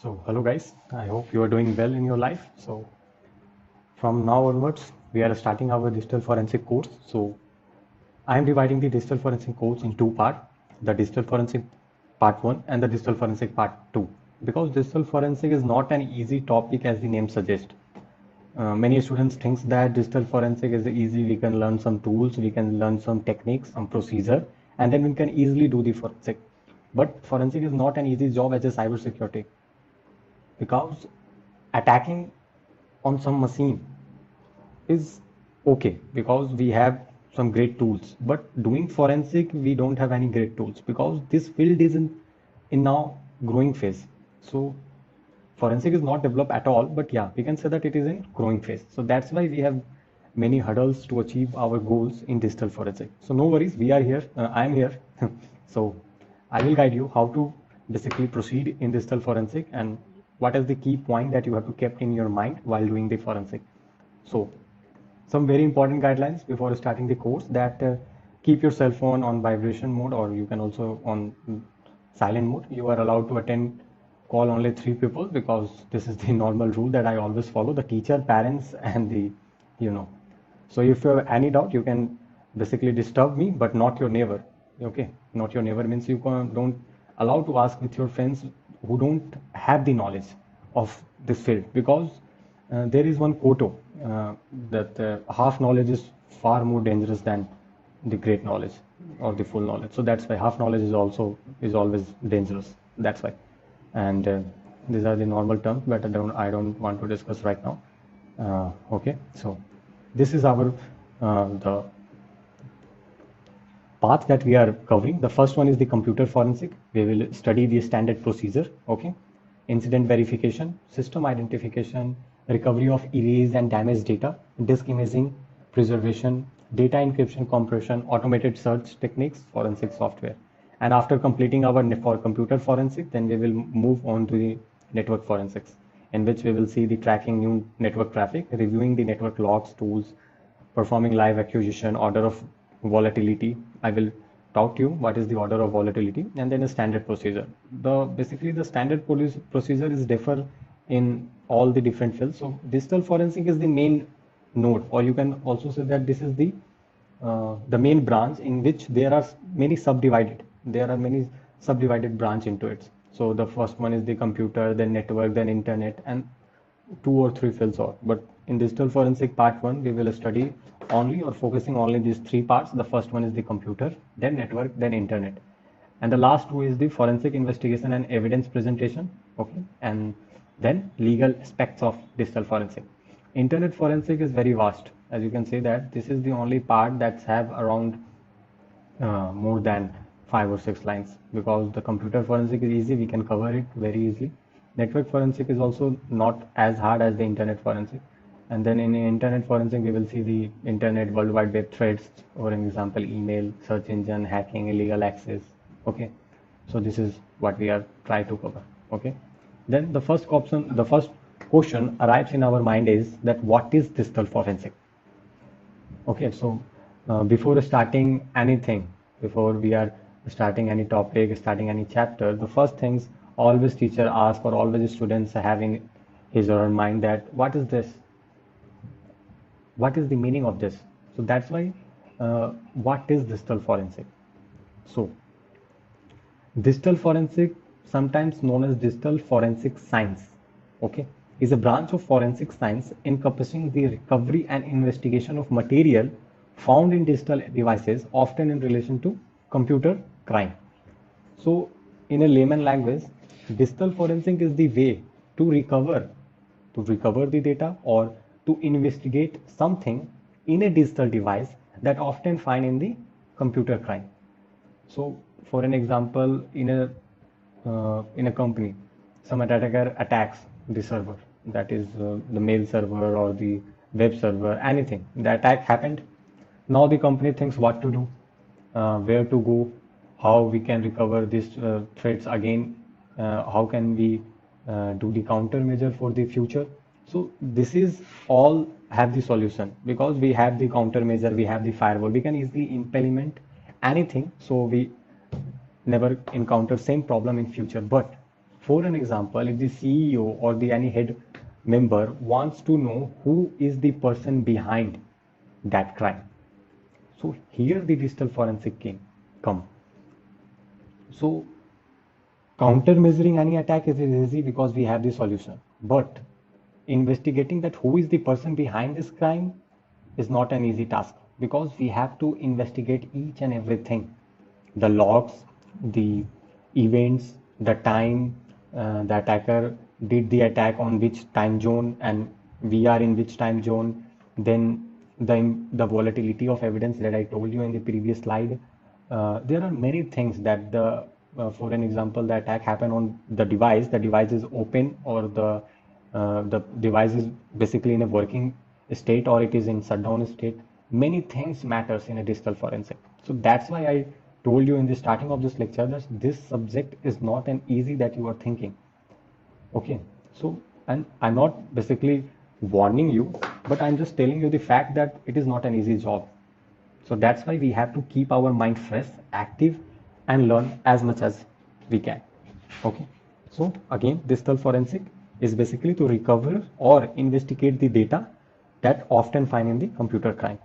So, hello guys, I hope you are doing well in your life. So, from now onwards, we are starting our digital forensic course. So, I am dividing the digital forensic course in two parts, the digital forensic part 1 and the digital forensic part 2. Because digital forensic is not an easy topic as the name suggests. Many students think that digital forensic is easy. We can learn some tools, we can learn some techniques, some procedure, and then we can easily do the forensic. But forensic is not an easy job as a cybersecurity because attacking on some machine is okay because we have some great tools, but doing forensic we don't have any great tools because this field is in now growing phase. So forensic is not developed at all, but yeah, we can say that it is in growing phase. So that's why we have many hurdles to achieve our goals in digital forensic. So no worries, we are here, I am here. So I will guide you how to basically proceed in digital forensic and what is the key point that you have to keep in your mind while doing the forensic. So some very important guidelines before starting the course that keep your cell phone on vibration mode, or you can also on silent mode. You are allowed to attend call only 3 people because this is the normal rule that I always follow, the teacher, parents, and the you know so if you have any doubt you can basically disturb me, but not your neighbor. Okay, not your neighbor means you don't allow to ask with your friends who don't have the knowledge of this field, because there is one quote that half knowledge is far more dangerous than the great knowledge or the full knowledge. So that's why half knowledge is always dangerous. That's why. And these are the normal terms, but I don't want to discuss right now. Okay, so this is our the path that we are covering. The first one is the computer forensic. We will study the standard procedure. Okay, incident verification, system identification, recovery of erased and damaged data, disk imaging, preservation, data encryption, compression, automated search techniques, forensic software. And after completing our for computer forensic, then we will move on to the network forensics, in which we will see the tracking new network traffic, reviewing the network logs, tools, performing live acquisition, order of volatility. I will talk to you what is the order of volatility, and then a standard procedure. Basically the standard procedure is differ in all the different fields. So digital forensic is the main node, or you can also say that this is the main branch in which there are many subdivided. There are many subdivided branch into it. So the first one is the computer, then network, then internet, and 2 or 3 fields are. But in digital forensic part 1, we will study only or focusing only these 3 parts. The first one is the computer, then network, then internet. And the last 2 is the forensic investigation and evidence presentation. Okay. And then legal aspects of digital forensic. Internet forensic is very vast. As you can see that this is the only part that's have around more than 5 or 6 lines, because the computer forensic is easy, we can cover it very easily. Network forensic is also not as hard as the internet forensic. And then in the internet forensic, we will see the internet, world wide web threats, for example, email, search engine, hacking, illegal access. Okay, so this is what we are trying to cover. Okay, then the first question arrives in our mind is that what is digital forensic? Okay, so before starting anything, before we are starting any topic, starting any chapter, the first things always teacher ask or always students have in his or her mind that what is this? What is the meaning of this? So that's why what is digital forensic? So digital forensic, sometimes known as digital forensic science, okay, is a branch of forensic science encompassing the recovery and investigation of material found in digital devices, often in relation to computer crime. So in a layman language, digital forensic is the way to recover the data or to investigate something in a digital device that often find in the computer crime. So for an example, in a company, some attacker attacks the server, that is the mail server or the web server, anything. The attack happened. Now the company thinks what to do, where to go, how we can recover these threats again, how can we do the countermeasure for the future. So this is all have the solution because we have the countermeasure, we have the firewall, we can easily implement anything, so we never encounter same problem in future. But For an example, if the CEO or the any head member wants to know who is the person behind that crime, so here the digital forensic came come. So counter measuring any attack is easy because we have the solution, but investigating that who is the person behind this crime is not an easy task because we have to investigate each and everything, the logs, the events, the time the attacker did the attack on which time zone and we are in which time zone, then the volatility of evidence that I told you in the previous slide. There are many things that for an example, the attack happened on the device is open or the device is basically in a working state or it is in shutdown state. Many things matters in a digital forensic. So that's why I told you in the starting of this lecture that this subject is not an easy that you are thinking. Okay, so and I'm not basically warning you, but I'm just telling you the fact that it is not an easy job. So that's why we have to keep our mind fresh, active, and learn as much as we can. Okay. So again, digital forensic is basically to recover or investigate the data that often find in the computer crime.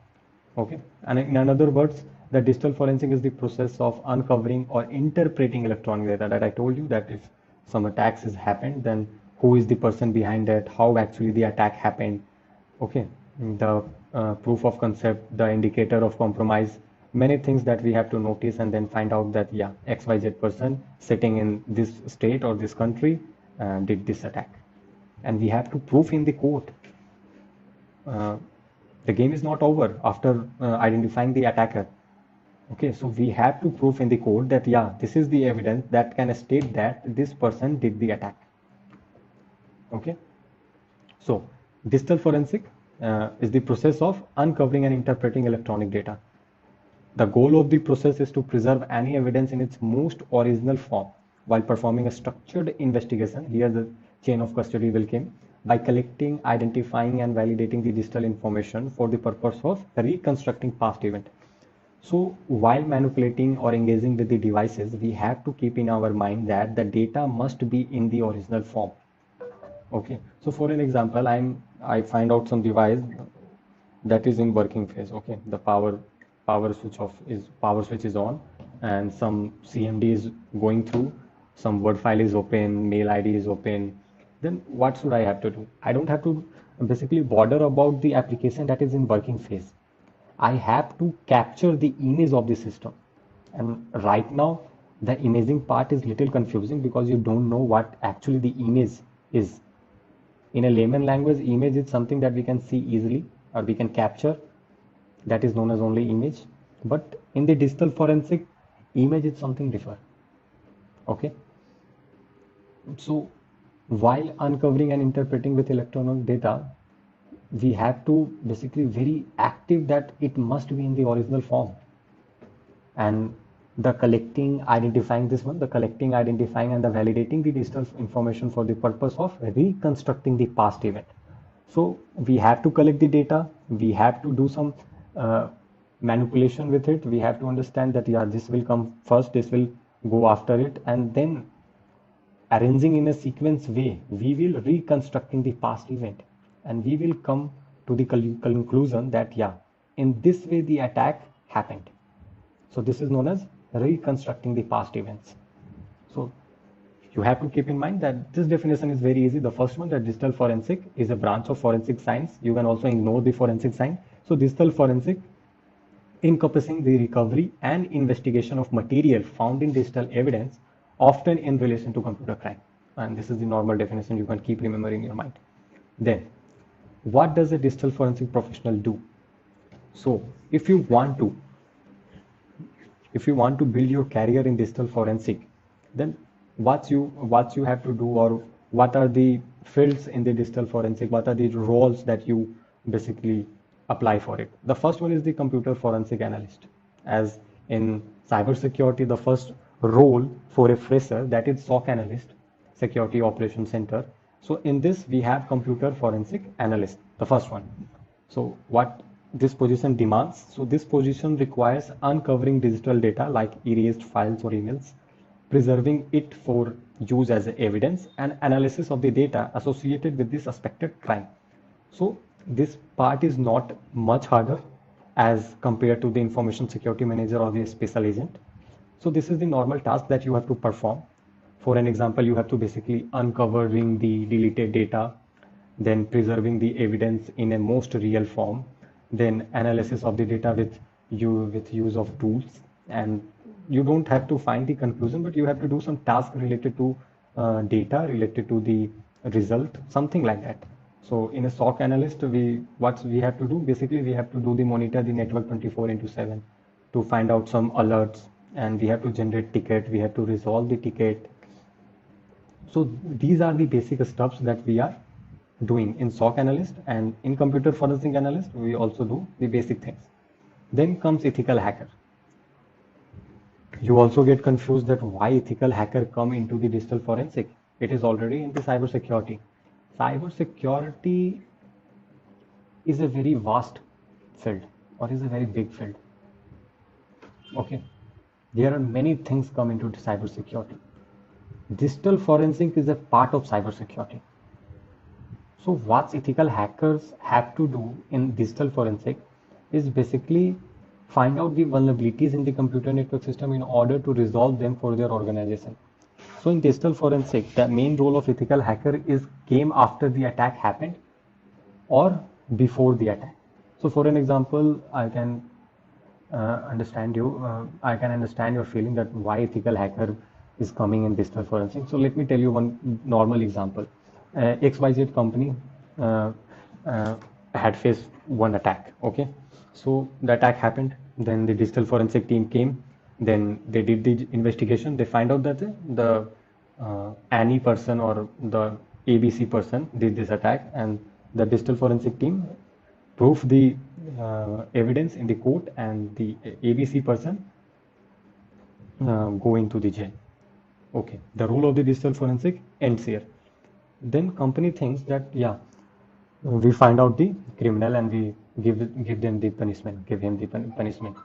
Okay. And in other words, the digital forensic is the process of uncovering or interpreting electronic data that I told you that if some attacks has happened, then who is the person behind it, how actually the attack happened. Okay, the proof of concept, the indicator of compromise, many things that we have to notice and then find out that yeah, XYZ person sitting in this state or this country did this attack. And we have to prove in the court. The game is not over after identifying the attacker. Okay, so we have to prove in the court that yeah, this is the evidence that can state that this person did the attack. Okay, so digital forensic is the process of uncovering and interpreting electronic data. The goal of the process is to preserve any evidence in its most original form while performing a structured investigation. Here the chain of custody will come by collecting, identifying and validating the digital information for the purpose of reconstructing past event. So while manipulating or engaging with the devices, we have to keep in our mind that the data must be in the original form. Okay, so for an example, I find out some device that is in working phase. Okay, the power switch is on, and some CMD is going through, some Word file is open, mail ID is open. Then what should I have to do? I don't have to basically bother about the application that is in working phase. I have to capture the image of the system. And right now, the imaging part is little confusing because you don't know what actually the image is. In a layman language, image is something that we can see easily or we can capture. That is known as only image. But in the digital forensic, image is something different. Okay. So while uncovering and interpreting with electronic data, we have to basically very active that it must be in the original form. And the collecting, identifying this one, the collecting, identifying and the validating the digital information for the purpose of reconstructing the past event. So we have to collect the data, we have to do some manipulation with it. We have to understand that yeah, this will come first, this will go after it, and then arranging in a sequence way, we will reconstructing the past event and we will come to the conclusion that yeah, in this way the attack happened. So this is known as reconstructing the past events. So you have to keep in mind that this definition is very easy. The first one, that digital forensic is a branch of forensic science. You can also ignore the forensic science. So digital forensic encompassing the recovery and investigation of material found in digital evidence, often in relation to computer crime. And this is the normal definition you can keep remembering in your mind. Then, what does a digital forensic professional do? So, if you want to build your career in digital forensic, then what you have to do, or what are the fields in the digital forensic, what are the roles that you basically apply for it. The first one is the computer forensic analyst. As in cybersecurity, the first role for a fresher, that is SOC analyst, security operations center. So in this we have computer forensic analyst, the first one. So what this position demands, so this position requires uncovering digital data like erased files or emails, preserving it for use as evidence, and analysis of the data associated with the suspected crime. So this part is not much harder as compared to the information security manager or the special agent. So this is the normal task that you have to perform. For an example, you have to basically uncovering the deleted data, then preserving the evidence in a most real form, then analysis of the data with use of tools. And you don't have to find the conclusion, but you have to do some task related to data, related to the result, something like that. So in a SOC analyst, what we have to do, basically we have to do the monitor the network 24/7 to find out some alerts, and we have to generate ticket, we have to resolve the ticket. So these are the basic stuffs that we are doing in SOC analyst, and in computer forensic analyst, we also do the basic things. Then comes ethical hacker. You also get confused that why ethical hacker come into the digital forensic. It is already in the cybersecurity. Cybersecurity is a very vast field, or is a very big field. Okay, there are many things come into cybersecurity. Digital forensic is a part of cybersecurity. So what ethical hackers have to do in digital forensic is basically find out the vulnerabilities in the computer network system in order to resolve them for their organization. So in digital forensic, the main role of ethical hacker is came after the attack happened or before the attack. So for an example, I can understand you. I can understand your feeling that why ethical hacker is coming in digital forensic. So let me tell you one normal example. XYZ company uh, had faced one attack. Okay, so the attack happened. Then the digital forensic team came. Then they did the investigation. They find out that the Annie person or the ABC person did this attack, and the digital forensic team proved the evidence in the court, and the ABC person going to the jail. Okay, the role of the digital forensic ends here. Then company thinks that yeah, we find out the criminal and we give them the punishment, give him the punishment.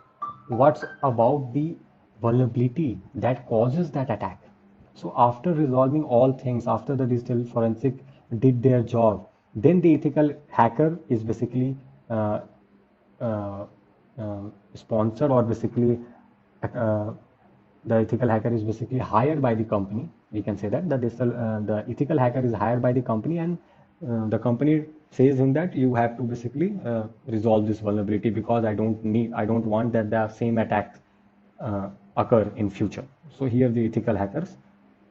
What's about the vulnerability that causes that attack? So after resolving all things, after the digital forensic did their job, then the ethical hacker is basically uh, uh, sponsored, or basically uh, the ethical hacker is basically hired by the company. We can say that the ethical hacker is hired by the company, and the company says him that you have to basically resolve this vulnerability, because I don't want that the same attacks occur in future. So here the ethical hackers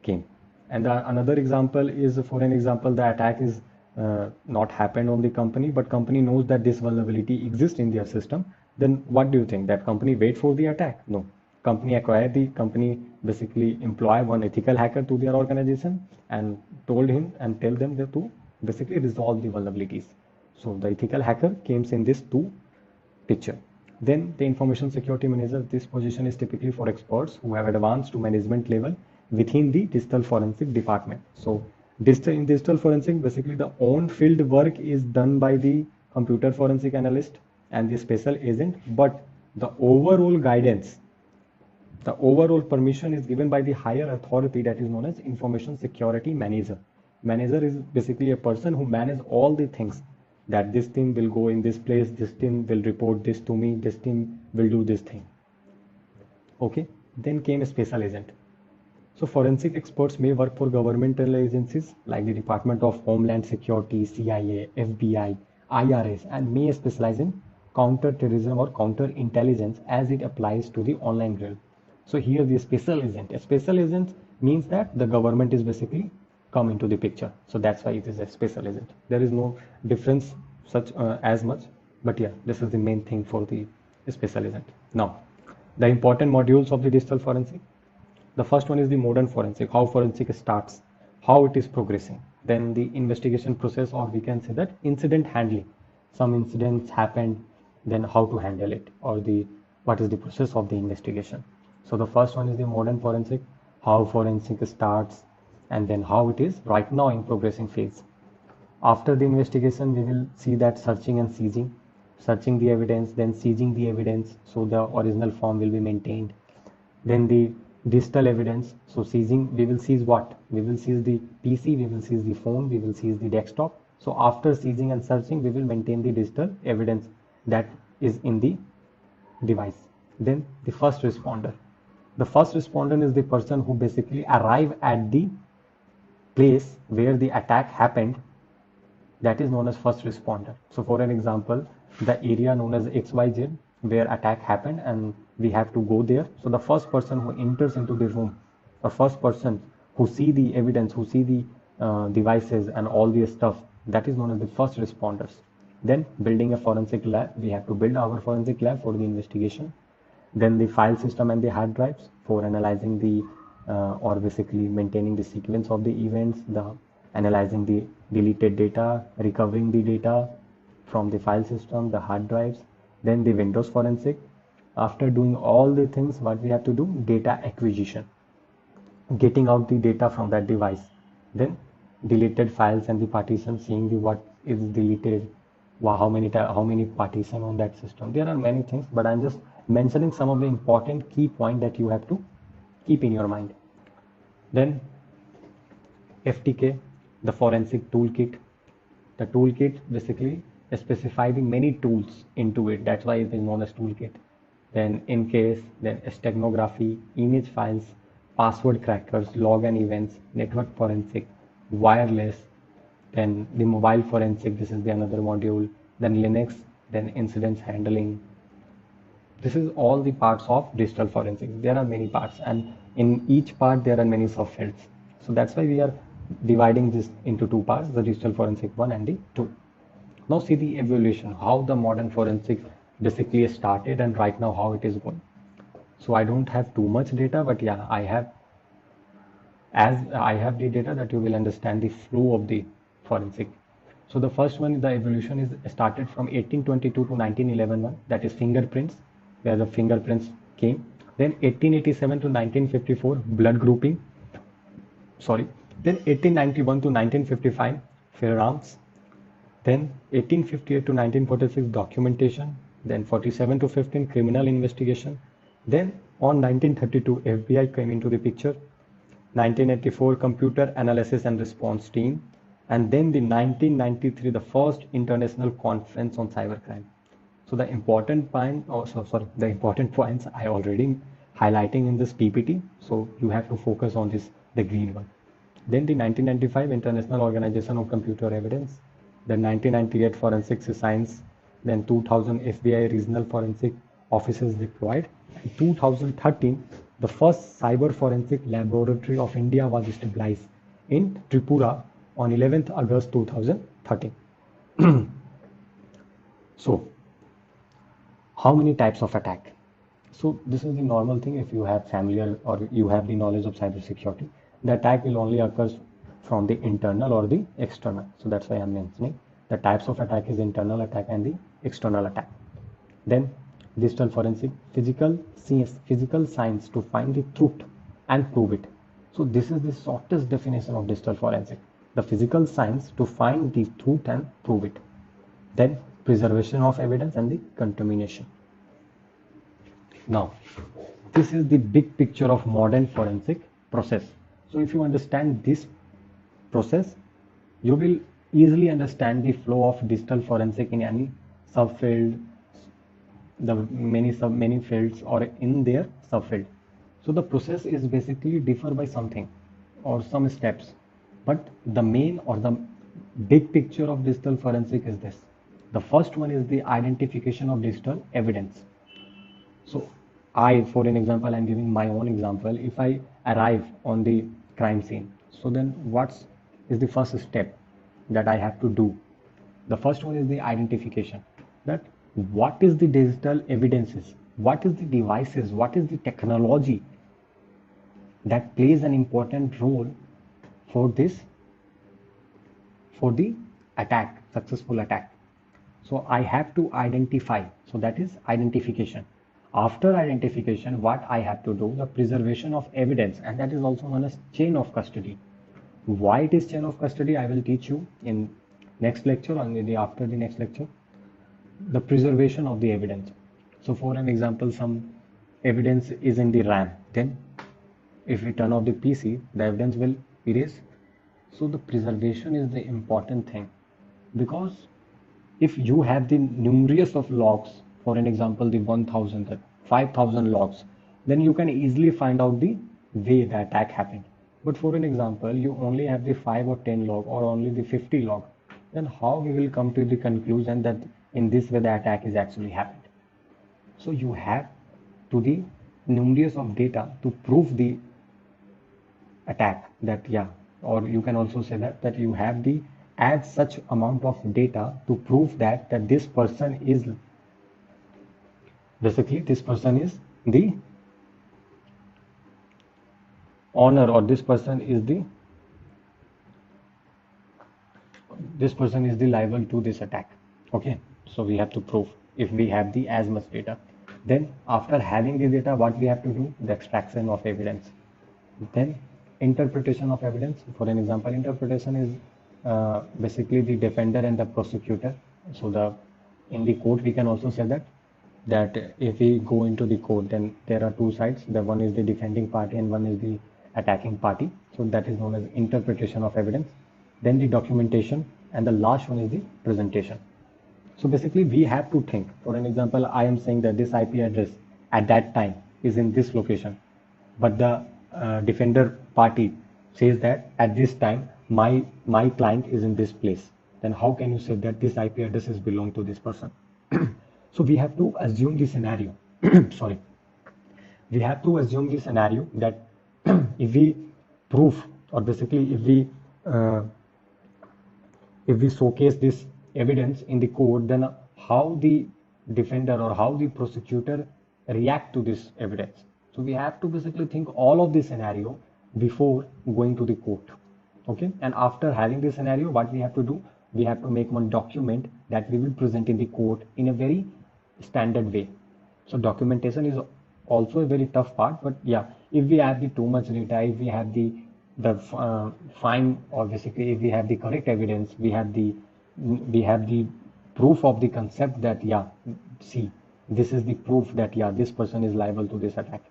came. And another example is, for an example, the attack is not happened on the company, but company knows that this vulnerability exists in their system. Then what do you think? That company wait for the attack? No. Company basically employ one ethical hacker to their organization and told him and tell them that to basically resolve the vulnerabilities. So the ethical hacker came in this two picture. Then the information security manager, this position is typically for experts who have advanced to management level within the digital forensic department. So in digital forensic, basically the own field work is done by the computer forensic analyst and the special agent, but the overall guidance, the overall permission is given by the higher authority that is known as information security manager. Manager is basically a person who manages all the things, that this team will go in this place, this team will report this to me, this team will do this thing. Okay, then came a special agent. So forensic experts may work for governmental agencies like the Department of Homeland Security, CIA, FBI, IRS, and may specialize in counter-terrorism or counter-intelligence as it applies to the online realm. So here the special agent. A special agent means that the government is basically come into the picture. So that's why it is a special agent. There is no difference such as much, but yeah, this is the main thing for the special agent. Now, the important modules of the digital forensic. The first one is the modern forensic, how forensic starts, how it is progressing. Then the investigation process, or we can say that incident handling. Some incidents happened, then how to handle it, or the what is the process of the investigation. So the first one is the modern forensic, how forensic starts, and then how it is right now in progressing phase. After the investigation, we will see that searching and seizing, searching the evidence, then seizing the evidence, so the original form will be maintained. Then the Digital evidence. So seizing, we will seize what? We will seize the PC, we will seize the phone, we will seize the desktop. So after seizing and searching, we will maintain the digital evidence that is in the device. Then the first responder. The first responder is the person who basically arrive at the place where the attack happened. That is known as first responder. So for an example, the area known as XYZ where attack happened and we have to go there. So the first person who enters into the room, or first person who see the evidence, who see the devices and all the stuff, that is known as the first responders. Then building a forensic lab, we have to build our forensic lab for the investigation. Then the file system and the hard drives for analyzing the or basically maintaining the sequence of the events, the analyzing the deleted data, recovering the data from the file system, the hard drives. Then the Windows forensic. After doing all the things, what we have to do? Data acquisition, getting out the data from that device. Then deleted files and the partition, seeing the what is deleted, how many partition on that system. There are many things, but I'm just mentioning some of the important key point that you have to keep in your mind. Then FTK, the forensic toolkit. The toolkit basically specifying many tools into it. That's why it is known as toolkit. Then in case, then steganography, image files, password crackers, log and events, network forensic, wireless, then the mobile forensic, this is the another module, then Linux, then incidents handling. This is all the parts of digital forensics. There are many parts, and in each part there are many subfields. So that's why we are dividing this into two parts, the digital forensic 1 and the 2. Now see the evolution, how the modern forensic basically started and right now how it is going. So I don't have too much data, but yeah, I have the data that you will understand the flow of the forensic. So the first one, the evolution is started from 1822 to 1911, that is fingerprints, where the fingerprints came. Then 1887 to 1954, blood grouping. Sorry. Then 1891 to 1955, firearms. Then 1858 to 1946, documentation. Then 47 to 15, criminal investigation. Then on 1932, FBI came into the picture. 1984, computer analysis and response team. And then the 1993, the first international conference on cybercrime. So the important point, the important points I already highlighting in this PPT. So you have to focus on this, the green one. Then the 1995 International Organization of Computer Evidence. Then 1998 Forensic Science. Then 2000 FBI Regional Forensic Offices deployed. In 2013, the first cyber forensic laboratory of India was established in Tripura on 11th August 2013. So, how many types of attack? So this is the normal thing. If you have familiar or you have the knowledge of cybersecurity, the attack will only occur from the internal or the external. So that's why I'm mentioning the types of attack is internal attack and the external attack. Then digital forensic, physical science to find the truth and prove it. So this is the shortest definition of digital forensic. The physical science to find the truth and prove it. Then preservation of evidence and the contamination. Now, this is the big picture of modern forensic process. So if you understand this process, you will easily understand the flow of digital forensic in any subfield, the many fields or in their subfield. So the process is basically differ by something or some steps, but the main or the big picture of digital forensic is this. The first one is the identification of digital evidence. So for an example, I'm giving my own example. If I arrive on the crime scene, so then what is the first step that I have to do? The first one is the identification. That what is the digital evidences? What is the devices? What is the technology that plays an important role for the attack, successful attack? So I have to identify. So that is identification. After identification, what I have to do? The preservation of evidence, and that is also known as chain of custody. Why it is chain of custody, I will teach you in next lecture or maybe after the next lecture. The preservation of the evidence. So for an example, some evidence is in the RAM. Then If we turn off the PC, the evidence will erase. So the preservation is the important thing, because if you have the numerous of logs, for an example, the 1000, the 5000 logs, then you can easily find out the way the attack happened. But for an example, you only have the 5 or 10 log or only the 50 log, then how we will come to the conclusion that in this way the attack is actually happened? So you have to the numerous of data to prove the attack, that yeah, or you can also say that you have the as such amount of data to prove that this person is basically, this person is the owner, or this person is the liable to this attack. Okay, so we have to prove if we have the as much data. Then after having the data, what we have to do? The extraction of evidence. Then interpretation of evidence. For an example, interpretation is basically the defender and the prosecutor. So the in the court we can also say that if we go into the court, then there are two sides. The one is the defending party and one is the attacking party. So that is known as interpretation of evidence. Then the documentation, and the last one is the presentation. So basically we have to think. For an example, I am saying that this IP address at that time is in this location, but the defender party says that at this time my client is in this place. Then how can you say that this IP address is belong to this person? So we have to assume the scenario. Sorry, we have to assume the scenario that if we prove, or basically uh, if we showcase this evidence in the court, then how the defender or how the prosecutor react to this evidence. So we have to basically think all of the scenario before going to the court. Okay, and after having this scenario, what we have to do? We have to make one document that we will present in the court in a very standard way. So documentation is also a very tough part, but yeah, if we have the too much data, if we have the fine, or basically if we have the correct evidence, we have the proof of the concept that yeah, see, this is the proof that yeah, this person is liable to this attack,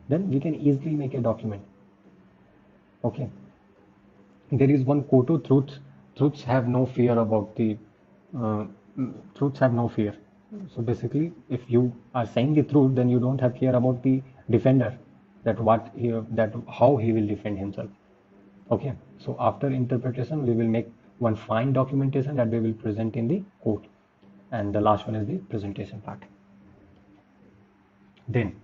then we can easily make a document. Okay, there is one quote: truths have no fear about the uh, truths have no fear. So basically, if you are saying the truth, then you don't have fear about the defender, that how he will defend himself. Okay, so after interpretation, we will make one fine documentation that we will present in the court, and the last one is the presentation part. Then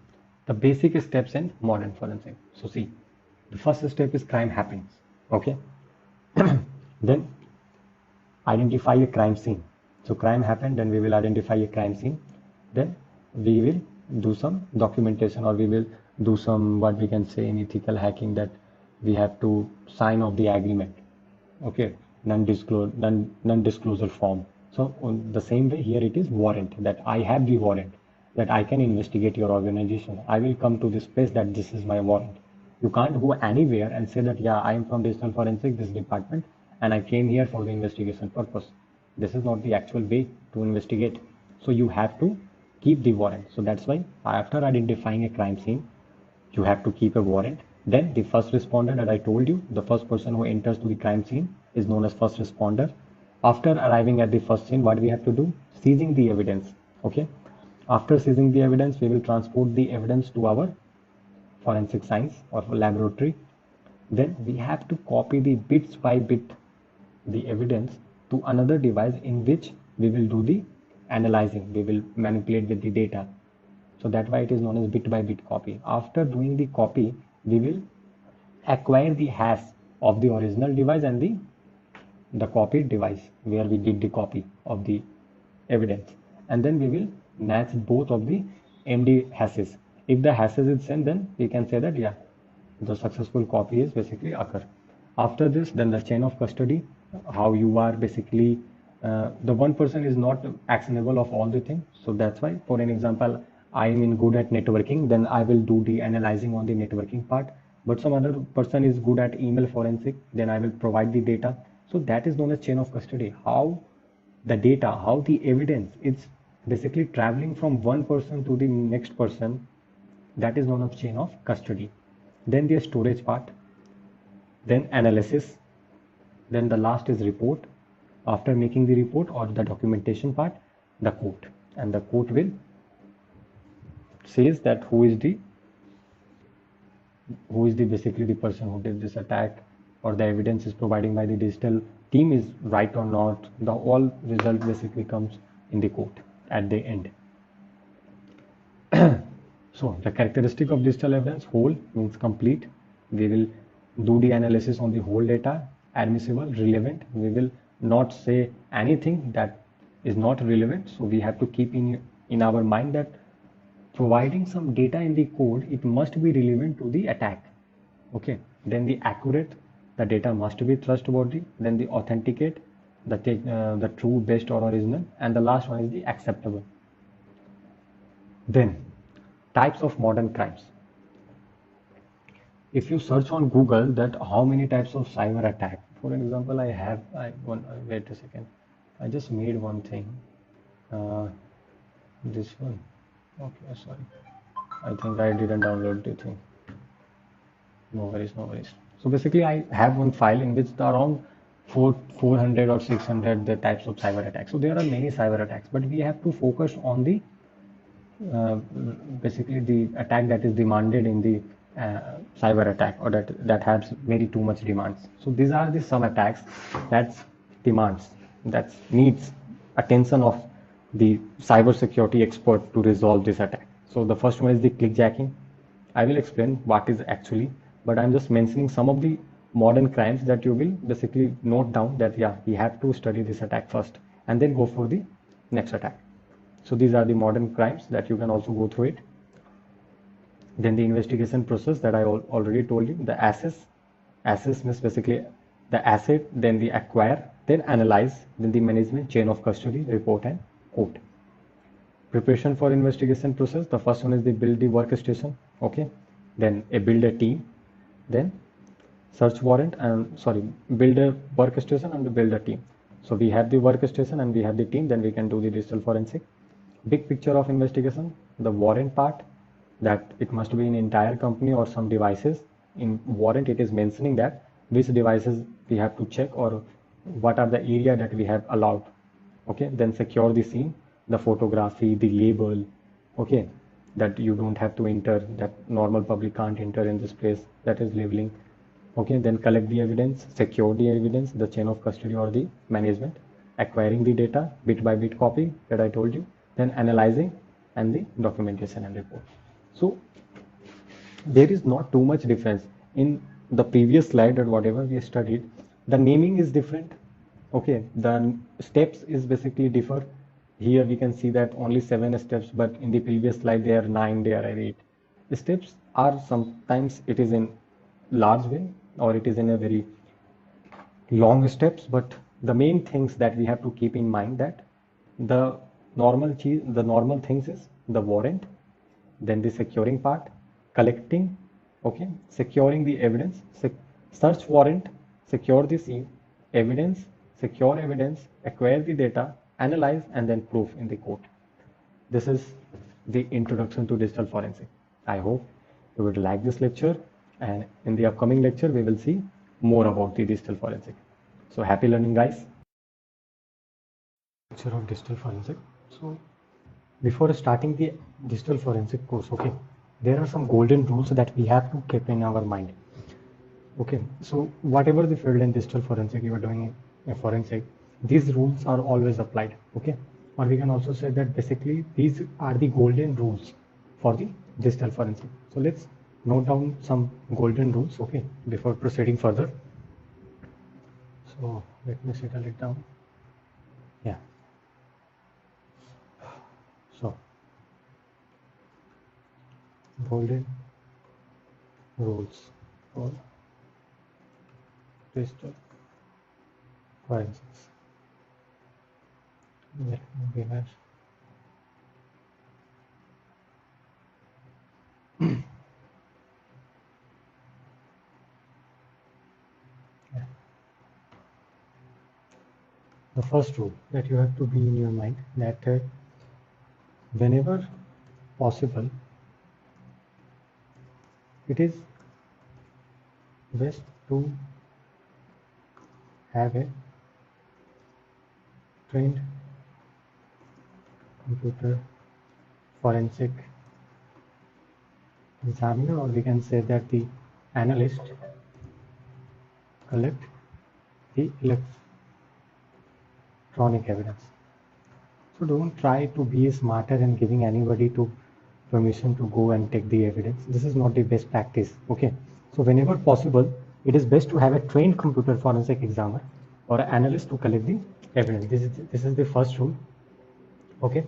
the basic steps in modern forensic. So see, the first step is crime happens. Okay, then identify a crime scene. So crime happened, then we will identify a crime scene. Then we will do some documentation, or we will do some, what we can say in ethical hacking, that we have to sign off the agreement. Okay, non-disclosure form. So on the same way here it is warrant, that I have the warrant, that I can investigate your organization. I will come to this place, that this is my warrant. You can't go anywhere and say that yeah, I am from digital forensic, this department, and I came here for the investigation purpose. This is not the actual way to investigate. So you have to keep the warrant. So that's why after identifying a crime scene, you have to keep a warrant. Then the first responder that I told you, the first person who enters to the crime scene is known as first responder. After arriving at the first scene, what we have to do? Seizing the evidence. Okay. After seizing the evidence, we will transport the evidence to our forensic science or laboratory. Then we have to copy the bits by bit the evidence to another device, in which we will do the analyzing. We will manipulate with the data. So that's why it is known as bit by bit copy. After doing the copy, we will acquire the hash of the original device and the copied device where we did the copy of the evidence, and then we will match both of the MD hashes. If the hashes is same, then we can say that yeah, the successful copy is basically occur. After this, then the chain of custody, how you are basically the one person is not actionable of all the things. So that's why, for an example, I am in good at networking, then I will do the analyzing on the networking part. But some other person is good at email forensic, then I will provide the data. So that is known as chain of custody. How the data, how the evidence is basically traveling from one person to the next person, that is known as chain of custody. then the storage part, then analysis, then the last is report. After making the report or the documentation part, the court, and the court will says that who is the basically the person who did this attack, or the evidence is providing by the digital team is right or not. The all result basically comes in the court at the end. So the characteristic of digital evidence: whole means complete. We will do the analysis on the whole data, admissible, relevant. We will not say anything that is not relevant. So we have to keep in our mind that providing some data in the code, it must be relevant to the attack. Okay. Then the accurate, the data must be trustworthy. Then the authenticate, the true, best, or original, and the last one is the acceptable. Then types of modern crimes. If you search on Google that how many types of cyber attack, for example, wait a second, I just made one thing. This one. Okay, sorry. I think I didn't download the thing. No worries, no worries. So basically, I have one file in which there are around 400 or 600 the types of cyber attacks. So there are many cyber attacks, but we have to focus on the uh, basically the attack that is demanded in the cyber attack, or that has very too much demands. So these are the some attacks that demands, that needs attention of the cyber security expert to resolve this attack. So the first one is the clickjacking. I will explain what is actually, but I'm just mentioning some of the modern crimes that you will basically note down that yeah, we have to study this attack first and then go for the next attack. So these are the modern crimes that you can also go through it. Then the investigation process that I already told you. The assess means basically the asset, then the acquire, then analyze, then the management, chain of custody, report, and court. Preparation for investigation process. The first one is the build the workstation. Okay. Then build a team. Then search warrant and build a workstation and build a team. So we have the workstation and we have the team. Then we can do the digital forensic. Big picture of investigation. The warrant part, that it must be an entire company or some devices. In warrant, it is mentioning that which devices we have to check or what are the area that we have allowed. Okay. Then secure the scene, the photography, the label. Okay. That you don't have to enter, that normal public can't enter in this place, that is labeling. Okay. Then collect the evidence, secure the evidence, the chain of custody or the management, acquiring the data, bit by bit copy that I told you, then analyzing, and the documentation and report. So there is not too much difference in the previous slide or whatever we studied. The naming is different. Okay, the steps is basically differ. Here we can see that only 7 steps, but in the previous slide there are 9, there are 8. The steps are sometimes it is in large way or it is in a very long steps, but the main things that we have to keep in mind that the normal things is the warrant, then the securing part, collecting, okay, securing the evidence, search warrant, secure the scene, evidence, secure evidence, acquire the data, analyze, and then proof in the court. This is the introduction to digital forensic. I hope you would like this lecture, and in the upcoming lecture we will see more about the digital forensic. So happy learning, guys. Lecture of digital forensic. So before starting the digital forensic course, okay, there are some golden rules that we have to keep in our mind. Okay, so whatever the field in digital forensic you are doing in forensic, these rules are always applied. Okay, or we can also say that basically these are the golden rules for the digital forensic. So let's note down some golden rules, okay, before proceeding further. So let me settle it down. Yeah. So golden rules for digital forensics. Let me give it. The first rule that you have to be in your mind, that whenever possible, it is best to have a trained computer forensic examiner, or we can say that the analyst, collect the electronic evidence. So don't try to be smarter and giving anybody to permission to go and take the evidence. This is not the best practice. Okay. So whenever possible, it is best to have a trained computer forensic examiner or an analyst to collect the evidence. This is the first rule. Okay.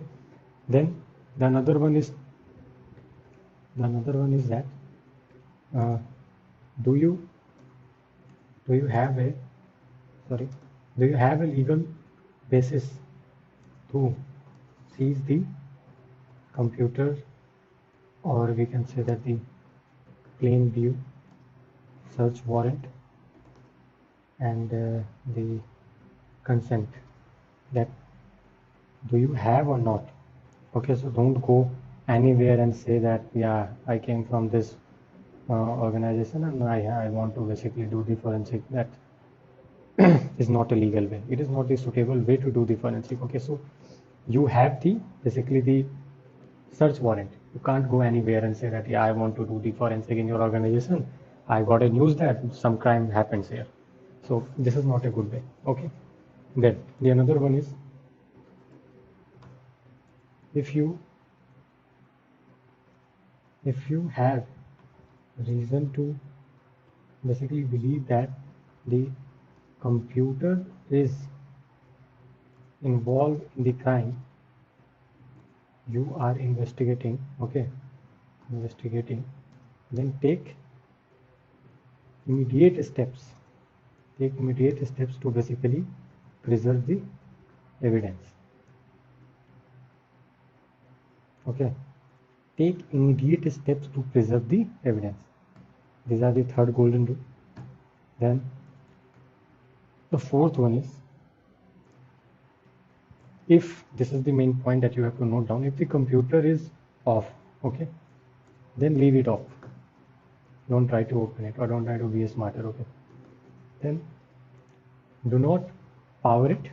Then the another one is that uh, do you have a legal basis to seize the computer, or we can say that the plain view search warrant and the consent, that do you have or not? Okay, so don't go anywhere and say that, yeah, I came from this organization and I want to basically do the forensic. That is not a legal way. It is not the suitable way to do the forensic. Okay, so you have the basically the search warrant. You can't go anywhere and say that, yeah, I want to do the forensic in your organization. I got a news that some crime happens here. So this is not a good way. Okay. Then the another one is, if you have reason to basically believe that the computer is involved in the crime you are investigating, then take immediate steps to basically preserve the evidence. Okay, take immediate steps to preserve the evidence. These are the third golden rule. Then the fourth one is, if this is the main point that you have to note down, if the computer is off, okay, then leave it off. Don't try to open it, or don't try to be smarter. Okay, then do not power it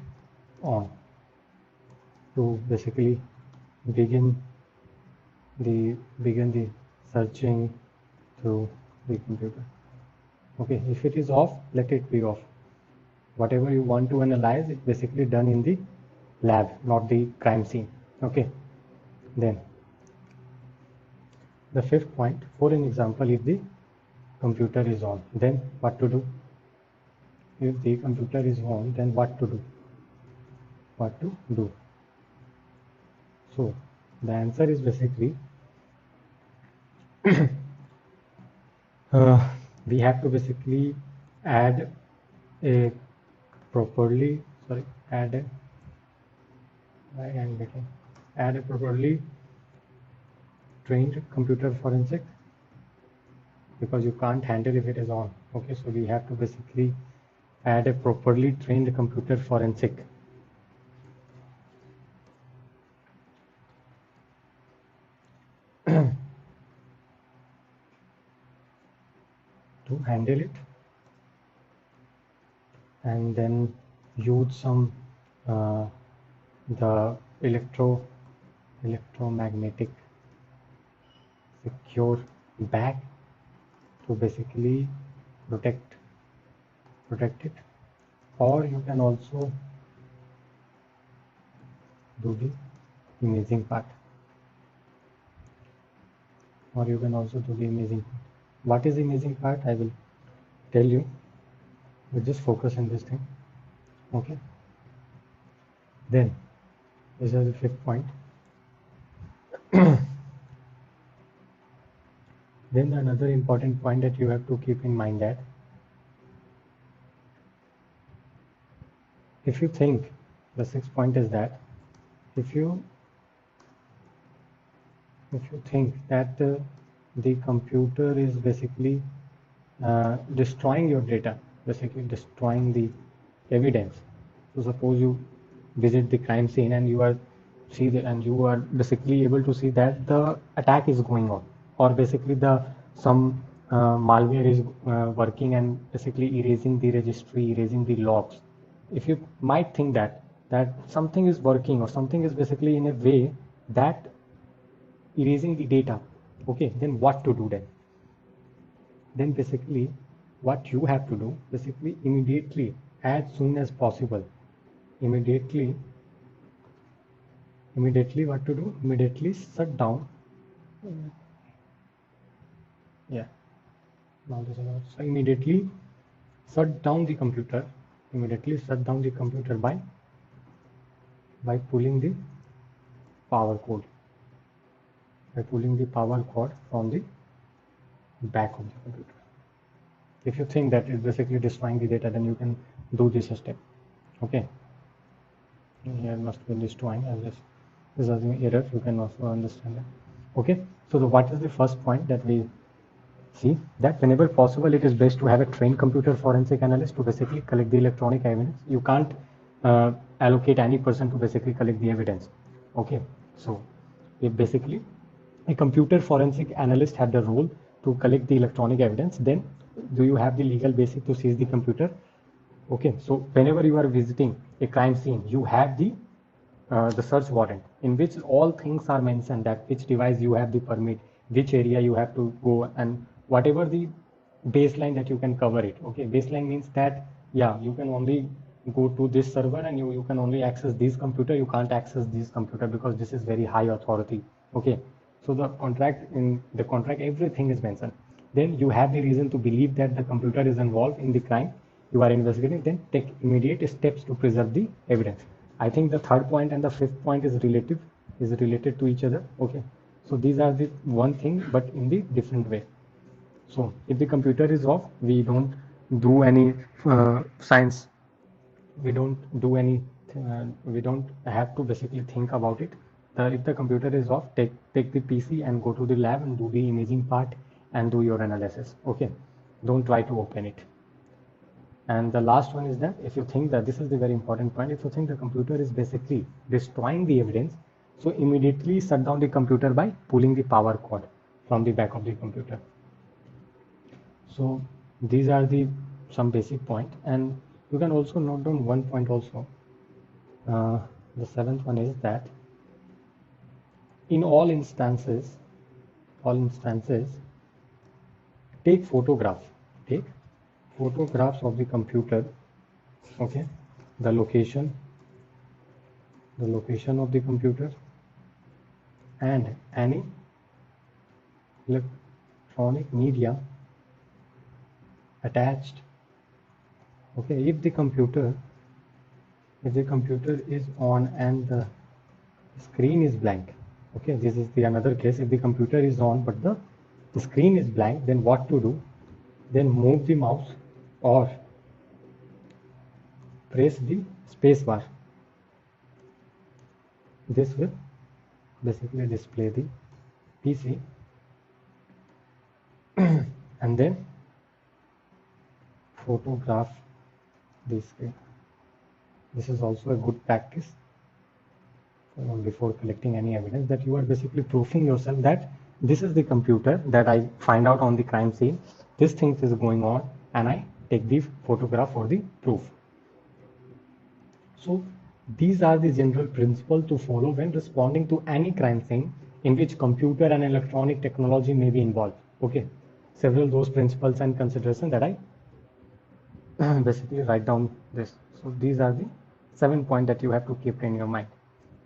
on to basically begin the searching through the computer. Okay, if it is off, let it be off. Whatever you want to analyze, it's basically done in the lab, not the crime scene. Okay, then the fifth point, for an example, if the computer is on, then what to do? If the computer is on, then what to do? So the answer is basically we have to basically add a properly trained computer forensic, because you can't handle if it is on. Okay, so we have to basically add a properly trained computer forensic to handle it, and then use some the electromagnetic secure bag to basically protect it, or you can also do the imaging part. What is imaging part? I will tell you. We just focus on this thing. Okay. Then this is the fifth point. Then another important point that you have to keep in mind, that if you think, the sixth point is that if you think that the computer is basically destroying your data, basically destroying the evidence. So suppose you visit the crime scene and you are basically able to see that the attack is going on, or basically some malware is working and basically erasing the registry, erasing the logs. If you might think that something is working or something is basically in a way that erasing the data, okay, then what to do then? Then basically what you have to do, basically immediately, as soon as possible, immediately what to do, immediately shut down. Yeah, now this is so immediately shut down the computer, immediately shut down the computer by pulling the power code, by pulling the power cord from the back of the computer. If you think that it's basically destroying the data, then you can do this step. Okay, here must be destroying, and this is an error, you can also understand that. Okay, so what is the first point that we see? That whenever possible, it is best to have a trained computer forensic analyst to basically collect the electronic evidence. You can't allocate any person to basically collect the evidence. Okay, so if basically a computer forensic analyst had the role to collect the electronic evidence, then do you have the legal basis to seize the computer? Okay, so whenever you are visiting a crime scene, you have the search warrant in which all things are mentioned, that which device you have the permit, which area you have to go, and whatever the baseline that you can cover it. Okay, baseline means that yeah, you can only go to this server and you can only access this computer, you can't access this computer because this is very high authority. Okay, so the contract, in the contract everything is mentioned. Then you have the reason to believe that the computer is involved in the crime you are investigating, then take immediate steps to preserve the evidence. I think the third point and the fifth point is related to each other. Okay, so these are the one thing but in the different way. So if the computer is off, we don't do any science, we don't do any we don't have to basically think about it. If the computer is off, take the PC and go to the lab and do the imaging part and do your analysis. Okay, don't try to open it. And the last one is that if you think that, this is the very important point, if you think the computer is basically destroying the evidence, so immediately shut down the computer by pulling the power cord from the back of the computer. So these are the some basic point, and you can also note down one point also. The seventh one is that in all instances, take take photographs of the computer. Okay, the location of the computer and any electronic media attached. Okay, if the computer is on and the screen is blank, okay, this is the another case. If the computer is on but the screen is blank, then what to do? Then move the mouse or press the space bar. This will basically display the PC and then photograph the screen. This is also a good practice before collecting any evidence, that you are basically proofing yourself that this is the computer that I find out on the crime scene, this thing is going on, and I take the photograph for the proof. So these are the general principles to follow when responding to any crime scene in which computer and electronic technology may be involved. Okay, several those principles and considerations that I basically write down this. So these are the 7 points that you have to keep in your mind.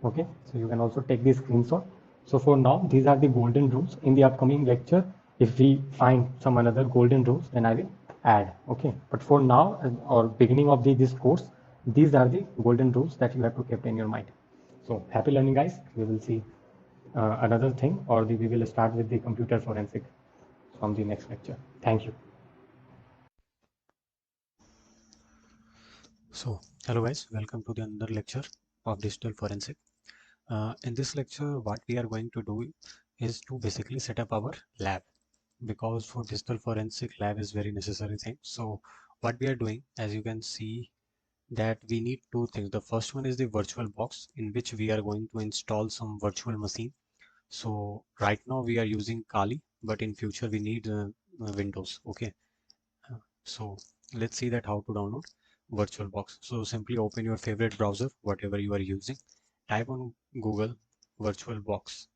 Okay, so you can also take this screenshot. So for now, these are the golden rules. In the upcoming lecture, if we find some another golden rules, then I will add. Okay, but for now, or beginning of this course, these are the golden rules that you have to keep in your mind. So happy learning, guys. We will see another thing, or we will start with the computer forensic from the next lecture. Thank you. So, hello guys, welcome to the another lecture of digital forensic. In this lecture, what we are going to do is to basically set up our lab, because for digital forensic, lab is very necessary thing. So, what we are doing, as you can see, that we need two things. The first one is the virtual box, in which we are going to install some virtual machine. So right now we are using Kali, but in future we need Windows. Okay, so let's see that how to download VirtualBox. So simply open your favorite browser, whatever you are using, type on Google VirtualBox.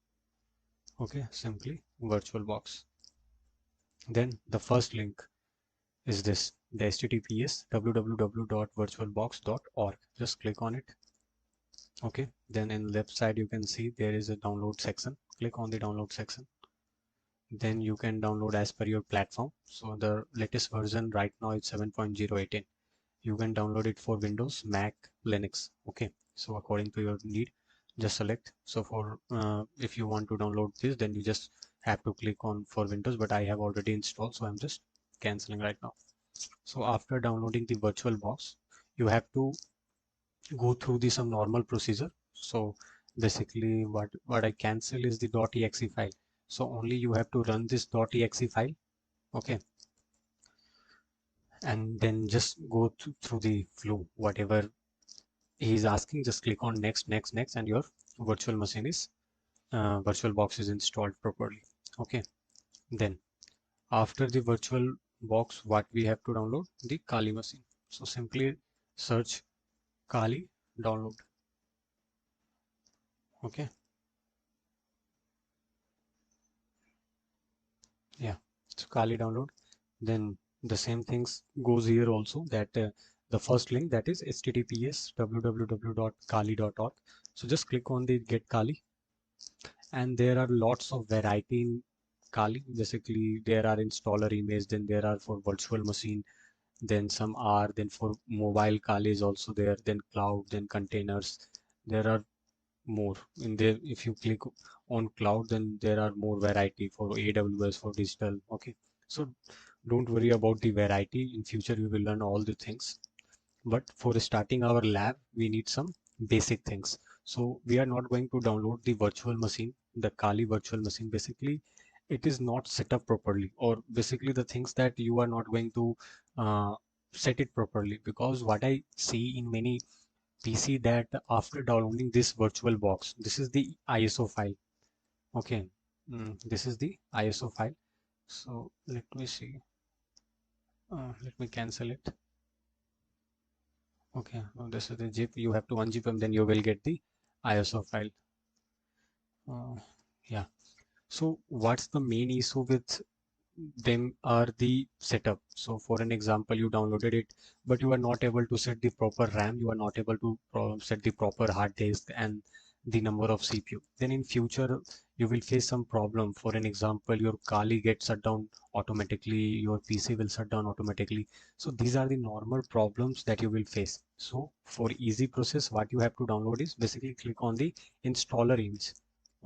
Okay, simply VirtualBox. Then the first link is this, the https www.virtualbox.org. Just click on it. Okay, then in left side you can see there is a download section. Click on the download section. Then you can download as per your platform. So the latest version right now is 7.018. You can download it for Windows, Mac, Linux. Okay, so according to your need, just select. So for if you want to download this, then you just have to click on for Windows, but I have already installed, so I'm just canceling right now. So after downloading the virtual box, you have to go through the some normal procedure. So basically what I cancel is the .exe file. So only you have to run this .exe file. Okay, and then just go through the flow, whatever he is asking, just click on next, next, next, and your virtual machine is virtual box is installed properly. Okay, then after the virtual box, what we have to download? The Kali machine. So simply search Kali download. Okay, yeah, so Kali download. Then the same things goes here also, that the first link, that is https www.kali.org. So just click on the get Kali, and there are lots of variety in Kali. Basically there are installer image, then there are for virtual machine, then some are, then for mobile Kali is also there, then cloud, then containers. There are more in there. If you click on cloud, then there are more variety for AWS, for digital. Okay, so don't worry about the variety. In future you will learn all the things, but for starting our lab we need some basic things. So we are not going to download the virtual machine, the Kali virtual machine. Basically it is not set up properly, or basically the things that you are not going to uh, set it properly, because what I see in many PC, that after downloading this virtual box, this is the ISO file. Okay, this is the ISO file. So let me see, let me cancel it. Okay, now this is the zip. You have to unzip and then you will get the ISO file. Uh, yeah. So what's the main issue with them are the setup. So for an example, you downloaded it, but you are not able to set the proper RAM. You are not able to set the proper hard disk and the number of CPU. Then in future, you will face some problem. For an example, your Kali gets shut down automatically. Your PC will shut down automatically. So these are the normal problems that you will face. So for easy process, what you have to download is basically click on the installer image.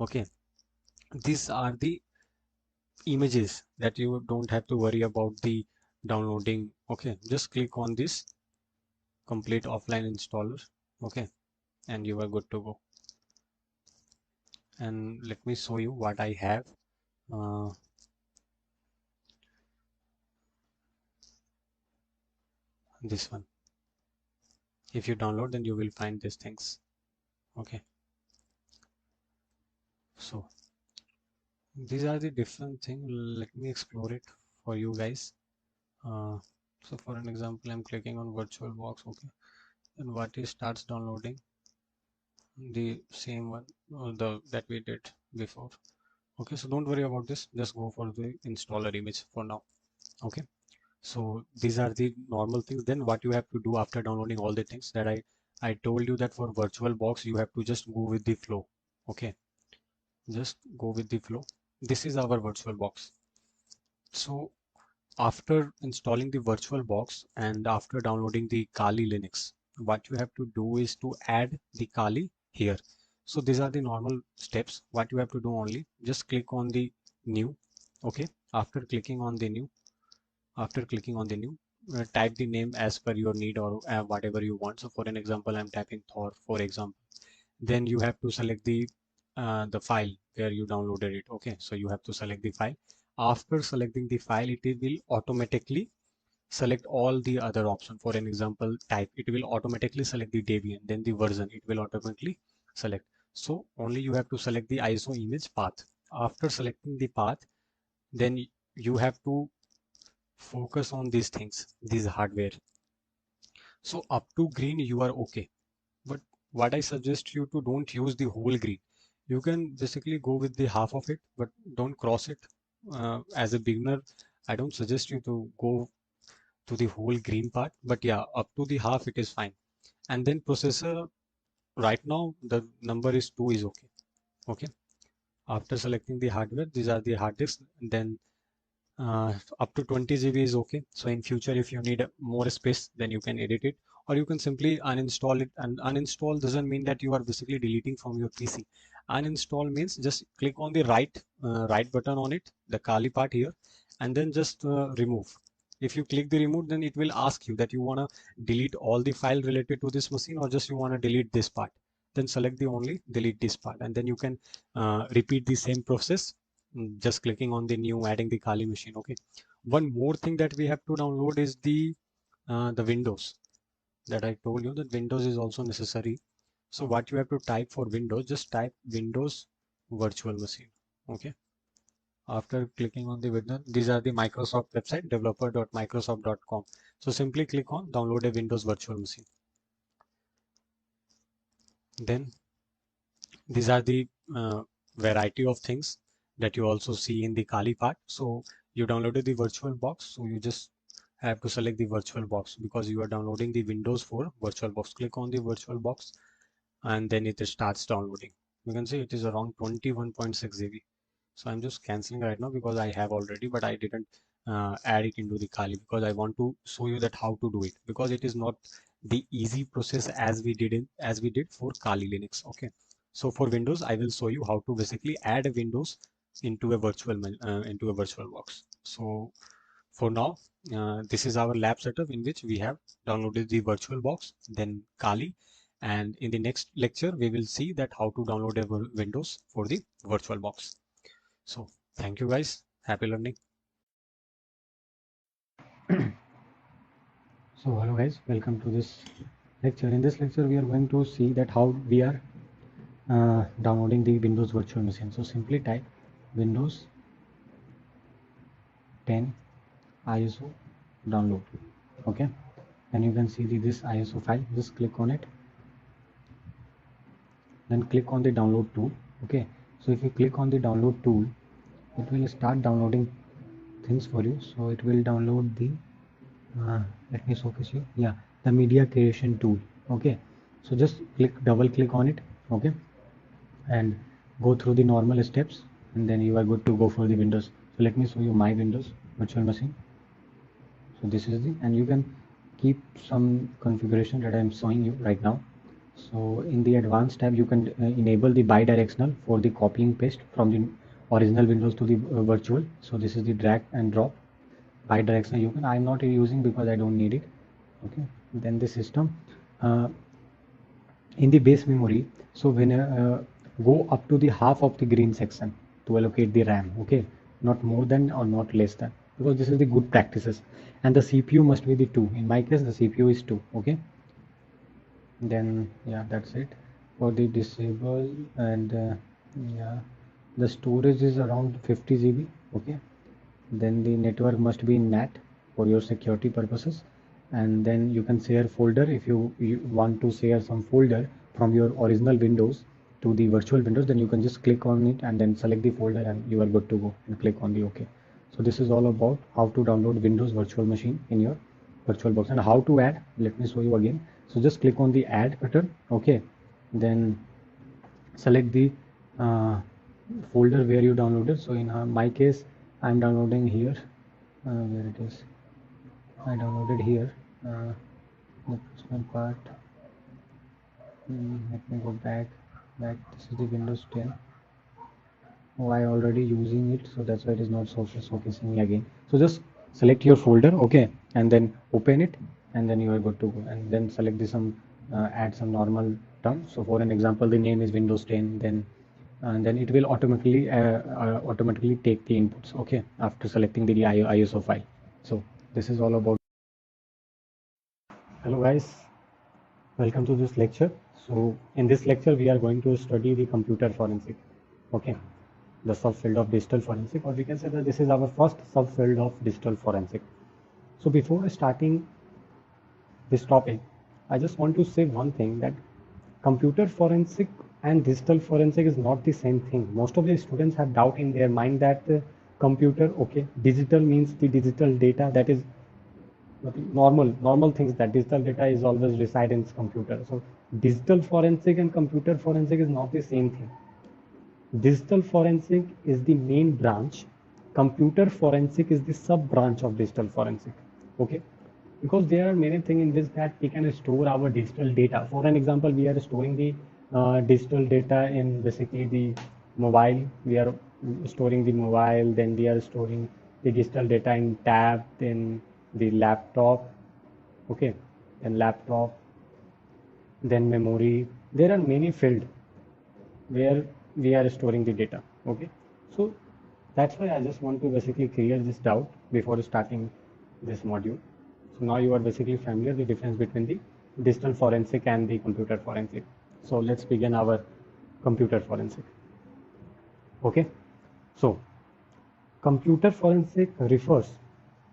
Okay, these are the images that you don't have to worry about the downloading. Okay, just click on this complete offline installer. Okay, and you are good to go. And let me show you what I have. uh, this one, if you download, then you will find these things. Okay, so these are the different thing. Let me explore it for you guys. uh, so for an example, I'm clicking on VirtualBox. Okay, and what it starts downloading, the same one, the that we did before. Okay, so don't worry about this, just go for the installer image for now. Okay, so these are the normal things. Then what you have to do after downloading all the things that I told you, that for virtual box you have to just go with the flow. Okay, just go with the flow. This is our virtual box. So after installing the virtual box and after downloading the Kali Linux, what you have to do is to add the Kali here. So these are the normal steps. What you have to do, only just click on the new. Okay, after clicking on the new, type the name as per your need, or whatever you want. So for an example, I'm typing Thor, for example. Then you have to select the file where you downloaded it. Okay, so you have to select the file. After selecting the file, it will automatically select all the other option. For an example, type, it will automatically select the Debian, then the version it will automatically select. So only you have to select the ISO image path. After selecting the path, then you have to focus on these things, these hardware. So up to green you are okay, but what I suggest you to don't use the whole green. You can basically go with the half of it, but don't cross it. As a beginner, I don't suggest you to go to the whole green part, but yeah, up to the half it is fine. And then processor, right now the number is 2 is okay. Okay. After selecting the hardware, these are the hard disks. Then up to 20 GB is okay. So in future, if you need more space, then you can edit it, or you can simply uninstall it. And uninstall doesn't mean that you are basically deleting from your PC. Uninstall means just click on the right button on it, the Kali part here, and then just remove. If you click the remove, then it will ask you that you want to delete all the file related to this machine, or just you want to delete this part. Then select the only delete this part, and then you can repeat the same process, just clicking on the new, adding the Kali machine. Okay. One more thing that we have to download is the Windows, that I told you that Windows is also necessary. So what you have to type for Windows, just type Windows virtual machine. Okay. After clicking on the Windows, these are the Microsoft website, developer.microsoft.com. So simply click on download a Windows virtual machine. Then these are the variety of things that you also see in the Kali part. So you downloaded the virtual box, so you just have to select the virtual box because you are downloading the Windows for virtual box. Click on the virtual box and then it starts downloading. You can see it is around 21.6 GB. So I'm just canceling right now because I have already, but I didn't add it into the Kali because I want to show you that how to do it, because it is not the easy process as we did for Kali Linux. Okay. So for Windows, I will show you how to basically add a Windows into a virtual box. So for now, this is our lab setup in which we have downloaded the virtual box, then Kali, and in the next lecture we will see that how to download a Windows for the virtual box. So thank you guys. Happy learning. So hello guys, welcome to this lecture. In this lecture, we are going to see that how we are downloading the Windows virtual machine. So simply type Windows 10 ISO download. Okay, and you can see this ISO file. Just click on it, then click on the download tool. Okay, so if you click on the download tool, it will start downloading things for you. So it will download the let me focus you, yeah, the media creation tool. Okay, so just double click on it. Okay, and go through the normal steps, and then you are good to go for the Windows. So let me show you my Windows virtual machine. So this is the, and you can keep some configuration that I am showing you right now. So in the advanced tab, you can enable the bidirectional for the copying paste from the original Windows to the virtual. So this is the drag and drop bidirectional. You can, I'm not using because I don't need it. Okay, then the system uh, in the base memory. So when go up to the half of the green section to allocate the RAM. Okay, not more than or not less than, because this is the good practices. And the CPU must be the 2. In my case, the CPU is 2. Okay, then yeah, that's it for the disable. And yeah, the storage is around 50 GB. Okay, then the network must be in NAT for your security purposes. And then you can share folder if you want to share some folder from your original Windows to the virtual Windows, then you can just click on it and then select the folder and you are good to go, and click on the OK. So this is all about how to download Windows virtual machine in your virtual box. And how to add, let me show you again. So just click on the add button. Okay, then select the uh, folder where you downloaded. So in my case, I'm downloading here. Where it is, I downloaded here. The personal part. Let me go back. This is the Windows 10. Oh, I already using it, so that's why it is not showcasing me again. So just select your folder, okay, and then open it, and then you are good to go. And then select the some add some normal terms. So for an example, the name is Windows 10. Then and then it will automatically take the inputs. Okay, after selecting the ISO file. So this is all about. Hello guys, welcome to this lecture. So in this lecture, we are going to study the computer forensic. Okay, the subfield of digital forensic, or we can say that this is our first subfield of digital forensic. So before starting this topic, I just want to say one thing, that computer forensic and digital forensic is not the same thing. Most of the students have doubt in their mind that computer, okay, digital means the digital data, that is normal things, that digital data is always reside in computer. So digital forensic and computer forensic is not the same thing. Digital forensic is the main branch. Computer forensic is the sub branch of digital forensic. Okay, because there are many things in this that we can store our digital data. For an example, we are storing the digital data in basically the mobile. We are storing the mobile, then we are storing the digital data in tab, then the laptop. Okay, and laptop, then memory. There are many fields where we are storing the data. Okay, so that's why I just want to basically clear this doubt before starting this module. So now you are basically familiar with the difference between the digital forensic and the computer forensic. So let's begin our computer forensic. Okay, so computer forensic refers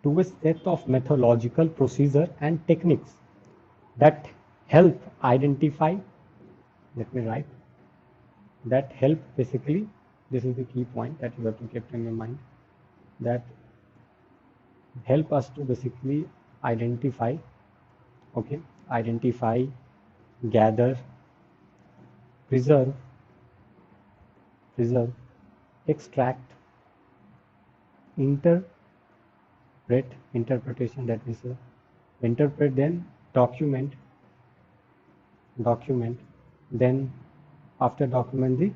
to a set of methodological procedure and techniques that help identify, let me write, that help basically, this is the key point that you have to keep in your mind, that help us to basically identify, okay, identify, gather, preserve, extract, interpretation, that is interpret, then document, then after document the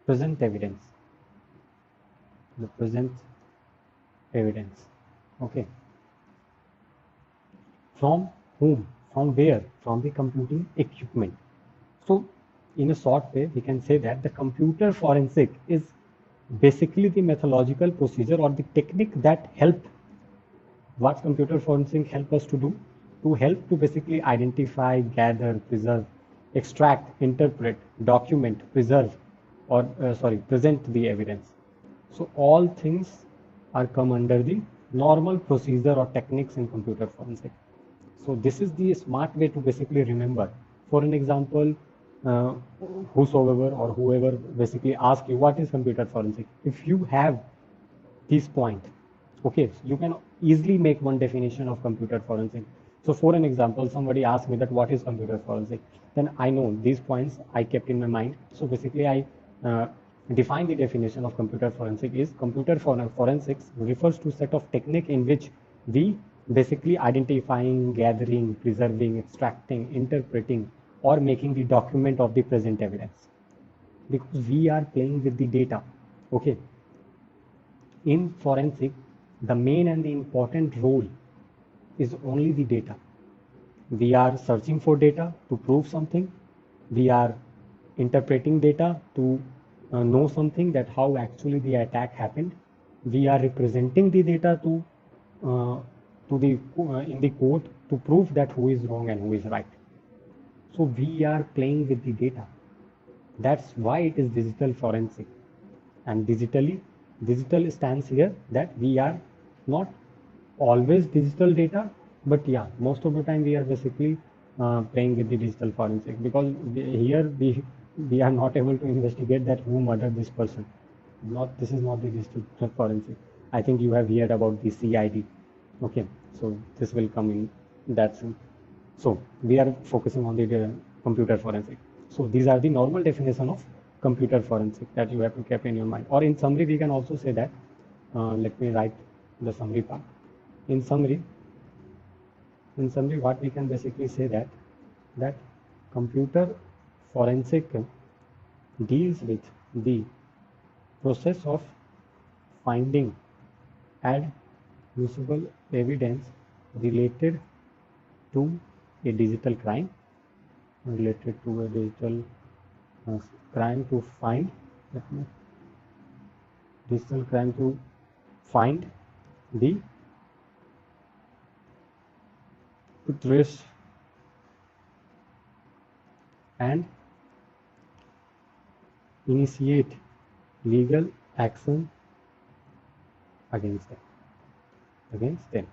present evidence, the present evidence. Okay, from whom, from where, from the computing equipment. So in a short way, we can say that the computer forensic is basically the methodological procedure or the technique that help, what computer forensic help us to do, to help to basically identify, gather, preserve, extract, interpret, document, preserve, or present the evidence. So all things are come under the normal procedure or techniques in computer forensic. So this is the smart way to basically remember. For an example, uh, whosoever or whoever basically ask you what is computer forensic, if you have this point, okay, so you can easily make one definition of computer forensic. So for an example, somebody asked me that what is computer forensic, then I know these points I kept in my mind. So basically I uh, define the definition of computer forensic is computer forensics refers to set of technique in which we basically identifying, gathering, preserving, extracting, interpreting, or making the document of the present evidence, because we are playing with the data. Okay, in forensic, the main and the important role is only the data. We are searching for data to prove something. We are interpreting data to know something, that how actually the attack happened. We are representing the data uh, to the in the court to prove that who is wrong and who is right. So we are playing with the data. That's why it is digital forensic. And digital stands here that we are not always digital data, but yeah, most of the time we are basically playing with the digital forensic, because here we are not able to investigate that who murdered this person. Not, this is not the digital forensic. I think you have heard about the CID. Okay, so this will come in that sense. So we are focusing on the computer forensic. So these are the normal definition of computer forensic that you have to keep in your mind. Or in summary, we can also say that, let me write the summary part. In summary, what we can basically say that computer forensic deals with the process of finding admissible evidence related to a digital crime, uh, crime to find digital crime to find the trace and initiate legal action against them. against them.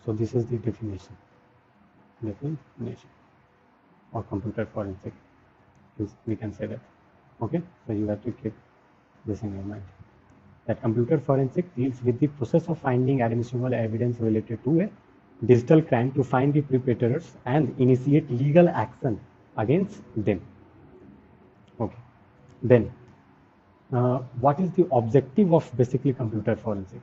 So this is the definition of computer forensic. We can say that. Okay, so you have to keep this in your mind. That computer forensic deals with the process of finding admissible evidence related to a digital crime to find the perpetrators and initiate legal action against them. Okay, then what is the objective of basically computer forensic?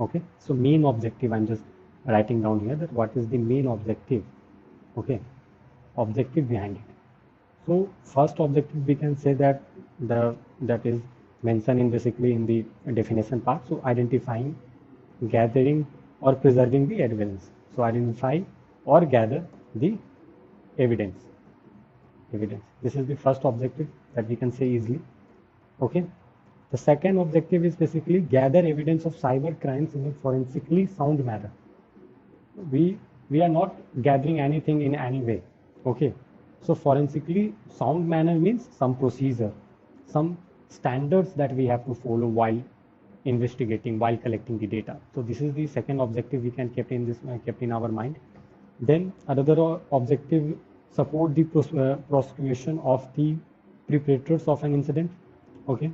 Okay, so main objective, I'm just writing down here that what is the main objective. Okay, objective behind it. So first objective we can say that that is mentioned in basically in the definition part. So identifying, gathering or preserving the evidence. So identify or gather the evidence. This is the first objective that we can say easily. Okay. The second objective is basically gather evidence of cyber crimes in a forensically sound manner. We are not gathering anything in any way. Okay. So forensically sound manner means some procedure, some standards that we have to follow while investigating, while collecting the data. So this is the second objective we can kept in our mind. Then another objective, support the prosecution of the perpetrators of an incident. Okay,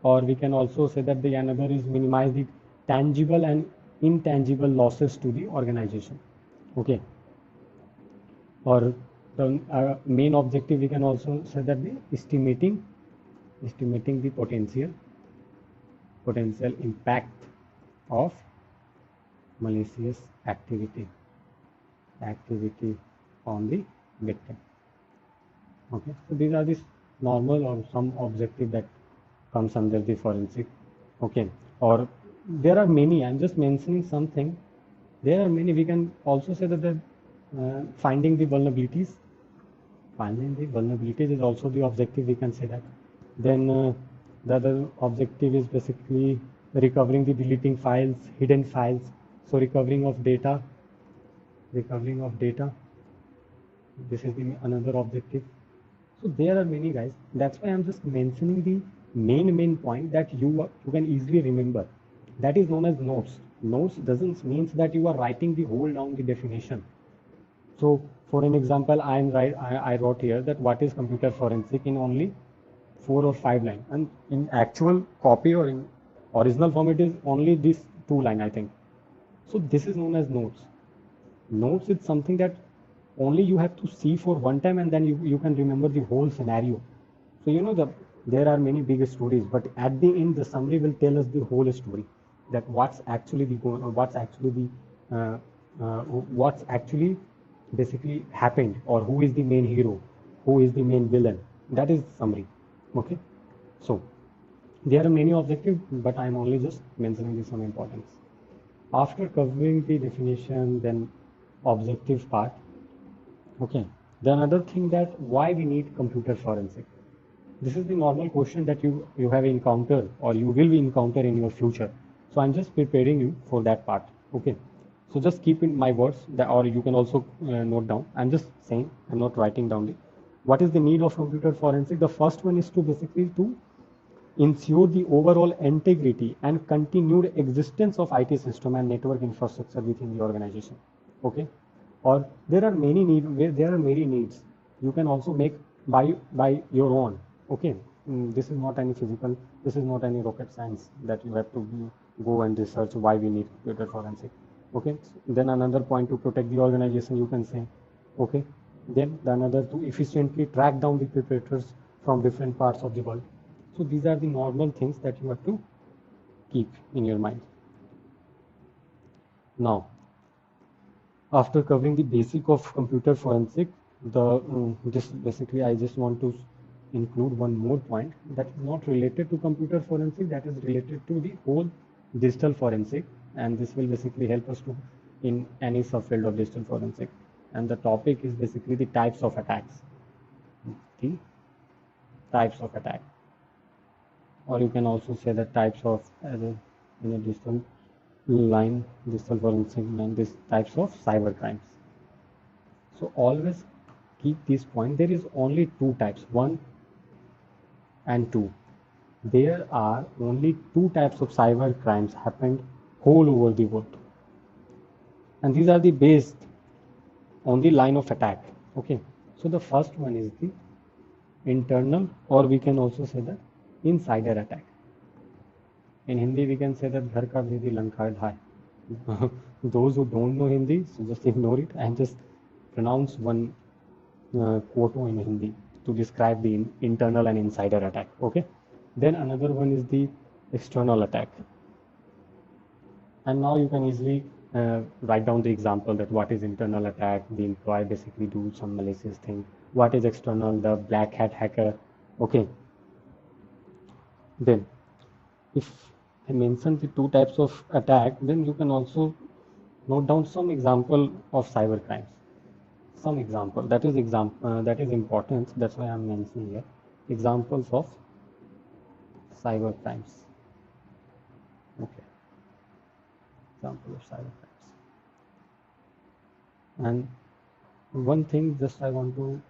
or we can also say that the another is minimize the tangible and intangible losses to the organization. Okay, or the main objective we can also say that the estimating the potential impact of malicious activity on the victim. Okay, so these are the normal or some objective that comes under the forensic. Okay, or there are many, I'm just mentioning something. There are many. We can also say that the finding the vulnerabilities is also the objective, we can say that. Then the other objective is basically recovering the deleting files, hidden files. So recovering of data, this is the another objective. So there are many, guys. That's why I'm just mentioning the main point that you can easily remember. That is known as notes. Notes doesn't means that you are writing the whole down the definition. So for an example, I wrote here that what is computer forensic in only 4 or 5 lines, and in actual copy or in original form it is only this 2 line, I think. So this is known as notes. Notes is something that only you have to see for one time and then you can remember the whole scenario. So you know there are many big stories, but at the end the summary will tell us the whole story, that what's actually basically happened, or who is the main hero, who is the main villain. That is summary. Okay, so there are many objectives, but I'm only just mentioning some importance. After covering the definition, then objective part. Okay, the another thing, that why we need computer forensic. This is the normal question that you have encountered or you will be encounter in your future. So I'm just preparing you for that part. Okay, so just keep in my words that, or you can also note down. I'm just saying, I'm not writing down it. What is the need of computer forensic? The first one is to basically to ensure the overall integrity and continued existence of IT system and network infrastructure within the organization. Okay, or there are many needs you can also make by your own. Okay, this is not any physical, this is not any rocket science that you have to go and research why we need computer forensic. Okay, then another point, to protect the organization, you can say. Okay, then the another, to efficiently track down the perpetrators from different parts of the world. So these are the normal things that you have to keep in your mind. Now, after covering the basic of computer forensic, this basically I just want to include one more point that is not related to computer forensic, that is related to the whole digital forensic, and this will basically help us to in any subfield of digital forensic. And the topic is basically the types of attacks. The types of attack, or you can also say the types of in a digital forensic line, these types of cyber crimes. So always keep this point. There is only 2 types, 1 and 2. There are only 2 types of cyber crimes happened whole over the world. And these are the based on the line of attack. Okay, so the first one is the internal, or we can also say the insider attack. In Hindi, we can say that घर का भेदी लंका ढाई. Those who don't know Hindi, so just ignore it and just pronounce one quote in Hindi to describe the internal and insider attack. Okay. Then another one is the external attack. And now you can easily write down the example that what is internal attack. The employee basically do some malicious thing. What is external? The black hat hacker. Okay. Then if I mention the two types of attack, then you can also note down some example of cyber crimes. Some example that is important. That's why I'm mentioning here examples of cyber crimes. Okay, example of cyber crimes. And one thing just I want to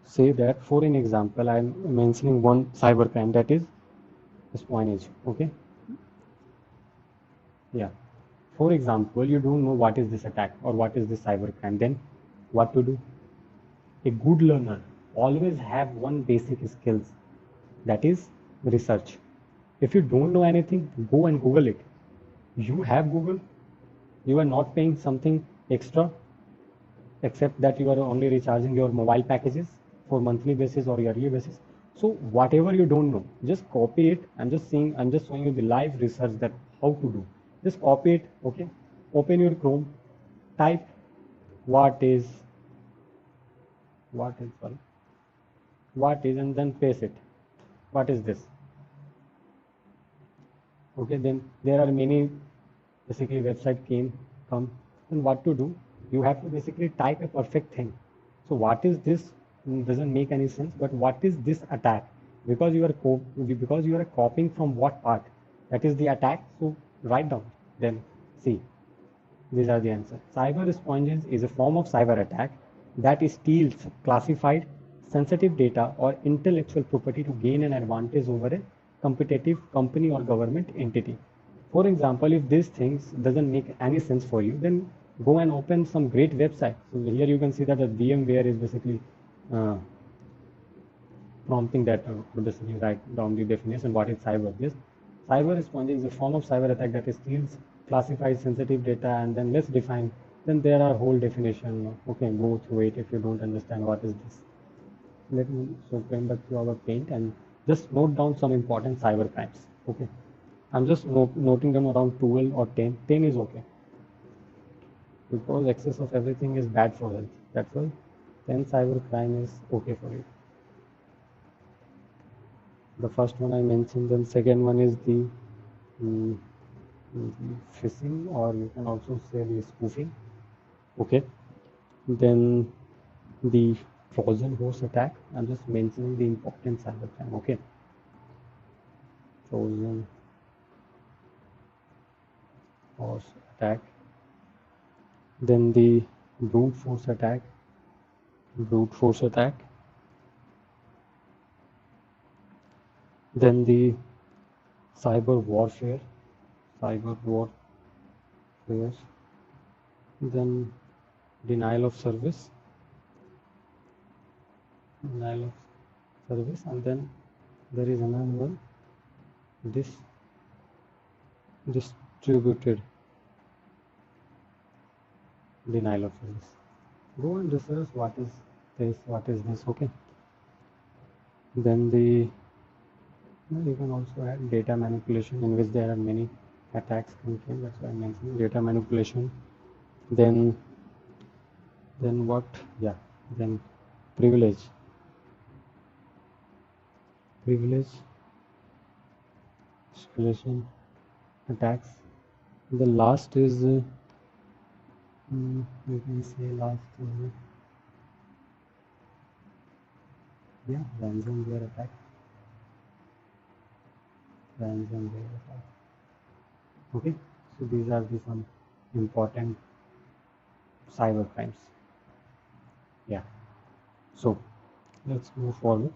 say that for an example, I'm mentioning one cyber crime, that is espionage. Okay, yeah. For example, you don't know what is this attack or what is this cyber crime. Then what to do? A good learner always have one basic skills, that is research. If you don't know anything, go and Google it. You have Google, you are not paying something extra, except that you are only recharging your mobile packages for monthly basis or yearly basis. So whatever you don't know, just copy it. I'm just showing you the live research that how to do. Just copy it. Okay, open your Chrome, type what is what is sorry what is, and then paste it. What is this? Okay, then there are many basically website come. And what to do? You have to basically type a perfect thing. So what is this? Doesn't make any sense. But what is this attack? Because you are copying from what part? That is the attack. So write down. Then see. These are the answers. Cyber espionage is a form of cyber attack that steals classified, sensitive data or intellectual property to gain an advantage over a competitive company or government entity. For example, if these things doesn't make any sense for you, then go and open some great website. So here you can see that the VMware is basically uh, prompting that to basically write down the definition. What is cyber? Yes, cyber espionage is a form of cyber attack that steals classified sensitive data, and then let's define. Then there are whole definition. Okay, go through it if you don't understand what is this. Let me so come back to our paint and just note down some important cyber crimes. Okay, I'm just noting them around 12 or 10. 10 is okay because excess of everything is bad for health. That's why 10 cyber crime is okay for you. The first one I mentioned, then second one is mm, the phishing, or you can also say the spoofing. Okay, then the Trojan horse attack. I'm just mentioning the important cyber crime. Okay, Trojan horse attack. Then the brute force attack. Brute force attack. Then the cyber warfare. Cyber warfare. Then denial of service. Denial of service, and then there is another one, this distributed denial of service. Go and research what is this. Okay, then the you can also add data manipulation, in which there are many attacks contained. That's why I mentioned data manipulation. Then what? Yeah, then privilege escalation attacks. The last is we can say last yeah, ransomware attack. Okay, so these are the some important cyber crimes. Yeah, so let's move forward.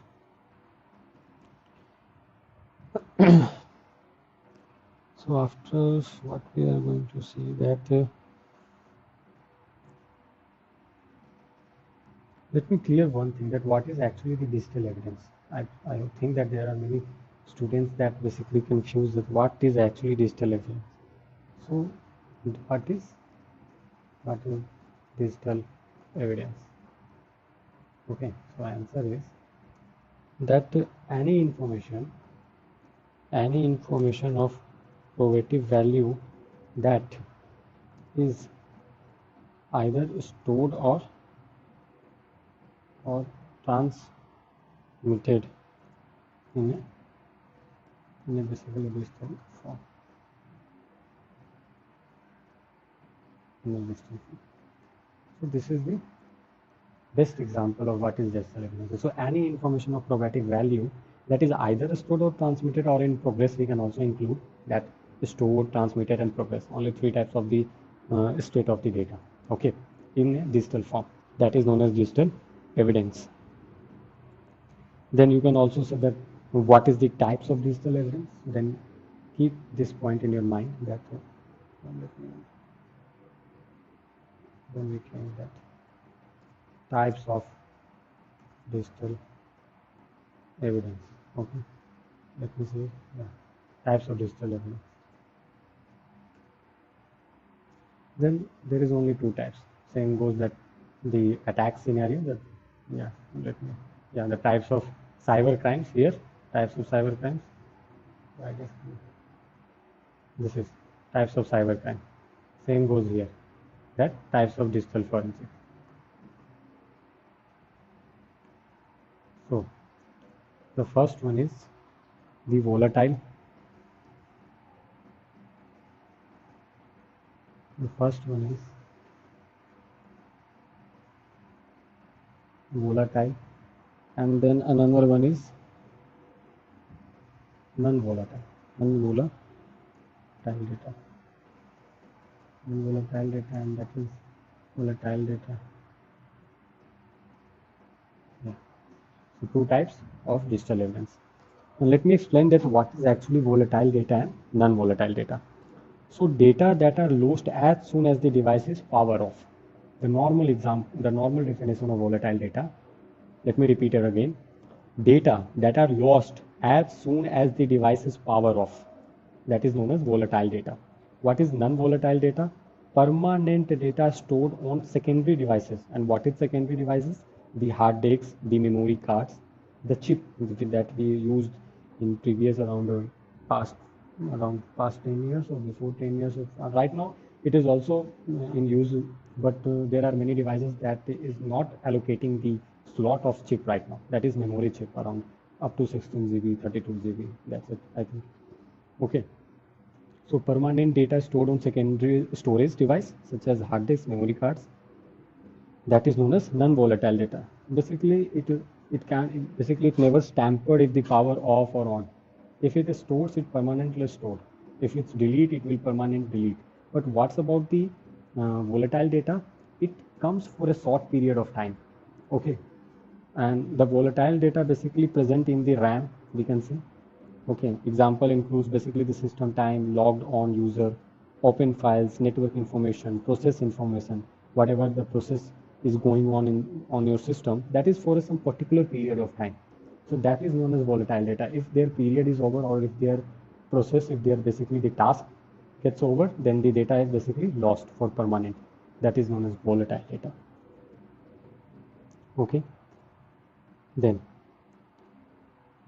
So after what we are going to see that let me clear one thing, that what is actually the digital evidence. I think that there are many students that basically confuse that what is actually digital evidence. So what is what is digital evidence? Okay, so answer is that any information of probative value that is either stored or transmitted in a basically digital form. In a digital form. So this is the best example of what is digital evidence. So any information of probative value that is either stored or transmitted or in progress, we can also include that stored, transmitted, and progress. Only three types of the state of the data. Okay, in a digital form. That is known as digital evidence. Then you can also say that what is the types of digital evidence. Then keep this point in your mind that then we can that types of digital evidence. Okay, let me see. Yeah, types of digital evidence. Then there is only two types. Same goes that the attack scenario. That yeah, let me the types of cyber crimes here. Types of cyber crimes. I guess this is types of cyber crime. Same goes here. That types of digital forensic. So the first one is the volatile. The first one is volatile, and then another one is non-volatile. Non-volatile data. Non-volatile data, and that is volatile data. Yeah. So two types of digital evidence. Now let me explain that what is actually volatile data and non-volatile data. So data that are lost as soon as the device is power off. The normal definition of volatile data. Let me repeat it again. Data that are lost as soon as the device is power off. That is known as volatile data. What is non-volatile data? Permanent data stored on secondary devices. And what is secondary devices? The hard disks, the memory cards, the chip that we used in previous past past 10 years or before 10 years. Right now it is also in use, but there are many devices that is not allocating the slot of chip right now. That is memory chip around up to 16 GB, 32 GB. That's it, I think. Okay. So permanent data stored on secondary storage device such as hard disks, memory cards, that is known as non-volatile data. Basically, it never tampered if the power off or on. If it is stored, it permanently stored. If it's delete, it will permanently delete. But what's about the volatile data? It comes for a short period of time. Okay, and the volatile data basically present in the RAM, we can see. Okay, example includes basically the system time, logged on user, open files, network information, process information, whatever the process is going on your system, that is for some particular period of time. So that is known as volatile data. If their period is over, or if their if their basically the task gets over, then the data is basically lost for permanent. That is known as volatile data. Okay, then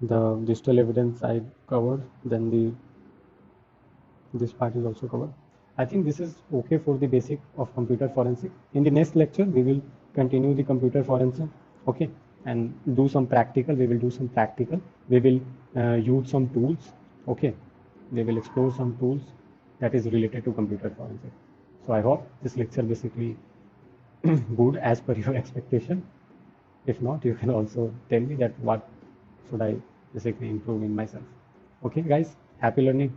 the digital evidence I covered, then this part is also covered. I think this is okay for the basic of computer forensic. In the next lecture, we will continue the computer forensic, okay, and do some practical. We will do some practical. We will use some tools, okay. We will explore some tools that is related to computer forensic. So I hope this lecture basically good as per your expectation. If not, you can also tell me that what should I basically improve in myself. Okay, guys, happy learning.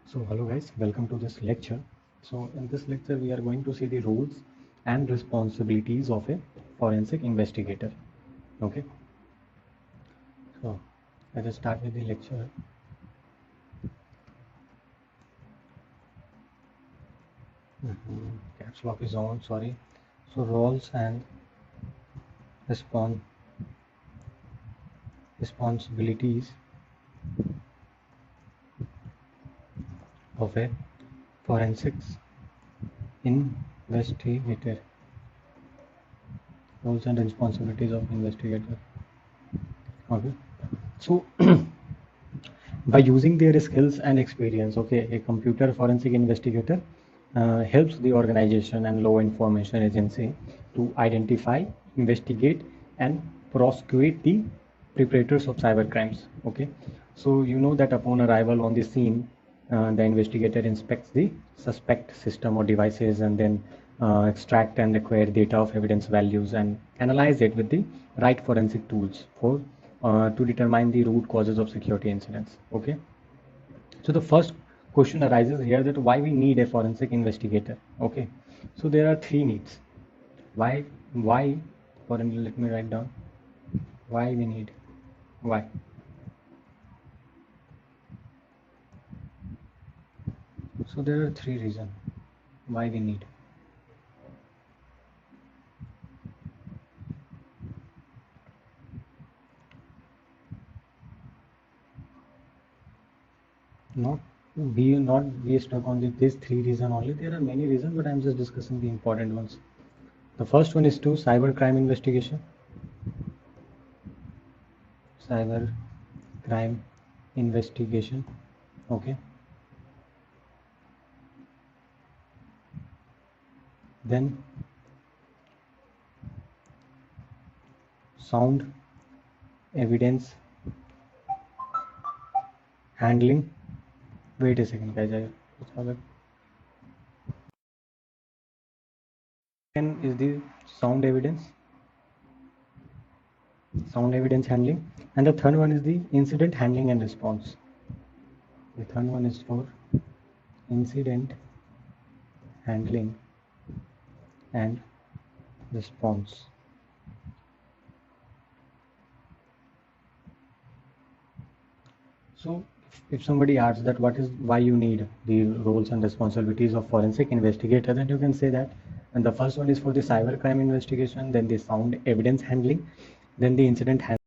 So hello guys, welcome to this lecture. So in this lecture we are going to see the roles and responsibilities of a forensic investigator. Okay. So Let us start with the lecture. Caps lock is on, sorry. So roles and responsibilities of a forensics investigator. Roles and responsibilities of investigator. Okay. So by using their skills and experience, okay, a computer forensic investigator helps the organization and law enforcement agency to identify, investigate, and prosecute the perpetrators of cyber crimes. Okay, so you know that upon arrival on the scene, the investigator inspects the suspect system or devices and then extract and acquire data of evidence values and analyze it with the right forensic tools for to determine the root causes of security incidents. Okay, so the first question arises here that why we need a forensic investigator. Okay, so there are three needs. Why foreign, let me write down why we need. Why? So there are three reasons why we need. Not be stuck on these three reasons only. There are many reasons, but I'm just discussing the important ones. The first one is to cyber crime investigation. Cyber crime investigation. Okay. Then sound evidence handling. Wait a second, guys. Second is the sound evidence handling, and the third one is the incident handling and response. The third one is for incident handling and response. So if somebody asks that why you need the roles and responsibilities of forensic investigator, then you can say that, and the first one is for the cyber crime investigation, then the sound evidence handling, then the incident handling.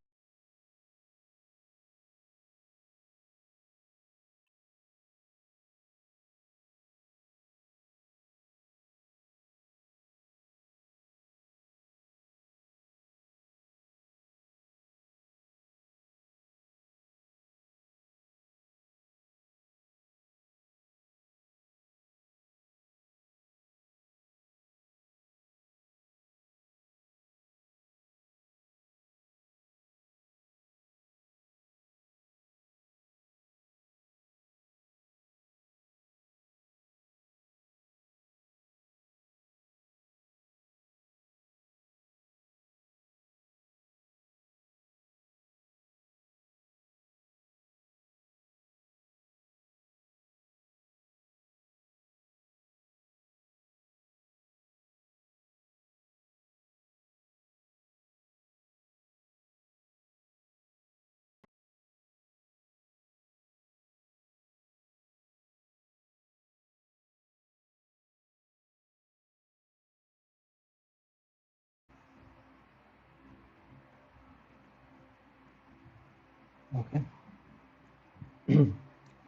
Okay.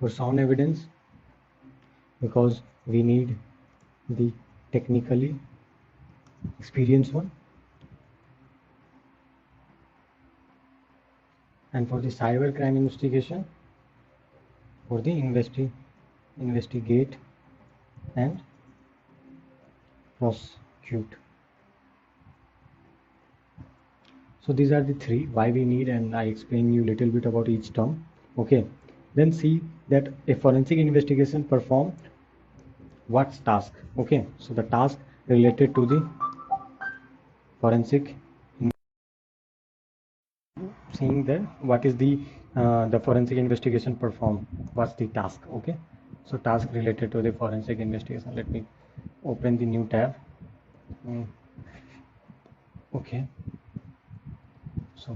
For sound evidence, because we need the technically experienced one, and for the cyber crime investigation, for the investigate and prosecute. So these are the three why we need, and I explain you a little bit about each term. Okay, then see that a forensic investigation perform what's task. Okay, so the task related to the forensic, seeing that what is the forensic investigation perform, what's the task. Okay, so task related to the forensic investigation. Let me open the new tab. Okay, so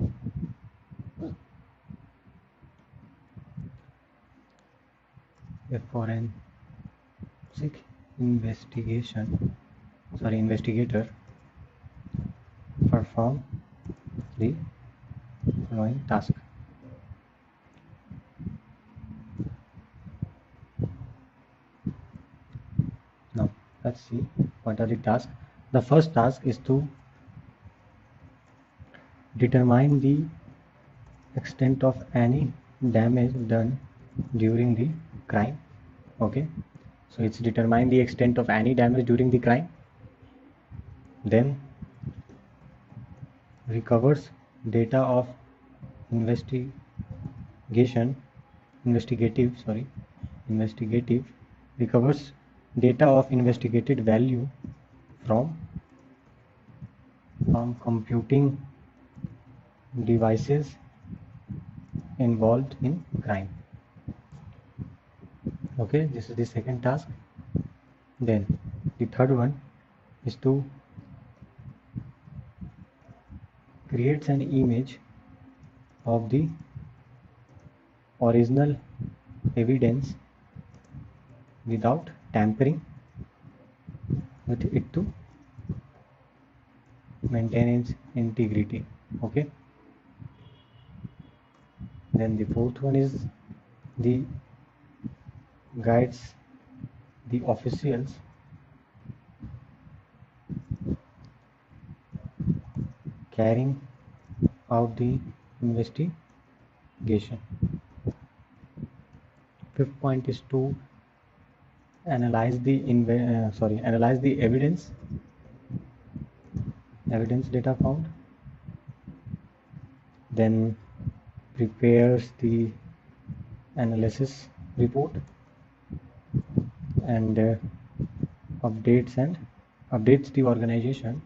a forensic investigator perform the following task. Now let's see what are the tasks. The first task is to determine the extent of any damage done during the crime. Okay, so it's determine the extent of any damage during the crime, then recovers data of investigation investigative recovers data of investigated value from computing devices involved in crime. Okay, this is the second task. Then the third one is to create an image of the original evidence without tampering with it to maintain its integrity. Okay, then the fourth one is the guides the officials carrying out the investigation. Fifth point is to analyze the evidence data found, then prepares the analysis report and updates the organization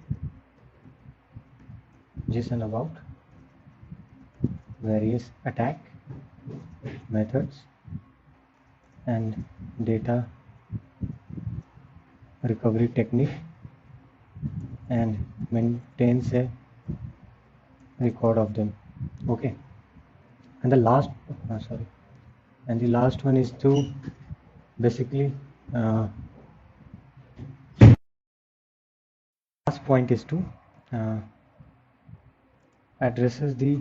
about various attack methods and data recovery technique and maintains a record of them. Okay, and the last one is to basically last point is to addresses the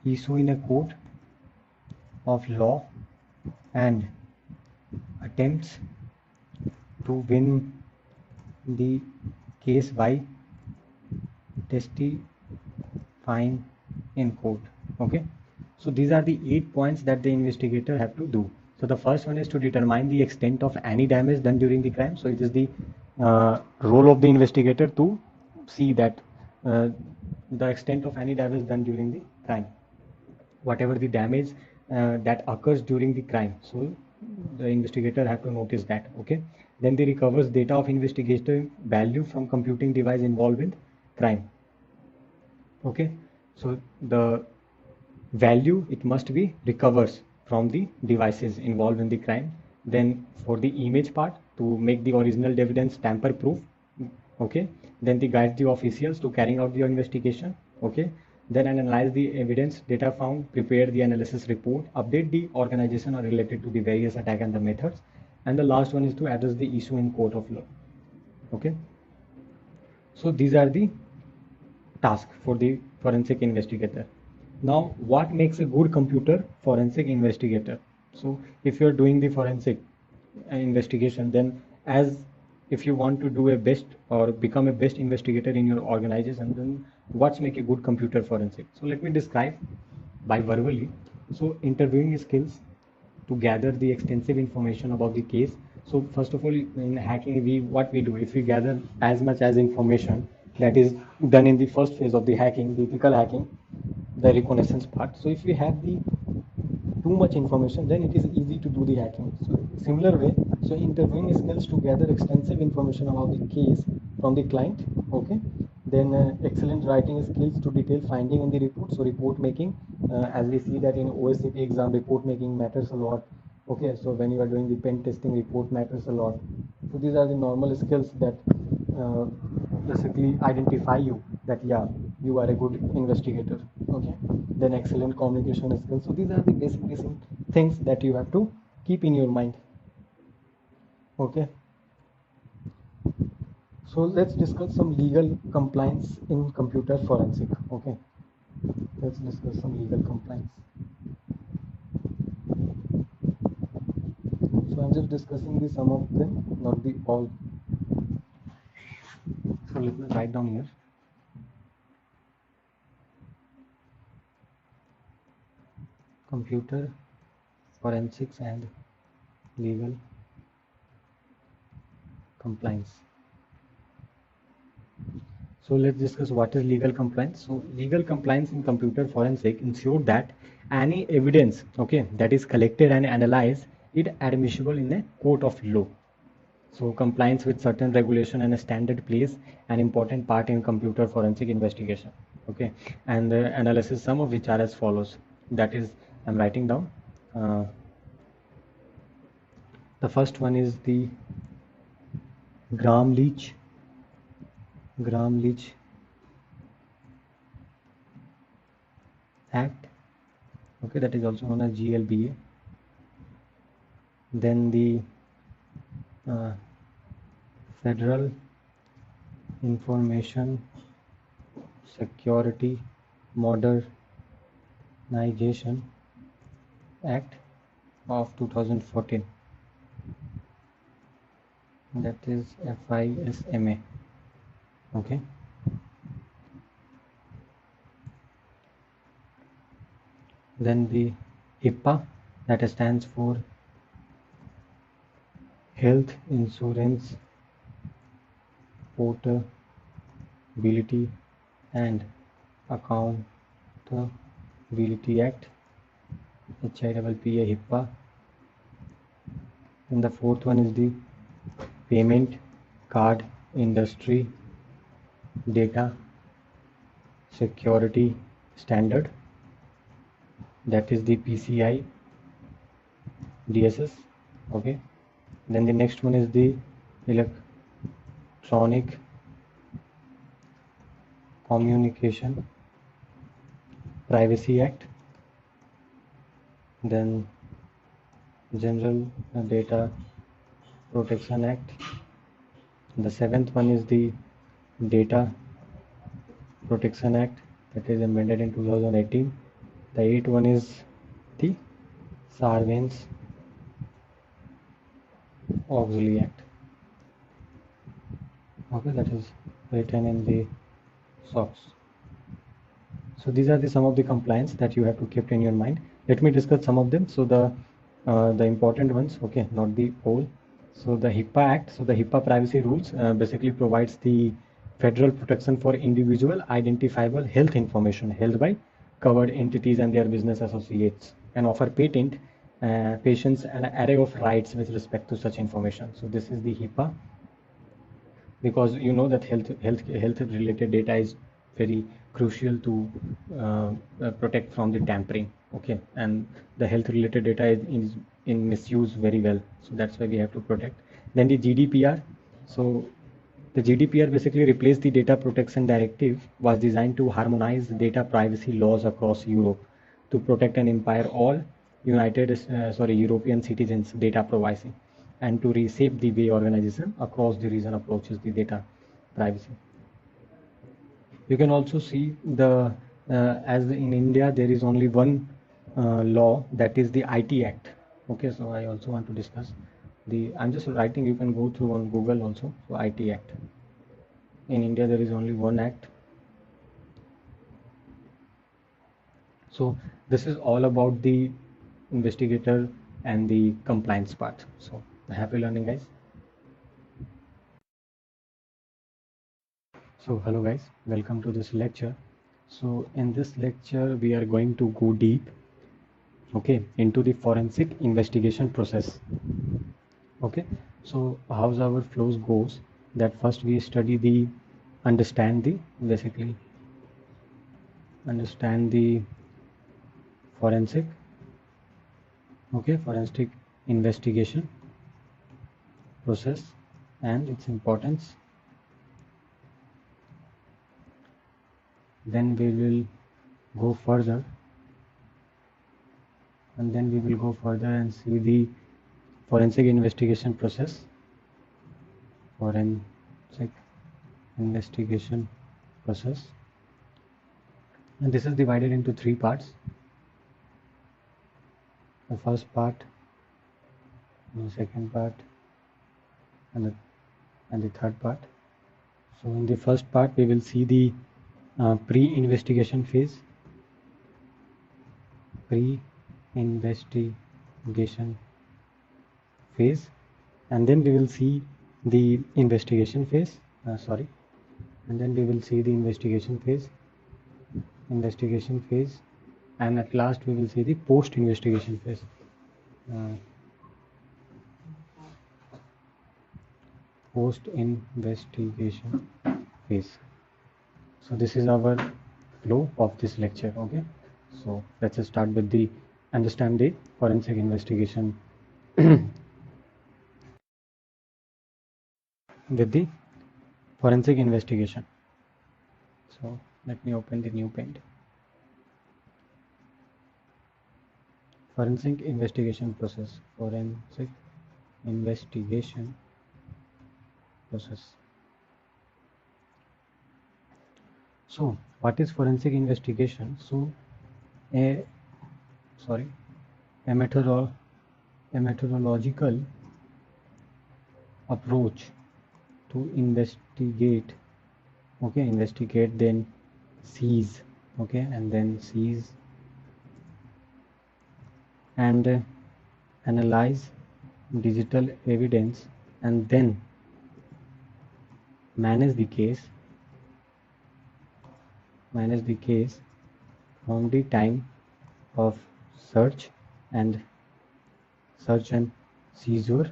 issue in a court of law and attempts to win the case by testifying in court. Okay, so these are the 8 points that the investigator have to do. So the first one is to determine the extent of any damage done during the crime. So it is the role of the investigator to see that the extent of any damage done during the crime, whatever the damage that occurs during the crime. So the investigator have to notice that. Okay, then they recovers data of investigative value from computing device involved with crime. Okay, so the value, it must be recovers from the devices involved in the crime. Then for the image part, to make the original evidence tamper proof. Okay, then they guide the officials to carrying out the investigation. Okay, then analyze the evidence data found, prepare the analysis report, update the organization or related to the various attack and the methods, and the last one is to address the issue in court of law. Okay, so these are the tasks for the forensic investigator. Now, what makes a good computer forensic investigator? So if you're doing the forensic investigation, then as if you want to do a best or become a best investigator in your organization, then what's make a good computer forensic? So let me describe by verbally. So interviewing skills to gather the extensive information about the case. So first of all, in hacking, what we do, if we gather as much as information that is done in the first phase of the hacking, the ethical hacking, the reconnaissance part. So if we have the too much information, then it is easy to do the hacking. So similar way, so interviewing skills to gather extensive information about the case from the client. Okay, then excellent writing skills to detail finding in the report. So report making, as we see that in OSCP exam, report making matters a lot. Okay, so when you are doing the pen testing, report matters a lot. So these are the normal skills that basically identify you that yeah, you are a good investigator. Okay, then excellent communication skills. So these are the basic things that you have to keep in your mind. Okay, so let's discuss some legal compliance in computer forensic. Okay, let's discuss some legal compliance. So I'm just discussing the some of them, not the all. So let me write down here. Computer forensics and legal compliance. So let's discuss what is legal compliance. So legal compliance in computer forensic ensure that any evidence, okay, that is collected and analyzed is admissible in a court of law. So compliance with certain regulation and a standard plays an important part in computer forensic investigation. Okay, and the analysis, some of which are as follows. That is, I'm writing down. The first one is the Gram-Leach Act. Okay, that is also known as GLBA. Then the uh, Federal Information Security Modernization Act of 2014. That is FISMA. Okay. Then the HIPAA, that stands for Health Insurance Portability and Accountability Act, HIPAA, HIPAA. And the fourth one is the Payment Card Industry Data Security Standard, that is the PCI DSS. Okay. Then the next one is the Electronic Communication Privacy Act. Then General Data Protection Act. The seventh one is the Data Protection Act, that is amended in 2018. The eighth one is the Sarbanes-Oxley Act. Okay, that is written in the SOX. So these are the some of the compliance that you have to keep in your mind. Let me discuss some of them. So the important ones, okay, not the whole. So the HIPAA Act, so the HIPAA privacy rules basically provides the federal protection for individual identifiable health information held by covered entities and their business associates, and offer patients an array of rights with respect to such information. So this is the HIPAA, because you know that health related data is very crucial to protect from the tampering. Okay, and the health related data is in misuse very well, so that's why we have to protect. Then the GDPR. So the GDPR basically replaced the data protection directive, was designed to harmonize data privacy laws across Europe to protect and empower all European citizens data privacy, and to reshape the way organization across the region approaches the data privacy. You can also see the as in India there is only one law, that is the IT Act. Okay, so I also want to discuss the. I'm just writing. You can go through on Google also. So IT Act. In India there is only one act. So this is all about the investigator and the compliance part. So happy learning, guys. So hello guys, welcome to this lecture. So in this lecture we are going to go deep, okay, into the forensic investigation process. Okay, so how's our flows goes, that first we study the basically understand the forensic, okay, forensic investigation process and its importance. Then we will go further, and see the forensic investigation process. Forensic investigation process, and this is divided into three parts. The first part, the second part, and the third part. So in the first part we will see the pre-investigation phase, and then we will see the investigation phase, and then we will see the investigation phase, and at last we will see the post-investigation phase. Post-investigation phase. So this is our flow of this lecture. Okay, so let's start with the understand the forensic investigation with the forensic investigation. So let me open the new paint. Forensic investigation process. Forensic investigation process. So what is forensic investigation? So a methodological approach to investigate, then seize, and then seize and analyze digital evidence, and then manage the case from the time of search and seizure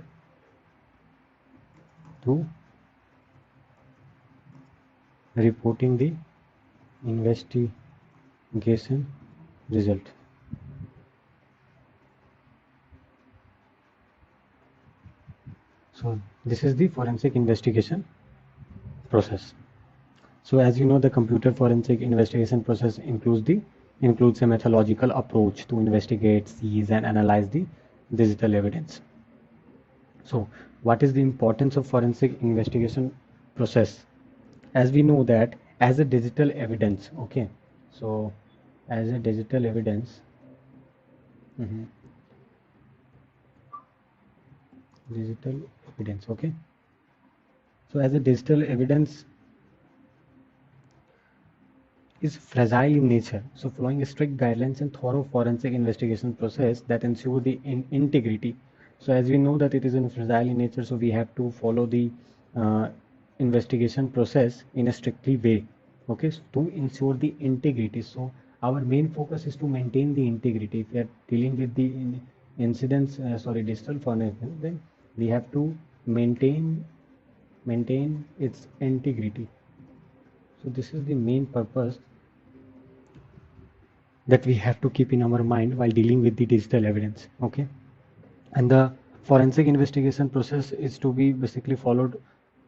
to reporting the investigation result. So this is the forensic investigation process. So as you know, the computer forensic investigation process includes a methodological approach to investigate, seize, and analyze the digital evidence. So what is the importance of forensic investigation process? As we know that as a digital evidence, so as a digital evidence, so as a digital evidence is fragile in nature, so following strict guidelines and thorough forensic investigation process that ensure the integrity. So as we know that it is in fragile in nature, so we have to follow the investigation process in a strictly way, to ensure the integrity. So our main focus is to maintain the integrity. If we are dealing with the incidents, digital forensic, then we have to maintain its integrity. So this is the main purpose that we have to keep in our mind while dealing with the digital evidence. And the forensic investigation process is to be basically followed,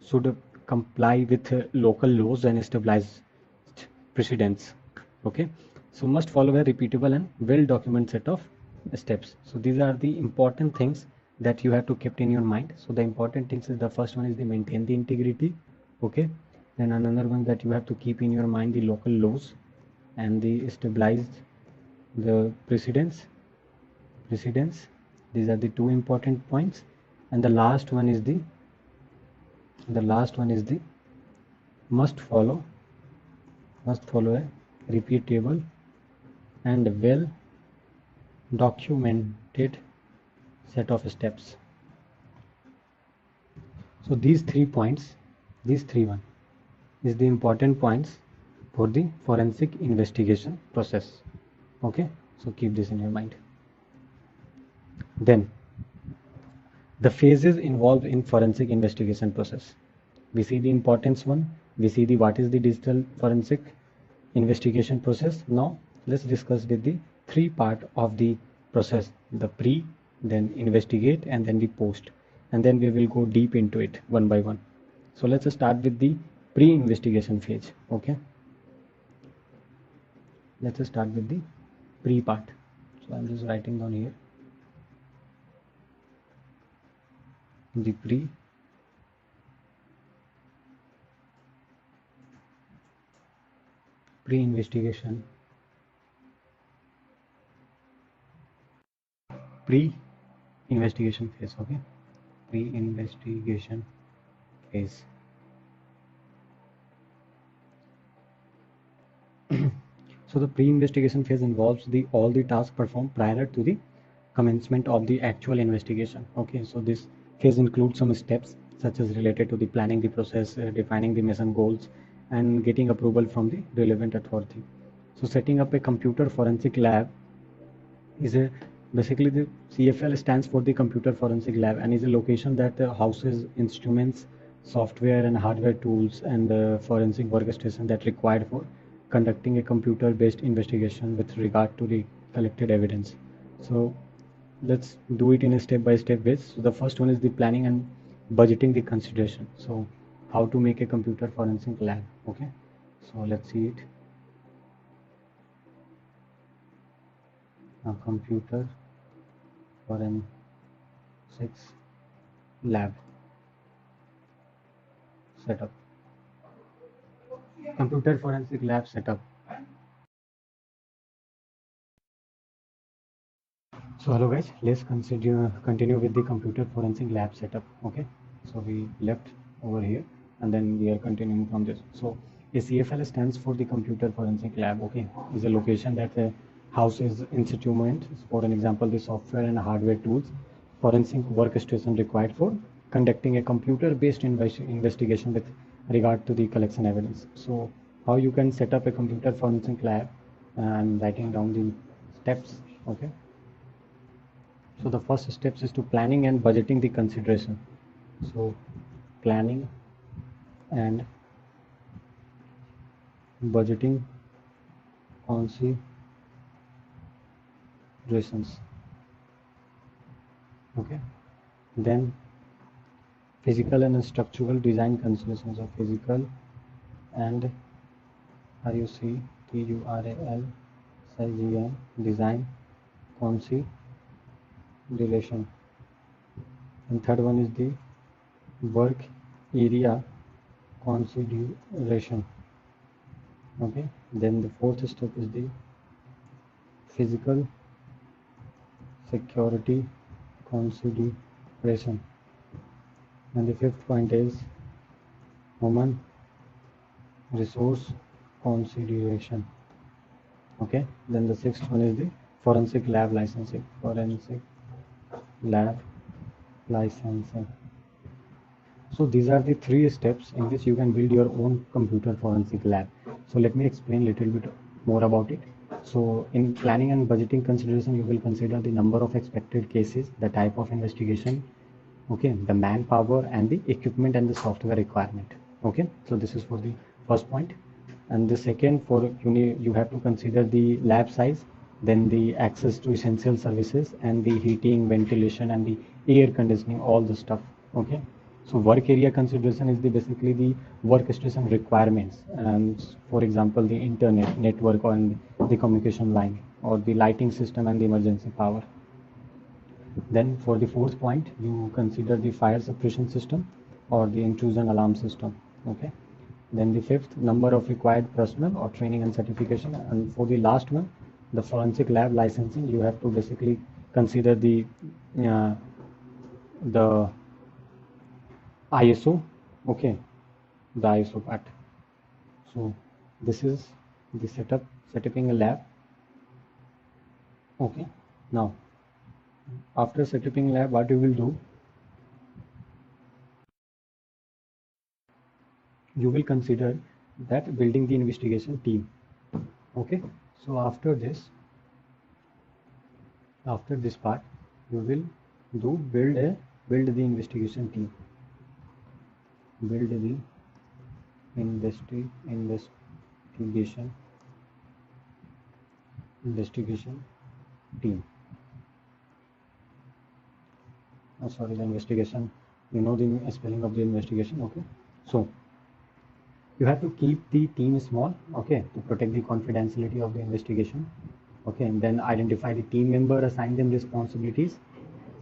should comply with local laws and established precedents. So must follow a repeatable and well documented set of steps. So these are the important things that you have to keep in your mind. So the important things is, the first one is the maintain the integrity. Then another one that you have to keep in your mind, the local laws and the established the precedents. These are the two important points. And the last one is the must follow a repeatable and well documented set of steps. So these three points, is the important points for the forensic investigation process. So keep this in your mind. Then the phases involved in forensic investigation process. We see the importance one. We see the what is the digital forensic investigation process. Now let's discuss with the three part of the process: the pre, then investigate, and then the post. And then we will go deep into it one by one. So let's start with the pre-investigation phase. Let's start with the pre part. So I'm just writing down here. the pre-investigation pre-investigation phase. Okay, pre-investigation phase. So the pre-investigation phase involves all the tasks performed prior to the commencement of the actual investigation. Okay, so this phase includes some steps such as related to the planning the process, defining the mission goals, and getting approval from the relevant authority. So setting up a computer forensic lab is a basically the CFL stands for the computer forensic lab and is a location that houses instruments, software and hardware tools and the forensic workstation that required for conducting a computer based investigation with regard to the collected evidence. So let's do it in a step by step way. So the first one is the planning and budgeting the consideration. So how to make a computer forensic lab. Okay, so let's see it. A computer forensics lab setup. Computer forensic lab setup. So hello guys, let's continue with the computer forensic lab setup. Okay, so we left over here and then we are continuing from this. So a CFL stands for the computer forensic lab. Okay, is a location that houses instruments, for an example the software and hardware tools, forensic workstation required for conducting a computer based investigation with regard to the collection evidence. So how you can set up a computer forensic lab, and writing down the steps. Okay, so the first steps is to planning and budgeting the consideration. So planning and budgeting considerations. Okay, then physical and structural design considerations of physical and RUCTURAL design consideration. And third one is the work area consideration. Okay, then the fourth step is the physical security consideration, and the fifth point is human resource consideration. Okay, then the sixth one is the forensic lab licensing. So these are the three steps in which you can build your own computer forensic lab. So let me explain a little bit more about it. So in planning and budgeting consideration, you will consider the number of expected cases, the type of investigation, okay, the manpower and the equipment and the software requirement. Okay, so this is for the first point. And the second, for you have to consider the lab size, then the access to essential services and the heating, ventilation and the air conditioning, all the stuff. Okay, so work area consideration is the basically the workstation requirements, and for example the internet network and the communication line or the lighting system and the emergency power. Then for the fourth point, you consider the fire suppression system or the intrusion alarm system. Okay, then the fifth, number of required personnel or training and certification. And for the last one, the forensic lab licensing, you have to basically consider uh, the ISO. Okay, the ISO part. So this is the setting a lab. Okay, now after setting lab, what you will do, you will consider that building the investigation team. Okay, so after this part, you will build the investigation team, build the investigation team. Oh, sorry, the investigation, you know the spelling of the investigation. Okay, so you have to keep the team small, okay, to protect the confidentiality of the investigation. Okay, and then identify the team member, assign them responsibilities.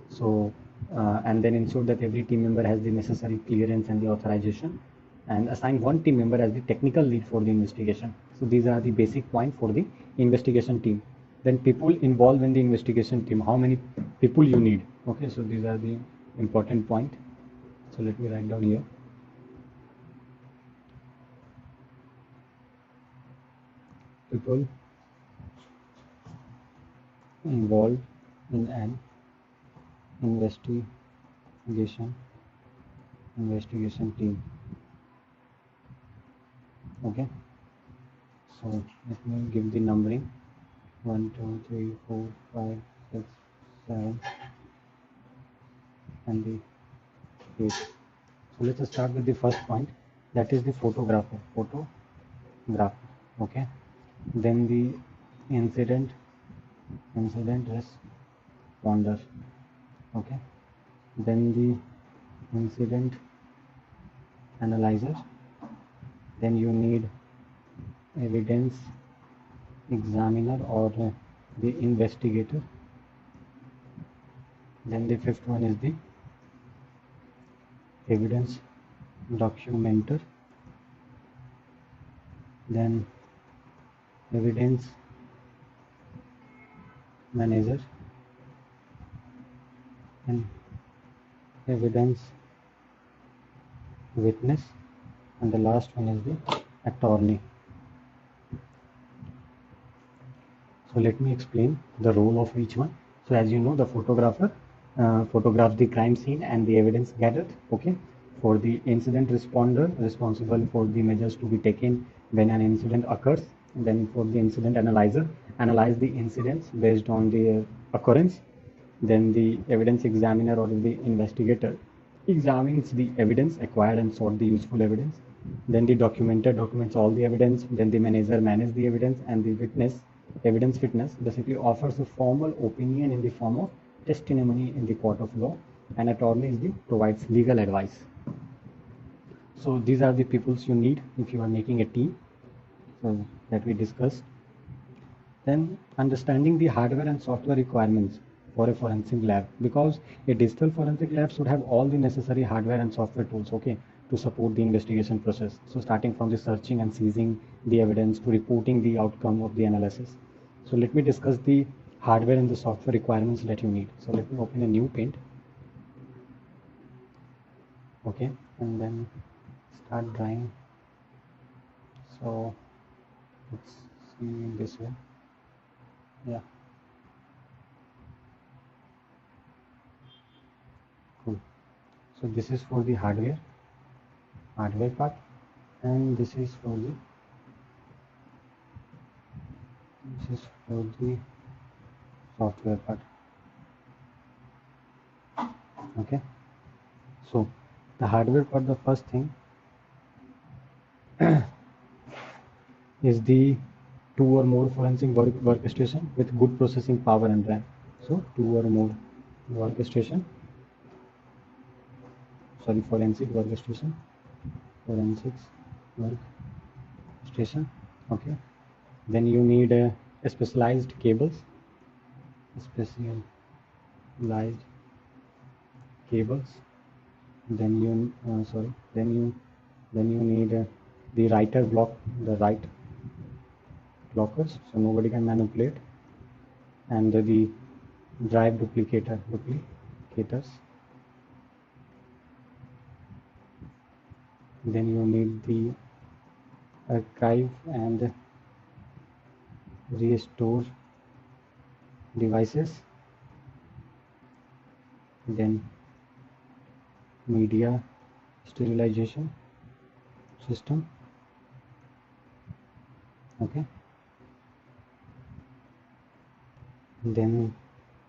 So and then ensure that every team member has the necessary clearance and the authorization, and assign one team member as the technical lead for the investigation. So these are the basic points for the investigation team. Then people involved in the investigation team, how many people you need. Okay, so these are the important point. So let me write down here. People involved in an investigation team. Okay, so let me give the numbering: 1 2 3 4 5 6 7 and the 8. So let's start with the first point, that is the photographer. Okay, then the incident responder. Okay, then the incident analyzer. Then you need evidence examiner or the investigator. Then the fifth one is the evidence documenter. Then evidence manager and evidence witness, and the last one is the attorney. So let me explain the role of each one. So as you know, the photographer photographs the crime scene and the evidence gathered. Okay, for the incident responder, responsible for the measures to be taken when an incident occurs. Then for the incident analyzer, analyze the incidents based on the occurrence. Then the evidence examiner or the investigator examines the evidence acquired and sought the useful evidence. Then the documenter documents all the evidence. Then the manager manages the evidence, and the evidence witness basically offers a formal opinion in the form of testimony in the court of law. And attorney is the provides legal advice. So these are the peoples you need if you are making a team, so that we discussed. Then understanding the hardware and software requirements for a forensic lab, because a digital forensic lab should have all the necessary hardware and software tools, okay, to support the investigation process. So starting from the searching and seizing the evidence to reporting the outcome of the analysis. So let me discuss the hardware and the software requirements that you need. So let me open a new paint. Okay, and then start drawing. So let's see this way. Yeah, cool. So this is for the hardware part, and this is for the software part. Okay, so the hardware part, the first thing is the two or more forensic workstation with good processing power and RAM. So two or more workstation, sorry, forensics workstation. Okay, then you need specialized cables, specialized cables. Then you need the the right blockers, so nobody can manipulate, and the drive duplicators. Then you need the archive and restore devices. Then media sterilization system. Okay, then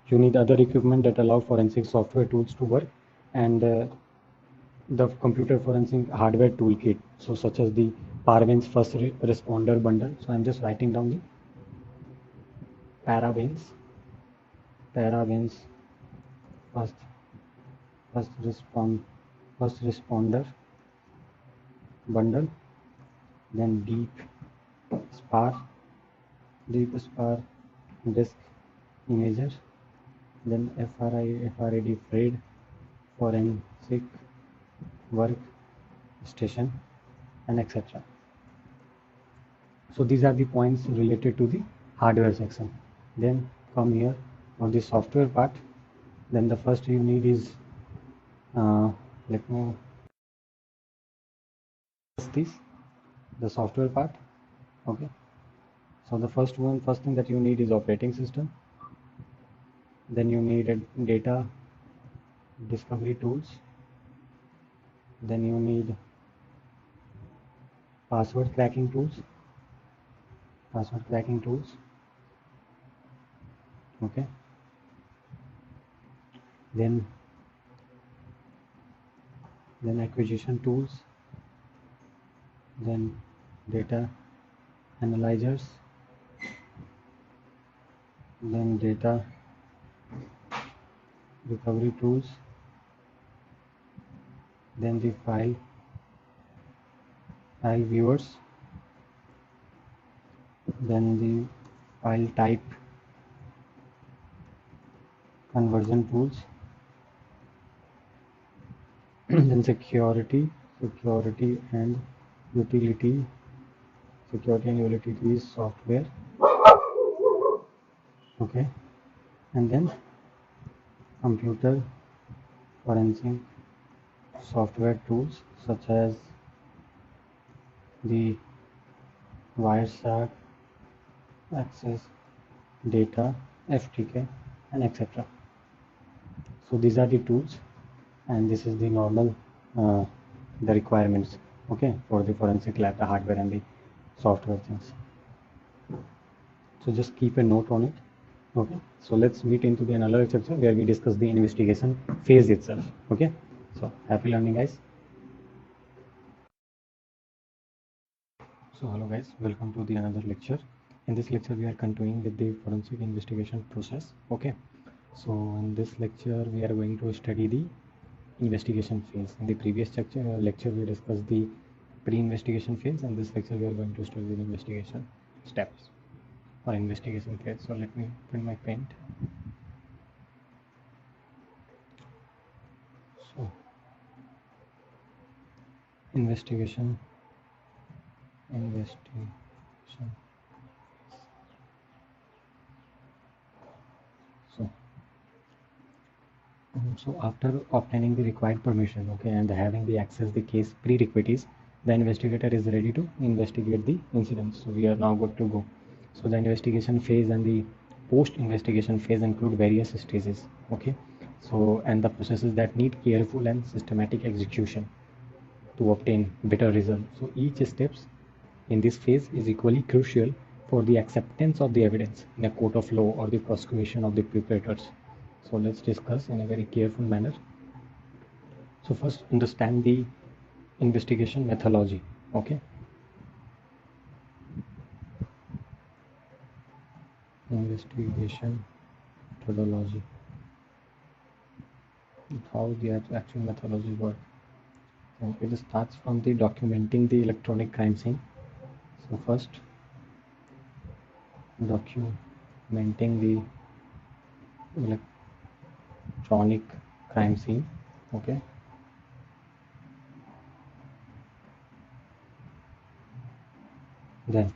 you need other equipment that allow forensic software tools to work, and the computer forensic hardware toolkit, so such as the Parvens first responder bundle. So I'm just writing down the Paravens first first respond first responder bundle. Then spar deep spar disk imager. Then FRID Fred forensic workstation, and etc. So these are the points related to the hardware section. Then come here on the software part. Then the first you need is let me this the software part. Okay, so the first thing that you need is operating system. Then you need data discovery tools. Then you need password cracking tools. Okay, then acquisition tools, then data analyzers, then data recovery tools, then the file viewers, then the file type conversion tools, then security and utility software. Okay, and then computer forensic software tools such as the Wireshark, Access Data, FTK, and etc. So these are the tools, and this is the normal the requirements, okay, for the forensic lab, the hardware and the software things. So just keep a note on it. Okay, so let's meet into the another section where we discuss the investigation phase itself. Okay, so happy learning, guys. So hello guys, welcome to the another lecture. In this lecture we are continuing with the forensic investigation process. Okay, so in this lecture we are going to study the investigation phase. In the previous lecture we discussed the pre-investigation phase, and this lecture we are going to study the investigation steps or investigation phase. So let me print my pen. So investigation. So after obtaining the required permission, okay, and having the access the case prerequisites, the investigator is ready to investigate the incident. So we are now good to go. So the investigation phase and the post-investigation phase include various stages. Okay, so and the processes that need careful and systematic execution to obtain better results. So each steps in this phase is equally crucial for the acceptance of the evidence in a court of law or the prosecution of the perpetrators. So let's discuss in a very careful manner. So first understand the investigation methodology. Okay, investigation methodology, how the actual methodology works. And it starts from the documenting the electronic crime scene. So first documenting the electronic crime scene. Okay, then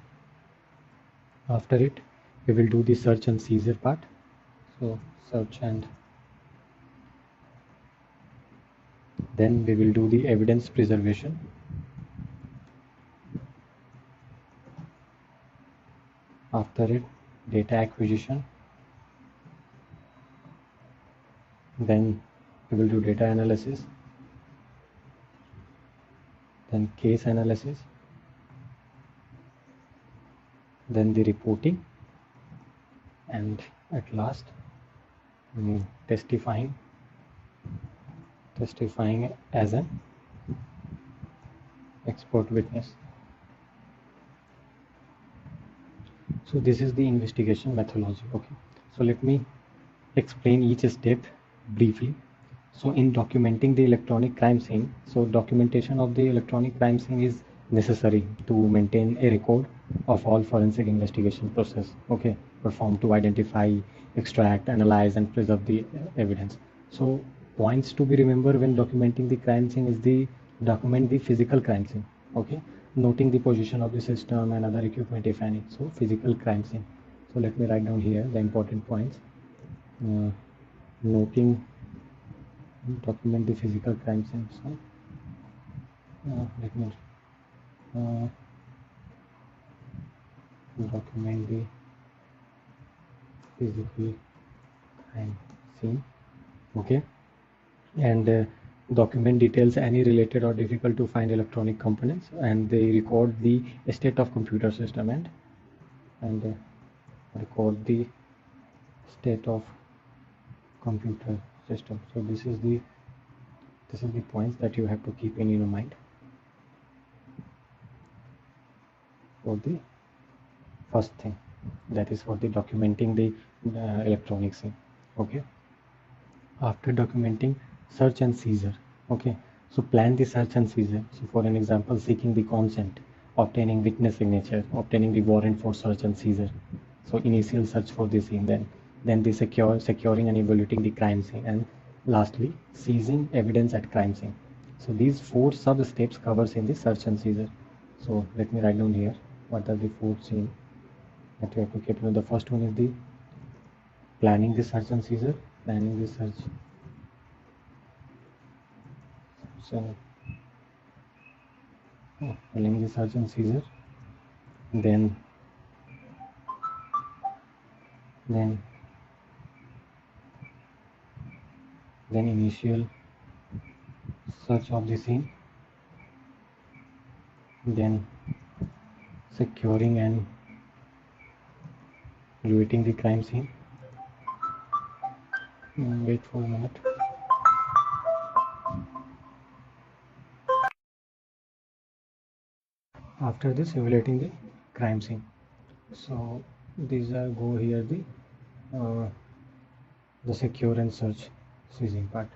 after it we will do the search and seizure part. So search, and then we will do the evidence preservation. After it, data acquisition. Then we will do data analysis, then case analysis, then the reporting, and at last testifying as an expert witness. So this is the investigation methodology. Okay, so let me explain each step briefly. So in documenting the electronic crime scene, so documentation of the electronic crime scene is necessary to maintain a record of all forensic investigation process, okay, performed to identify, extract, analyze, and preserve the evidence. So points to be remembered when documenting the crime scene is the document the physical crime scene. Okay, noting the position of the system and other equipment if any. So physical crime scene. So let me write down here the important points. Noting, document the physical crime scene. So let me uh, document the physical crime scene. Okay, and document details any related or difficult to find electronic components, and they record the state of computer system and record the state of computer system. So this is the points that you have to keep in your mind for the first thing, that is for the documenting the electronics scene. Okay, after documenting search and seizure. Okay, so plan the search and seizure. So for an example, seeking the consent, obtaining witness signature, obtaining the warrant for search and seizure. So initial search for the scene, then the securing and evaluating the crime scene, and lastly seizing evidence at crime scene. So these four sub steps covers in the search and seizure. So let me write down here what are the four scene that you have to keep. The first one is the planning the search and seizure, planning the search. So planning the search and seizure, then then initial search of the scene, then securing and evaluating the crime scene. Wait for a minute. After this, evaluating the crime scene. So these are go here the secure and search seizing part.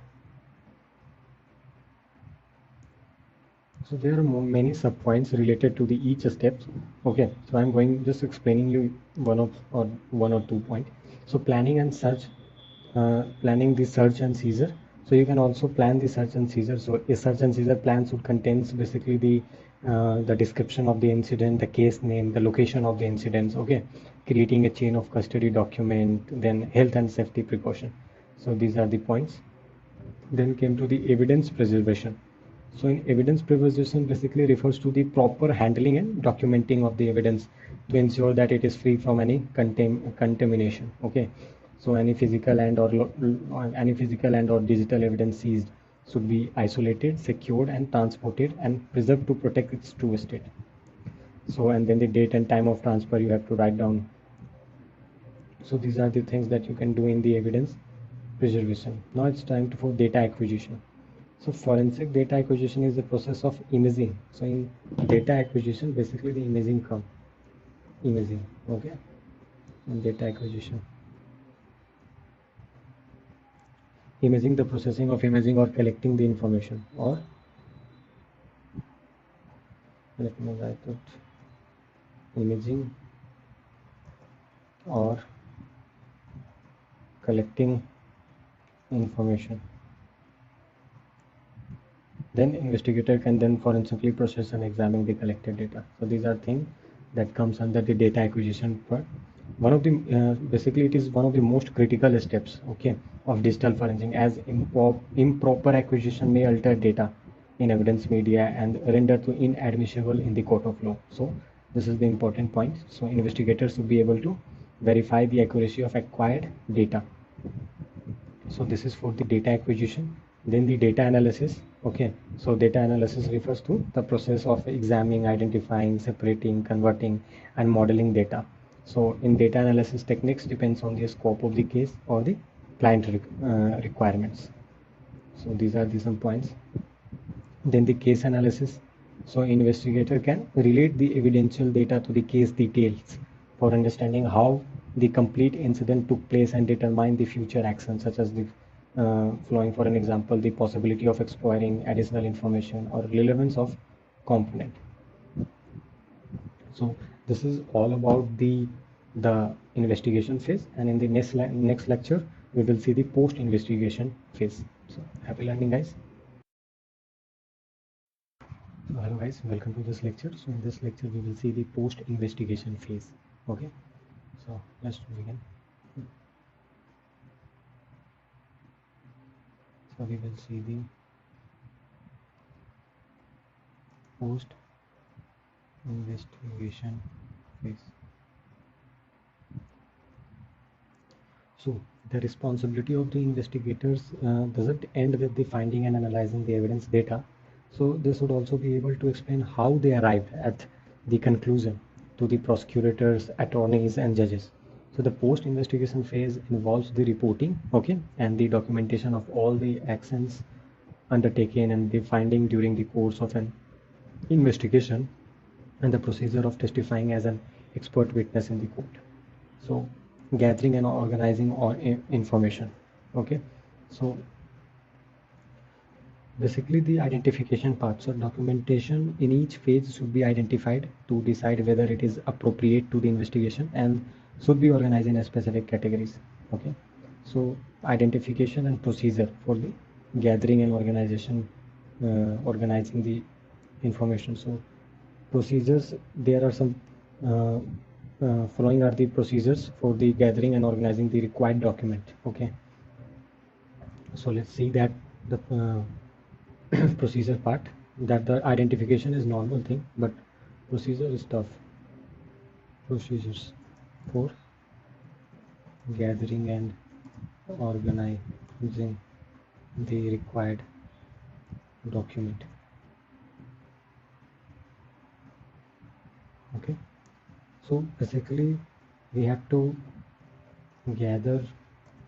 So there are many sub points related to the each steps. Okay, so I'm going just explaining you one or two point. So planning and search, planning the search and seizure. So you can also plan the search and seizure. So a search and seizure plan should contains basically the description of the incident, the case name, the location of the incidents. Okay, creating a chain of custody document, then health and safety precaution. So these are the points. Then came to the evidence preservation. So in evidence preservation basically refers to the proper handling and documenting of the evidence to ensure that it is free from any contamination. Okay, so any physical and or digital evidence seized should be isolated, secured, and transported and preserved to protect its true state. So and then the date and time of transfer you have to write down. So these are the things that you can do in the evidence preservation. Now it's time for data acquisition. So forensic data acquisition is the process of imaging. So in data acquisition, basically the imaging okay, and data acquisition. Imaging, the processing of imaging or collecting the information, or let me write it, imaging or collecting information. Then investigator can then forensically process and examine the collected data. So these are things that comes under the data acquisition part. One of the basically it is one of the most critical steps, okay, of digital forensic, as improper acquisition may alter data in evidence media and render to inadmissible in the court of law. So this is the important point. So investigators should be able to verify the accuracy of acquired data. So this is for the data acquisition. Then the data analysis. Okay, so data analysis refers to the process of examining, identifying, separating, converting, and modeling data. So in data analysis, techniques depends on the scope of the case or the client requirements. So these are the some points. Then the case analysis. So investigator can relate the evidential data to the case details for understanding how the complete incident took place and determine the future actions, such as the flowing, for an example, the possibility of exploring additional information or relevance of component. So this is all about the investigation phase, and in the next lecture we will see the post investigation phase. So happy learning, guys. So hello guys, welcome to this lecture. So in this lecture we will see the post investigation phase. Okay, so let's begin. So we will see the post investigation phase. So the responsibility of the investigators doesn't end with the finding and analyzing the evidence data. So this would also be able to explain how they arrived at the conclusion to the prosecutors, attorneys, and judges. So the post-investigation phase involves the reporting, okay, and the documentation of all the actions undertaken and the finding during the course of an investigation and the procedure of testifying as an expert witness in the court. So gathering and organizing all information. Okay, so basically the identification part. So documentation in each phase should be identified to decide whether it is appropriate to the investigation and should be organized in a specific categories. Okay, so identification and procedure for the gathering and organizing the information. So procedures, there are some uh, following are the procedures for the gathering and organizing the required document. Okay, so let's see that the procedure part, that the identification is normal thing, but procedure is tough. Procedures for gathering and organizing the required document. Okay, so basically we have to gather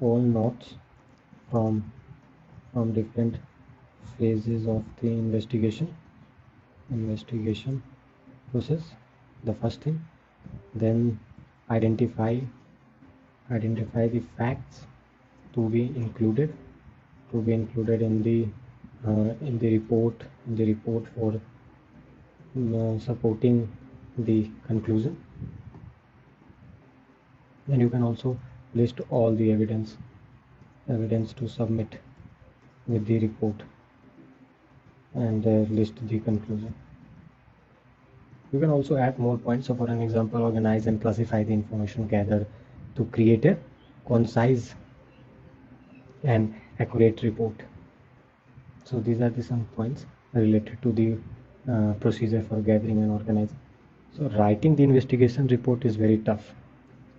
all notes from different phases of the investigation process. The first thing, then identify the facts to be included in the report for supporting the conclusion. Then you can also list all the evidence to submit with the report and list the conclusion. You can also add more points. So for an example, organize and classify the information gathered to create a concise and accurate report. So these are the some points related to the procedure for gathering and organizing. So writing the investigation report is very tough.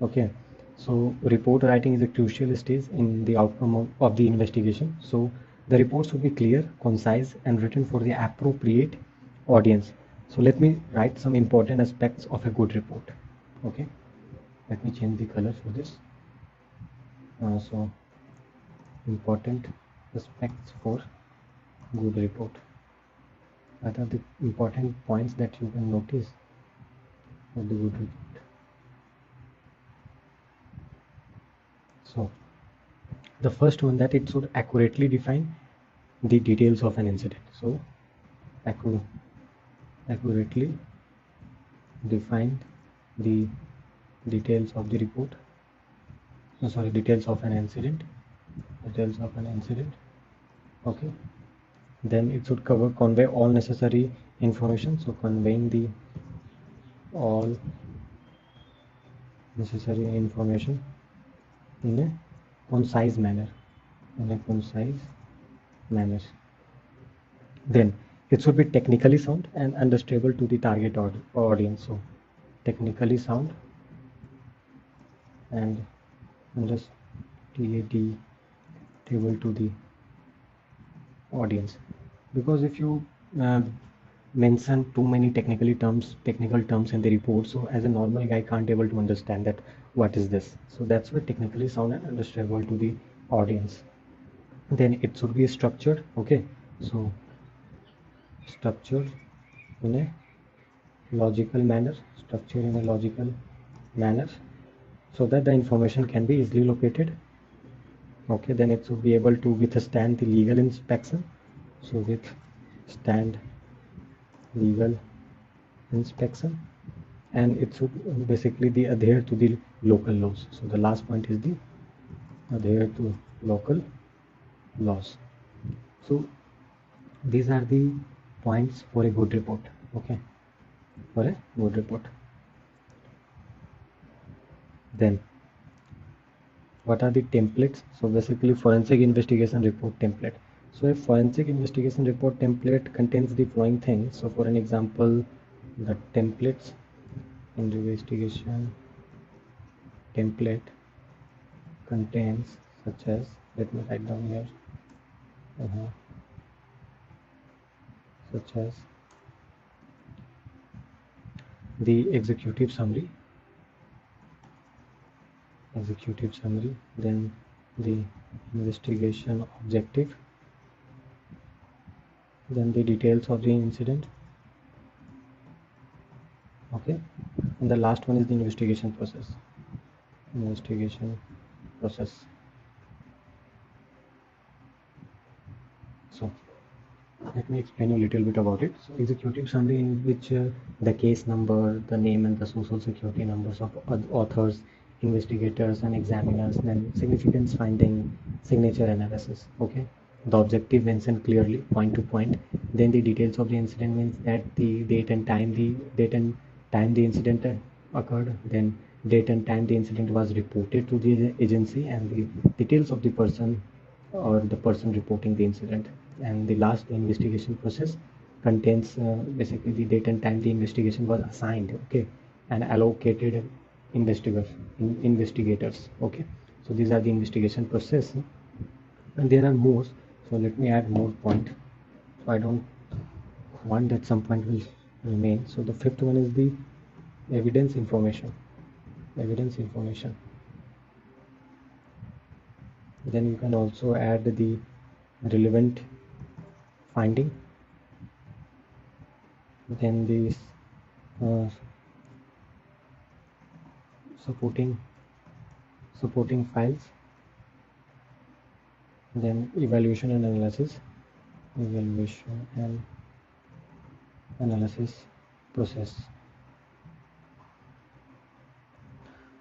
Okay, so report writing is a crucial stage in the outcome of the investigation. So the report should be clear, concise, and written for the appropriate audience. So let me write some important aspects of a good report. Okay, let me change the color for this. So important aspects for good report. What are the important points that you can notice for the good report? So the first one, that it should accurately define the details of an incident. So accurately define the details of the report. Details of an incident. Okay, then it should convey all necessary information. So conveying the all necessary information in a concise manner. Then it should be technically sound and understandable to the target audience. So technically sound and understandable to the audience, because if you uh, mention too many technical terms in the report, so as a normal guy can't able to understand that what is this. So that's why technically sound and understandable to the audience. Then it should be structured. Okay, so structured in a logical manner so that the information can be easily located. Okay, then it should be able to withstand the legal inspection. So withstand legal inspection, and it should basically the adhere to the local laws. So the last point is the adhere to local laws. So these are the points for a good report. Okay, for a good report. Then what are the templates? So basically forensic investigation report template. So a forensic investigation report template contains the following things. So for an example, the templates investigation template contains such as, let me write down here, uh such as the executive summary, then the investigation objective, then the details of the incident, okay, and the last one is the investigation process. So let me explain a little bit about it. So executive summary, in which the case number, the name and the social security numbers of authors, investigators and examiners, then significance finding, signature analysis. Okay. The objective mentioned clearly, point to point. Then the details of the incident means that the date and time the incident occurred. Then date and time the incident was reported to the agency, and the details of the person or the person reporting the incident. And the last, investigation process, contains basically the date and time the investigation was assigned, okay, and allocated investigators, okay. So these are the investigation process, and there are more. So let me add more point. So I don't want that some point will remain. So the fifth one is the evidence information. Then you can also add the relevant finding, then these uh, supporting files, then evaluation and analysis process.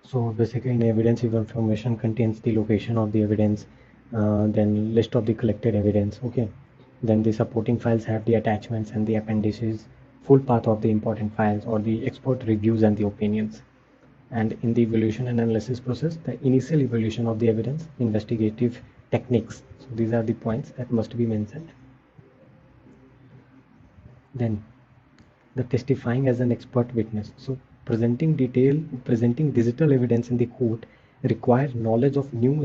So basically, an evidence information contains the location of the evidence, then list of the collected evidence, okay. Then the supporting files have the attachments and the appendices, full path of the important files, or the expert reviews and the opinions. And in the evaluation and analysis process, the initial evaluation of the evidence, investigative techniques. So these are the points that must be mentioned. Then the testifying as an expert witness. So presenting digital evidence in the court requires knowledge of new,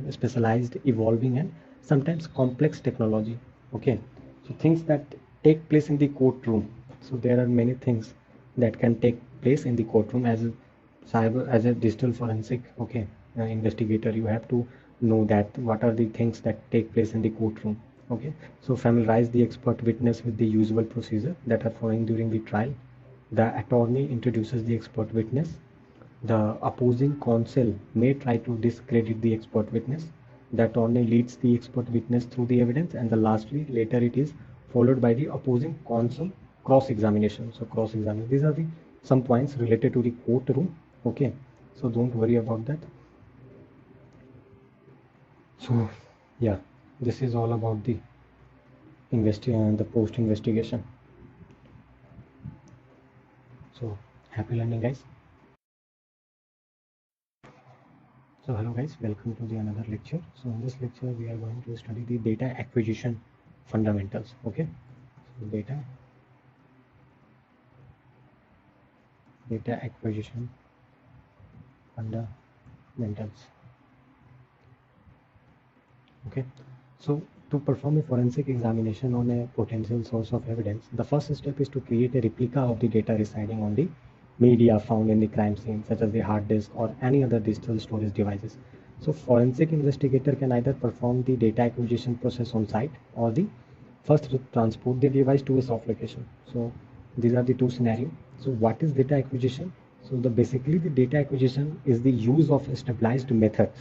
specialized, evolving, and sometimes complex technology. Okay, so things that take place in the courtroom. So there are many things that can take place in the courtroom as a digital forensic, okay, investigator. You have to know that what are the things that take place in the courtroom. Okay, so familiarize the expert witness with the usual procedure that are following during the trial. The attorney introduces the expert witness. The opposing counsel may try to discredit the expert witness. The attorney leads the expert witness through the evidence, and the lastly, later it is followed by the opposing counsel cross-examination. So cross-examination. These are the some points related to the courtroom. Okay, so don't worry about that. So yeah, this is all about the post investigation. So happy learning, guys. So hello guys, welcome to the another lecture. So in this lecture we are going to study the data acquisition fundamentals. Okay, so data acquisition fundamentals. Okay, so to perform a forensic examination on a potential source of evidence, the first step is to create a replica of the data residing on the media found in the crime scene, such as the hard disk or any other digital storage devices. So forensic investigator can either perform the data acquisition process on site, or the first transport the device to a soft location. So these are the two scenarios. So what is data acquisition? So basically the data acquisition is the use of stabilized methods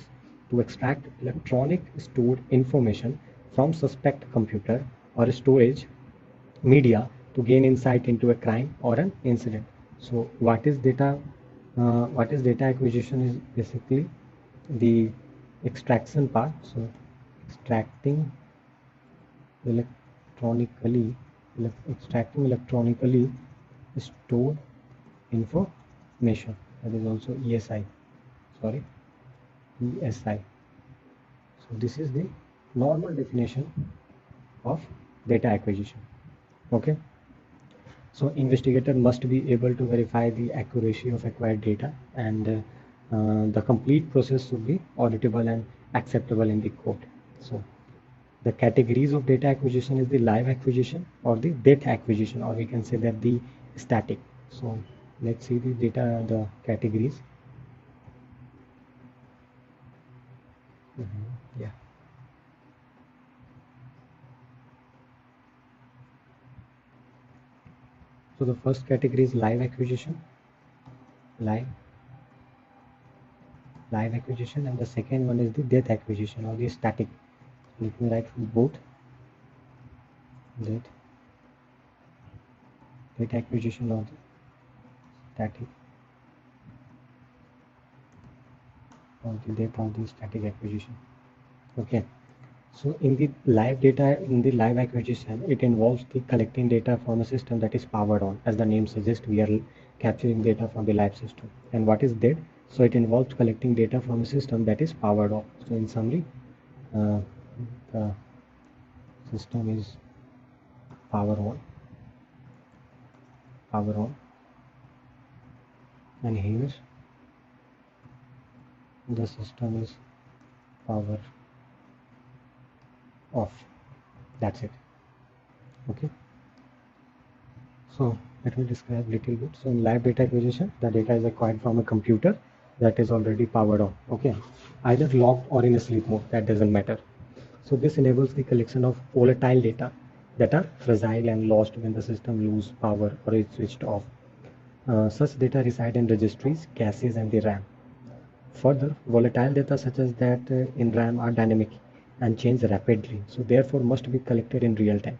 to extract electronic stored information from suspect computer or storage media to gain insight into a crime or an incident. So what is data? What is data acquisition is basically the extraction part. So extracting electronically extracting electronically stored information. That is also ESI. Sorry, ESI. So this is the normal definition of data acquisition. Okay. So investigator must be able to verify the accuracy of acquired data, and the complete process should be auditable and acceptable in the court. So the categories of data acquisition is the live acquisition or the dead acquisition, or we can say that the static. So let's see the categories. Yeah. So the first category is live acquisition, live live acquisition, and the second one is the dead acquisition or the static. Let me write both. Dead Data acquisition of the static or the data of the static acquisition. Okay. So in the live acquisition, it involves the collecting data from a system that is powered on. As the name suggests, we are capturing data from the live system. And what is dead? So it involves collecting data from a system that is powered off. So in summary, uh, the system is power on, power on, and here the system is power off. That's it. Okay. So let me describe a little bit. So in live data acquisition, the data is acquired from a computer that is already powered on. Okay, either locked or in a sleep mode. That doesn't matter. So this enables the collection of volatile data that are fragile and lost when the system loses power or is switched off. Such data reside in registries, caches, and the RAM. Further, volatile data such as that in RAM are dynamic and change rapidly, so therefore must be collected in real time.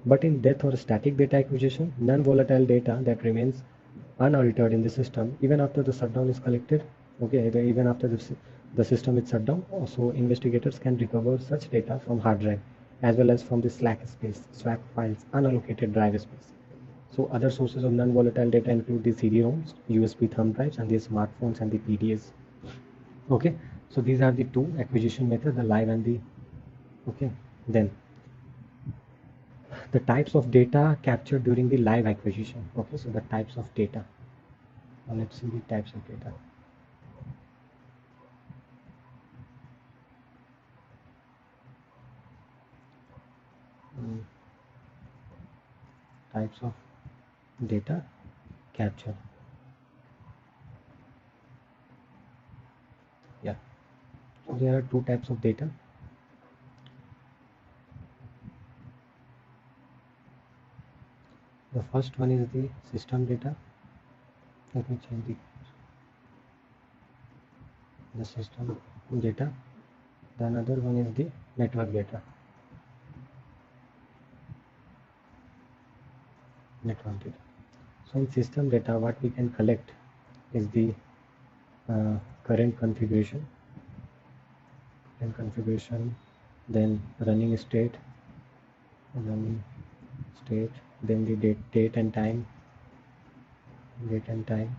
But in depth or static data acquisition, non-volatile data that remains unaltered in the system even after the shutdown is collected, okay, even after the system is shut down, also investigators can recover such data from hard drive as well as from the slack space, swap files, unallocated drive space. So other sources of non-volatile data include the CD-ROMs, USB thumb drives, and the smartphones and the PDAs. Okay, so these are the two acquisition methods, the live and the okay. Then the types of data captured during the live acquisition. Okay, so the types of data. Now let's see the types of data. Types of data captured. Yeah, so there are two types of data. The first one is the system data. Let me change the system data. The another one is the network data. Network data. So in system data, what we can collect is the current configuration, then running state, running state, then the date and time, date and time,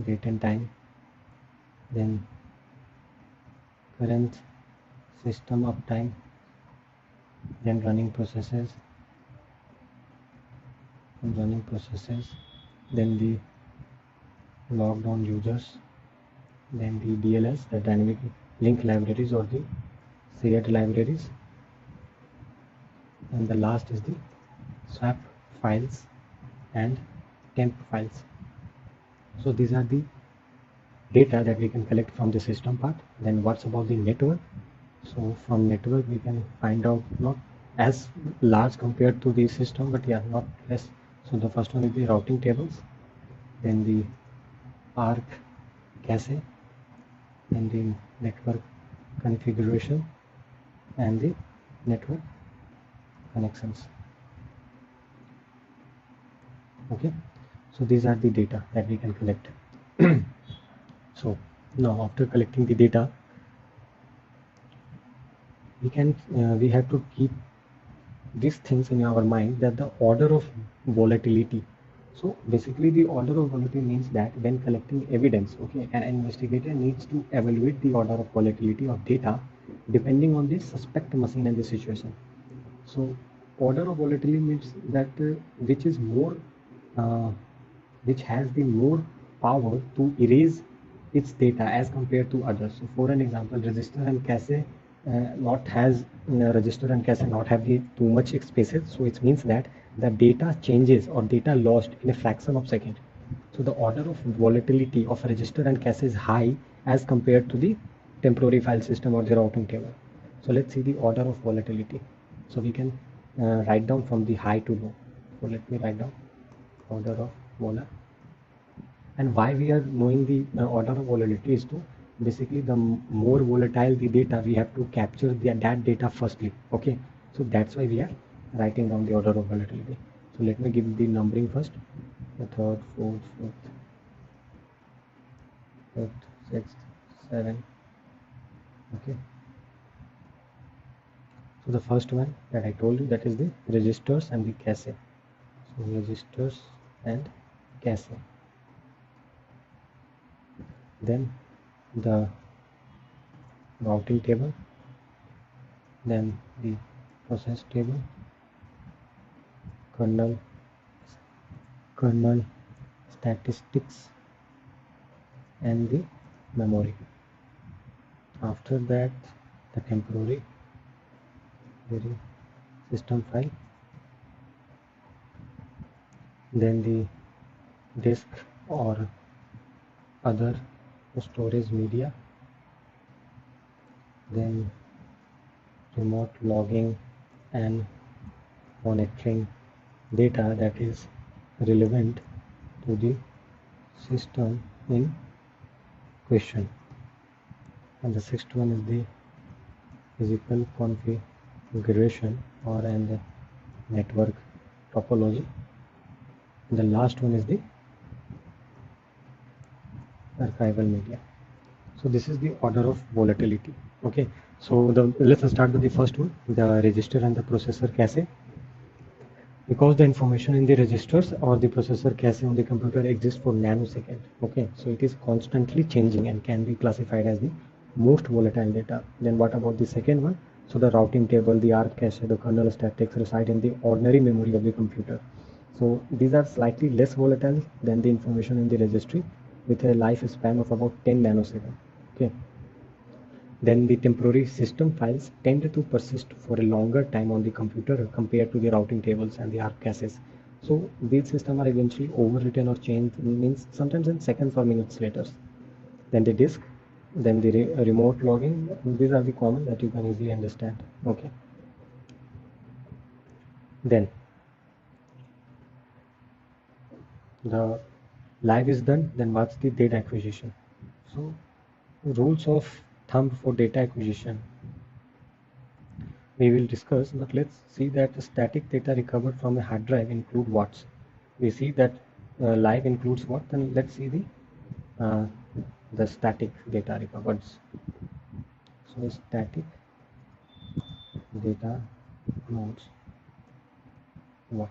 date and time, then current system uptime, then running processes, then the logged on users, then the DLS, the dynamic link libraries or the shared libraries, and the last is the swap files and temp files. So these are the data that we can collect from the system part. Then what's about the network? So from network we can find out not as large compared to the system, but yeah, not less. So the first one is the routing tables, then the ARC cache, then the network configuration, and the network connections. Okay, so these are the data that we can collect. So Now after collecting the data, we have to keep these things in our mind, that the order of volatility. So basically the order of volatility means that when collecting evidence, okay, an investigator needs to evaluate the order of volatility of data depending on the suspect machine and the situation. So order of volatility means that which is more uh, which has the more power to erase its data as compared to others. So for an example, register and cache not have the too much spaces. So it means that the data changes or data lost in a fraction of second. So the order of volatility of register and cache is high as compared to the temporary file system or the routing table. So let's see the order of volatility. So we can write down from the high to low. So let me write down order of volatility. And why we are knowing the order of volatility is to basically the more volatile the data, we have to capture that data firstly. Okay, so that's why we are writing down the order of volatility. So let me give the numbering first: the third, fourth, fifth, sixth, seventh. Okay, so the first one that I told you, that is the registers and the cache. So registers and cache. Then the routing table, then the process table, kernel kernel statistics, and the memory. After that, the temporary very system file, then the disk or other storage media, then remote logging and monitoring data that is relevant to the system in question. And the sixth one is the physical configuration or and the network topology. And the last one is the archival media. So this is the order of volatility. Okay, so let's start with the first one, the register and the processor cache. Because the information in the registers or the processor cache on the computer exists for nanosecond. Okay, so it is constantly changing and can be classified as the most volatile data. Then what about the second one? So the routing table, the ARP cache, the kernel statics reside in the ordinary memory of the computer. So these are slightly less volatile than the information in the registry, with a lifespan of about 10 nanoseconds. Okay. Then the temporary system files tend to persist for a longer time on the computer compared to the routing tables and the ARP caches. So these systems are eventually overwritten or changed, means sometimes in seconds or minutes later. Then the disk, then the remote logging. These are the common that you can easily understand. Okay. Then the live is done. Then what's the data acquisition? So rules of thumb for data acquisition we will discuss, but let's see that the static data recovered from a hard drive include what. We see that live includes what, then let's see uh, the static data recovered. So static data includes what?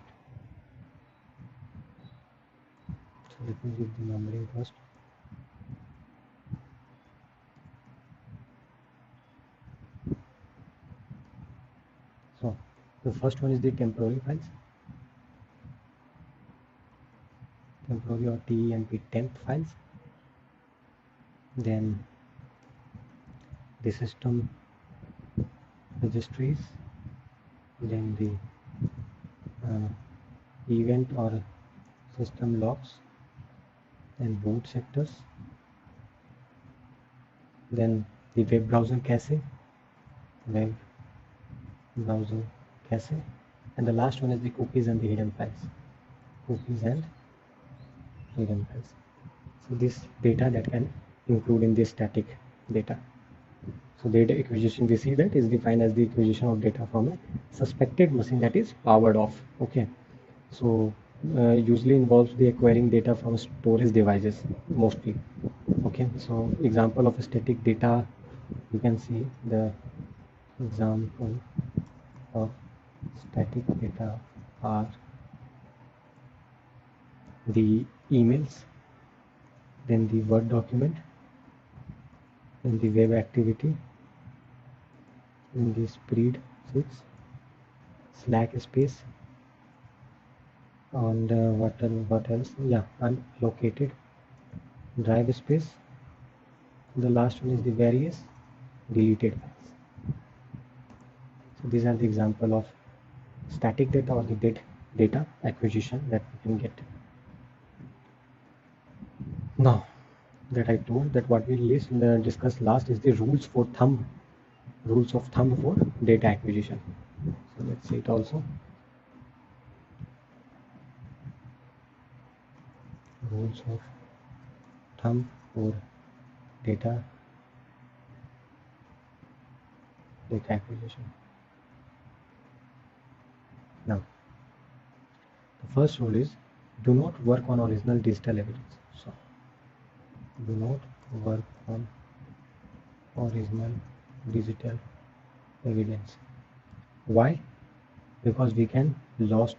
So let me give the numbering first. So the first one is the temporary files, temporary or TEMP temp files. Then the system registries, then the event or system logs, then boot sectors, then the web browser cache, web browser cache, and the last one is the cookies and the hidden files, cookies and hidden files. So this data that can include in the static data. So data acquisition, we see that is defined as the acquisition of data from a suspected machine that is powered off. Okay, so usually involves the acquiring data from storage devices mostly. Okay, so example of static data, you can see the example of static data are the emails, then the Word document, then the web activity, then the spreadsheets, Slack space, and what else? Yeah, unallocated drive space. The last one is the various deleted files. So these are the example of static data or the data acquisition that we can get. Now that I told that what we discussed last is the rules of thumb for data acquisition. So let's see it also. Rules of thumb for data acquisition. Now the first rule is do not work on original digital evidence. So do not work on original digital evidence. Why? Because we will lost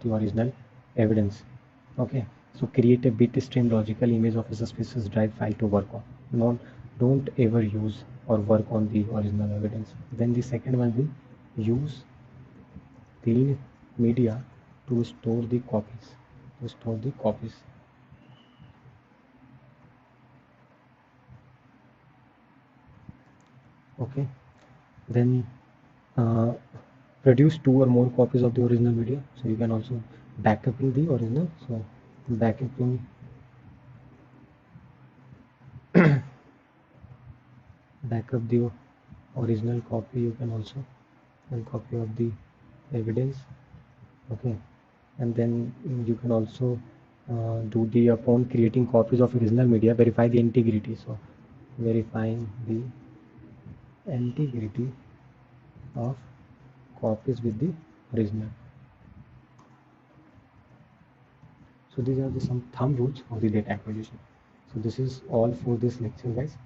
the original evidence. Okay, so create a bitstream logical image of a suspicious drive file to work on. Don't ever use or work on the original evidence. Then the second one will use the media to store the copies. Okay, then uh, produce 2 or more copies of the original video. So you can also backuping the original. So backupping backup the original copy. You can also and copy of the evidence. Okay, and then you can also do the upon creating copies of original media, verify the integrity. So verifying the integrity of copies with the original. So these are some thumb rules of the data acquisition. So this is all for this lecture, guys.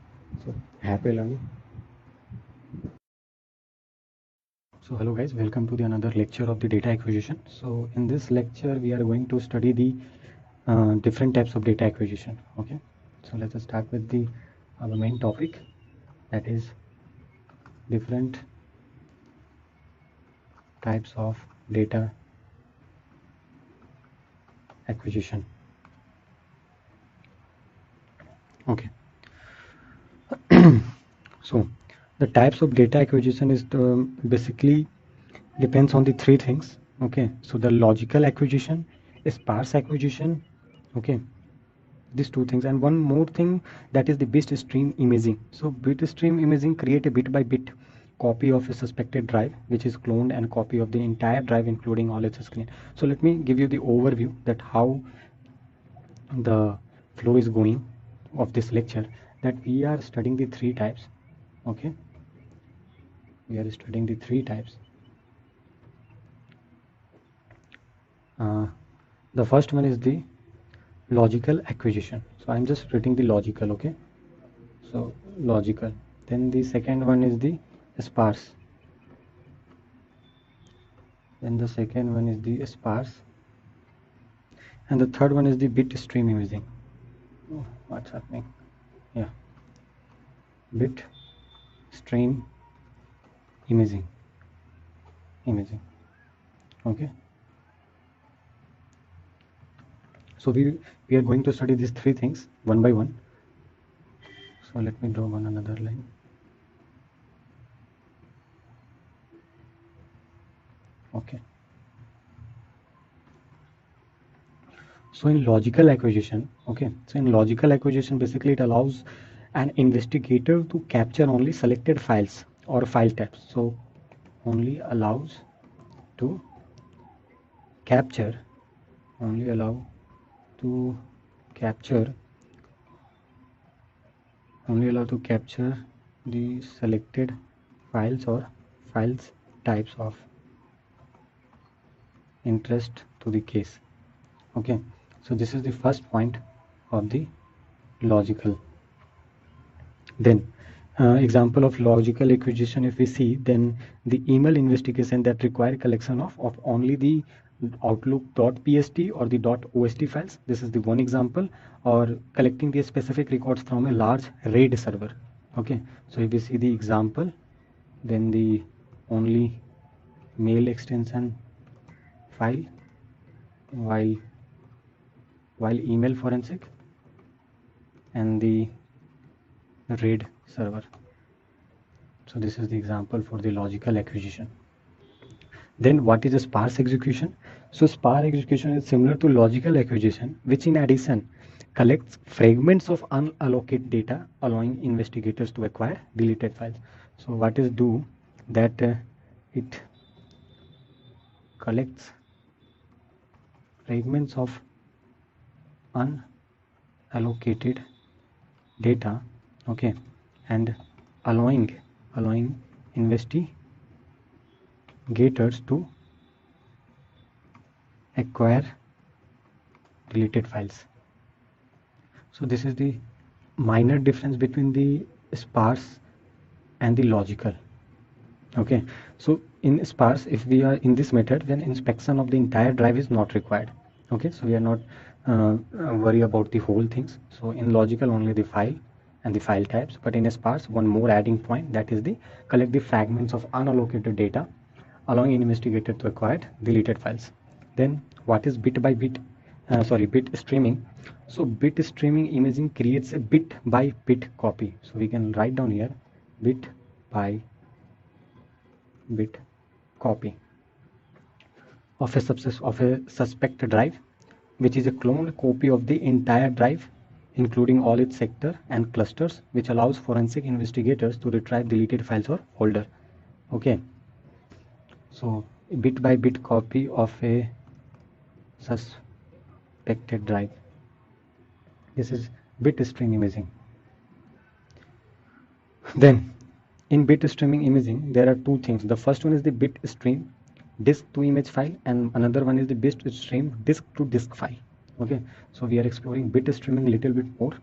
So happy learning. So hello guys, welcome to the another lecture of the data acquisition. So in this lecture we are going to study the different types of data acquisition. Okay, so let us start with the our main topic, that is different types of data acquisition. Okay. So the types of data acquisition is basically depends on the three things. Okay, so the logical acquisition, sparse acquisition. Okay, these two things, and one more thing, that is the bit stream imaging. So bit stream imaging create a bit by bit copy of a suspected drive which is cloned, and copy of the entire drive including all its screen. So let me give you the overview that how the flow is going of this lecture, that we are studying the three types. Okay, we are studying the three types. The first one is the logical acquisition. So I'm just writing the logical. Okay, so logical. Then the second one is the sparse. Then the second one is the sparse, and the third one is the bit stream imaging. Oh, what's happening? Yeah, bit stream imaging. Okay, so we are going to study these three things one by one. So let me draw one another line. Okay, so in logical acquisition, okay, so in logical acquisition basically it allows an investigator to capture only selected files or file types. So only allows to capture only allow to capture the selected files or files types of interest to the case. Okay, so this is the first point of the logical. Then example of logical acquisition, if we see, then the email investigation that require collection of only the outlook.pst or the .ost files. This is the one example. Or collecting the specific records from a large RAID server. Okay, so if we see the example, then the only mail extension file, while email forensic and the RAID server. So this is the example for the logical acquisition. Then what is a sparse execution? So sparse execution is similar to logical acquisition, which in addition collects fragments of unallocated data, allowing investigators to acquire deleted files. So what is do that it collects fragments of unallocated data, okay, and allowing investigators to acquire deleted files. So this is the minor difference between the sparse and the logical. Okay, so in sparse, if we are in this method, then inspection of the entire drive is not required. Okay, so we are not worry about the whole things. So in logical, only the file and the file types. But in sparse, one more adding point, that is the collect the fragments of unallocated data, allowing an investigator to acquire deleted files. Then what is bit by bit? Bit streaming. So bit streaming imaging creates a bit by bit copy. So we can write down here bit by bit copy of a suspect drive, which is a cloned copy of the entire drive, including all its sector and clusters, which allows forensic investigators to retrieve deleted files or folder. Okay, so bit by bit copy of a suspected drive. This is bit stream imaging. Then in bit streaming imaging, there are two things. The first one is the bit stream disk to image file, and another one is the bit stream disk to disk file. Okay, so we are exploring bit streaming a little bit more.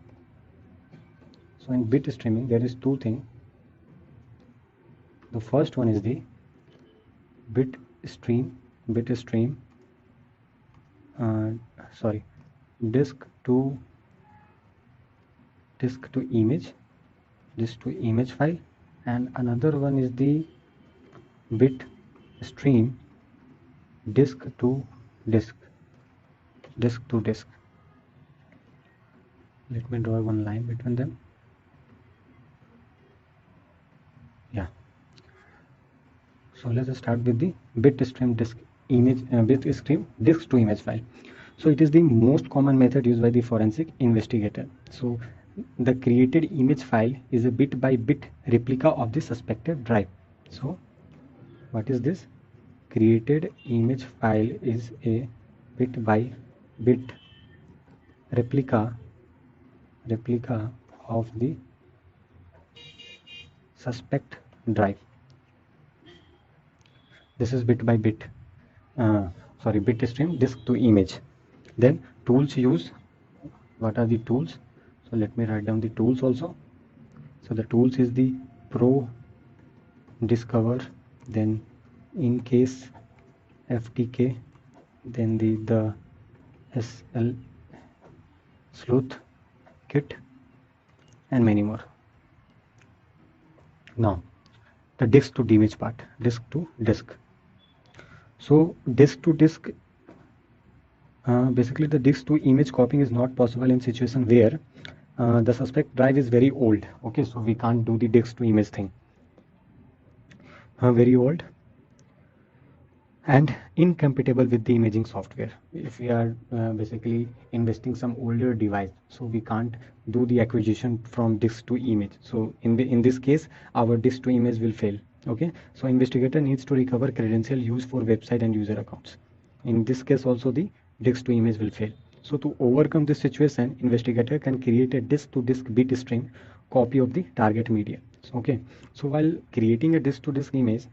So in bit streaming, there is two things. The first one is the bit stream disk to image file, and another one is the bit stream disk to disk. Let me draw one line between them. Yeah, so let's start with the bit stream disk to image file. So it is the most common method used by the forensic investigator. So the created image file is a bit by bit replica of the suspected drive. So what is this? Created image file is a bit by bit replica of the suspect drive. This is bit by bit bit stream disk to image. Then tools use. What are the tools? So let me write down the tools also. So the tools is the pro discover, then in case ftk, then the sl sleuth kit, and many more. Now the disk to image part, disk to disk. So disk to disk, basically the disk to image copying is not possible in situation where the suspect drive is very old. Okay, so we can't do the disk to image thing. Very old and incompatible with the imaging software. If we are basically investing some older device, so we can't do the acquisition from disk to image. So in this case, our disk to image will fail. Okay, so investigator needs to recover credential used for website and user accounts. In this case also the disk to image will fail. So to overcome this situation, investigator can create a disk to disk bit stream copy of the target media. Okay, so while creating a disk to disk image,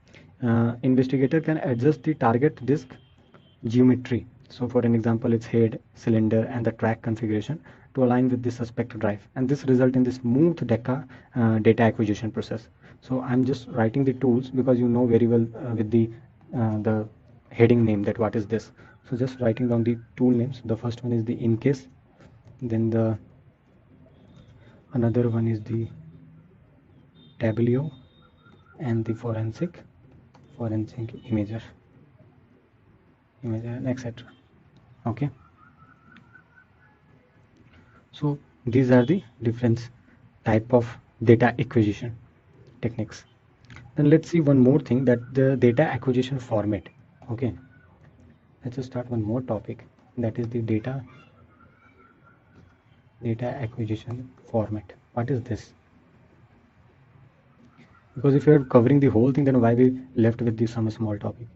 investigator can adjust the target disk geometry. So for an example, it's head, cylinder, and the track configuration to align with the suspect drive. And this result in the smooth data acquisition process. So I'm just writing the tools because you know very well with the heading name that what is this. So just writing down the tool names. The first one is the in case, then the another one is the Tableau, and the forensic imager, etc. Okay, so these are the different type of data acquisition techniques. Then let's see one more thing, that the data acquisition format. Okay, let's just start one more topic, that is the data acquisition format. What is this? Because if you are covering the whole thing, then why we left with this some small topic?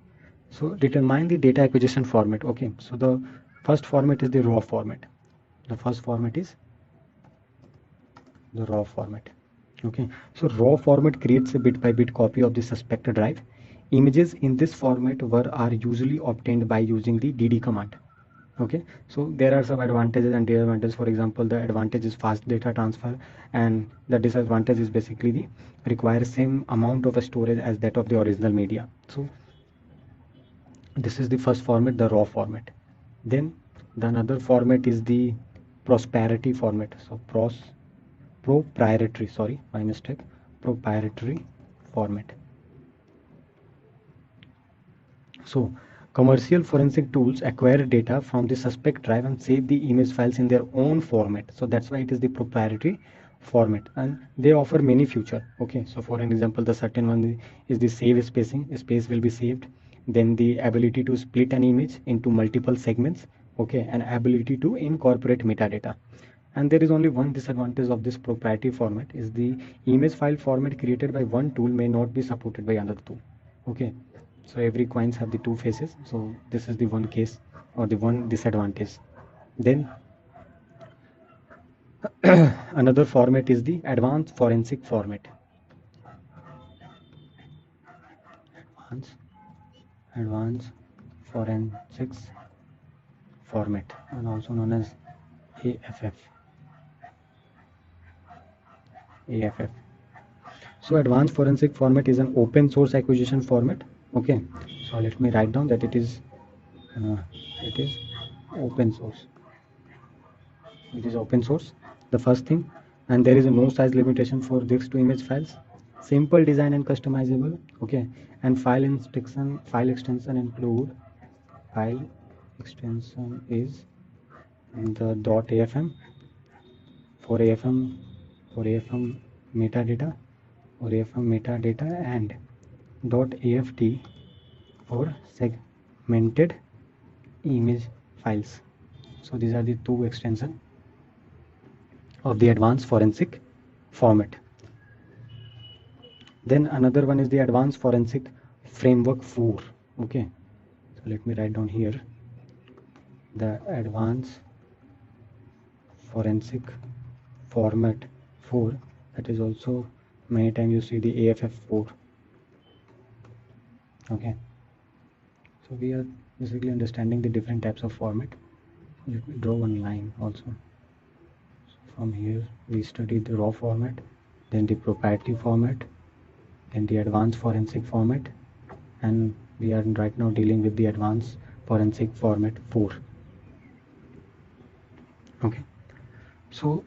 So determine the data acquisition format. Okay, so the first format is the raw format. The first format is the raw format. Okay, so raw format creates a bit by bit copy of the suspected drive. Images in this format are usually obtained by using the dd command. Okay, so there are some advantages and disadvantages. For example, the advantage is fast data transfer, and the disadvantage is basically the requires same amount of storage as that of the original media. So this is the first format, the raw format. Then the another format is the prosperity format. So proprietary, sorry, my mistake, proprietary format. So commercial forensic tools acquire data from the suspect drive and save the image files in their own format. So that's why it is the proprietary format, and they offer many feature. Okay, so for an example, the certain one is the save spacing, space will be saved. Then the ability to split an image into multiple segments. Okay, and ability to incorporate metadata. And there is only one disadvantage of this proprietary format, is the image file format created by one tool may not be supported by another tool. Okay, so every coins have the two faces, so this is the one case or the one disadvantage. Then another format is the advanced forensic format. advanced advanced forensics format, and also known as AFF. So advanced forensic format is an open source acquisition format. Okay, so let me write down that uh, it is open source. It is open source, the first thing, and there is a no size limitation for these two image files. Simple design and customizable. Okay, and file extension include file extension is the .afm for afm for afm metadata for afm metadata, and .aft for segmented image files. So these are the two extensions of the advanced forensic format. Then another one is the advanced forensic framework 4. Okay, so let me write down here the advanced forensic format 4, that is also many times you see the AFF 4. Okay, so we are basically understanding the different types of format. Let me draw one line also. So from here we studied the raw format, then the proprietary format, then the advanced forensic format, and we are right now dealing with the advanced forensic format 4. Okay, so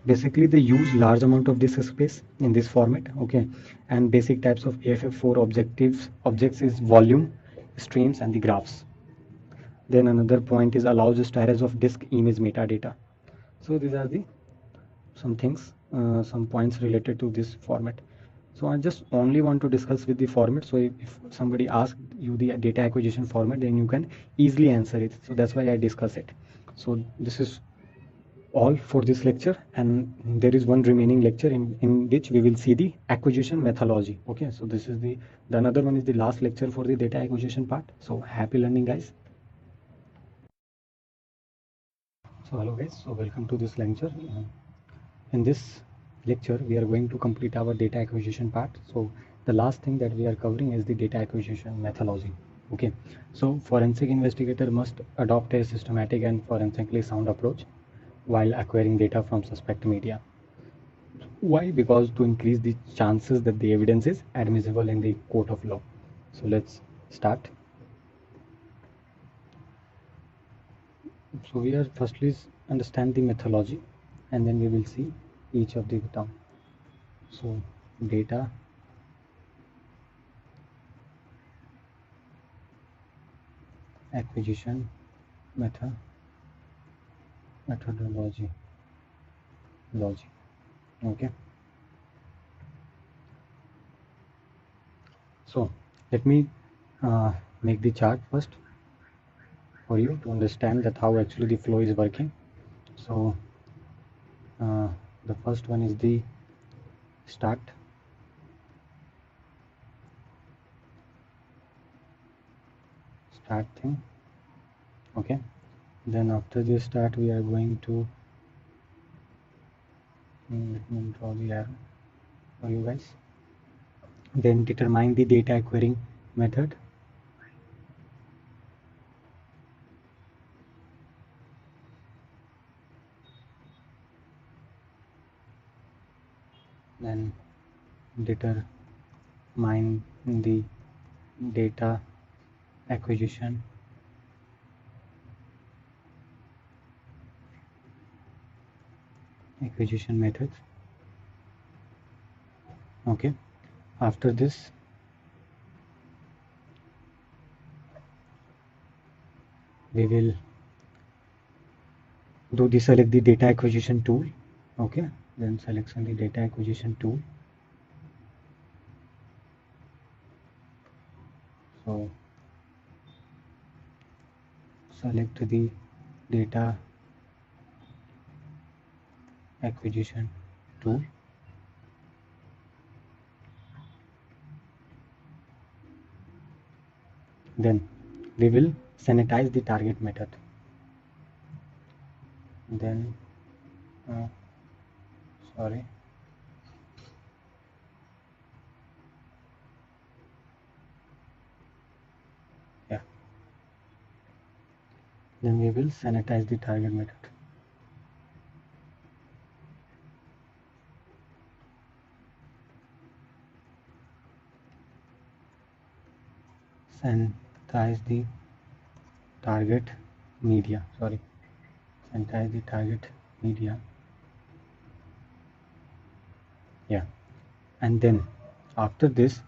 basically they use large amount of disk space in this format. Okay, and basic types of AFF4 objects is volume, streams, and the graphs. Then another point is allows storage of disk image metadata. So these are the some things, some points related to this format. So I just only want to discuss with the format. So if somebody asks you the data acquisition format, then you can easily answer it. So that's why I discuss it. So this is all for this lecture, and there is one remaining lecture in which we will see the acquisition methodology. Okay, so this is the another one is the last lecture for the data acquisition part. So happy learning, guys. So hello guys, so welcome to this lecture. In this lecture we are going to complete our data acquisition part. So the last thing that we are covering is the data acquisition methodology. Okay, so forensic investigator must adopt a systematic and forensically sound approach while acquiring data from suspect media. Why? Because to increase the chances that the evidence is admissible in the court of law. So let's start. So we are firstly understand the methodology, and then we will see each of the term. So data acquisition methodology logic. Okay. So let me make the chart first for you to understand that how actually the flow is working. So uh, the first one is the start thing. Okay, then after this start we are going to let me draw the arrow for you guys. Then determine the data acquiring method. Then determine the data acquisition methods. Okay, after this we will do the select the data acquisition tool. Okay, then selection the data acquisition tool. So select the data acquisition tool. Then we will sanitize the target method. Then sorry, yeah, then we will sanitize the target method. Sanitize the target media, sorry, sanitize the target media, yeah. And then after this,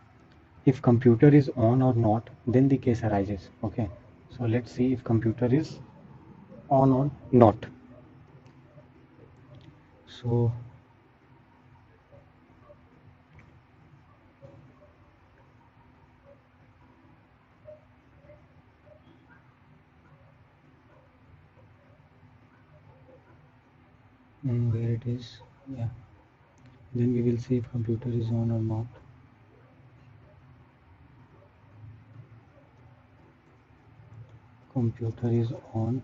if computer is on or not, then the case arises. Okay, so let's see if computer is on or not. So where it is, yeah, then we will see if computer is on or not. Computer is on.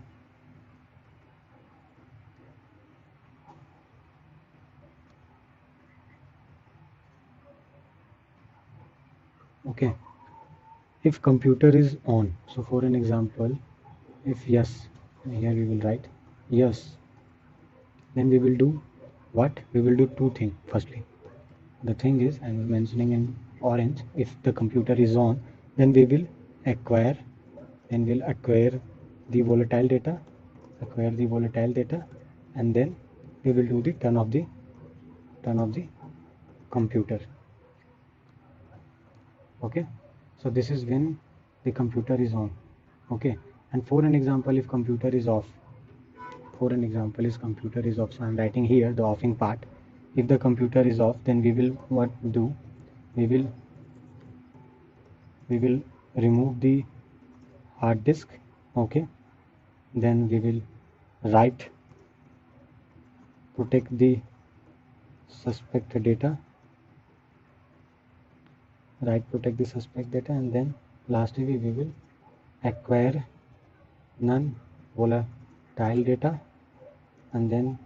Okay, if computer is on, so for an example, if yes, here we will write yes, then we will do what? We will do two things. Firstly, the thing is I'm mentioning in orange, if the computer is on, then we will acquire, the volatile data, and then we will do the turn of the computer. Okay, so this is when the computer is on. Okay, and for an example, if computer is off, so I'm writing here the offing part. If the computer is off, then we will what do? We will remove the hard disk. Okay, then we will write protect the suspect data, and then lastly we will acquire non volatile data, and then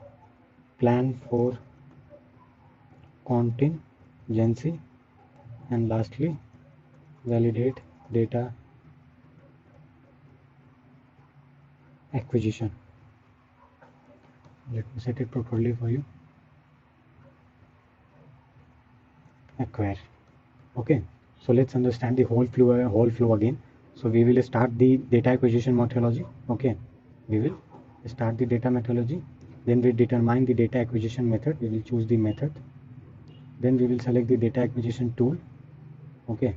plan for contingency, and lastly validate data acquisition. Let me set it properly for you. Acquire. Okay, so let's understand the whole flow again. So we will start the data acquisition methodology. Okay, we will start the data methodology, then we determine the data acquisition method. We will choose the method, then we will select the data acquisition tool. Okay,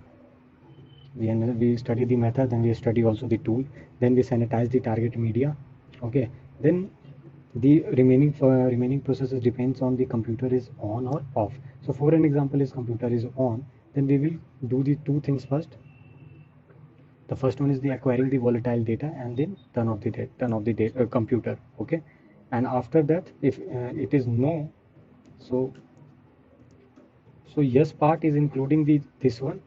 we study the method, then we study also the tool, then we sanitize the target media. Okay, then the remaining processes depends on the computer is on or off. So for an example, is computer is on, then we will do the two things first. The first one is the acquiring the volatile data, and then turn off the computer. Okay, and after that, if it is no, so yes part is including the this one,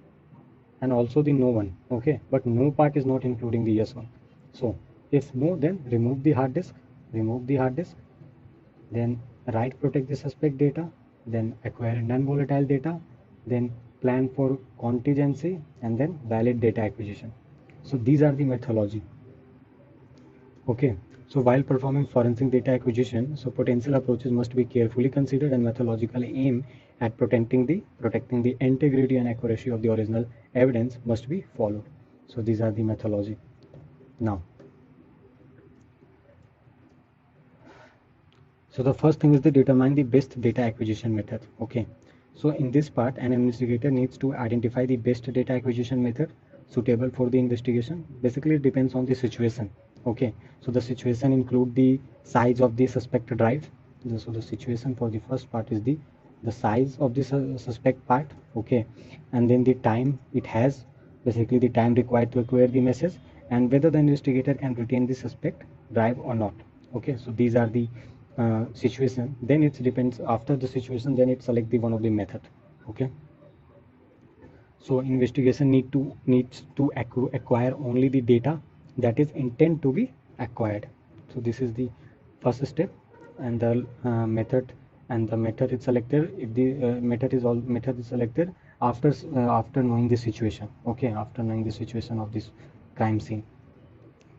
and also the no one. Okay, but no part is not including the yes one. So if no, then remove the hard disk, then write protect the suspect data, then acquire non-volatile data, then plan for contingency, and then valid data acquisition. So these are the methodology. Okay, so while performing forensic data acquisition, so potential approaches must be carefully considered and methodologically aim at protecting the integrity and accuracy of the original evidence must be followed. So these are the methodology. Now, so the first thing is to determine the best data acquisition method. Okay, so in this part, an investigator needs to identify the best data acquisition method suitable for the investigation. Basically, it depends on the situation. Okay, so the situation include the size of the suspect drive. So the situation for the first part is the size of the suspect part. Okay, and then the time it has, basically the time required to acquire the message, and whether the investigator can retain the suspect drive or not. Okay, so these are the situation. Then it depends after the situation, then it select the one of the method. Okay, so investigation needs to acquire only the data that is intent to be acquired. So this is the first step, and the method is selected if the method is selected after knowing the situation. Okay, after knowing the situation of this crime scene.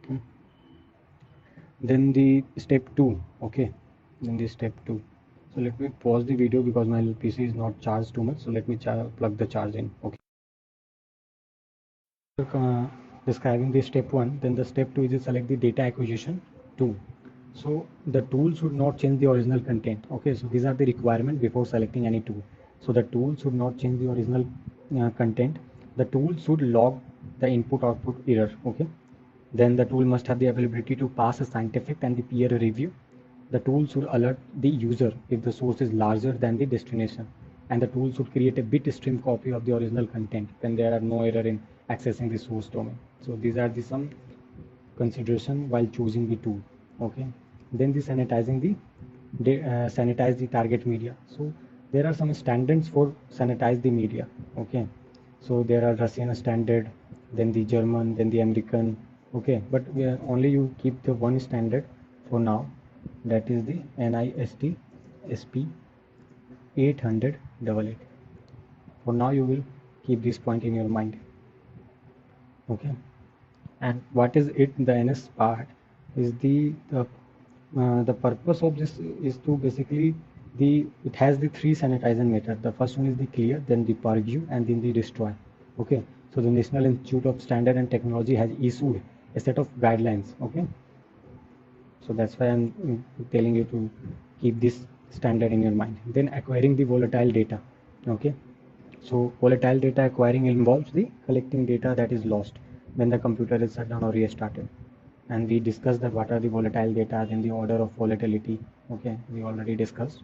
Okay. Then the step 2. Okay, then the step 2. So let me pause the video because my PC is not charged too much, so let me plug the charge in. Okay, uh, describing the step 1, then the step 2 is to select the data acquisition tool. So the tool should not change the original content. Okay, so these are the requirement before selecting any tool. So the tool should not change the original content. The tool should log the input output error. Okay, then the tool must have the availability to pass a scientific and the peer review. The tool should alert the user if the source is larger than the destination, and the tool should create a bitstream copy of the original content when there are no error in accessing the source domain. So these are the some consideration while choosing the tool. Okay, then the sanitize the target media. So there are some standards for sanitize the media. Okay, so there are Russian standard, then the German, then the American. Okay, but only you keep the one standard for now, that is the NIST SP 800 for now. You will keep this point in your mind. Okay, and what is it, the NS part is the purpose of this is to basically it has the three sanitization method. The first one is the clear, then the purge, and then the destroy. Okay, so the National Institute of Standard and Technology has issued a set of guidelines. Okay, so that's why I'm telling you to keep this standard in your mind. Then acquiring the volatile data. Okay, so volatile data acquiring involves the collecting data that is lost when the computer is shut down or restarted. And we discussed that what are the volatile data, then the order of volatility. Okay, we already discussed.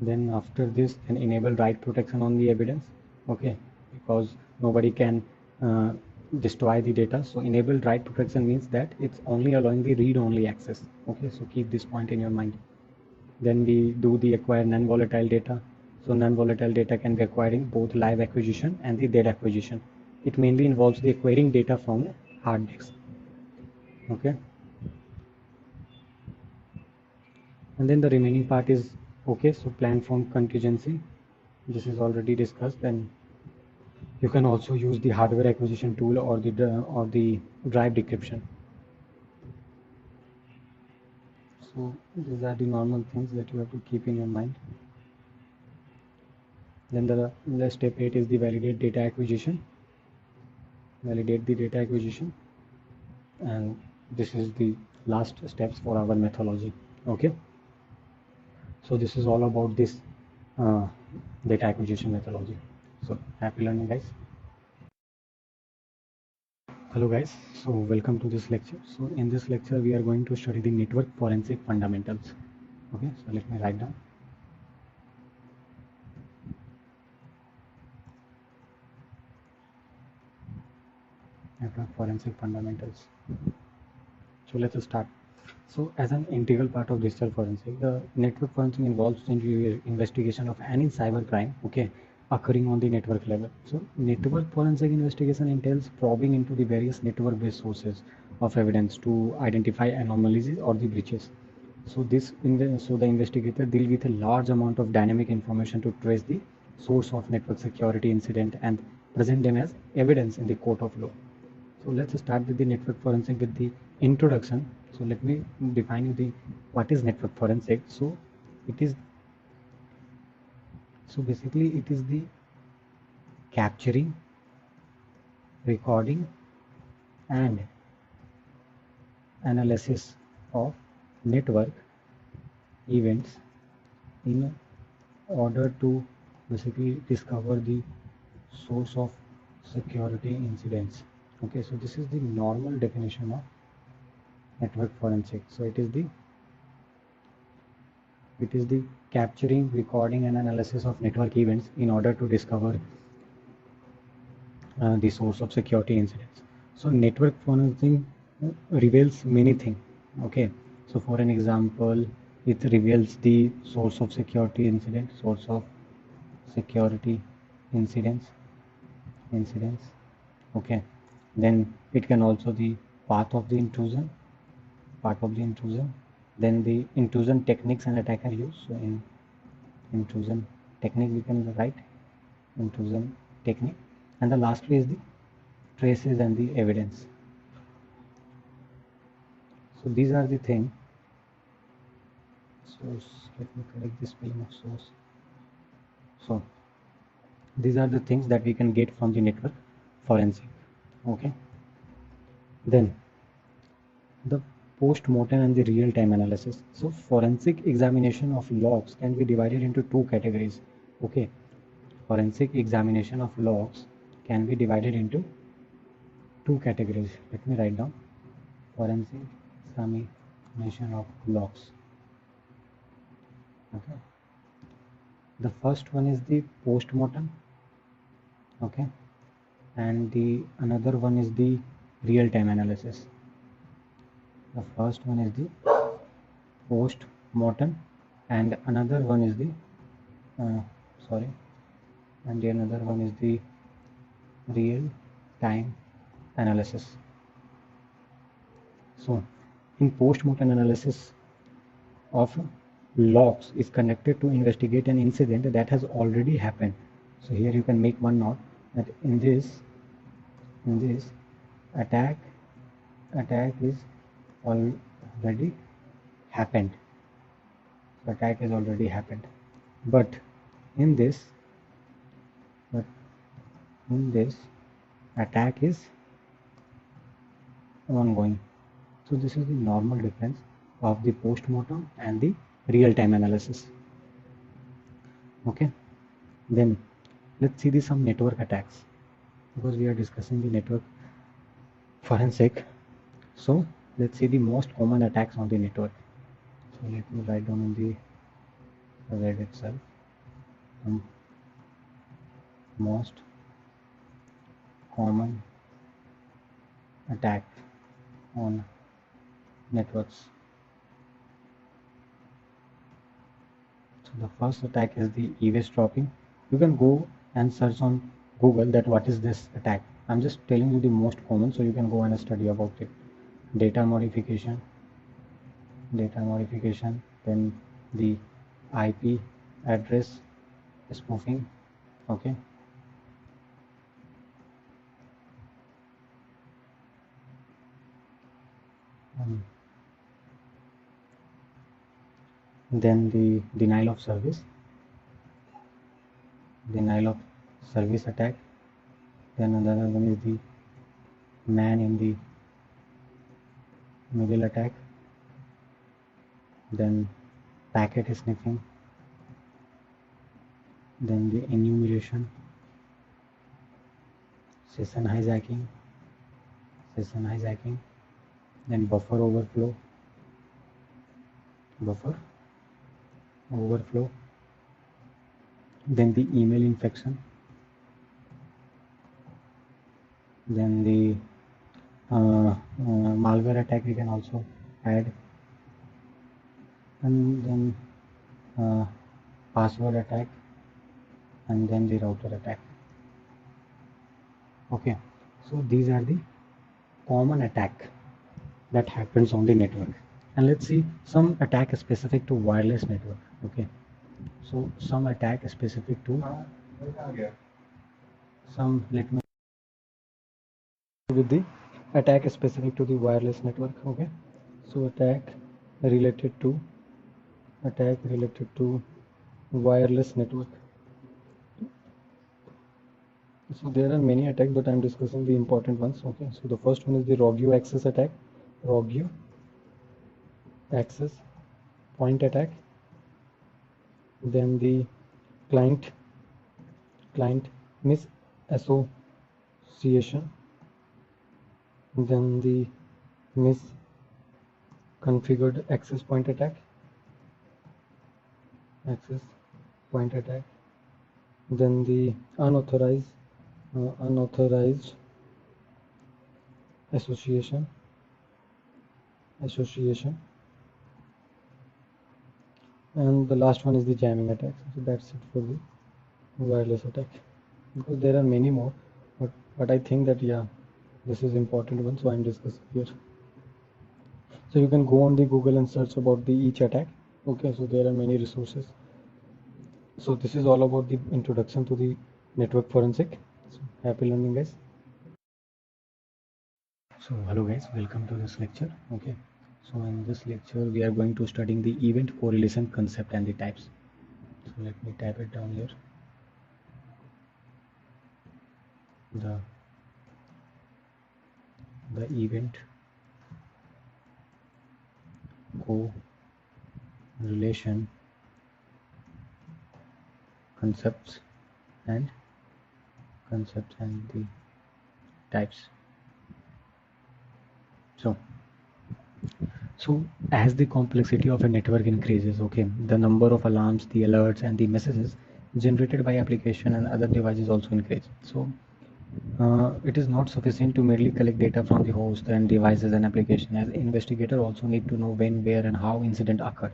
Then after this, then enable write protection on the evidence. Okay, because nobody can destroy the data. So enable write protection means that it's only allowing the read only access. Okay, so keep this point in your mind. Then we do the acquire non-volatile data. So non-volatile data can be acquiring both live acquisition and the dead acquisition. It mainly involves the acquiring data from hard disk. Okay, and then the remaining part is okay. So plan from contingency. This is already discussed. And You can also use the hardware acquisition tool or the drive decryption. So these are the normal things that you have to keep in your mind. Then the step 8 is the validate data acquisition. Validate the data acquisition, and this is the last steps for our methodology. Okay, so this is all about this uh, data acquisition methodology. So happy learning, guys. Hello guys, so welcome to this lecture. So in this lecture we are going to study the network forensic fundamentals. Okay, so let me write down. Network forensic fundamentals. So let's start. So as an integral part of digital forensic, the network forensic involves the investigation of any cyber crime, okay, occurring on the network level. So network forensic investigation entails probing into the various network-based sources of evidence to identify anomalies or the breaches. So the investigator deal with a large amount of dynamic information to trace the source of network security incident and present them as evidence in the court of law. So let's start with the network forensic with the introduction. So let me define you the what is network forensic. It is basically it is the capturing, recording, and analysis of network events in order to basically discover the source of security incidents. Okay, so this is the normal definition of network forensic. So it is the capturing, recording, and analysis of network events in order to discover the source of security incidents. So network forensic reveals many things. Okay, so for an example, it reveals the source of security incident, source of security incidents, incidents. Okay, then it can also the path of the intrusion, part of the intrusion. Then the intrusion techniques and attacker use. So in intrusion technique we can write intrusion technique, and the lastly is the traces and the evidence. So these are the thing. Source, let me correct the spelling of source. So these are the things that we can get from the network forensic. Okay, then the post-mortem and the real-time analysis. So forensic examination of logs can be divided into two categories. Okay, forensic examination of logs can be divided into two categories. Let me write down. Forensic examination of logs. Okay, the first one is the post-mortem. Okay, and the another one is the real-time analysis. The first one is the post-mortem, and another one is the uh, sorry, and the another one is the real-time analysis. So, in post-mortem analysis of logs is conducted to investigate an incident that has already happened. So here you can make one note that in this attack is already happened. So attack is already happened, but in this but in this attack is ongoing. So this is the normal difference of the post-mortem and the real-time analysis. Okay, then let's see some network attacks, because we are discussing the network forensic. So let's see the most common attacks on the network. So let me write down in the web itself most common attack on networks. So the first attack is the eavesdropping. You can go and search on Google that what is this attack. I'm just telling you the most common, so you can go and study about it. Data modification, then the IP address spoofing. Okay, then the denial of service attack, then another one is the man in the middle attack, then packet sniffing, then the enumeration, session hijacking, then buffer overflow, then the email infection, then the malware attack we can also add, and then password attack, and then the router attack. Okay, so these are the common attack that happens on the network. And let's see some attack specific to wireless network. Okay, so some attack specific to some let me with the attack specific to the wireless network. Okay, so attack related to wireless network. So there are many attacks, but I'm discussing the important ones. Okay, so the first one is the rogue access attack, rogue access point attack, then the client misassociation, then the misconfigured access point attack, then the unauthorized association, and the last one is the jamming attack. So that's it for the wireless attack, because there are many more, but I think that this is important one, so I'm discussing here. So you can go on the Google and search about the each attack. Okay, so there are many resources. So this is all about the introduction to the network forensic. So happy learning, guys. So hello guys, welcome to this lecture. Okay, so in this lecture we are going to studying the event correlation concept and the types. So let me type it down here. The event correlation concepts and the types. So as the complexity of a network increases, okay, the number of alarms, the alerts, and the messages generated by application and other devices also increase. So it is not sufficient to merely collect data from the host and devices and application, as investigator also need to know when, where, and how incident occur.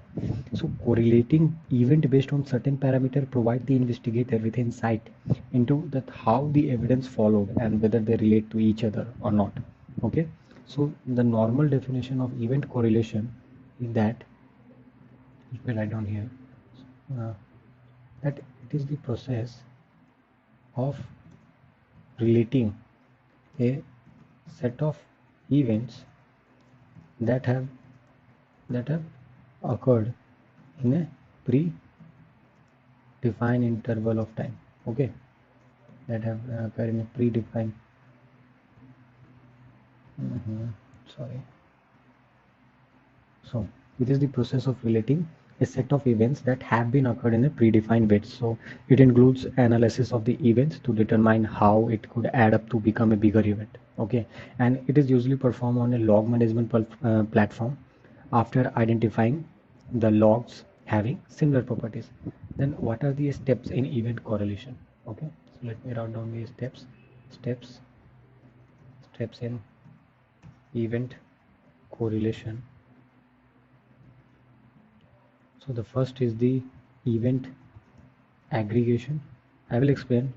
So correlating event based on certain parameter provide the investigator with insight into that how the evidence followed and whether they relate to each other or not. Okay, so the normal definition of event correlation is that, let me write down here, uh, that it is the process of relating a set of events that have occurred in a predefined interval of time. Okay, that have occurred in a predefined sorry. So it is the process of relating a set of events that have been occurred in a predefined way. So it includes analysis of the events to determine how it could add up to become a bigger event. Okay, and it is usually performed on a log management platform after identifying the logs having similar properties. Then what are the steps in event correlation? Okay, so let me write down the steps in event correlation. So the first is the event aggregation. I will explain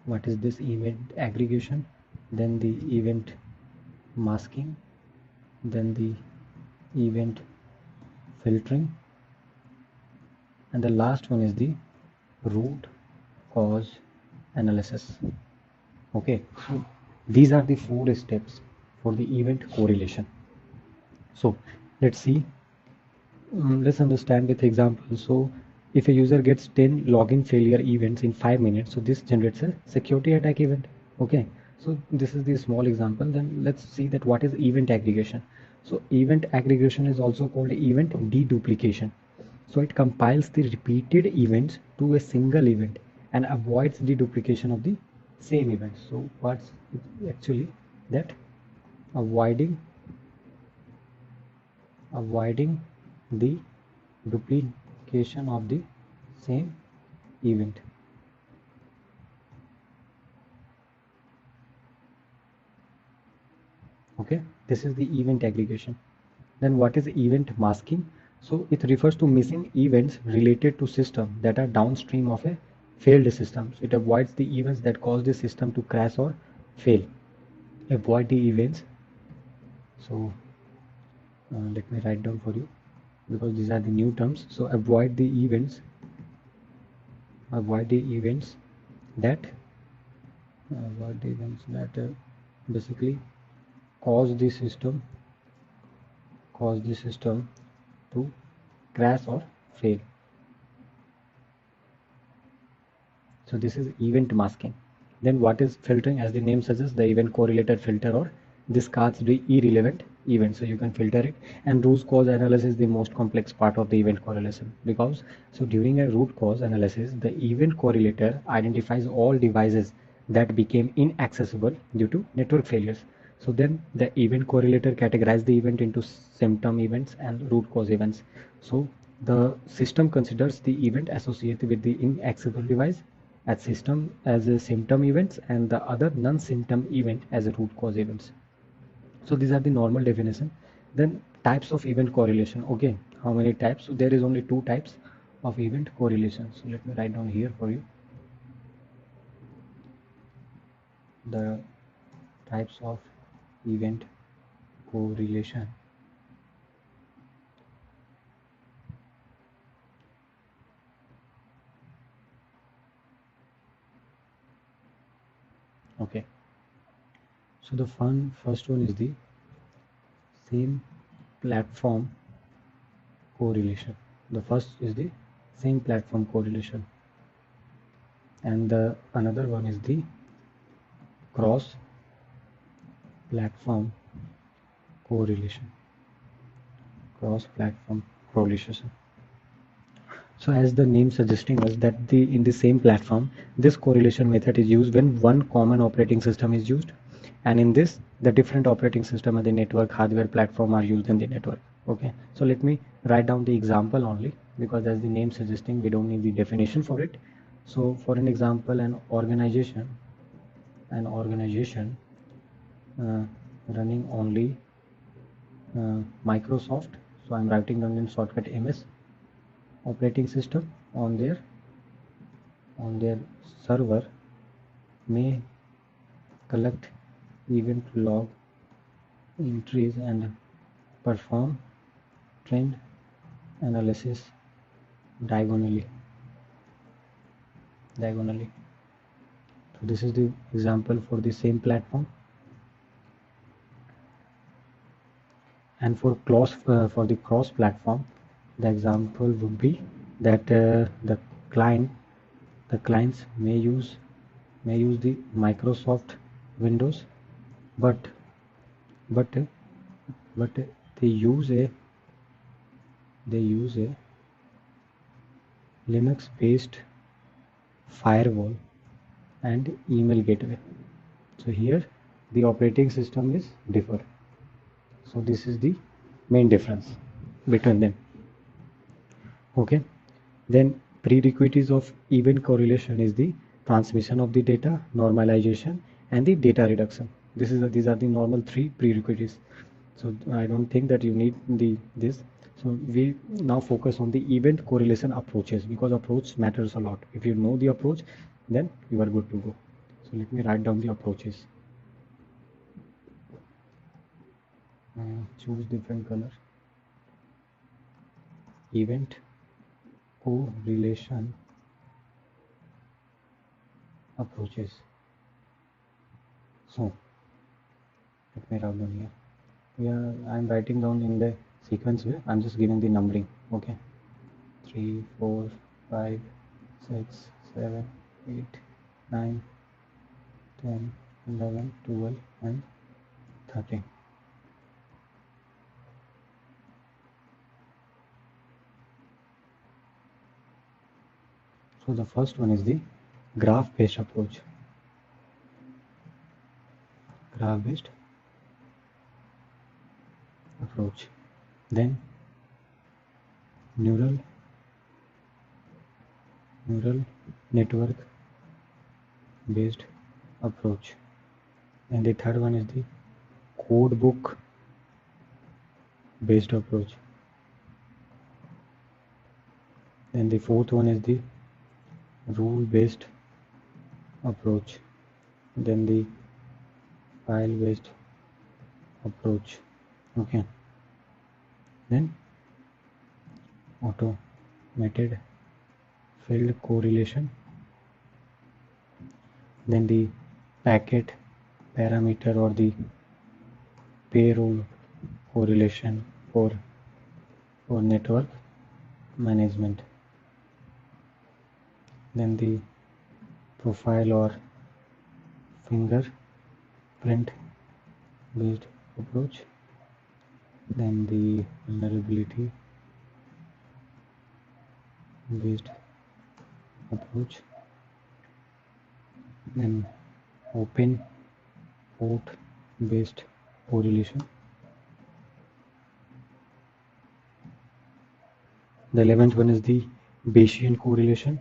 what is this event aggregation, then the event masking, then the event filtering, and the last one is the root cause analysis. Okay, so these are the 4 steps for the event correlation. So let's see Let's understand with example. So if a user gets 10 login failure events in 5 minutes, so this generates a security attack event. Okay, so this is the small example. Then let's see that what is event aggregation. So event aggregation is also called event deduplication. So it compiles the repeated events to a single event and avoids the duplication of the same event. So what's actually that? Avoiding avoiding the duplication of the same event. Okay, this is the event aggregation. Then what is event masking? So it refers to missing events related to system that are downstream of a failed system. So it avoids the events that cause the system to crash or fail. Avoid the events. So let me write down for you because these are the new terms. So avoid the events that basically cause the system to crash or fail. So this is event masking. Then what is filtering? As the name suggests, the event correlated filter or discards the irrelevant event. So you can filter it. And root cause analysis is the most complex part of the event correlation, because so during a root cause analysis, the event correlator identifies all devices that became inaccessible due to network failures. So then the event correlator categorizes the event into symptom events and root cause events. So the system considers the event associated with the inaccessible device as a symptom events and the other non-symptom event as a root cause events. So these are the normal definition. Then types of event correlation. Okay, how many types? So there is only two types of event correlation. So let me write down here for you the types of event correlation. Okay, so the first one is the same platform correlation. The first is the same platform correlation, and the another one is the cross platform correlation. Cross platform correlation. So as the name suggesting us that in the same platform, this correlation method is used when one common operating system is used, and in this the different operating system and the network hardware platform are used in the network. Okay, so let me write down the example only, because as the name suggesting, we don't need the definition for it. So for an example, an organization uh, running only Microsoft. So I'm writing down in shortcut MS operating system on their server may collect event log entries and perform trend analysis diagonally. So this is the example for the same platform. And for the cross platform, the example would be that the clients may use the Microsoft Windows, but but but they use a Linux based firewall and email gateway. So here the operating system is different. So this is the main difference between them. Okay, then prerequisites of event correlation is the transmission of the data, normalization, and the data reduction. These are the normal three prerequisites. So I don't think that you need this. So we now focus on the event correlation approaches, because approach matters a lot. If you know the approach, then you are good to go. So let me write down the approaches. Choose different color. Event correlation approaches. So let me write down here. Yeah, I'm writing down in the sequence way. I'm just giving the numbering. Okay, 3, 4, 5, 6, 7, 8, 9, 10, 11, 12, and 13. So the first one is the graph-based approach. Graph-based approach. Then neural network based approach. And the third one is the code book based approach. Then the fourth one is the rule based approach. Then the file based approach. Okay. Then automated field correlation. Then the packet parameter or the payroll correlation for network management. Then the profile or fingerprint based approach. Then the vulnerability based approach. Then open port based correlation. The 11th one is the Bayesian correlation,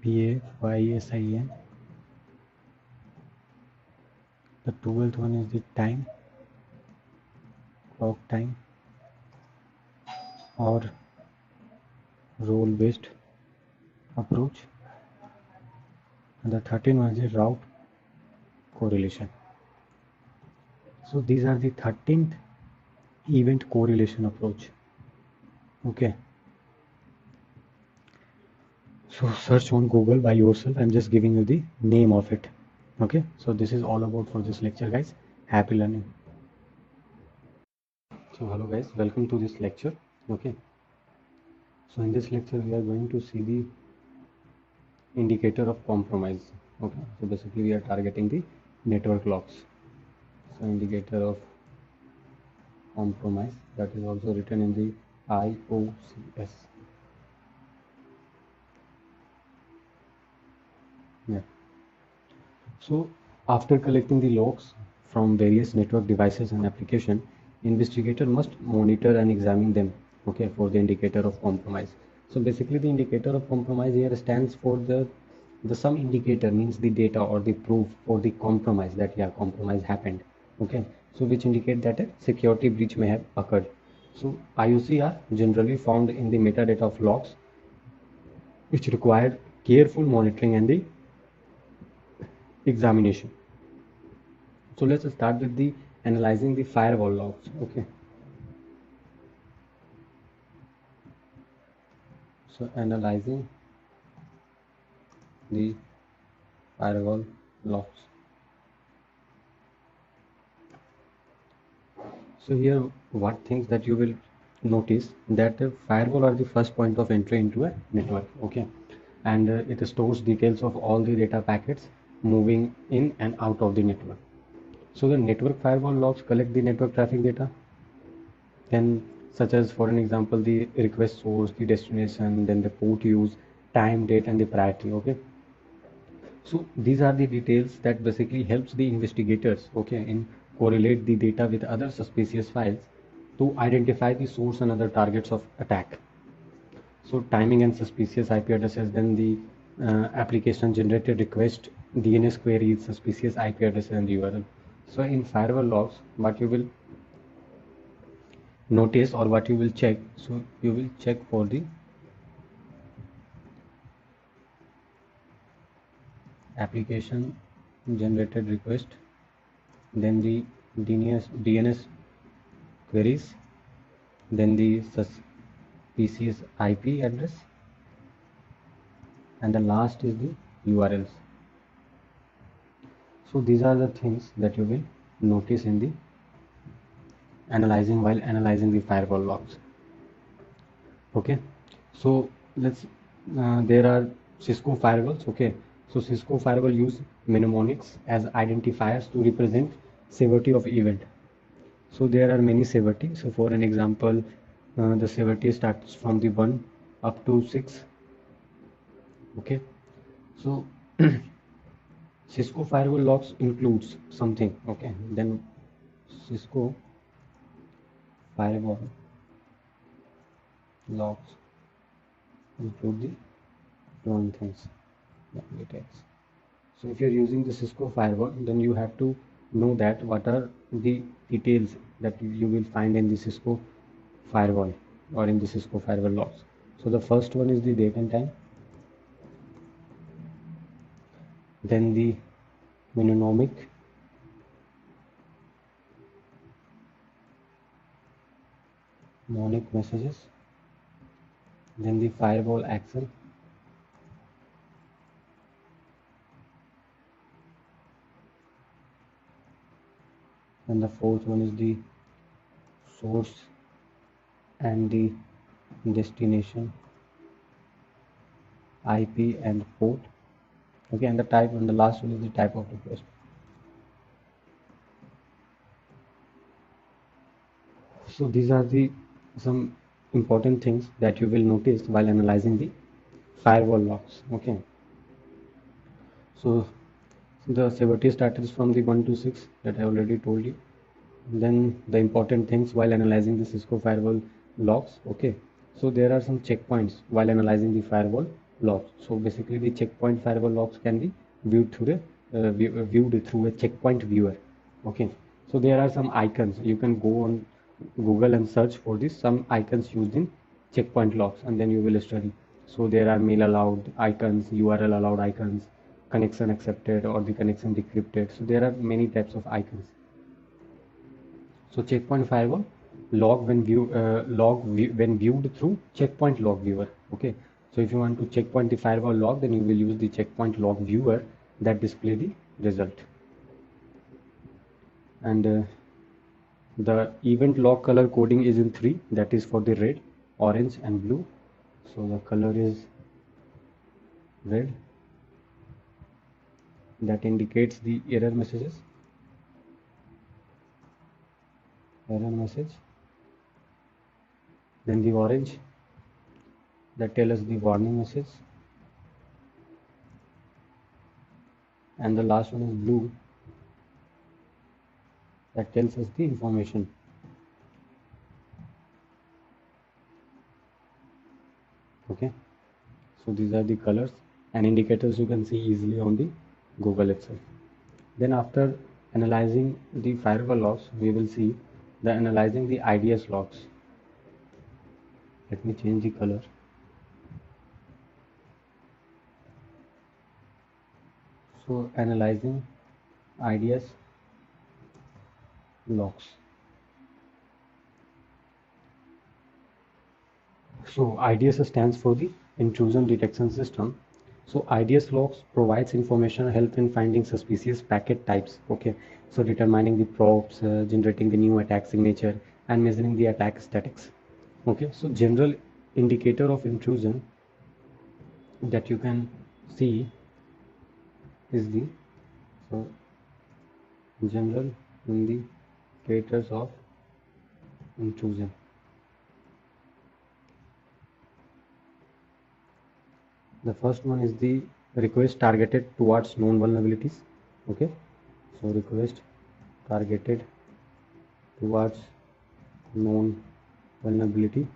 Bayesian. The 12th one is the clock time or role based approach. And the 13th one is the route correlation. So these are the 13th event correlation approach. Okay. So search on Google by yourself. I'm just giving you the name of it. Okay. So this is all about for this lecture, guys. Happy learning. So hello guys, welcome to this lecture. Okay. So in this lecture we are going to see the indicator of compromise. Okay. So basically we are targeting the network logs. So indicator of compromise, that is also written in the IOCS. Yeah. So after collecting the logs from various network devices and application, investigator must monitor and examine them, okay, for the indicator of compromise. So basically the indicator of compromise here stands for the some indicator, means the data or the proof for the compromise, that yeah, compromise happened. Okay, so which indicate that a security breach may have occurred. So IOC are generally found in the metadata of logs, which require careful monitoring and the examination. So let's start with the analyzing the firewall logs. Okay. So analyzing the firewall logs. So here, what things that you will notice, that firewall are the first point of entry into a network. Okay, and it stores details of all the data packets moving in and out of the network. So the network firewall logs collect the network traffic data, then such as, for an example, the request source, the destination, then the port use, time, date, and the priority. Okay, so these are the details that basically helps the investigators, okay, in correlate the data with other suspicious files to identify the source and other targets of attack. So timing and suspicious IP addresses, then the application generated request, DNS queries, suspicious IP addresses, and the URL. So in firewall logs, what you will notice or what you will check, so you will check for the application generated request, then the DNS queries, then the suspicious IP address, and the last is the URLs. So these are the things that you will notice in the while analyzing the firewall logs. Okay, so let's there are Cisco firewalls. Okay, so Cisco firewall use mnemonics as identifiers to represent severity of event. So there are many severity. So for an example, the severity starts from the 1 up to 6. Okay, so Cisco firewall logs includes something. Okay, then Cisco firewall logs include the following things. Details. So if you're using the Cisco firewall, then you have to know that what are the details that you will find in the Cisco firewall or in the Cisco firewall logs. So the first one is the date and time, then the mnemonic, mnemonic messages, then the firewall action, and the fourth one is the source and the destination, IP and port. Okay, and the type, and the last one is the type of request. So these are the some important things that you will notice while analyzing the firewall logs. Okay, so the severity starters from the 1 to 6 that I already told you. Then the important things while analyzing the Cisco firewall logs. Okay, so there are some checkpoints while analyzing the firewall logs. So basically the checkpoint firewall logs can be viewed through the viewed through a checkpoint viewer. Okay, so there are some icons. You can go on Google and search for this, some icons used in checkpoint logs, and then you will study. So there are mail allowed icons, URL allowed icons, connection accepted or the connection decrypted. So there are many types of icons. So checkpoint firewall when viewed through checkpoint log viewer. Okay. So if you want to checkpoint the firewall log, then you will use the checkpoint log viewer that display the result. And the event log color coding is in three. That is for the red, orange, and blue. So the color is red. That indicates the error messages. Error message. Then the orange that tells us the warning message. And the last one is blue that tells us the information. Okay, so these are the colors and indicators you can see easily on the Google itself. Then after analyzing the firewall logs, we will see the analyzing the IDS logs. Let me change the color. So analyzing IDS logs. So IDS stands for the intrusion detection system. So IDS logs provides information help in finding suspicious packet types. Okay, so determining the probes, generating the new attack signature, and measuring the attack statics. Okay, so general indicator of intrusion that you can see is the so general indicators of intrusion. The first one is the request targeted towards known vulnerabilities. Okay, so request targeted towards known vulnerability.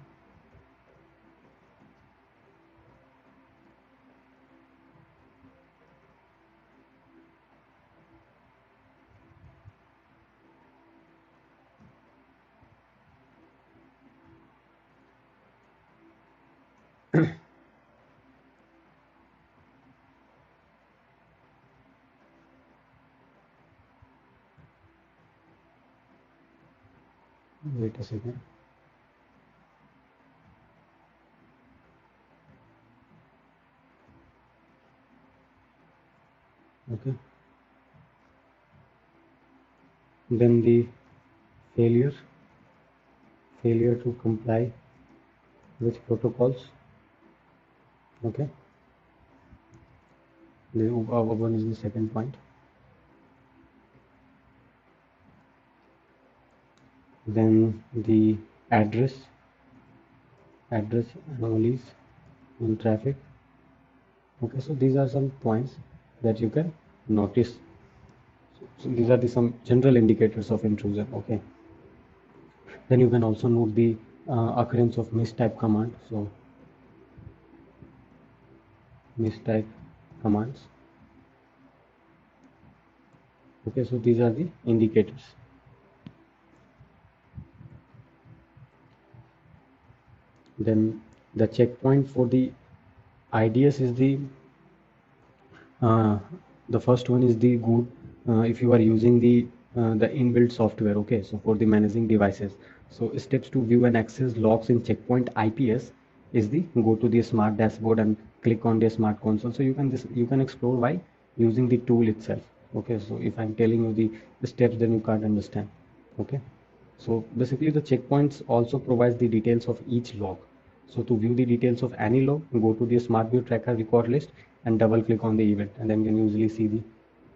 Wait a second. Okay, then the failure to comply which protocols. Okay, the one is the second point. Then the address anomalies in traffic. Okay, so these are some points that you can notice. So these are the some general indicators of intrusion. Okay, then you can also note the occurrence of mistype command. So mistype commands. Okay, so these are the indicators. Then the checkpoint for the IDS is uh, the first one is the good if you are using the inbuilt software. Okay, so for the managing devices, so steps to view and access logs in checkpoint IPS is the go to the smart dashboard and click on the smart console. So you can explore by using the tool itself. Okay, so if I'm telling you the steps, then you can't understand. Okay, so basically the checkpoints also provides the details of each log. So to view the details of any log, go to the Smart View Tracker record list and double click on the event, and then you can usually see the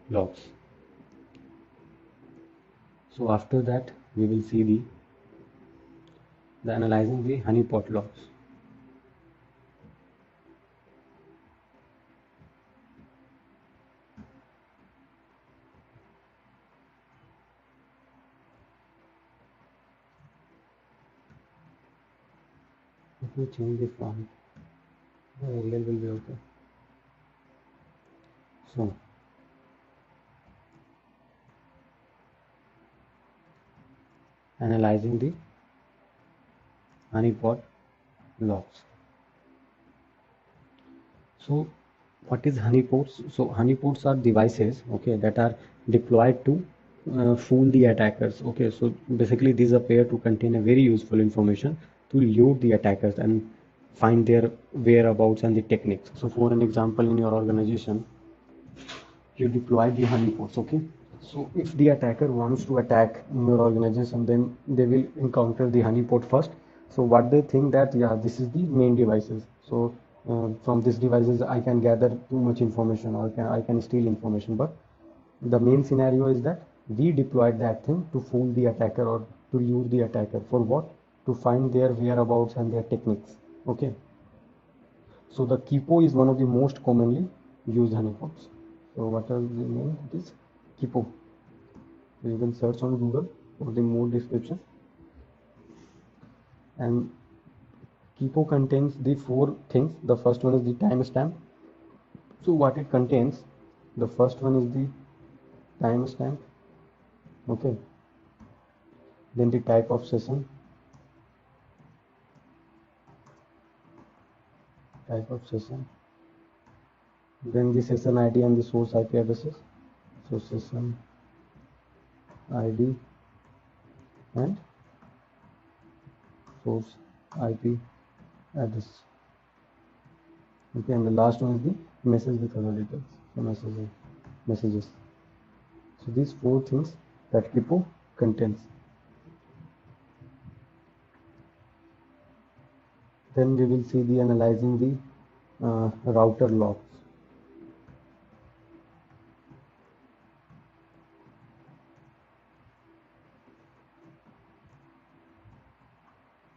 logs. So after that, we will see the analyzing the honeypot logs. If we change the font, the Arial will be okay. So analyzing the honeypot logs. So what is honeypots? So honeypots are devices, okay, that are deployed to fool the attackers. Okay, so basically these appear to contain a very useful information to lure the attackers and find their whereabouts and the techniques. So for an example, in your organization, you deploy the honeypots. Okay, so if the attacker wants to attack in your organization, then they will encounter the honeypot first. So what they think that, yeah, this is the main devices. So from these devices I can gather too much information, or I can steal information. But the main scenario is that we deployed that thing to fool the attacker or to lure the attacker. For what? To find their whereabouts and their techniques. Okay, so the Kipo is one of the most commonly used honeypots. So what are the name? It is Kipo. So you can search on Google for the more description. And Kipo contains the four things. The first one is the timestamp. So what it contains? The first one is the timestamp. Okay. Then the type of session. Type of session. Then the session ID and the source IP addresses. So session ID and source IP address. Okay, and the last one is the message with other details. So messages. So these four things that Kipo contains. Then we will see the analyzing the router logs.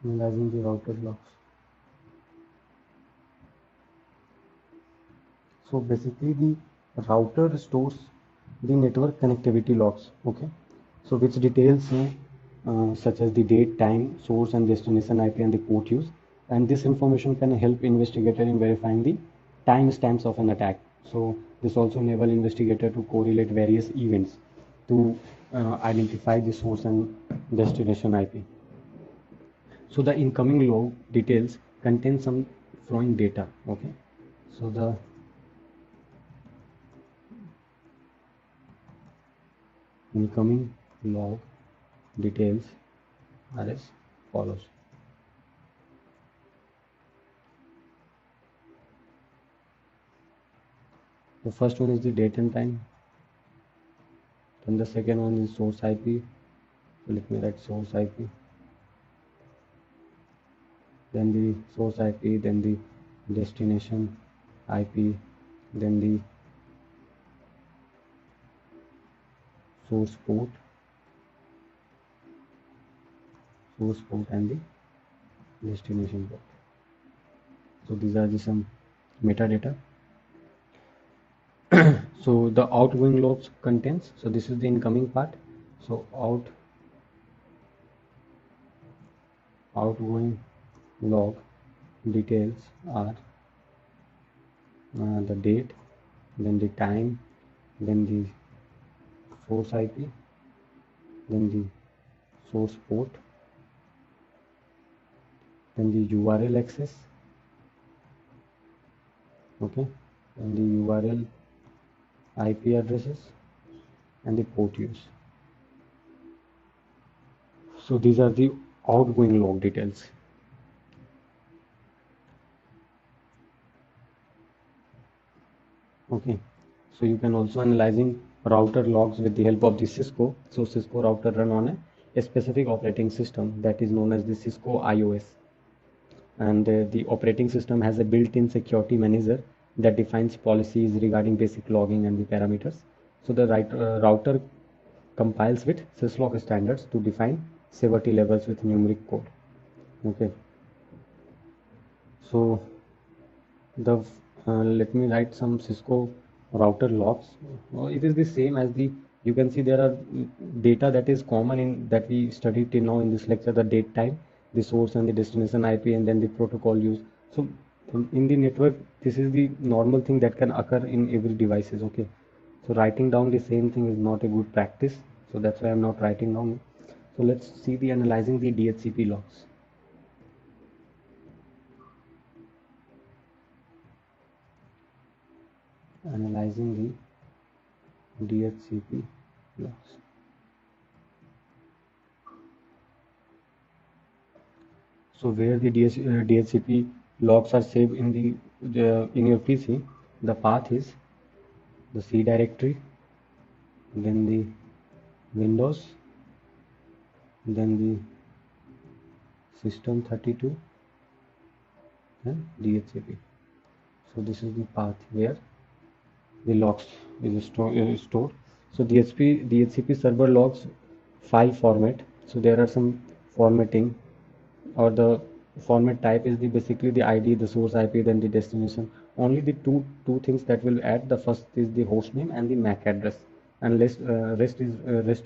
Analyzing the router logs. So basically the router stores the network connectivity logs. Okay, so which details such as the date, time, source and destination IP and the port use, and this information can help investigator in verifying the timestamps of an attack. So this also enable investigator to correlate various events to identify the source and destination IP. So the incoming log details contain some flowing data. Okay, so the incoming log details are as follows. The first one is the date and time. Then the second one is source IP. So let me write source IP. then the source IP, then the destination IP, then the source port, and the destination port. So these are the some metadata. So the outgoing logs contains, so this is the incoming part. So outgoing log details are the date, then the time, then the source IP, then the source port, then the URL access, okay, and the URL IP addresses, and the port use. So these are the outgoing log details. Okay, so you can also analyzing router logs with the help of the Cisco. So Cisco router run on a specific operating system that is known as the Cisco IOS, and the operating system has a built-in security manager that defines policies regarding basic logging and the parameters. So the router compiles with syslog standards to define severity levels with numeric code. Okay, so the let me write some Cisco router logs. It is the same as the, you can see there are data that is common in that we studied till now in this lecture, the date time, the source and the destination IP, and then the protocol used. So in the network, this is the normal thing that can occur in every devices. Okay, so writing down the same thing is not a good practice, so that's why I'm not writing down. So let's see the analyzing the DHCP logs. Analyzing the DHCP logs. So where the DHCP logs are saved in in your PC, the path is the C directory, then the Windows, then the system32, and DHCP. So this is the path where the logs is stored. So DHCP server logs file format. So there are some formatting, or the format type is the basically the ID, the source IP, then the destination. Only the two things that will add. The first is the host name and the MAC address, and rest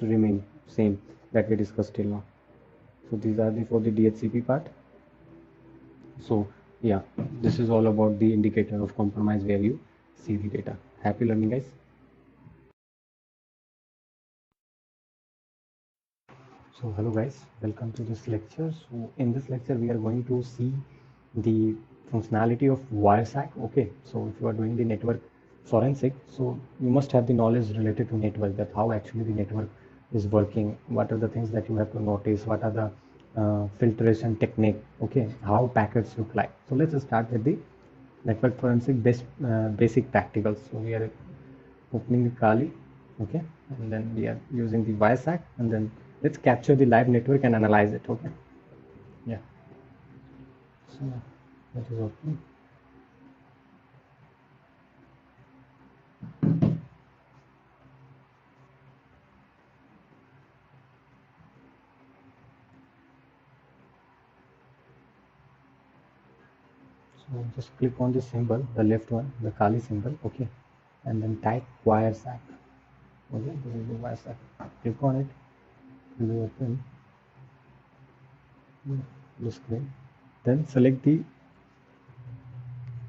remain same that we discussed till now. So these are the for the DHCP part. So yeah, this is all about the indicator of compromise where you see the data. Happy learning, guys. So hello guys, welcome to this lecture. So in this lecture we are going to see the functionality of wireshack. Okay, so if you are doing the network forensic, so you must have the knowledge related to network, that how actually the network is working, what are the things that you have to notice, what are the filtration technique, okay, how packets look like. So let's start with the network forensic basic practicals. So we are opening the Kali, okay, and then we are using the Wireshark, and then let's capture the live network and analyze it. Okay, yeah. So that is opening. So just click on the symbol, the left one, the Kali symbol, okay, and then type Wireshark. Okay, this is the Wireshark. Click on it, it will open the screen. Then select the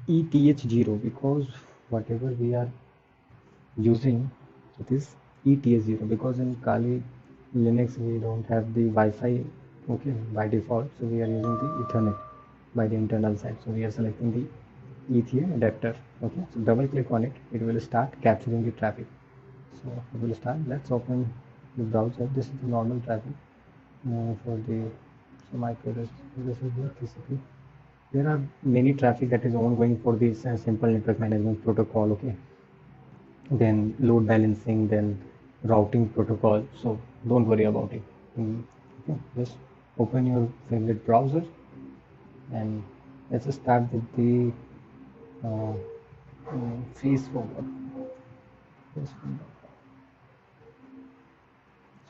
ETH0, because whatever we are using, it is ETH0, because in Kali Linux we don't have the Wi-Fi, okay, by default, so we are using the Ethernet by the internal side. So we are selecting the ETH adapter. Okay, so double click on it, it will start capturing the traffic. So it will start. Let's open the browser. This is the normal traffic for the, so my this is the TCP. There are many traffic that is ongoing for this simple network management protocol. Okay, then load balancing, then routing protocol. So don't worry about it. Okay, just open your favorite browser. And let's start with the Facebook.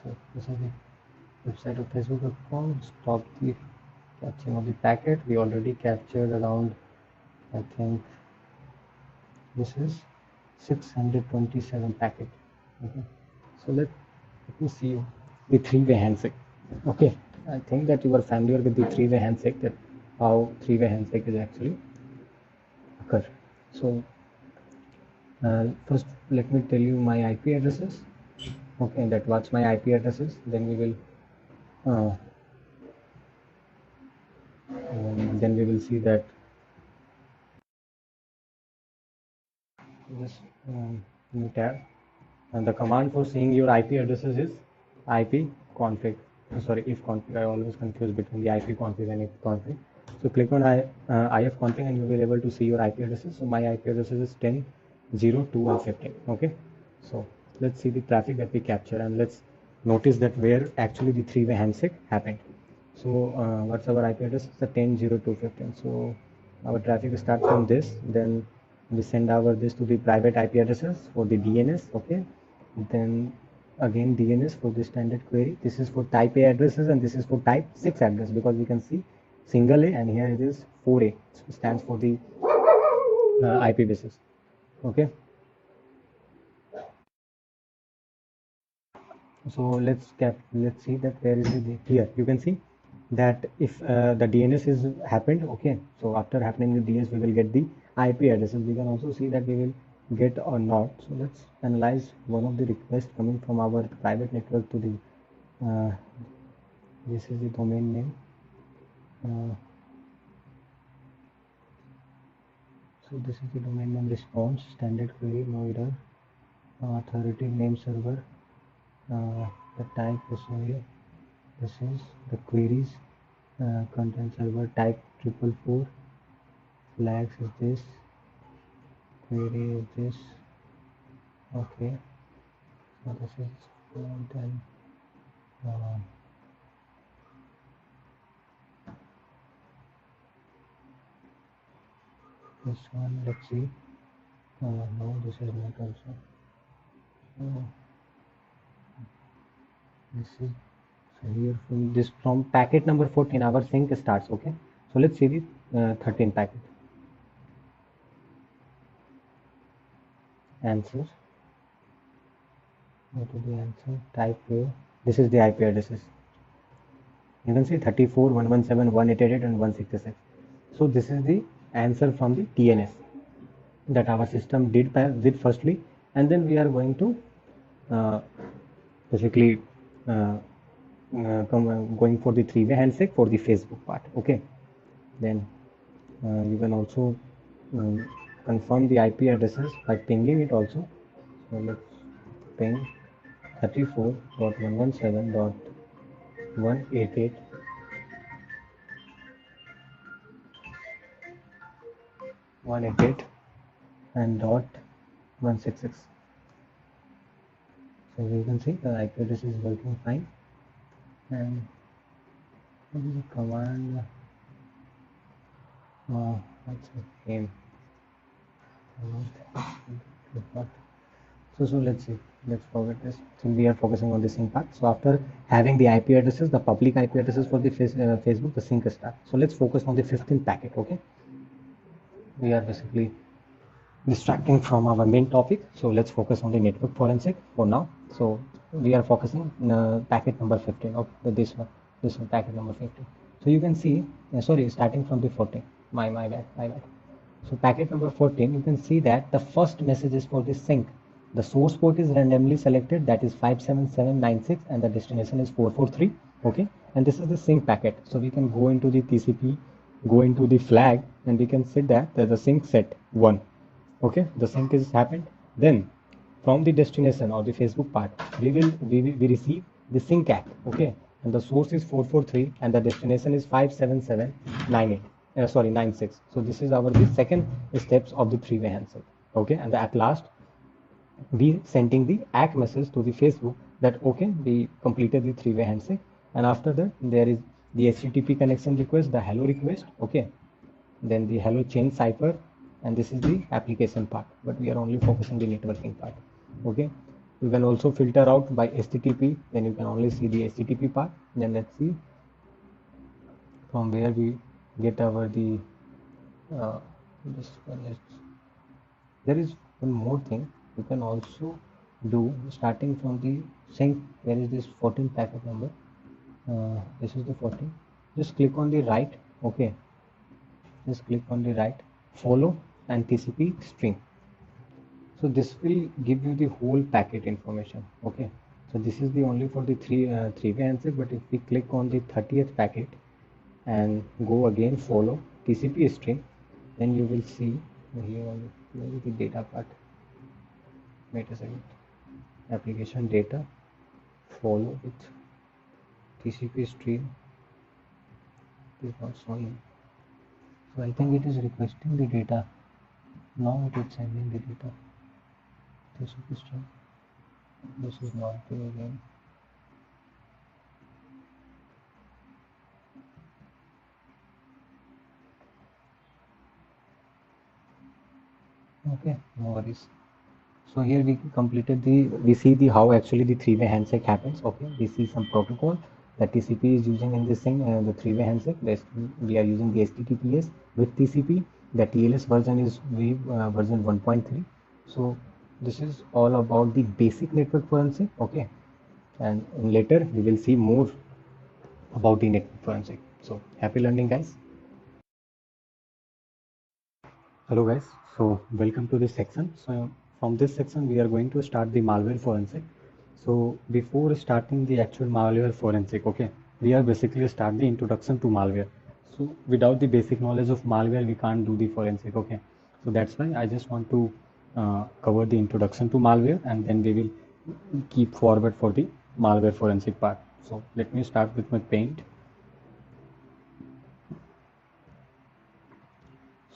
So this is the website of Facebook.com. Stop the capturing of the packet. We already captured around, I think this is 627 packet. Okay. So let me see the three-way handshake. Okay, I think that you are familiar with the three-way handshake, that how three-way handshake is actually occur. So first let me tell you my IP addresses. Okay, that what's my IP addresses. Then we will see that this new tab. And the command for seeing your IP addresses is IP config. Sorry, if config. I always confuse between the IP config and if config. So click on IF config and you will be able to see your IP addresses. So my IP addresses is 10, 0, 2 and 15. Okay. So let's see the traffic that we capture and let's notice that where actually the three-way handshake happened. So what's our IP address? It's the 10, 0, 2, 15. So our traffic starts from this, then we send our this to the private IP addresses for the DNS. Okay, then again DNS for the standard query. This is for type A addresses and this is for type 6 address, because we can see single A and here it is 4A. So stands for the IP basis. Okay, so let's see that where is the here you can see that if the DNS is happened. Okay, so after happening the DNS we will get the IP addresses. We can also see that we will get or not. So let's analyze one of the requests coming from our private network to the this is the domain name. So this is the domain name response standard query, no error, authority name server, the type is here. This is the queries, content server type 444, flags is this, query is this. Okay, so this is then uh, this one. Let's see. No, this is not also. This is so here from packet number 14 our sync starts. Okay, so let's see the 13 packet. Answer. Go to the answer. Type here. This is the IP addresses. You can see 34, 117, 188 and 166. So this is the answer from the DNS that our system did firstly, and then we are going to uh, basically going for the three-way handshake for the Facebook part. Okay, then you can also confirm the IP addresses by pinging it also. So let's ping 34.117.188 188 and dot 166. So you can see the IP address is working fine. And what is the command? What's the name? So let's see. Let's forget this. So we are focusing on the sync part. So after having the IP addresses, the public IP addresses for the Facebook, the sync start. So let's focus on the 15th packet. Okay. We are basically distracting from our main topic. So let's focus on the network forensic for now. So we are focusing packet number 15. Okay, this one packet number 15. So you can see, sorry, starting from the 14. My bad. So packet number 14, you can see that the first message is for the sync. The source port is randomly selected, that is 57796, and the destination is 443. Okay, and this is the sync packet. So we can go into the TCP, go into the flag, and we can see that there's a sync set 1. Okay, the sync is happened. Then from the destination or the Facebook part, we receive the sync act. Okay, and the source is 443 and the destination is 57798. Sorry, 96. So this is our the second steps of the three-way handshake. Okay, and at last we sending the message to the Facebook that okay, we completed the three-way handshake, and after that there is the HTTP connection request, the hello request, okay, then the hello chain cipher, and this is the application part, but we are only focusing the networking part, okay. You can also filter out by HTTP, then you can only see the HTTP part. Then let's see from where we get our the this one. There is one more thing you can also do, starting from the sync. Where is this 14 packet number? This is the 14. Just click on the right, okay, just click on the right, follow, and TCP string. So this will give you the whole packet information, okay. So this is the only for the three-way handshake, but if we click on the 30th packet and go again follow TCP string, then you will see here on the data part. Wait a second. Application data, follow with TCP string is not showing. So I think it is requesting the data. Now it is sending the data. TCP string. This is not there again. Okay, no worries. So here we see the how actually the three-way handshake happens. Okay, we see some protocol that TCP is using in this thing, the three-way handshake. We are using the HTTPS with TCP. The TLS version is version 1.3. So this is all about the basic network forensic. Okay, and later we will see more about the network forensic. So happy learning, guys. Hello guys, so welcome to this section. So from this section we are going to start the malware forensic. So before starting the actual malware forensic, okay, we are basically start the introduction to malware. So without the basic knowledge of malware we can't do the forensic, okay. So that's why I just want to cover the introduction to malware, and then we will keep forward for the malware forensic part. So let me start with my paint.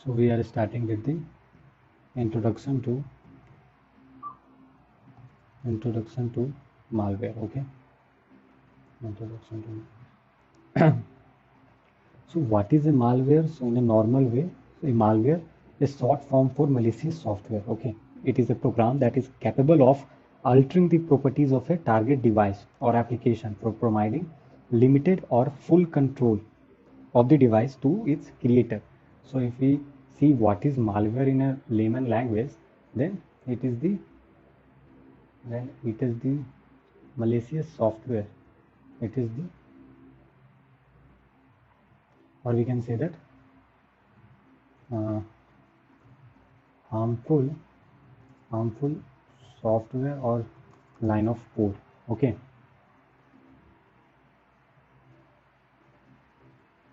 So we are starting with the introduction to malware, okay. Introduction to so what is a malware? So in a normal way, so a malware is short form for malicious software, okay. It is a program that is capable of altering the properties of a target device or application for providing limited or full control of the device to its creator. So if we see what is malware in a layman language, then it is the malicious software. It is the, or we can say that uh, harmful harmful software or line of code, okay.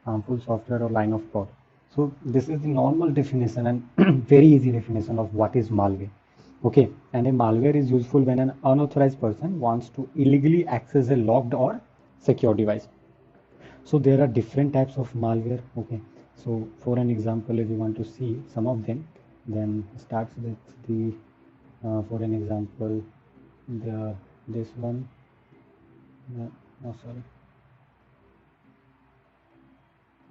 Harmful software or line of code. So this is the normal definition and very easy definition of what is malware, okay. And a malware is useful when an unauthorized person wants to illegally access a locked or secure device. So there are different types of malware, okay. So for an example, if you want to see some of them, then starts with the for an example, the this one, no, sorry,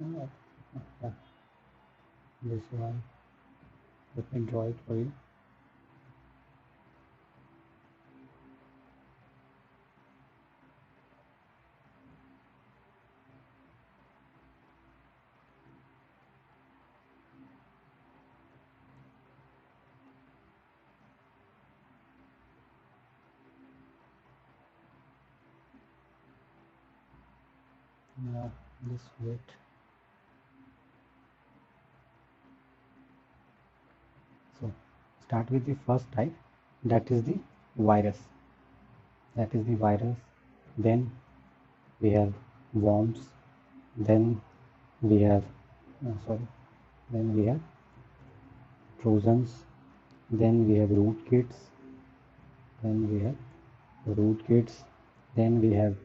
uh, uh, this one, let me draw it for you. This wait. So start with the first type, that is the virus. That is the virus. Then we have worms. Then we have sorry. Then we have trojans. Then we have rootkits. Then we have rootkits. Then we have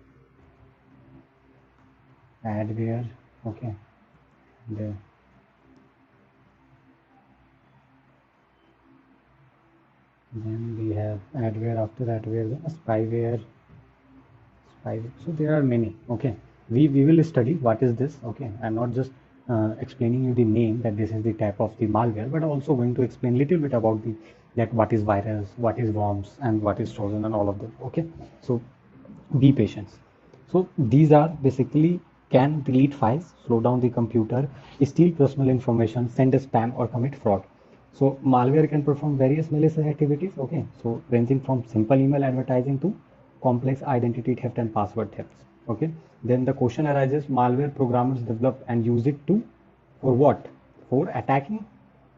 adware. Okay. The, then we have adware. After adware, then spyware. So there are many. Okay. we will study what is this. Okay, I'm not just explaining you the name that this is the type of the malware, but also going to explain little bit about the that what is virus, what is worms, and what is trojan, and all of them. Okay, so be patient. So these are basically can delete files, slow down the computer, steal personal information, send a spam, or commit fraud. So malware can perform various malicious activities. Okay, so ranging from simple email advertising to complex identity theft and password thefts. Okay, then the question arises: malware programmers develop and use it to for what? For attacking,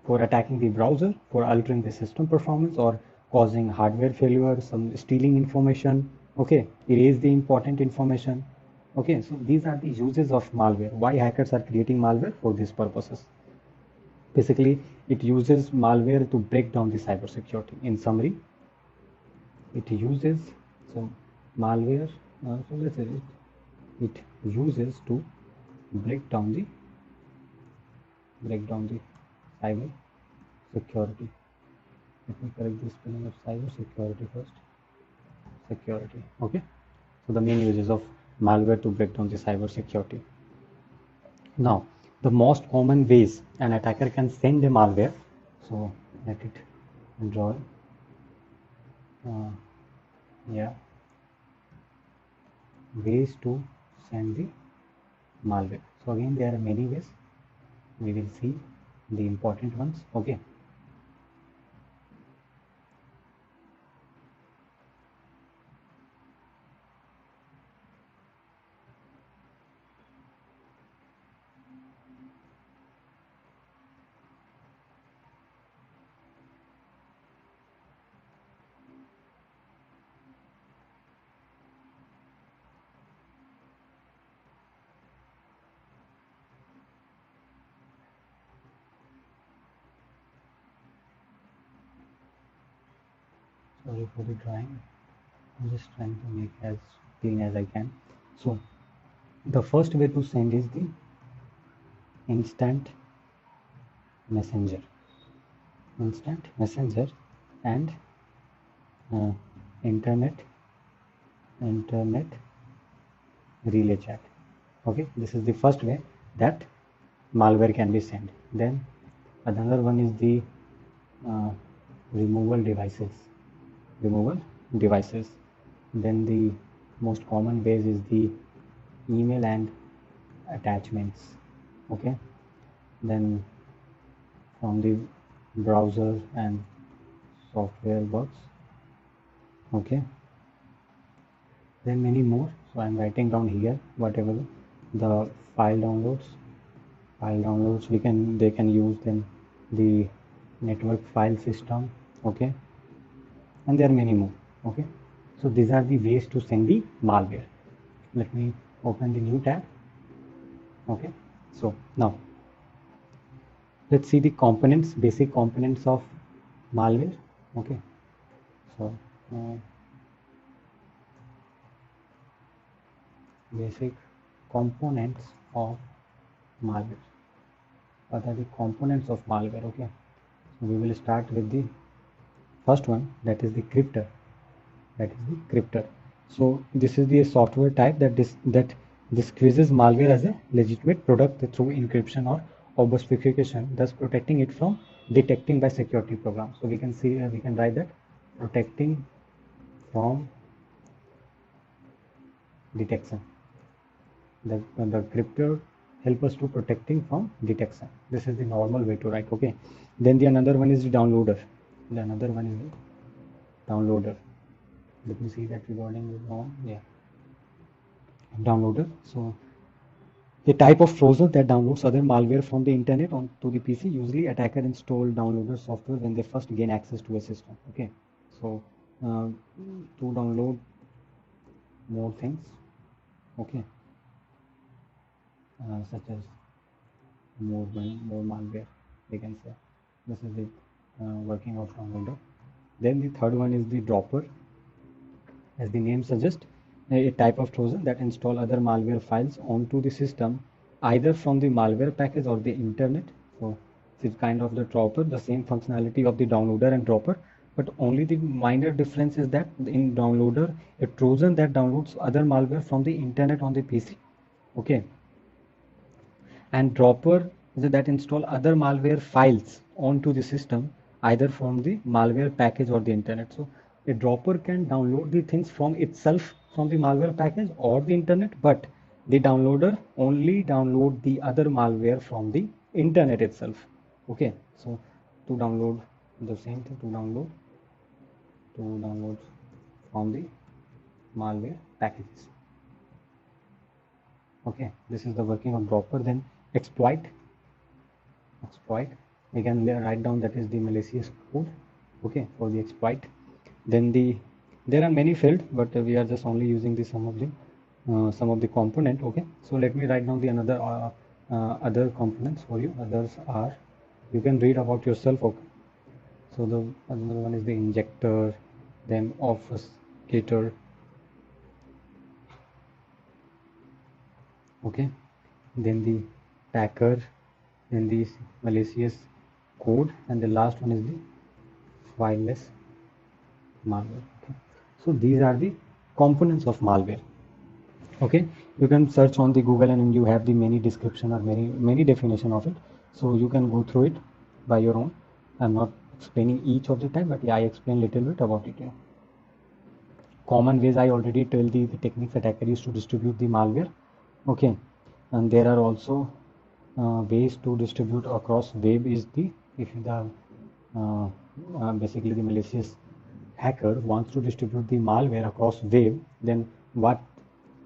for attacking the browser, for altering the system performance, or causing hardware failure, some stealing information. Okay, erase the important information. Okay, so these are the uses of malware. Why hackers are creating malware? For these purposes. Basically, it uses malware to break down the cybersecurity. In summary, it uses some malware. So let's say it uses to break down the cyber security. Let me correct the spelling of cyber security first. Security. Okay. So the main uses of malware to break down the cyber security. Now, the most common ways an attacker can send a malware. So let it draw. Yeah, ways to send the malware. So again, there are many ways. We will see the important ones. Okay. Sorry for the drawing. I'm just trying to make as clean as I can. So the first way to send is the instant messenger. Instant messenger and uh, internet relay chat. Okay, this is the first way that malware can be sent. Then another one is the uh, removal devices. Removal devices. Then the most common ways is the email and attachments. Okay, then from the browser and software works. Okay, then many more. So I'm writing down here whatever the file downloads. We can they can use them, the network file system. Okay, and there are many more. Okay, so these are the ways to send the malware. Let me open the new tab. Okay, so now let's see the components, basic components of malware. Okay, so uh, basic components of malware. What are the components of malware? Okay, so we will start with the first one, that is the cryptor. So this is the software type that disguises malware as a legitimate product through encryption or obfuscation, thus protecting it from detecting by security programs. So we can see we can write that protecting from detection. The cryptor help us to protecting from detection. This is the normal way to write. Okay. Then the another one is the downloader. Let me see that recording is on. Yeah. Downloader. So a type of browser that downloads other malware from the internet onto the PC. Usually attacker install downloader software when they first gain access to a system. Okay. So to download more things. Okay. Such as more malware, we can say. This is the working of downloader. Then the third one is the dropper. As the name suggests, a type of Trojan that install other malware files onto the system, either from the malware package or the internet. So it's kind of the dropper, the same functionality of the downloader and dropper, but only the minor difference is that in downloader, a Trojan that downloads other malware from the internet on the PC, Okay, and dropper is that install other malware files onto the system either from the malware package or the internet. So a dropper can download the things from itself from the malware package or the internet, but the downloader only download the other malware from the internet itself. Okay, so to download the same thing, to download from the malware packages. Okay, this is the working of dropper. Then exploit we can write down that is the malicious code, okay, for the exploit. Then there are many fields, but we are just only using the some of the component. Okay, so let me write down the another other components for you. Others are, you can read about yourself. Okay, so the another one is the injector, then obfuscator. Okay, then the packer, then the malicious code, and the last one is the fileless malware. Okay, so these are the components of malware. Okay, you can search on the Google and you have the many description or many definition of it, so you can go through it by your own. I'm not explaining each of the time, but yeah, I explain little bit about it. Yeah. Common ways I already tell the techniques attacker use to distribute the malware. Okay, and there are also ways to distribute across web. Is the if the basically the malicious hacker wants to distribute the malware across web, then what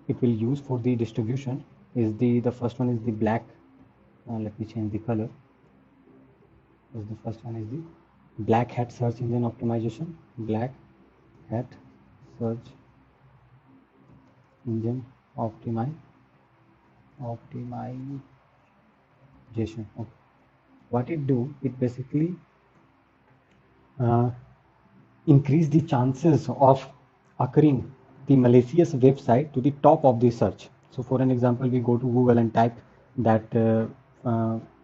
it will use for the distribution is the first one is the black, let me change the color. Is the first one is the black hat search engine optimization. Black hat search engine optimization. Okay. What it do, it basically uh, increase the chances of occurring the malicious website to the top of the search. So for an example, we go to Google and type that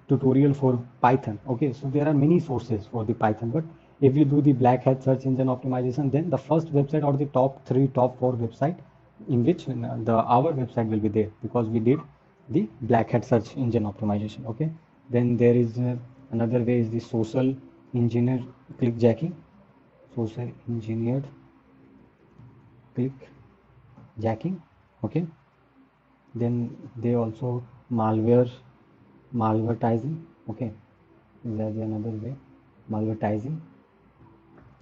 tutorial for Python. Okay, so there are many sources for the Python, but if you do the black hat search engine optimization, then the first website or the top 3, top 4 website in which our website will be there, because we did the black hat search engine optimization. Okay, then there is another way is the social engineer clickjacking. Social engineered click jacking. Okay, then they also malvertising. Okay, there's another way, malvertising.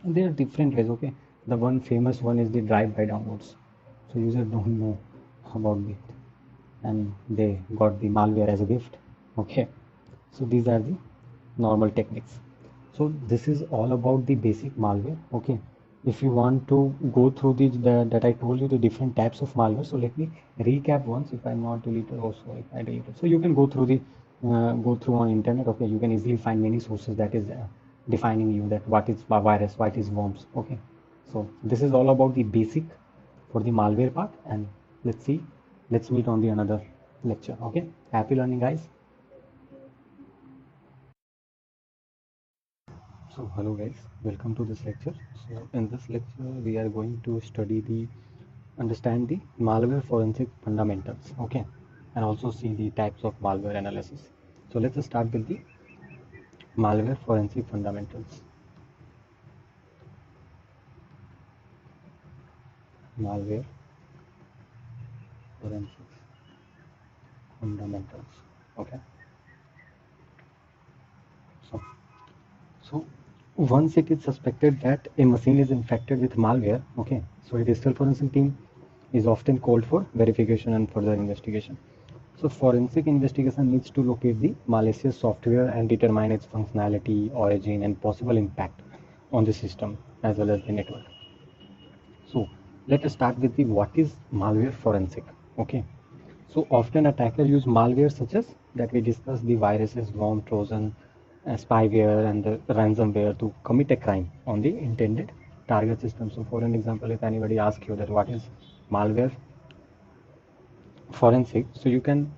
And there are different ways. Okay, the one famous one is the drive-by downloads. So users don't know about it and they got the malware as a gift. Okay, so these are the normal techniques. So this is all about the basic malware. Okay, if you want to go through the that I told you the different types of malware, so let me recap once. If I'm not deleted, also if I deleted, so you can go through the go through on internet. Okay, you can easily find many sources that is defining you that what is virus, what is worms. Okay, so this is all about the basic for the malware part, and let's meet on the another lecture. Okay, happy learning, guys. So hello guys, welcome to this lecture. So in this lecture we are going to study the understand the malware forensic fundamentals. Okay, and also see the types of malware analysis. So let's start with the malware forensic fundamentals. Malware forensic fundamentals. Okay, so so once it is suspected that a machine is infected with malware, okay, so a digital forensic team is often called for verification and further investigation. So forensic investigation needs to locate the malicious software and determine its functionality, origin, and possible impact on the system as well as the network. So let us start with the what is malware forensic. Okay. So often attackers use malware such as that we discussed the viruses, worm, Trojan, spyware, and the ransomware to commit a crime on the intended target system. So for an example, if anybody asks you that what is malware forensic, so you can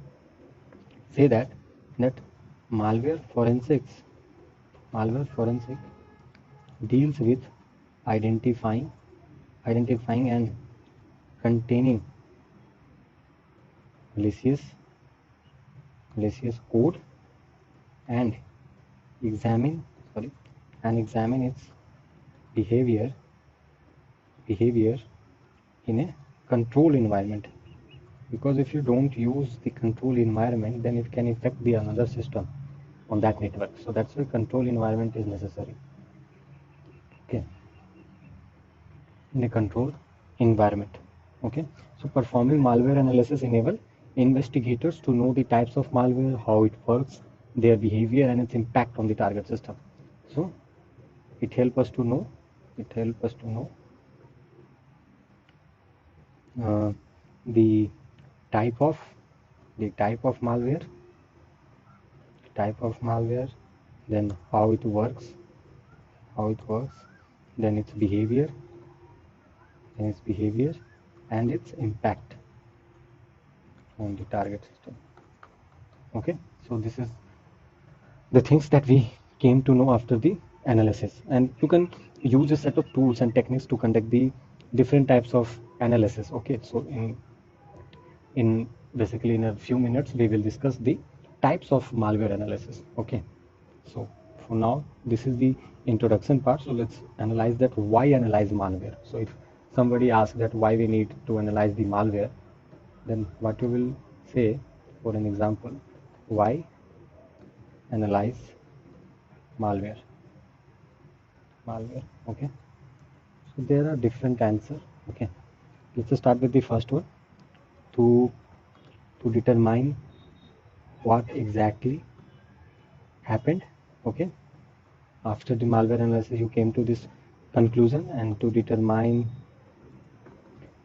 say that malware forensics malware forensic deals with identifying and containing malicious code and examine its behavior in a control environment, because if you don't use the control environment, then it can affect the another system on that network. So that's why control environment is necessary. Okay, in a control environment. Okay, so performing malware analysis enable investigators to know the types of malware, how it works, their behavior, and its impact on the target system. So it helps us to know uh, the type of malware, then how it works, then its behavior, and its impact on the target system. Okay, so this is the things that we came to know after the analysis, and you can use a set of tools and techniques to conduct the different types of analysis. Okay, so in basically in a few minutes we will discuss the types of malware analysis. Okay, so for now this is the introduction part, so let's analyze that why analyze malware. So if somebody asks that why we need to analyze the malware, then what you will say, for an example, why analyze malware. Okay, so there are different answers. Okay, let's start with the first one. To determine what exactly happened. Okay, after the malware analysis you came to this conclusion, and to determine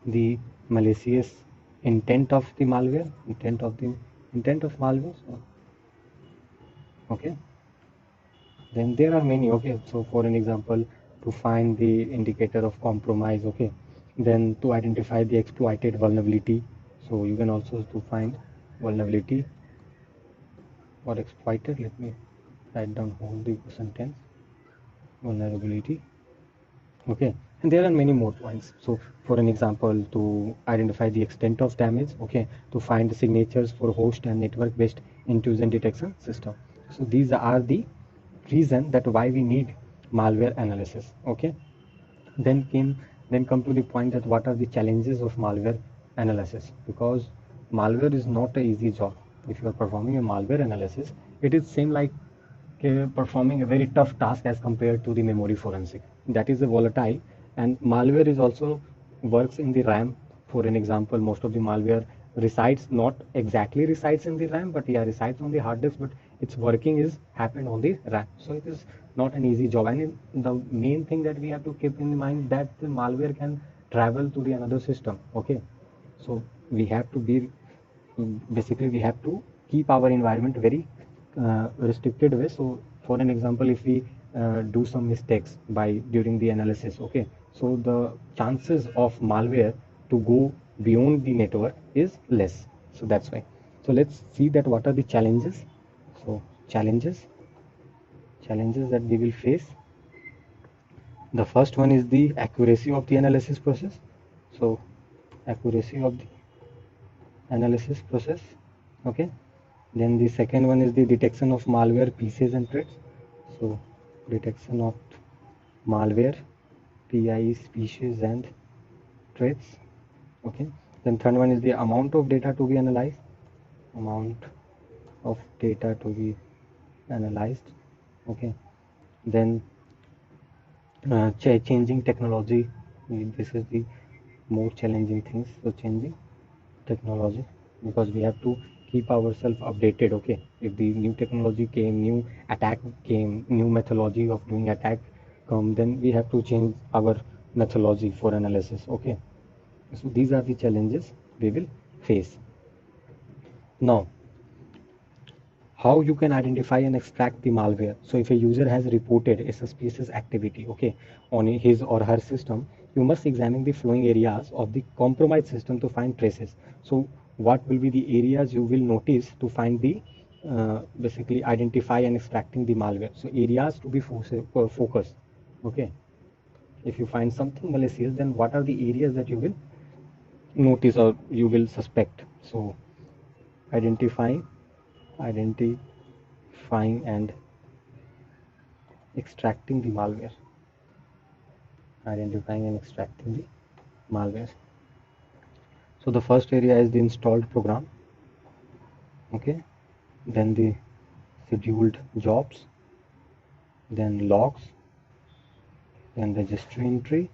the malicious intent of the malware, intent of malware. So, okay, then there are many. Okay, so for an example, to find the indicator of compromise. Okay, then to identify the exploited vulnerability. So you can also to find vulnerability or exploited. Let me write down whole the sentence. Vulnerability. Okay, and there are many more points. So for an example, to identify the extent of damage. Okay, to find the signatures for host and network based intrusion detection system. So these are the reason that why we need malware analysis. Okay, then come to the point that what are the challenges of malware analysis, because malware is not an easy job. If you are performing a malware analysis, it is same like performing a very tough task as compared to the memory forensic. That is a volatile, and malware is also works in the RAM. For an example, most of the malware resides, not exactly resides in the RAM, but yeah, resides on the hard disk, but its working is happened on the RAM. So it is not an easy job, and the main thing that we have to keep in mind that the malware can travel to the another system. Okay, so we have to be basically we have to keep our environment very restricted way. So for an example, if we do some mistakes by during the analysis, okay, so the chances of malware to go beyond the network is less. So that's why. So let's see that what are the challenges. So challenges that we will face. The first one is the accuracy of the analysis process. So accuracy of the analysis process. Okay, then the second one is the detection of malware pieces and threats. So detection of malware PI species and threats. Okay, then third one is the amount of data to be analyzed. Amount of data to be analyzed. Okay, then changing technology. This is the more challenging things. So changing technology, because we have to keep ourselves updated. Okay, if the new technology came, new attack came, new methodology of doing attack come, then we have to change our methodology for analysis. Okay, so these are the challenges we will face. Now, how you can identify and extract the malware. So if a user has reported a suspicious activity, okay, on his or her system, you must examine the flowing areas of the compromised system to find traces. So what will be the areas you will notice to find the basically identify and extracting the malware. So areas to be focused. Okay, if you find something malicious, then what are the areas that you will notice or you will suspect. So identifying and extracting the malware. Identifying and extracting the malware. So the first area is the installed program. Okay, then the scheduled jobs, then logs, then registry entry,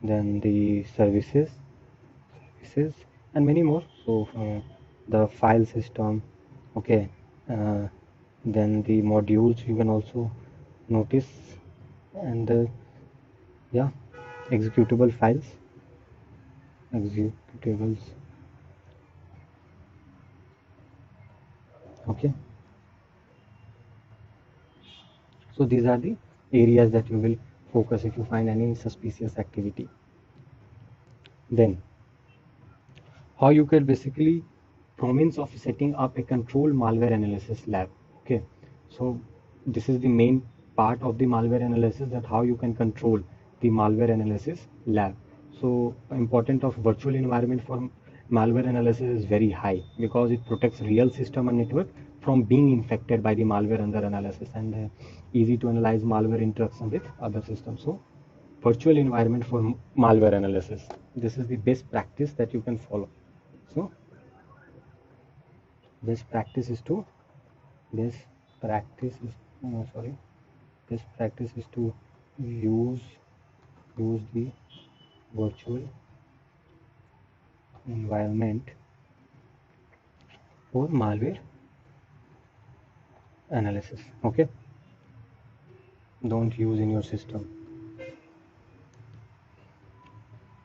then the services, and many more. So the file system, okay, uh, then the modules you can also notice, and yeah, executable files, executables. Okay, so these are the areas that you will focus if you find any suspicious activity. Then how you can basically promise of setting up a control malware analysis lab. Okay, so this is the main part of the malware analysis, that how you can control the malware analysis lab. So important of virtual environment for malware analysis is very high, because it protects real system and network from being infected by the malware under analysis, and easy to analyze malware interaction with other systems. So virtual environment for malware analysis, this is the best practice that you can follow. So best practice is to best practice is sorry best practice is to use the virtual environment for malware analysis. Okay, don't use in your system.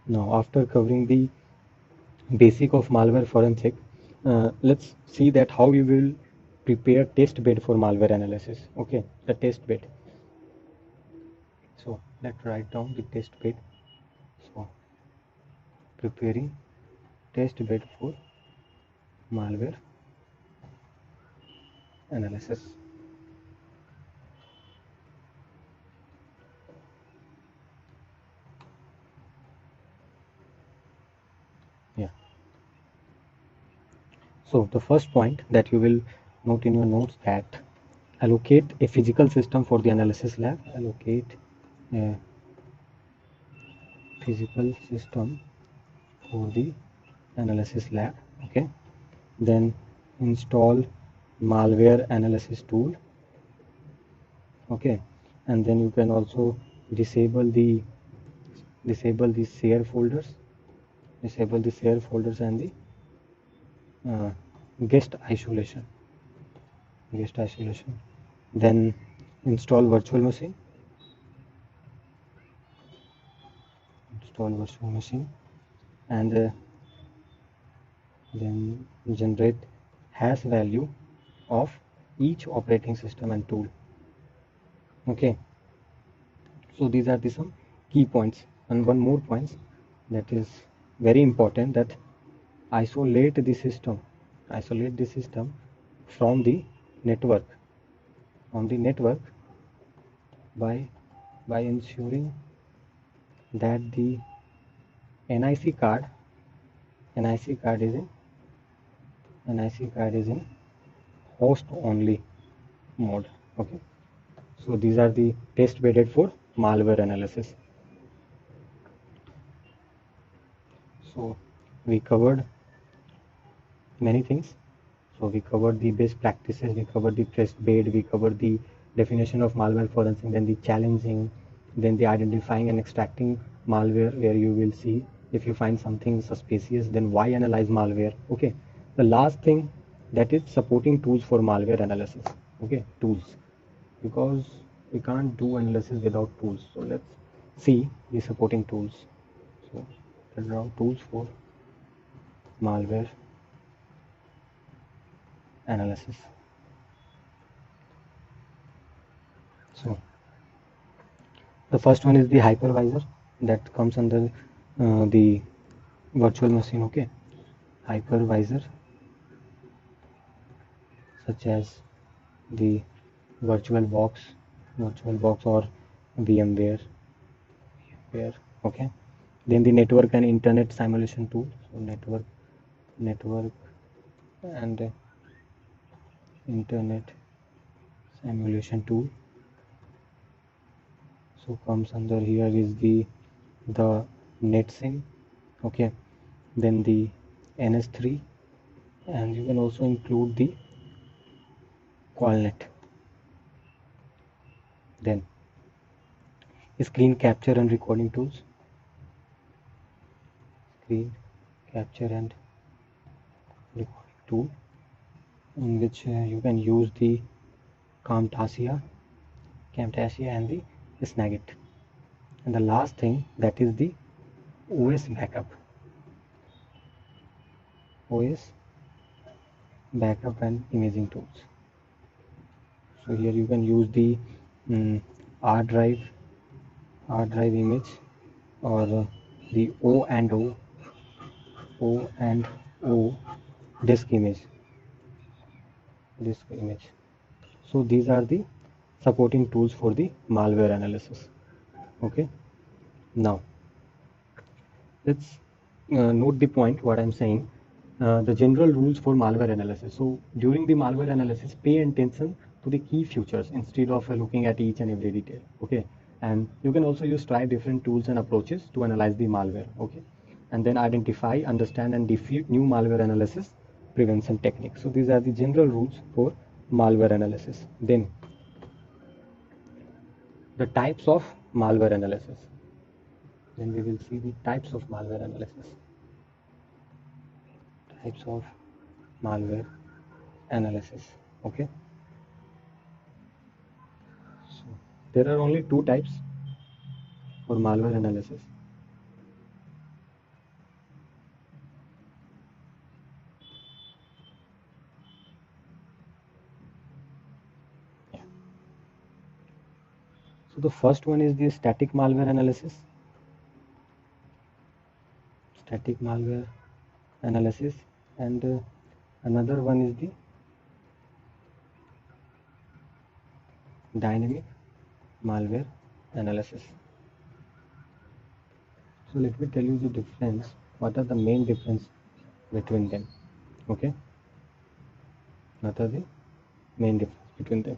Now after covering the basic of malware forensic, let's see that how we will prepare test bed for malware analysis. Okay, the test bed. So let's write down the test bed. So preparing test bed for malware analysis. Yeah. So the first point that you will note in your notes, that allocate a physical system for the analysis lab. Allocate a physical system for the analysis lab. Okay. Then install malware analysis tool. Okay. And then you can also disable the share folders. Disable the share folders and the uh, guest isolation. Then install virtual machine. And then generate hash value of each operating system and tool. Okay, so these are the some key points, and one more point that is very important, that isolate the system from the network by ensuring that the NIC card is in host only mode. Okay, so these are the test bedded for malware analysis. So we covered many things. So we covered the best practices, we covered the test bed, we covered the definition of malware forensic, then the challenging, then the identifying and extracting malware, where you will see if you find something suspicious, then why analyze malware. Okay, the last thing, that is supporting tools for malware analysis. Okay, tools, because we can't do analysis without tools. So let's see the supporting tools. So there are tools for malware analysis. So the first one is the hypervisor, that comes under the virtual machine. Okay, hypervisor such as the virtual box or VMware. Okay, then the network and internet simulation tool. So network network and internet simulation tool. So comes under here is the netsim, okay, then the ns3, and you can also include the qualnet. Then screen capture and recording tools, screen capture and recording tool, in which you can use the camtasia and the snagit. And the last thing, that is the os backup, os backup and imaging tools. So here you can use the mm, R drive, image, or the O and O disk image, So these are the supporting tools for the malware analysis. Okay. Now let's note the point what I'm saying. The general rules for malware analysis. So during the malware analysis, pay attention to the key features instead of looking at each and every detail. Okay. And you can also try different tools and approaches to analyze the malware. Okay. And then identify, understand, and defeat new malware analysis prevention techniques. So these are the general rules for malware analysis. Then the types of malware analysis. Then we will see the types of malware analysis. Types of malware analysis. Okay. So there are only two types for malware analysis. Yeah. So the first one is the static malware analysis. Static malware analysis, and another one is the dynamic malware analysis. So let me tell you the difference. What are the main difference between them? Okay. What are the main difference between them?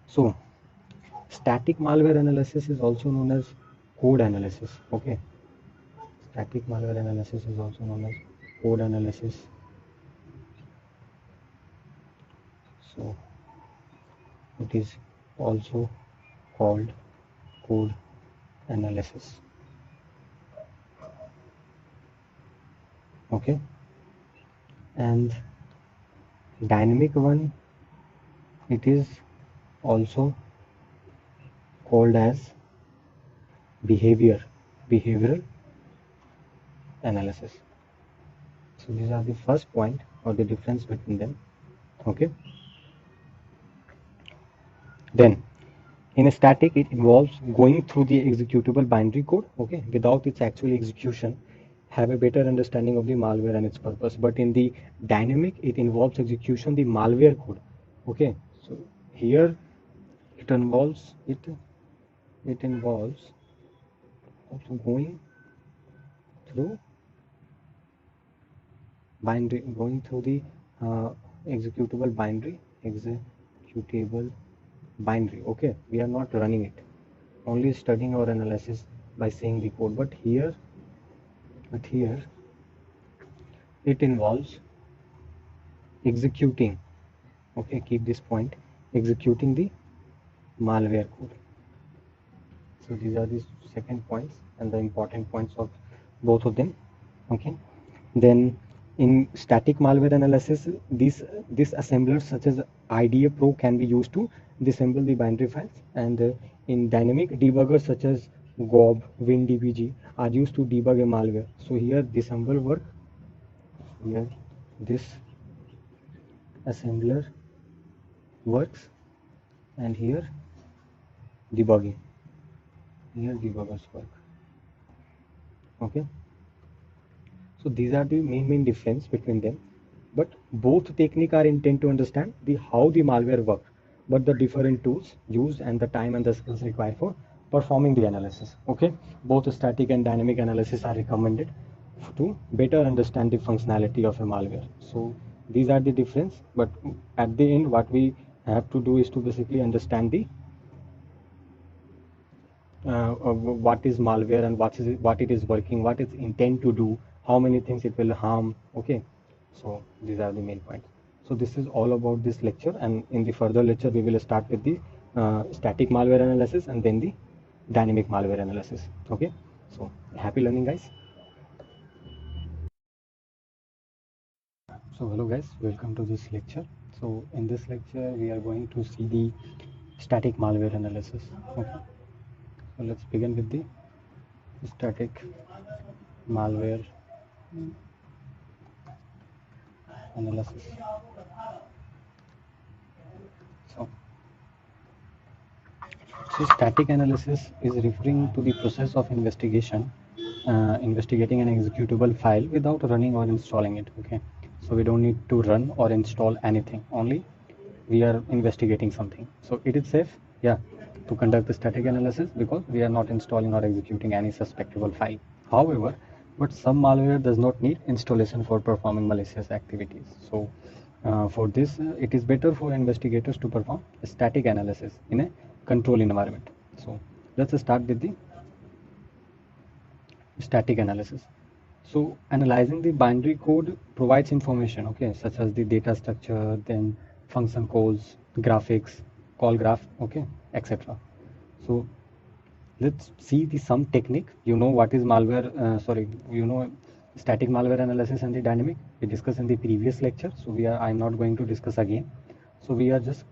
So static malware analysis is also known as code analysis. Okay. Static malware analysis is also known as code analysis. So it is also called code analysis. Okay. And dynamic one, it is also called as behavioral analysis. So these are the first point or the difference between them. Okay. Then in a static, it involves going through the executable binary code, okay, without its actual execution, have a better understanding of the malware and its purpose. But in the dynamic, it involves execution the malware code. Okay. So here it involves also going through binary, going through the uh, executable binary. Okay, we are not running it, only studying our analysis by seeing the code. But here it involves executing, okay, keep this point, executing the malware code. So these are the second points and the important points of both of them. Okay. Then in static malware analysis, these assemblers such as IDA Pro can be used to disassemble the binary files, and in dynamic, debuggers such as GOB, WinDBG are used to debug a malware. So here disassemble work, here this assembler works, and here debugging, here debuggers work. Okay. So these are the main difference between them. But both technique are intended to understand the how the malware work, but the different tools used and the time and the skills required for performing the analysis. Okay, both static and dynamic analysis are recommended to better understand the functionality of a malware. So these are the difference, but at the end what we have to do is to basically understand the what is malware and what it is working, what it's intent to do, how many things it will harm. Okay, so these are the main points. So this is all about this lecture, and in the further lecture we will start with the static malware analysis and then the dynamic malware analysis. Okay, so happy learning, guys. So hello guys, welcome to this lecture. So in this lecture we are going to see the static malware analysis. Okay, so let's begin with the static malware analysis. So, so static analysis is referring to the process of investigating an executable file without running or installing it. Okay, so we don't need to run or install anything. Only we are investigating something. So it is safe, yeah, to conduct the static analysis because we are not installing or executing any suspectable file. However, but some malware does not need installation for performing malicious activities. So for this, it is better for investigators to perform a static analysis in a control environment. So let's start with the static analysis. So analyzing the binary code provides information, okay, such as the data structure, then function calls, graphics, call graph, okay, etc. So let's see the some technique. You know what is malware, static malware analysis and the dynamic. We discussed in the previous lecture, so I'm not going to discuss again. So we are just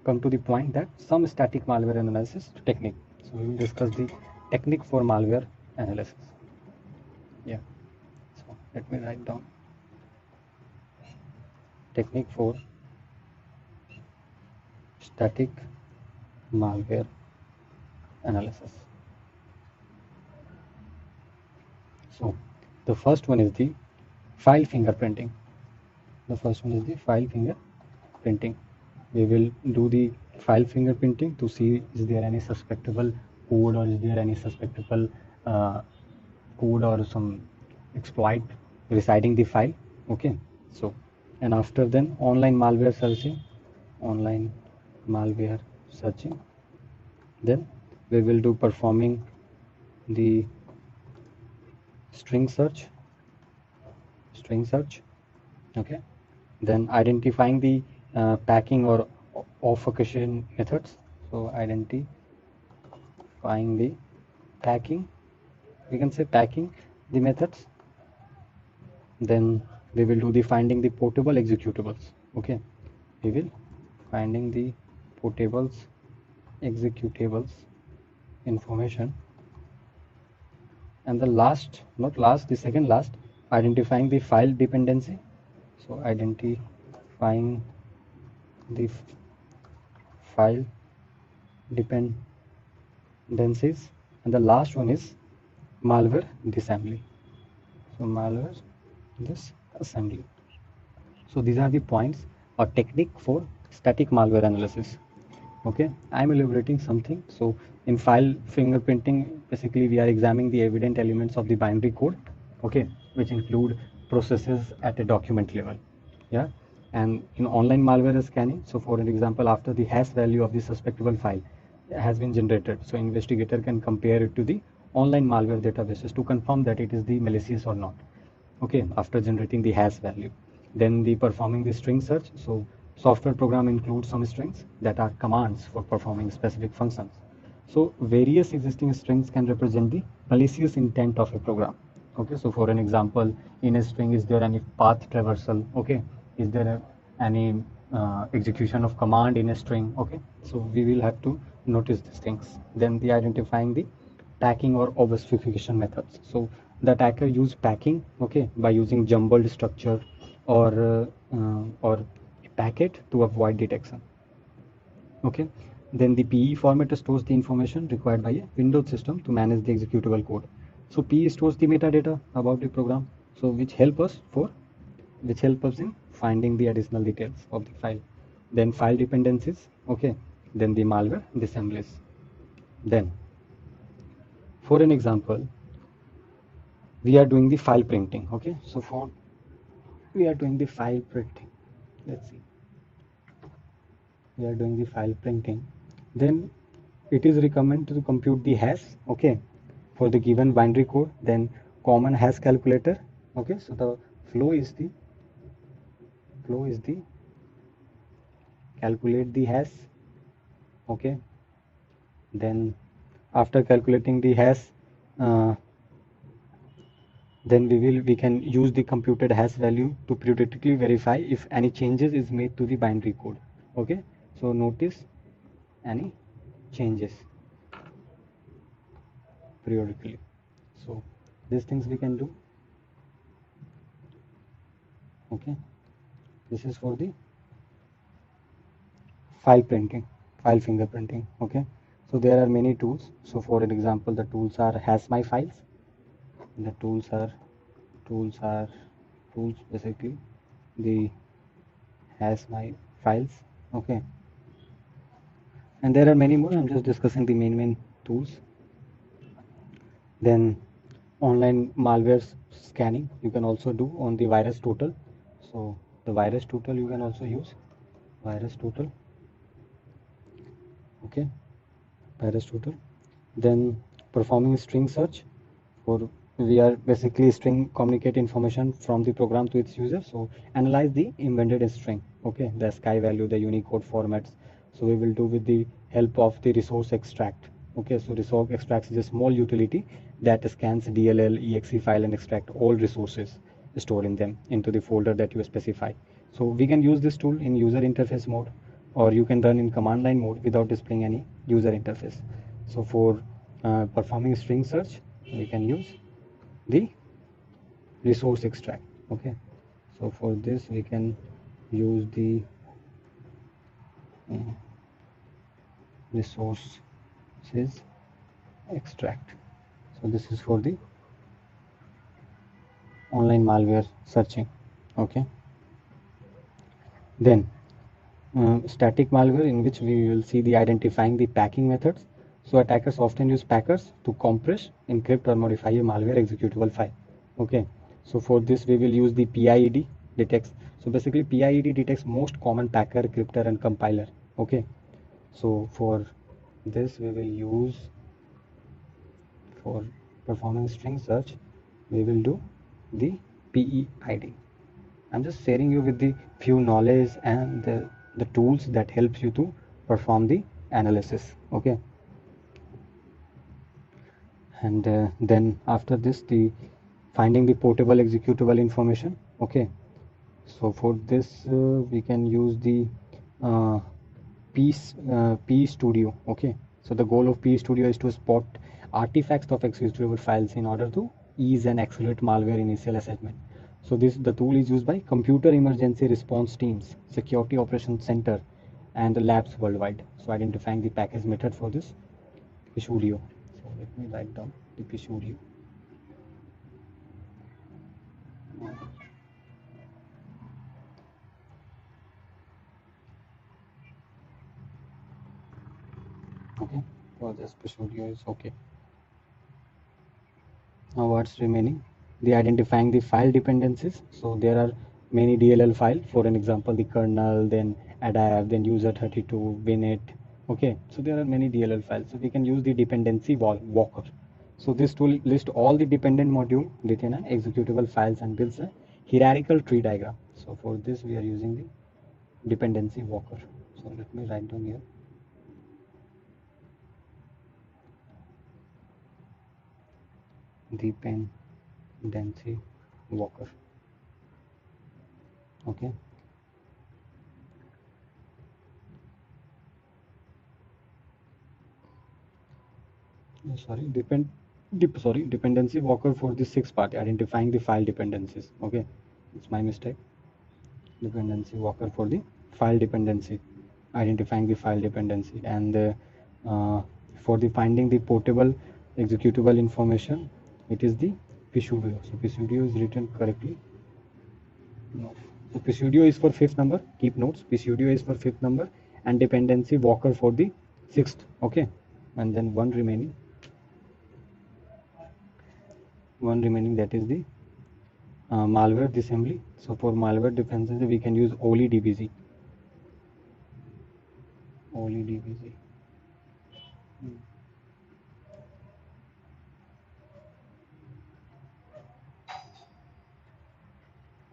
come to the point that some static malware analysis technique. So we will discuss the technique for malware analysis. Yeah. So let me write down technique for static malware analysis. So the first one is the file fingerprinting. The first one is the file fingerprinting. We will do the file fingerprinting to see is there any suspectable code or is there any suspectable uh, code or some exploit residing the file. Okay, so and after then online malware searching. Then we will do performing the string search, string search. Okay, then identifying the packing or obfuscation methods. So identifying the packing, we can say packing the methods. Then we will do the finding the portable executables. Okay, we will finding the portables executables information. And the last, not last, the second last, identifying the file dependency. So identifying the file dependencies. And the last one is malware disassembly. So malware disassembly. So these are the points or technique for static malware analysis. Okay, I'm elaborating something. So in file fingerprinting, basically we are examining the evident elements of the binary code, okay, which include processes at a document level. Yeah, and in online malware scanning, so for an example, after the hash value of the suspectable file has been generated, so investigator can compare it to the online malware databases to confirm that it is the malicious or not. Okay, after generating the hash value, then the performing the string search. So software program includes some strings that are commands for performing specific functions. So various existing strings can represent the malicious intent of a program. Okay, so for an example, in a string, is there any path traversal? Okay, is there any execution of command in a string? Okay, so we will have to notice these things. Then the identifying the packing or obfuscation methods. So the attacker use packing, okay, by using jumbled structure or a packet to avoid detection. Okay, then the PE format stores the information required by a Windows system to manage the executable code. So PE stores the metadata about the program, so which help us in finding the additional details of the file. Then file dependencies, okay, then the malware assemblies. Then for an example, we are doing the file printing. Okay, so for we are doing the file printing, let's see, we are doing the file printing, then it is recommended to compute the hash, okay, for the given binary code, then common hash calculator. Okay, so the flow is the calculate the hash. Okay, then after calculating the hash, uh, then we can use the computed hash value to periodically verify if any changes is made to the binary code. Okay, so notice any changes periodically. So these things we can do. Okay, this is for the file printing, file fingerprinting. Okay, so there are many tools. So for an example, the tools are hash my files. The tools are tools basically the hash my files. Okay, and there are many more. I'm just discussing the main tools. Then online malware scanning you can also do on the virus total. So the virus total you can also use virus total. Okay, virus total. Then performing string search, for we are basically string communicate information from the program to its user. So analyze the embedded string, okay, the sky value, the unicode formats. So we will do with the help of the resource extract. Okay, so resource extract is a small utility that scans DLL exe file and extract all resources stored in them into the folder that you specify. So we can use this tool in user interface mode, or you can run in command line mode without displaying any user interface. So for performing string search, we can use the resource extract. Okay, so for this we can use the uh, resources extract. So this is for the online malware searching. Okay, then static malware, in which we will see the identifying the packing methods. So attackers often use packers to compress, encrypt or modify a malware executable file. Okay, so for this we will use the PID detects. So basically PID detects most common packer, crypter and compiler. Okay, so for this we will use, for performing string search, we will do the PEID. I'm just sharing you with the few knowledge and the tools that helps you to perform the analysis. Okay, and then after this, the finding the portable executable information. Okay, so for this we can use the uh, P Studio. Okay, so the goal of P Studio is to spot artifacts of executable files in order to ease and accelerate malware initial assessment. So this the tool is used by computer emergency response teams, security operations center, and the labs worldwide. So identifying the package method for this P Studio. So let me write down the P Studio. Okay, for this P Studio is okay. Now what's remaining? The identifying the file dependencies. So there are many DLL file. For an example, the kernel, then adapt, then user32, winit. Okay, so there are many DLL files. So we can use the dependency walker. So this tool lists all the dependent module within an executable files and builds a hierarchical tree diagram. So for this we are using the dependency walker. So let me write down here. Dependency walker. Okay. Sorry, dependency walker for the sixth part, identifying the file dependencies. Okay, it's my mistake. Dependency walker for the file dependency, identifying the file dependency, and for the finding the portable executable information, it is the psudo. So psudo is written correctly. No. So psudo is for fifth number. Keep notes. Psudo is for fifth number, and dependency walker for the sixth. Okay, and then one remaining. one remaining, that is the malware disassembly. So for malware defenses we can use OLI DBZ. OLI DBZ.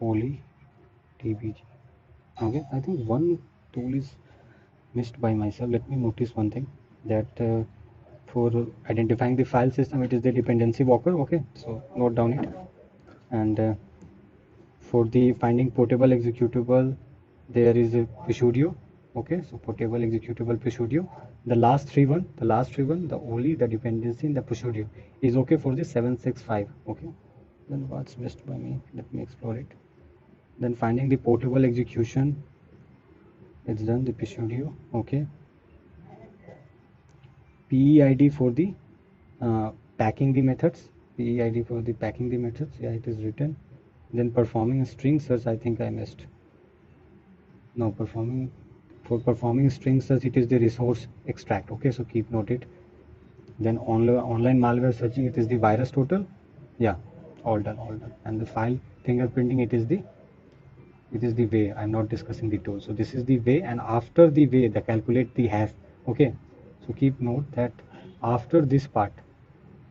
OLI DBG. Okay, I think one tool is missed by myself. Let me notice one thing, that for identifying the file system, it is the dependency walker. Okay, so note down it. And for the finding portable executable, there is a Presudio. Okay, so portable executable Presudio. The last three one, the only the dependency in the Presudio is okay for the 765. Okay, then what's missed by me? Let me explore it. Then finding the portable execution, it's done, the Presudio. Okay, PEID for the packing the methods. PEID for the packing the methods. Yeah, it is written. Then performing a string search, I think I missed. No, performing string search, it is the resource extract. Okay, so keep noted. Then online malware searching, it is the virus total. Yeah, all done, all done. And the file fingerprinting, it is the way. I'm not discussing the tool. So this is the way, and after the way, the calculate the hash. Okay, so keep note that after this part,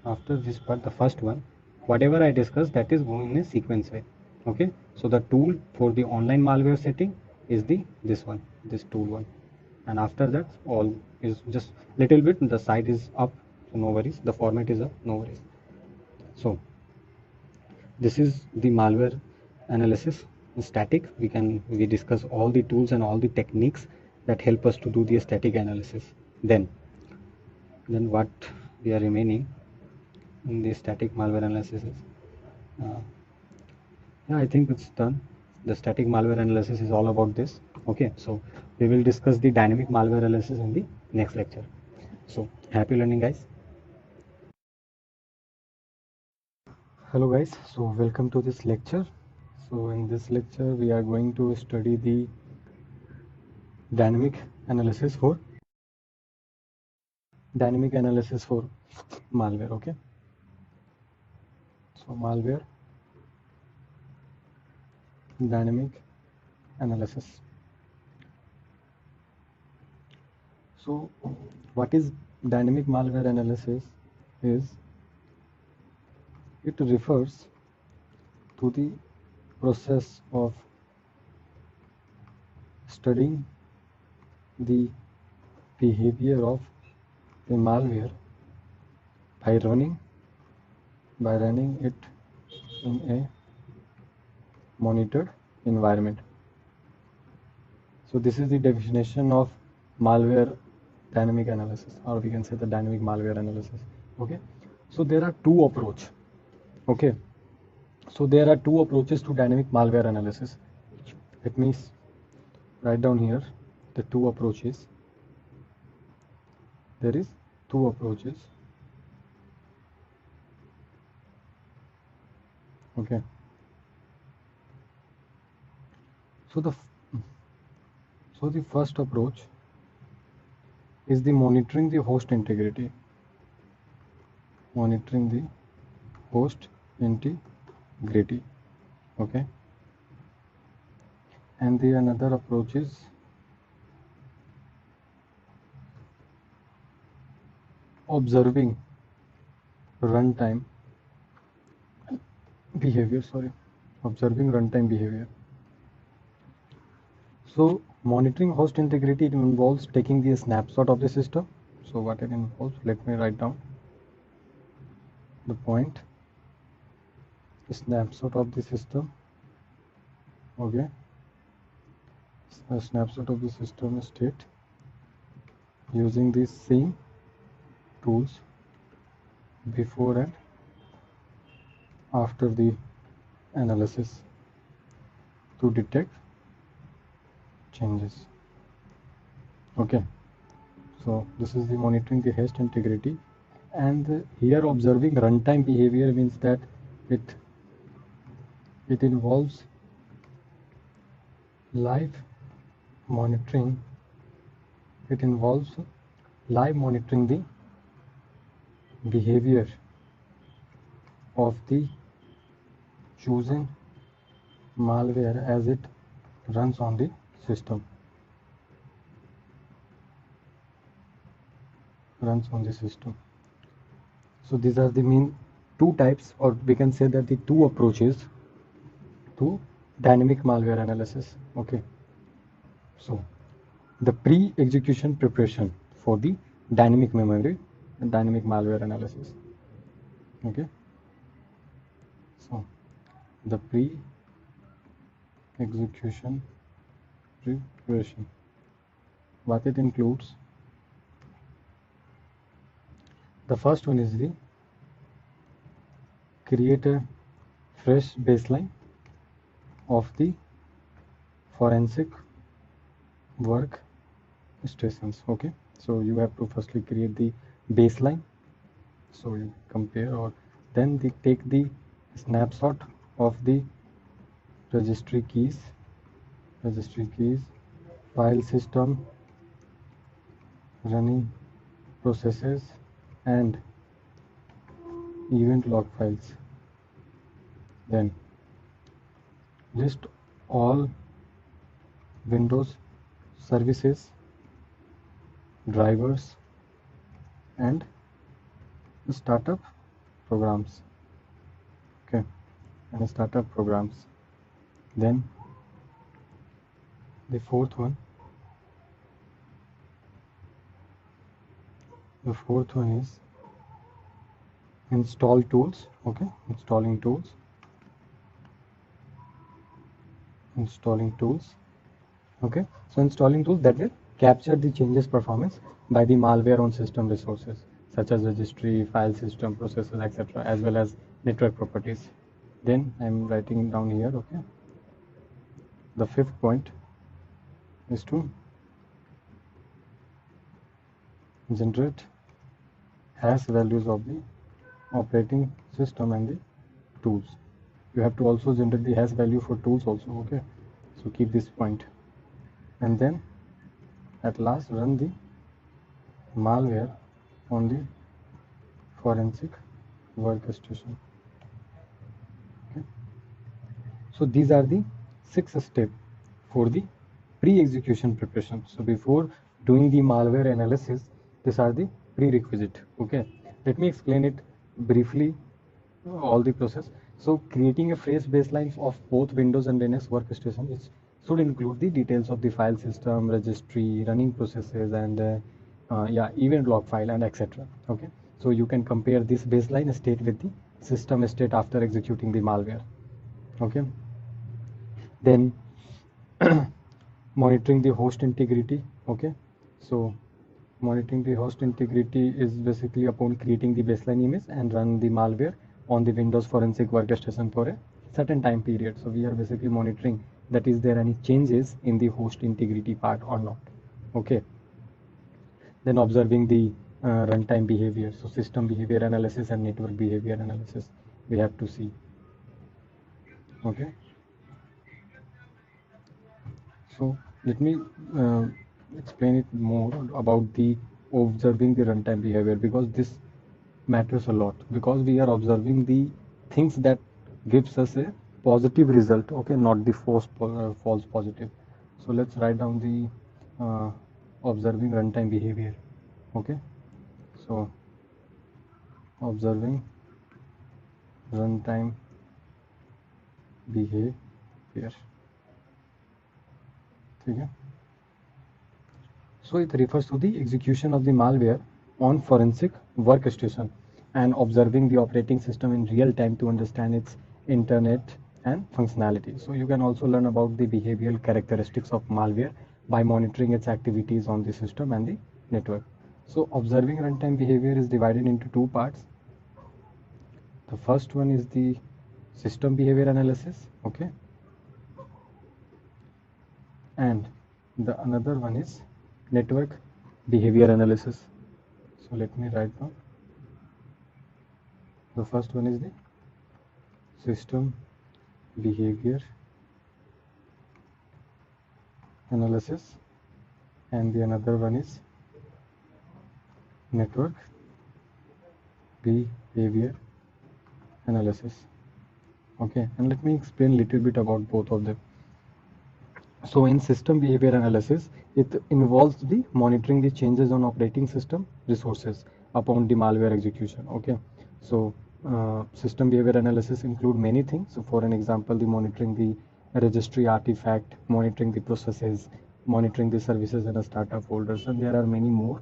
the first one, whatever I discussed, that is going in a sequence way. Okay, so the tool for the online malware setting is this one, this tool one, and after that all is just little bit. The site is up, so no worries. The format is up, no worries. So this is the malware analysis static. We discuss all the tools and all the techniques that help us to do the static analysis. Then what we are remaining in the static malware analysis is, yeah, I think it's done. The static malware analysis is all about this. Okay, so we will discuss the dynamic malware analysis in the next lecture. So happy learning, guys. Hello guys, so welcome to this lecture. So in this lecture we are going to study the dynamic analysis for malware. Okay, so malware dynamic analysis. So what is dynamic malware analysis? Is it refers to the process of studying the behavior of a malware by running it in a monitored environment. So this is the definition of malware dynamic analysis, or we can say the dynamic malware analysis. Okay, so there are two approach. Okay, so there are two approaches to dynamic malware analysis. Let me write down here the two approaches. There is two approaches. Okay, so the first approach is the monitoring the host integrity. Monitoring the host integrity. Okay, and the another approach is observing runtime behavior. Observing runtime behavior. So monitoring host integrity, it involves taking the snapshot of the system. So what it involves, let me write down the point. Snapshot of the system. Okay, a snapshot of the system state using these same tools before and after the analysis to detect changes. Okay, so this is the monitoring the host integrity, and here observing runtime behavior means that it involves live monitoring. It involves live monitoring the behavior of the chosen malware as it runs on the system. So these are the main two types, or we can say that the two approaches to dynamic malware analysis. Okay, so the pre-execution preparation for the dynamic memory and dynamic malware analysis. Okay, so the pre-execution preparation, what it includes, the first one is the create a fresh baseline of the forensic work stations. Okay, so you have to firstly create the baseline, so you compare, or then they take the snapshot of the registry keys, file system, running processes, and event log files. Then list all Windows services, drivers, and startup programs. Okay, and startup programs. Then the fourth one is install tools. Okay, installing tools. Okay, so installing tools that will capture the changes performance by the malware on system resources such as registry, file system, processes, etc., as well as network properties. Then I'm writing down here. Okay, the fifth point is to generate hash values of the operating system and the tools. You have to also generate the hash value for tools also. Okay, so keep this point. And then at last run the malware on the forensic workstation. Okay, so these are the 6 steps for the pre-execution preparation. So before doing the malware analysis, these are the prerequisite. Okay, let me explain it briefly, all the process. So creating a fresh baseline of both Windows and Linux workstation, it should include the details of the file system, registry, running processes, and event log file, and etc. Okay, so you can compare this baseline state with the system state after executing the malware. Okay, then monitoring the host integrity. Okay, so monitoring the host integrity is basically upon creating the baseline image and run the malware on the Windows forensic workstation for a certain time period. So we are basically monitoring that is there any changes in the host integrity part or not. Okay, then observing the runtime behavior, so system behavior analysis and network behavior analysis we have to see. Okay, so let me explain it more about the observing the runtime behavior, because this matters a lot, because we are observing the things that gives us a positive result. Okay, not the false positive. So let's write down the observing runtime behavior. Okay, so observing runtime behavior. Okay, so it refers to the execution of the malware on forensic workstation and observing the operating system in real time to understand its internet and functionality. So you can also learn about the behavioral characteristics of malware by monitoring its activities on the system and the network. So observing runtime behavior is divided into two parts. The first one is the system behavior analysis. Okay, and the another one is network behavior analysis. So let me write down. The first one is the system behavior analysis, and the another one is network behavior analysis. Okay, and let me explain a little bit about both of them. So in system behavior analysis, it involves the monitoring the changes on operating system resources upon the malware execution. Okay, so system behavior analysis include many things. So for an example, the monitoring the registry artifact, monitoring the processes, monitoring the services and the startup folders, and there are many more.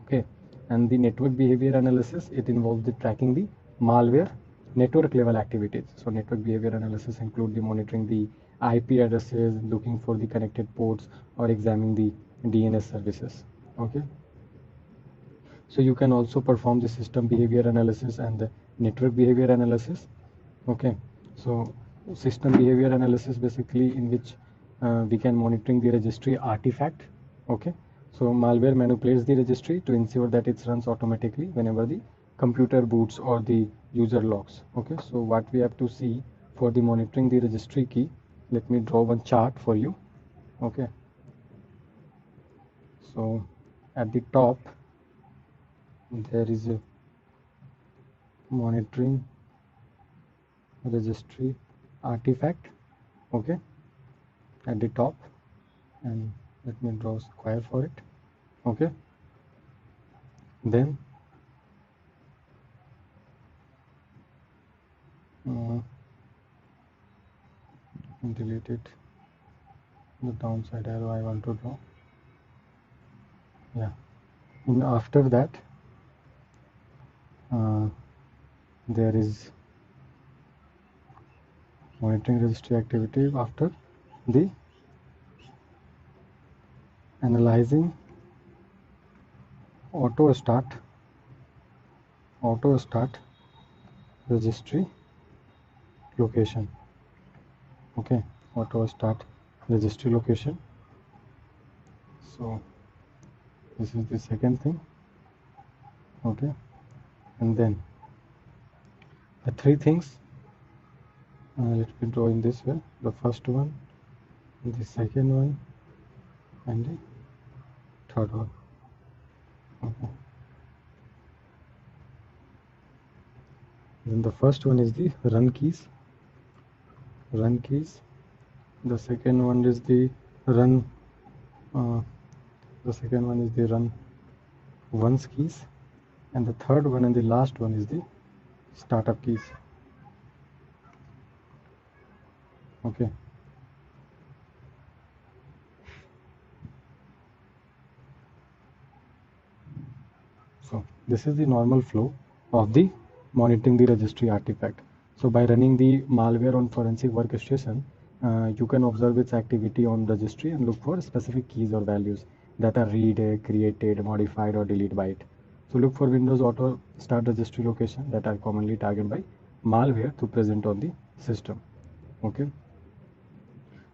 Okay, and the network behavior analysis, it involves the tracking the malware network level activities. So network behavior analysis include the monitoring the IP addresses, looking for the connected ports, or examining the DNS services. Okay, so you can also perform the system behavior analysis and the network behavior analysis. Okay, so system behavior analysis basically in which we can monitoring the registry artifact. Okay, so malware manipulates the registry to ensure that it runs automatically whenever the computer boots or the user logs. Okay, so what we have to see for the monitoring the registry key, let me draw one chart for you. Okay, so at the top there is a monitoring registry artifact. Okay, at the top, and let me draw a square for it. Okay, then delete it, the downside arrow I want to draw. Yeah, and after that there is monitoring registry activity after the analyzing auto start registry location. Okay, auto start registry location. So this is the second thing. Okay, and then the three things, let me draw in this way: the first one, the second one, and the third one. Okay, then the first one is the run keys. The second one is the run once keys, and the third one and the last one is the startup keys. Okay, so this is the normal flow of the monitoring the registry artifact. So by running the malware on forensic workstation, you can observe its activity on registry and look for specific keys or values that are read, created, modified, or deleted by it. So look for Windows auto start registry location that are commonly targeted by malware to present on the system. Okay,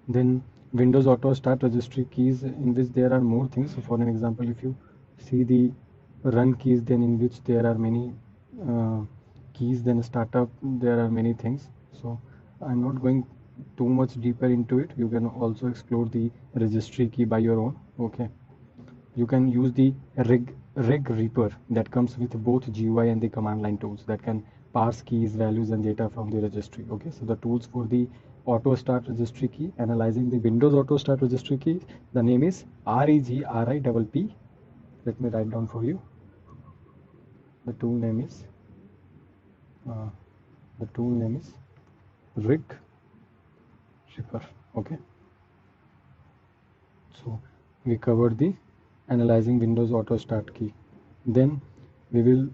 then Windows auto start registry keys, in which there are more things. So for an example, if you see the run keys, then in which there are many keys, then startup there are many things. So I'm not going too much deeper into it. You can also explore the registry key by your own. Okay, you can use the reg reaper that comes with both GUI and the command line tools that can parse keys, values, and data from the registry. Okay, so the tools for the auto start registry key, analyzing the Windows auto start registry key, the name is REGRIPP. Let me write down for you. The tool name is rig reaper. Okay, so we covered the analyzing Windows auto start key. Then we will,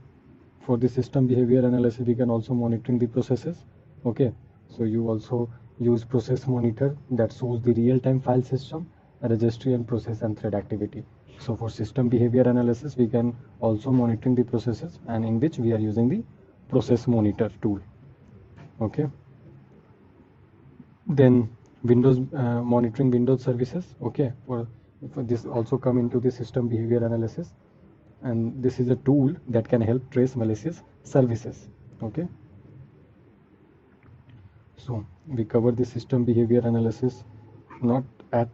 for the system behavior analysis, we can also monitoring the processes. Okay, so you also use process monitor that shows the real-time file system, registry, and process and thread activity. So for system behavior analysis, we can also monitoring the processes, and in which we are using the process monitor tool. Okay, then Windows monitoring Windows services. Okay, for this also come into the system behavior analysis, and this is a tool that can help trace malicious services. Okay, so we cover the system behavior analysis, not at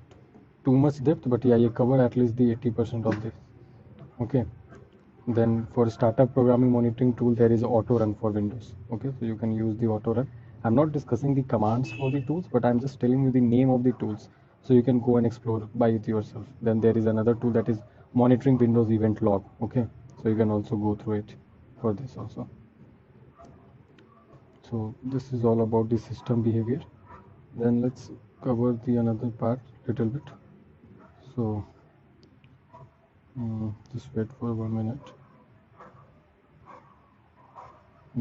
too much depth, but yeah, you cover at least the 80% of this. Okay, Then for startup programming monitoring tool, there is auto run for Windows. Okay, so you can use the auto run. I'm not discussing the commands for the tools, but I'm just telling you the name of the tools, so you can go and explore by it yourself. Then there is another tool that is monitoring Windows event log. Okay, so you can also go through it for this also. So this is all about the system behavior. Then let's cover the another part little bit. So just wait for 1 minute.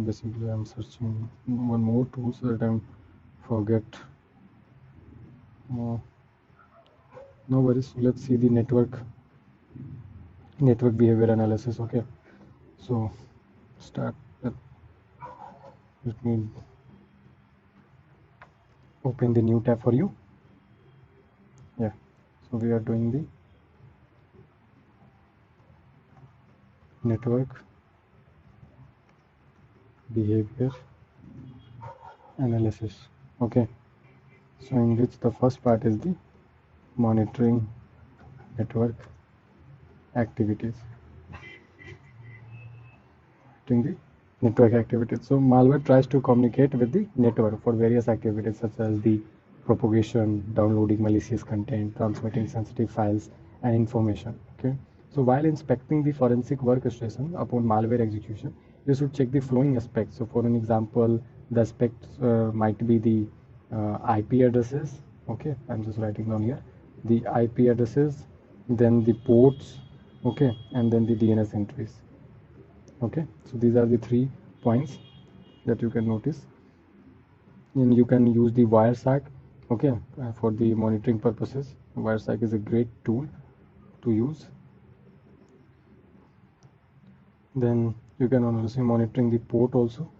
Basically, I'm searching one more tool so that I'm forget. No worries. Let's see the network behavior analysis. Okay, so start. Let me open the new tab for you. Yeah, so we are doing the network behavior analysis. Okay, so in which the first part is the monitoring network activities. Doing the network activities. So malware tries to communicate with the network for various activities such as the propagation, downloading malicious content, transmitting sensitive files and information. Okay. So while inspecting the forensic workstation upon malware execution, you should check the following aspects. So for an example, the aspects might be the IP addresses. Okay, I'm just writing down here. The IP addresses, then the ports, okay, and then the DNS entries. Okay, so these are the 3 points that you can notice, and you can use the wireshark. Okay, for the monitoring purposes, wireshark is a great tool to use. Then you can also monitoring the port also,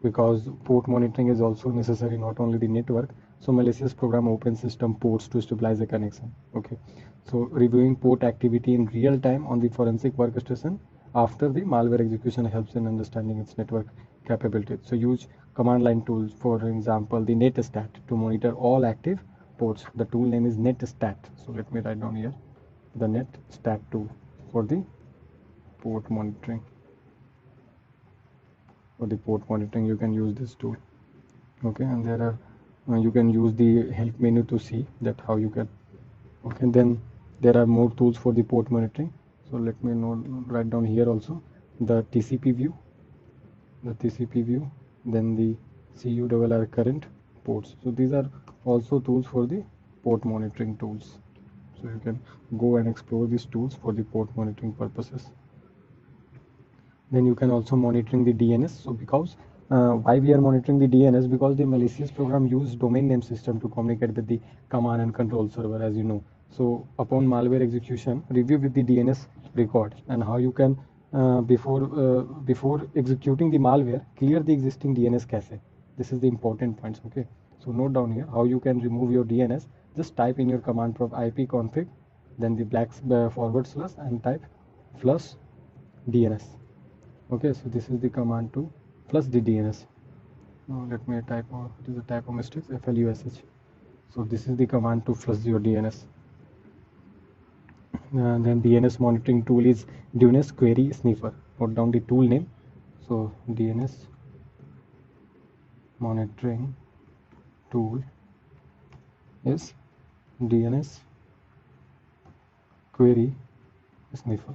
because port monitoring is also necessary, not only the network. So malicious program open system ports to stabilize the connection. Okay, so reviewing port activity in real time on the forensic workstation after the malware execution helps in understanding its network capabilities. So use command line tools, for example the netstat, to monitor all active ports. The tool name is netstat, so let me write down here the netstat tool for the port monitoring. For the port monitoring you can use this tool. Okay, and there are you can use the help menu to see that how you can. Okay, then there are more tools for the port monitoring, so let me write down here also the TCP view, then the CURR current ports. So these are also tools for the port monitoring tools, so you can go and explore these tools for the port monitoring purposes. Then you can also monitoring the DNS. So because why we are monitoring the DNS, because the malicious program use domain name system to communicate with the command and control server, as you know. So upon malware execution, review with the DNS record, and how you can before executing the malware, clear the existing DNS cache. This is the important points. Okay, so note down here how you can remove your DNS. Just type in your command prompt ipconfig, then the forward slash, and type flush DNS. Okay, so this is the command to flush the DNS. Now let me type, it is a typo mistake, FLUSH. So this is the command to flush your DNS. Then DNS monitoring tool is DNS query sniffer. Note down the tool name. So DNS monitoring tool is DNS query sniffer.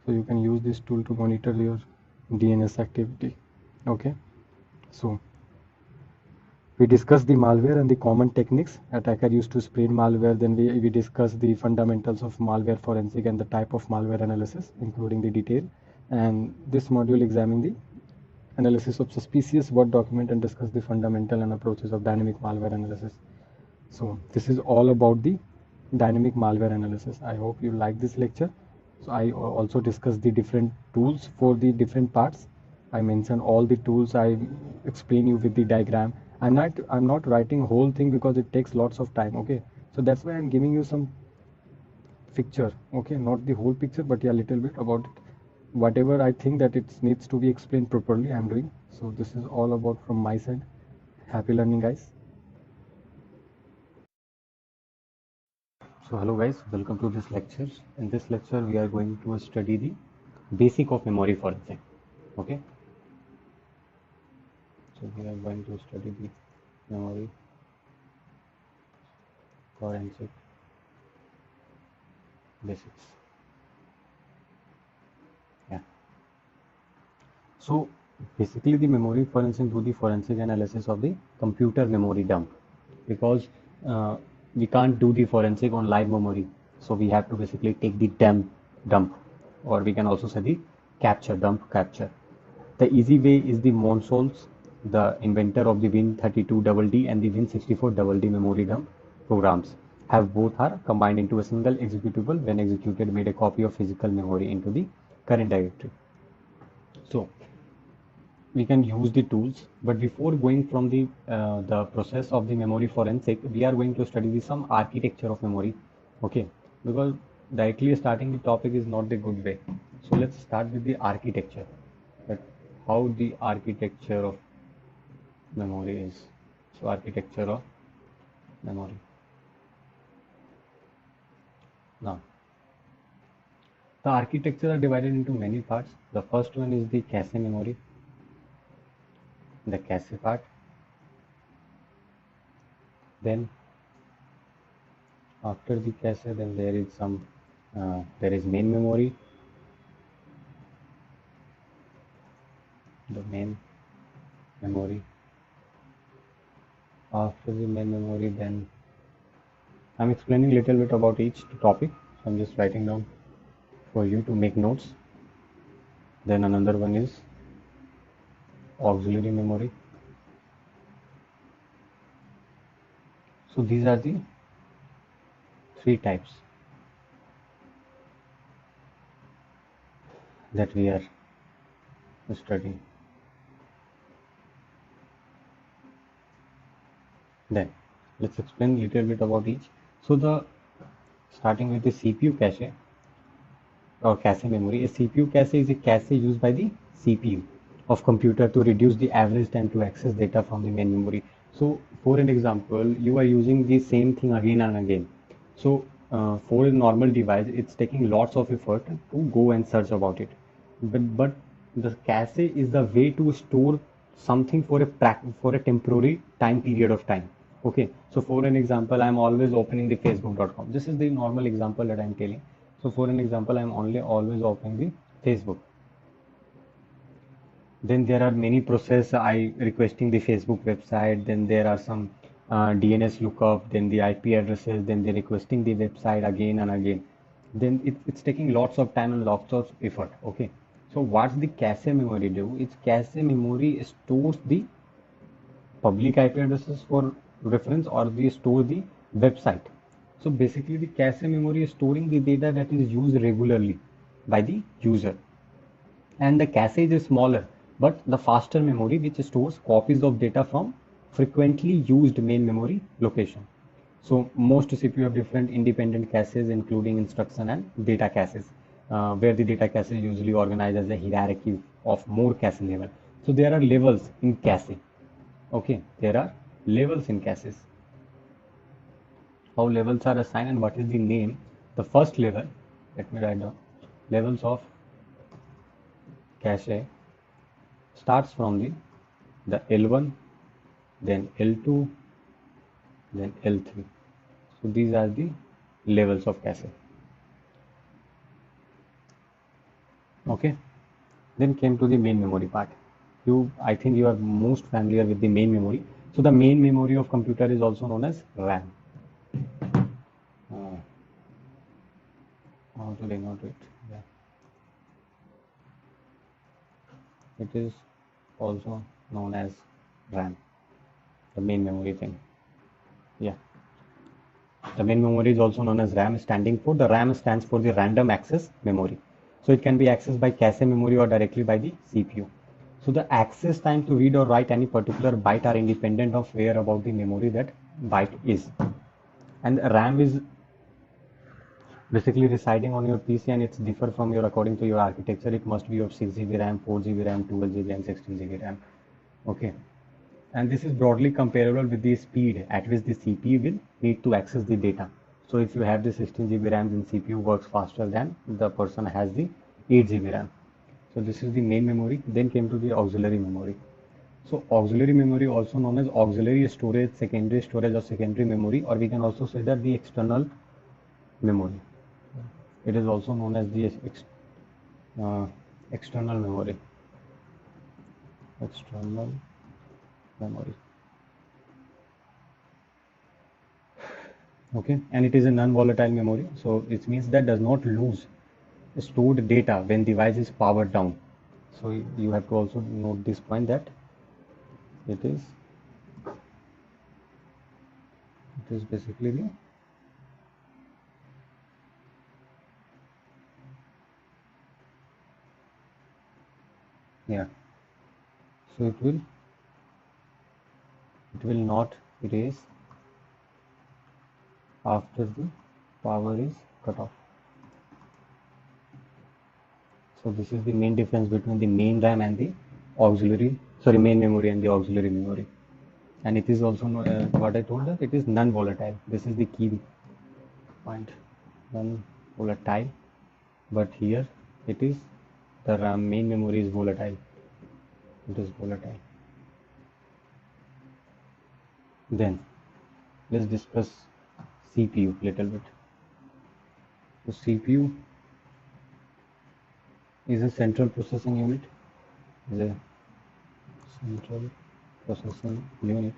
So you can use this tool to monitor your DNS activity. Okay, so we discussed the malware and the common techniques attacker used to spread malware. Then we discussed the fundamentals of malware forensic and the type of malware analysis, including the detail. And this module examine the analysis of suspicious word document and discuss the fundamental and approaches of dynamic malware analysis. So this is all about the dynamic malware analysis. I hope you like this lecture. So I also discussed the different tools for the different parts. I mentioned all the tools. I explain you with the diagram. I'm not writing whole thing because it takes lots of time. Okay, so that's why I'm giving you some picture. Okay, not the whole picture, but yeah, little bit about it. Whatever I think that it needs to be explained properly, I'm doing. So this is all about from my side. Happy learning, guys. So hello guys, welcome to this lecture. In this lecture we are going to study the basic of memory forensic. Okay, so we are going to study the memory forensic basics. Yeah. So basically the memory forensic do the forensic analysis of the computer memory dump, because we can't do the forensic on live memory. So we have to basically take the dump, or we can also say the dump capture. The easy way is the Monsols, the inventor of the Win32DD and the Win64DD memory dump programs, have both are combined into a single executable. When executed, made a copy of physical memory into the current directory. So we can use the tools, but before going from the process of the memory forensic, we are going to study some architecture of memory. Okay, because directly starting the topic is not the good way. So let's start with the architecture, that how the architecture of memory is. So architecture of memory. Now the architecture are divided into many parts. The first one is the cache memory, the cache part. Then after the cache, then there is there is main memory, the main memory. After the main memory, then I'm explaining a little bit about each topic. So I'm just writing down for you to make notes. Then another one is auxiliary memory. So these are the three types that we are studying. Then let's explain a little bit about each. So the starting with the CPU cache or cache memory. A CPU cache is a cache used by the CPU of computer to reduce the average time to access data from the main memory. So for an example, you are using the same thing again and again. So for a normal device, it's taking lots of effort to go and search about it. But the cache is the way to store something for a temporary time period of time. Okay, so for an example, I'm always opening the facebook.com. This is the normal example that I'm telling. So for an example, I'm only always opening the Facebook. Then there are many process I requesting the Facebook website. Then there are some DNS lookup, then the IP addresses, then they're requesting the website again and again. Then it's taking lots of time and lots of effort. Okay, so what's the cache memory do? It's cache memory stores the public IP addresses for reference, or we store the website. So basically the cache memory is storing the data that is used regularly by the user, and the cache is smaller but the faster memory which stores copies of data from frequently used main memory location. So most CPU have different independent caches, including instruction and data caches, where the data cache is usually organized as a hierarchy of more cache level. So there are levels in cache. Okay, there are levels in caches. How levels are assigned and what is the name? The first level, let me write down, levels of cache starts from the L1, then L2, then L3. So these are the levels of cache. Okay. Then came to the main memory part. I think you are most familiar with the main memory. So the main memory of computer is also known as RAM. Uh, how to denote it? Yeah. It is also known as RAM, the main memory thing. Yeah. The main memory is also known as RAM, standing for the RAM stands for the random access memory. So it can be accessed by cache memory or directly by the CPU. So the access time to read or write any particular byte are independent of where about the memory that byte is. And RAM is basically residing on your PC, and it's differ from your according to your architecture. It must be of 6 GB RAM, 4 GB RAM, 12 GB and 16 GB RAM. Okay. And this is broadly comparable with the speed at which the CPU will need to access the data. So if you have the 16 GB RAM, then CPU works faster than the person has the 8 GB RAM. So this is the main memory. Then came to the auxiliary memory. So auxiliary memory, also known as auxiliary storage or secondary memory, or we can also say that the external memory. It is also known as the uh, external memory. External memory. Okay, and it is a non-volatile memory. So it means that does not lose stored data when device is powered down. So you have to also note this point that it is it is basically the yeah. So it will not erase after the power is cut off. So this is the main difference between the main RAM and the main memory and the auxiliary memory. And it is also what I told that it is non-volatile. This is the key point, non-volatile. But here it is the RAM main memory is volatile. It is volatile. Then let's discuss CPU little bit. So CPU is a central processing unit. Is a central processing unit.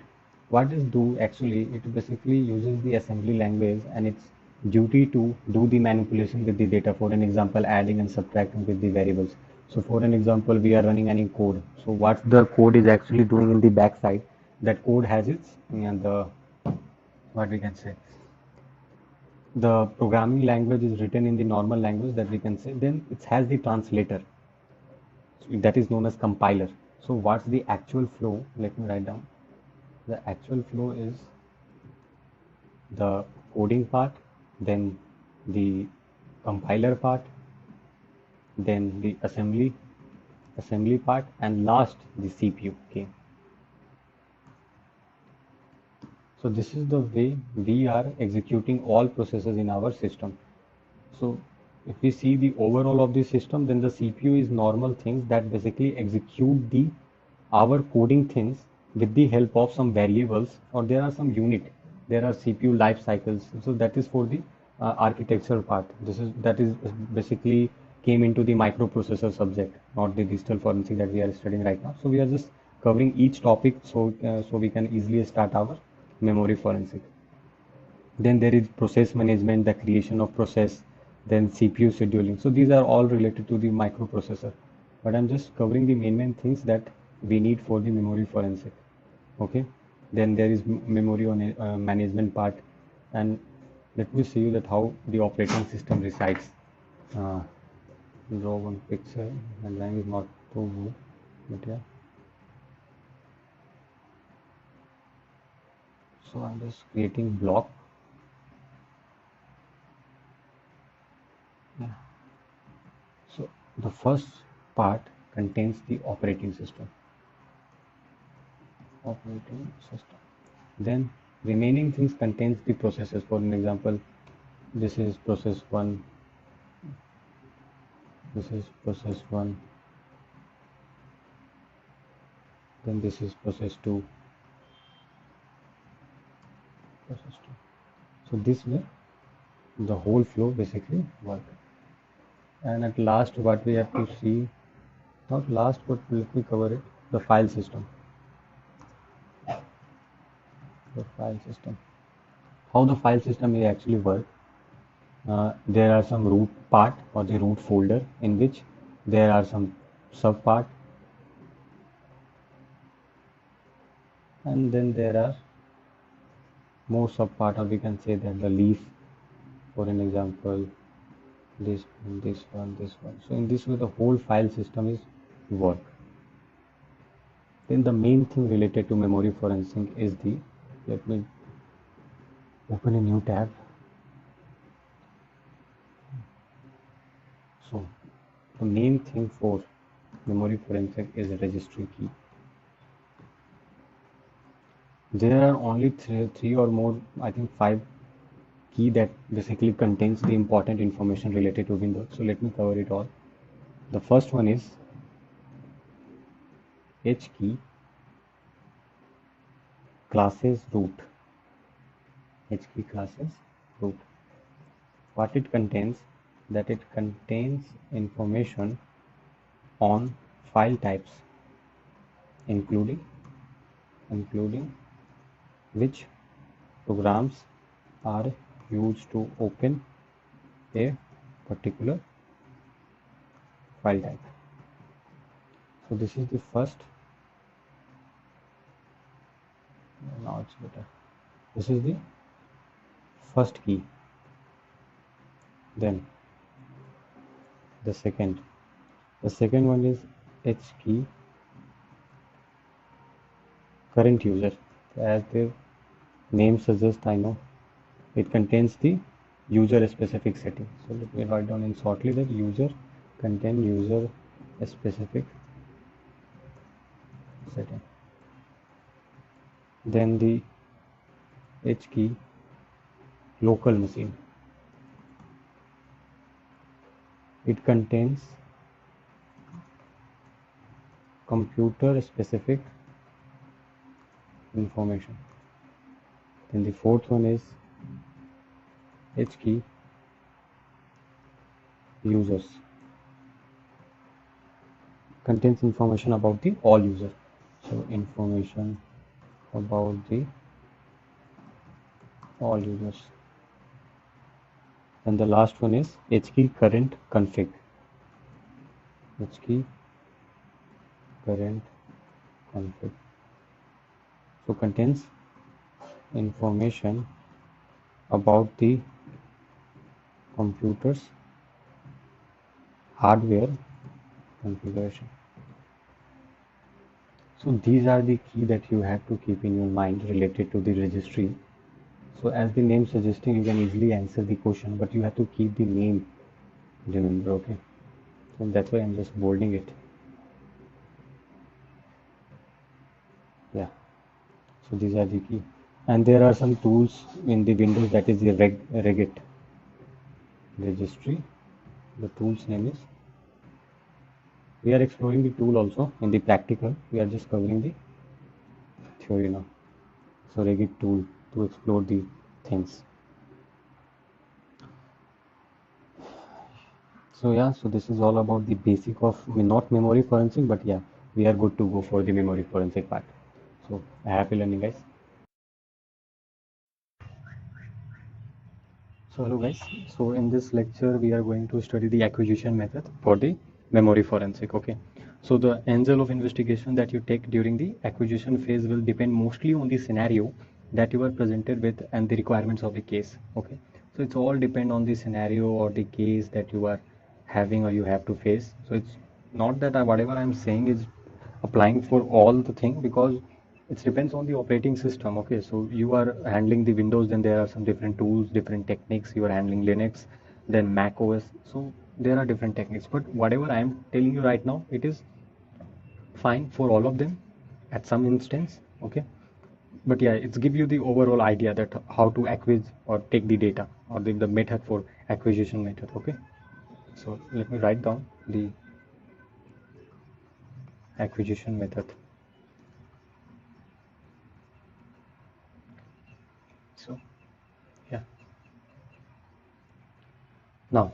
What does do actually? It basically uses the assembly language and its duty to do the manipulation with the data. For an example, adding and subtracting with the variables. So for an example, we are running any code. So what the code is actually doing in the backside, that code has its and the what we can say the programming language is written in the normal language that we can say. Then it has the translator that is known as compiler. So what's the actual flow? Let me write down. The actual flow is the coding part, then the compiler part, then the assembly part, and last the CPU came. So this is the way we are executing all processes in our system. So if we see the overall of the system, then the CPU is normal things that basically execute the our coding things with the help of some variables, or there are some unit. There are CPU life cycles. So that is for the architecture part. That is basically came into the microprocessor subject, not the digital forensic that we are studying right now. So we are just covering each topic so we can easily start our memory forensic. Then there is process management, the creation of process, then CPU scheduling. So these are all related to the microprocessor. But I'm just covering the main things that we need for the memory forensic. Okay. Then there is memory on management part, and let me see you that how the operating system resides. Uh, Draw one picture. My line is not too good, but yeah. So I'm just creating block. Yeah. So the first part contains the operating system. Operating system. Then remaining things contains the processes. For an example, this is process 1, this is process 1, then this is process 2, process 2. So this way the whole flow basically work. And at last what we have to see, not last but let me cover it, the file system. The file system. How the file system will actually work. There are some root part or the root folder in which there are some sub part, and then there are more sub part, or we can say that the leaf. For an example, this one, this one, this one. So in this way the whole file system is work. Then the main thing related to memory forensic is the, let me open a new tab. So the main thing for memory forensic is a registry key. There are only three or more, I think 5 key that basically contains the important information related to Windows. So let me cover it all. The first one is H key classes root. H key classes root. What it contains, that it contains information on file types, including which programs are used to open a particular file type. So this is the first. Now it's better. This is the first key. Then the second one is H key current user. As the name suggests, I know it contains the user specific setting. So let me write down in shortly that user contain user specific setting. Then the H key local machine. It contains computer specific information. Then the fourth one is H key users. Contains information about the all user. So information about the all users. And the last one is H key current config. H key current config. So contains information about the computer's hardware configuration. So these are the key that you have to keep in your mind related to the registry. So as the name suggesting, you can easily answer the question, but you have to keep the name, remember, okay? So that's why I'm just bolding it. Yeah. So these are the key. And there are some tools in the Windows, that is the regit registry. The tool's name is, we are exploring the tool also in the practical. We are just covering the theory now. So regit tool to explore the things. So yeah, so this is all about the basic of not memory forensic, but yeah, we are good to go for the memory forensic part. So happy learning, guys. So hello guys. So in this lecture we are going to study the acquisition method for the memory forensic. Okay. So the angle of investigation that you take during the acquisition phase will depend mostly on the scenario that you are presented with and the requirements of the case. Okay. So it's all depend on the scenario or the case that you are having or you have to face. So it's not that whatever I'm saying is applying for all the thing, because it depends on the operating system. Okay, so you are handling the Windows, then there are some different tools, different techniques. You are handling Linux, then Mac OS, so there are different techniques, but whatever I am telling you right now, it is fine for all of them at some instance. Okay, but yeah, it's give you the overall idea that how to acquire or take the data, or the method for acquisition method. Okay, so let me write down the acquisition method. So yeah, now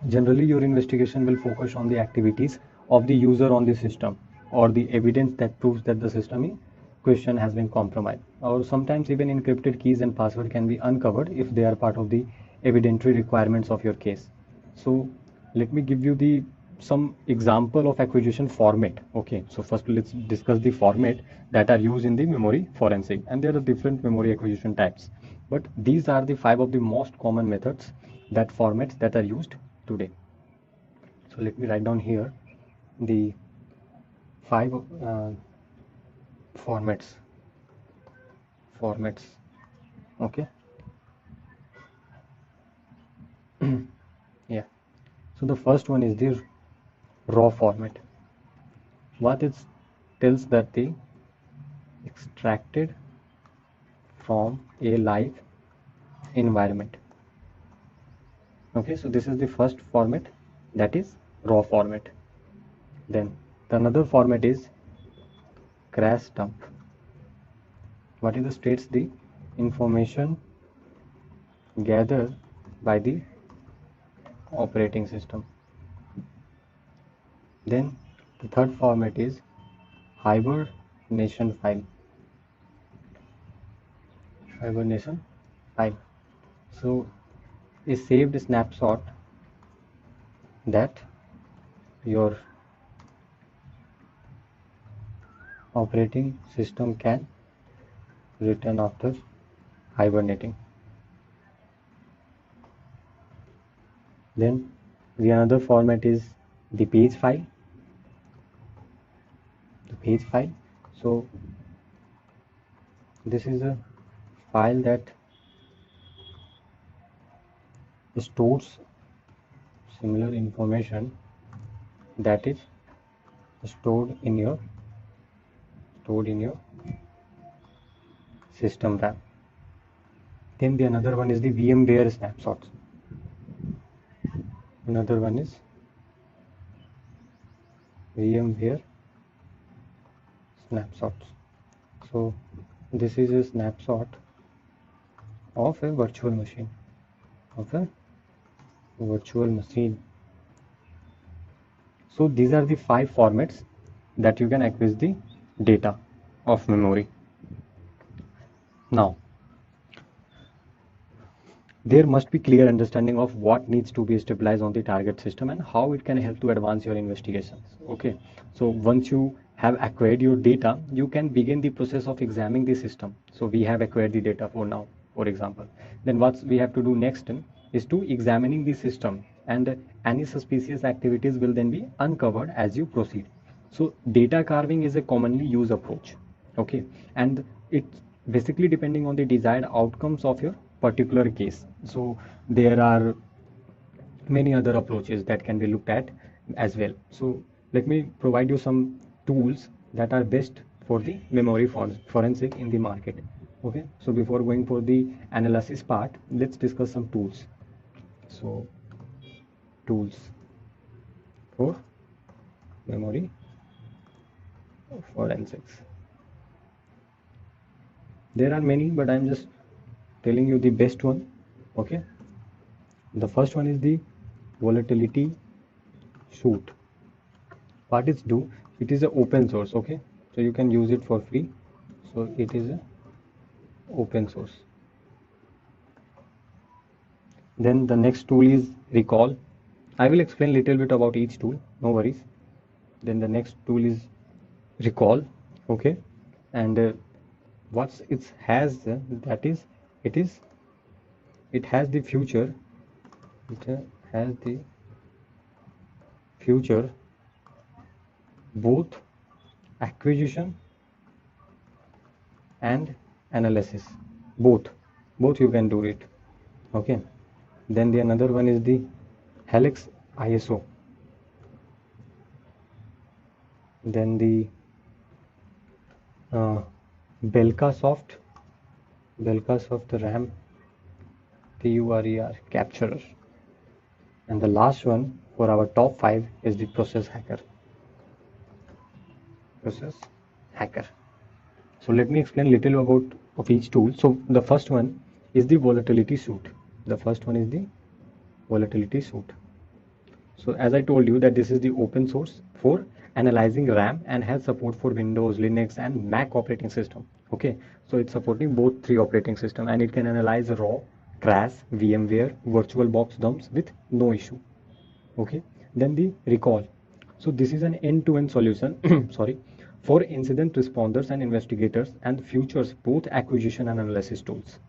generally, your investigation will focus on the activities of the user on the system, or the evidence that proves that the system in question has been compromised. Or sometimes even encrypted keys and password can be uncovered if they are part of the evidentiary requirements of your case. So let me give you the some example of acquisition format. Okay, so first let's discuss the format that are used in the memory forensic, and there are different memory acquisition types, but these are the five of the most common methods, that formats that are used today. So let me write down here the five formats. Okay. Yeah. So the first one is the raw format. What it tells that the extracted from a live environment. Okay, so this is the first format, that is raw format. Then the another format is crash dump. What is the states the information gathered by the operating system. Then the third format is hibernation file. Hibernation file. So a saved snapshot that your operating system can return after hibernating. Then the another format is the page file. The page file. So this is a file that stores similar information that is stored in your system RAM. Then the another one is the VMware snapshots. Another one is VMware snapshots. So this is a snapshot of a virtual machine. So these are the 5 formats that you can access the data of memory. Now there must be clear understanding of what needs to be stabilized on the target system and how it can help to advance your investigations. Okay, so once you have acquired your data, you can begin the process of examining the system. So we have acquired the data for now, for example. Then what we have to do next is to examining the system, and any suspicious activities will then be uncovered as you proceed. So data carving is a commonly used approach. Okay, and it's basically depending on the desired outcomes of your particular case. So there are many other approaches that can be looked at as well. So let me provide you some tools that are best for the memory forensic in the market. Okay, so before going for the analysis part, let's discuss some tools. So tools for memory forensics. There are many, but I'm just telling you the best one. Okay, the first one is the volatility suit. What it do, it is a open source. Okay, so you can use it for free. So it is a open source. Then the next tool is recall. I will explain little bit about each tool, no worries. Then the next tool is recall. Okay, and what it has, that is it has the future, both acquisition and analysis, both you can do it. Okay, then the another one is the Helix ISO. Then the Belkasoft RAM PURER capturer. And the last one for our top 5 is the process hacker. So let me explain little about of each tool. So the first one is the volatility suit. So as I told you that this is the open source for analyzing RAM and has support for Windows, Linux and Mac operating system. Okay, so it's supporting both 3 operating system, and it can analyze raw, crash, VMware, VirtualBox dumps with no issue. Okay, then the recall. So this is an end-to-end solution sorry, for incident responders and investigators, and features both acquisition and analysis tools.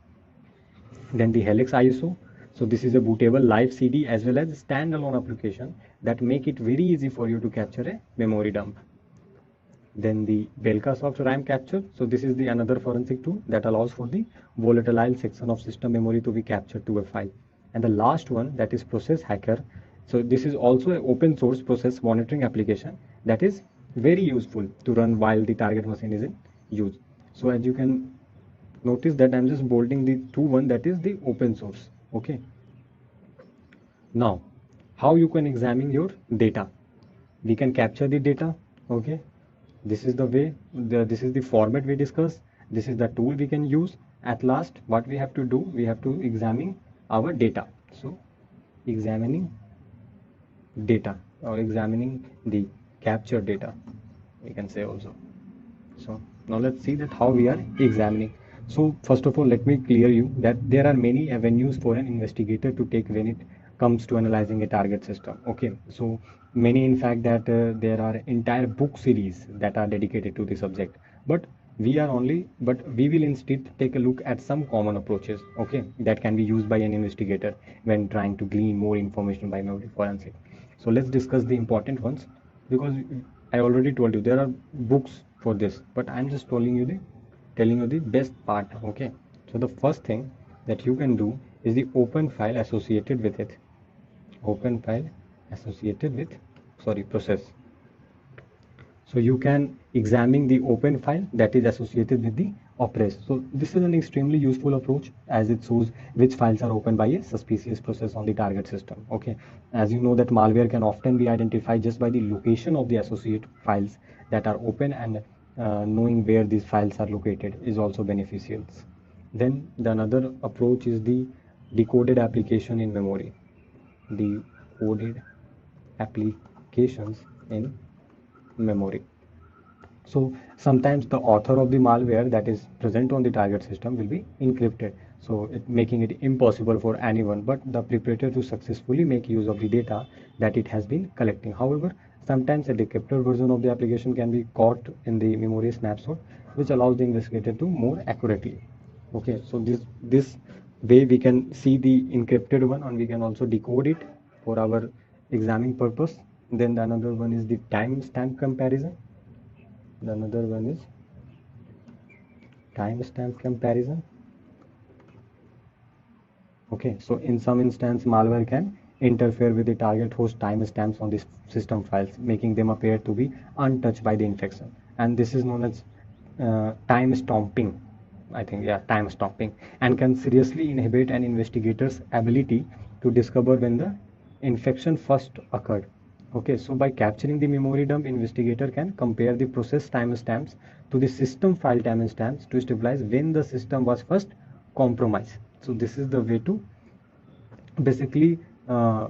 Then the Helix ISO. So this is a bootable live CD as well as standalone application that make it very easy for you to capture a memory dump. Then the Belkasoft RAM capture. So this is the another forensic tool that allows for the volatile section of system memory to be captured to a file. And the last one, that is process hacker. So this is also an open source process monitoring application that is very useful to run while the target machine is in use. So as you can notice that I'm just bolding the one that is the open source. Okay, now how you can examine your data. We can capture the data. Okay, this is the way, this is the format we discuss. This is the tool we can use. At last, what we have to do, we have to examine our data. So examining data, or examining the captured data, we can say also. So now let's see that how we are examining. So first of all, let me clear you that there are many avenues for an investigator to take when it comes to analyzing a target system. Okay, so many, in fact, that there are entire book series that are dedicated to the subject. But we will instead take a look at some common approaches. Okay, that can be used by an investigator when trying to glean more information by memory forensic. So let's discuss the important ones, because I already told you there are books for this, but I'm just telling you the best part. Okay. So the first thing that you can do is the open file associated with it. Open file associated with, sorry, process. So you can examine the open file that is associated with the oppress. So this is an extremely useful approach, as it shows which files are opened by a suspicious process on the target system. Okay, as you know that malware can often be identified just by the location of the associate files that are open, and knowing where these files are located is also beneficial. Then the another approach is the decoded application in memory. Decoded applications in memory. So sometimes the author of the malware that is present on the target system will be encrypted, so making it impossible for anyone but the perpetrator to successfully make use of the data that it has been collecting. However, sometimes a decrypted version of the application can be caught in the memory snapshot, which allows the investigator to more accurately. Okay, so this way we can see the encrypted one, and we can also decode it for our examining purpose. Then the another one is the timestamp comparison. The another one is timestamp comparison. Okay, so in some instance, malware can interfere with the target host timestamps on the system files, making them appear to be untouched by the infection. And this is known as time stomping. I think, yeah, time stomping, and can seriously inhibit an investigator's ability to discover when the infection first occurred. Okay, so by capturing the memory dump, investigator can compare the process timestamps to the system file timestamps to stabilize when the system was first compromised. So this is the way to basically uh,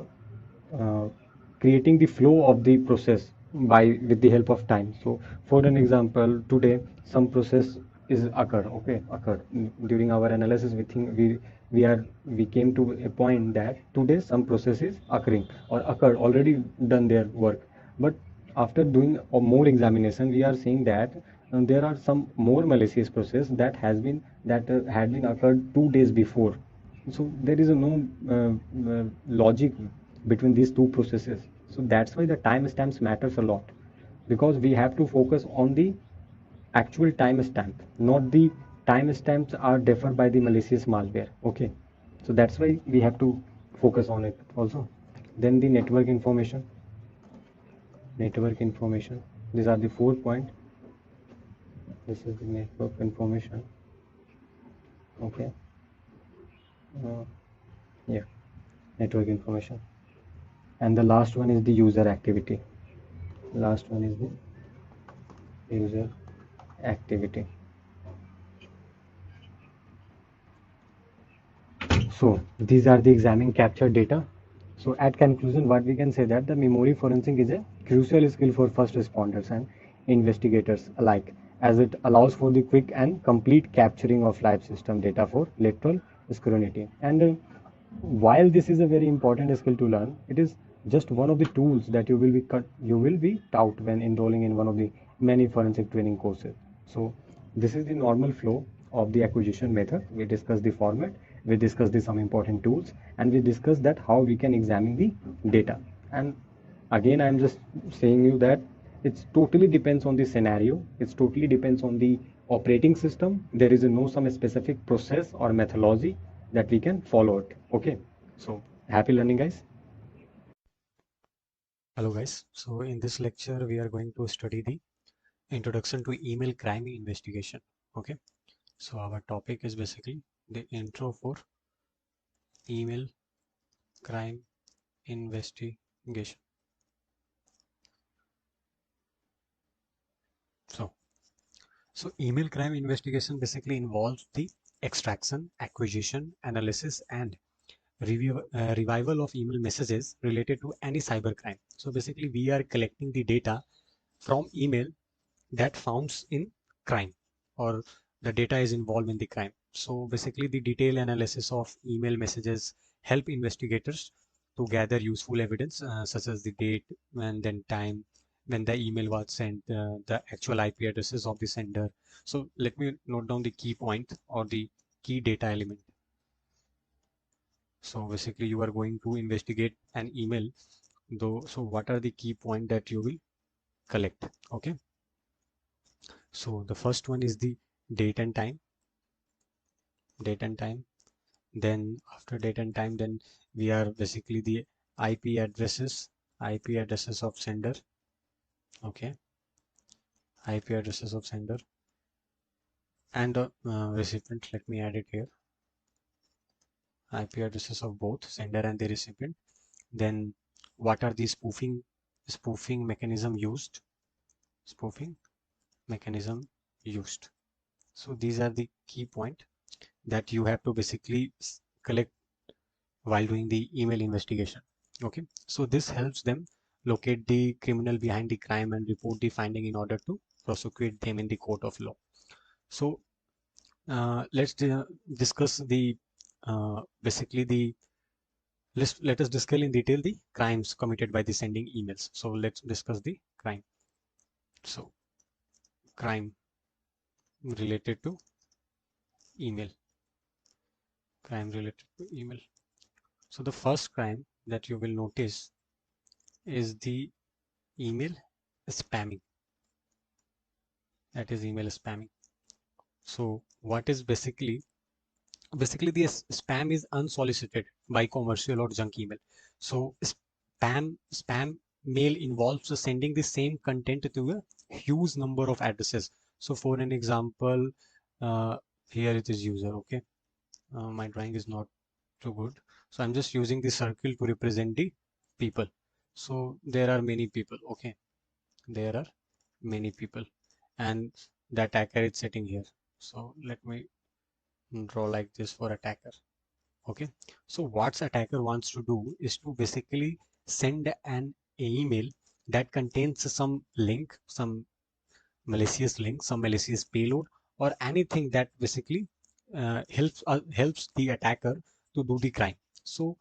creating the flow of the process by with the help of time. So for an example, today some process is occurred during our analysis. We think we came to a point that today some process is occurring or occurred, already done their work. But after doing a more examination, we are seeing that there are some more malicious process that had been occurred 2 days before. So there is no logic between these two processes. So that's why the timestamps matters a lot, because we have to focus on the actual timestamp, not the timestamps are differed by the malicious malware. Okay, so that's why we have to focus on it also. Then the network information. Network information. These are the 4 points. This is the network information. Okay. Uh, yeah, network information. And the last one is the user activity. Last one is the user activity. So these are the examining captured data. So at conclusion, what we can say that the memory forensic is a crucial skill for first responders and investigators alike, as it allows for the quick and complete capturing of live system data for lateral scrutiny. And while this is a very important skill to learn, it is just one of the tools that you will be taught when enrolling in one of the many forensic training courses. So this is the normal flow of the acquisition method. We discuss the format, we discuss the some important tools, and we discuss that how we can examine the data. And again, I'm just saying you that it's totally depends on the scenario. It's totally depends on the operating system. There is no some specific process or methodology that we can follow it. Okay, so happy learning, guys. Hello guys. So in this lecture, we are going to study the introduction to email crime investigation. Okay. So our topic is basically the intro for email crime investigation. So email crime investigation basically involves the extraction, acquisition, analysis, and revival of email messages related to any cybercrime. So basically, we are collecting the data from email that founds in crime, or the data is involved in the crime. So basically, the detailed analysis of email messages help investigators to gather useful evidence, such as the date and then time when the email was sent, the actual IP addresses of the sender. So let me note down the key point or the key data element. So basically, you are going to investigate an email, though. So what are the key points that you will collect? Okay. So the first one is the date and time. Date and time. Then after date and time, then we are basically the IP addresses, IP addresses of sender. Okay. IP addresses of sender and recipient. Let me add it here. IP addresses of both sender and the recipient. Then what are the spoofing mechanism used? Spoofing mechanism used. So these are the key point that you have to basically collect while doing the email investigation. Okay, so this helps them locate the criminal behind the crime and report the finding in order to prosecute them in the court of law. So let's discuss the basically the let us discuss in detail the crimes committed by the sending emails. So let's discuss the crime. So crime related to email. Crime related to email. So the first crime that you will notice is the email spamming. That is email spamming. So what is basically the spam is unsolicited by commercial or junk email. So spam mail involves sending the same content to a huge number of addresses. So for an example, uh, here it is user. Okay, my drawing is not too good, so I'm just using the circle to represent the people. So there are many people. Okay, there are many people, and the attacker is sitting here. So let me draw like this for attacker. Okay, so what attacker wants to do is to basically send an email that contains some link, some malicious link, some malicious payload, or anything that basically helps the attacker to do the crime. So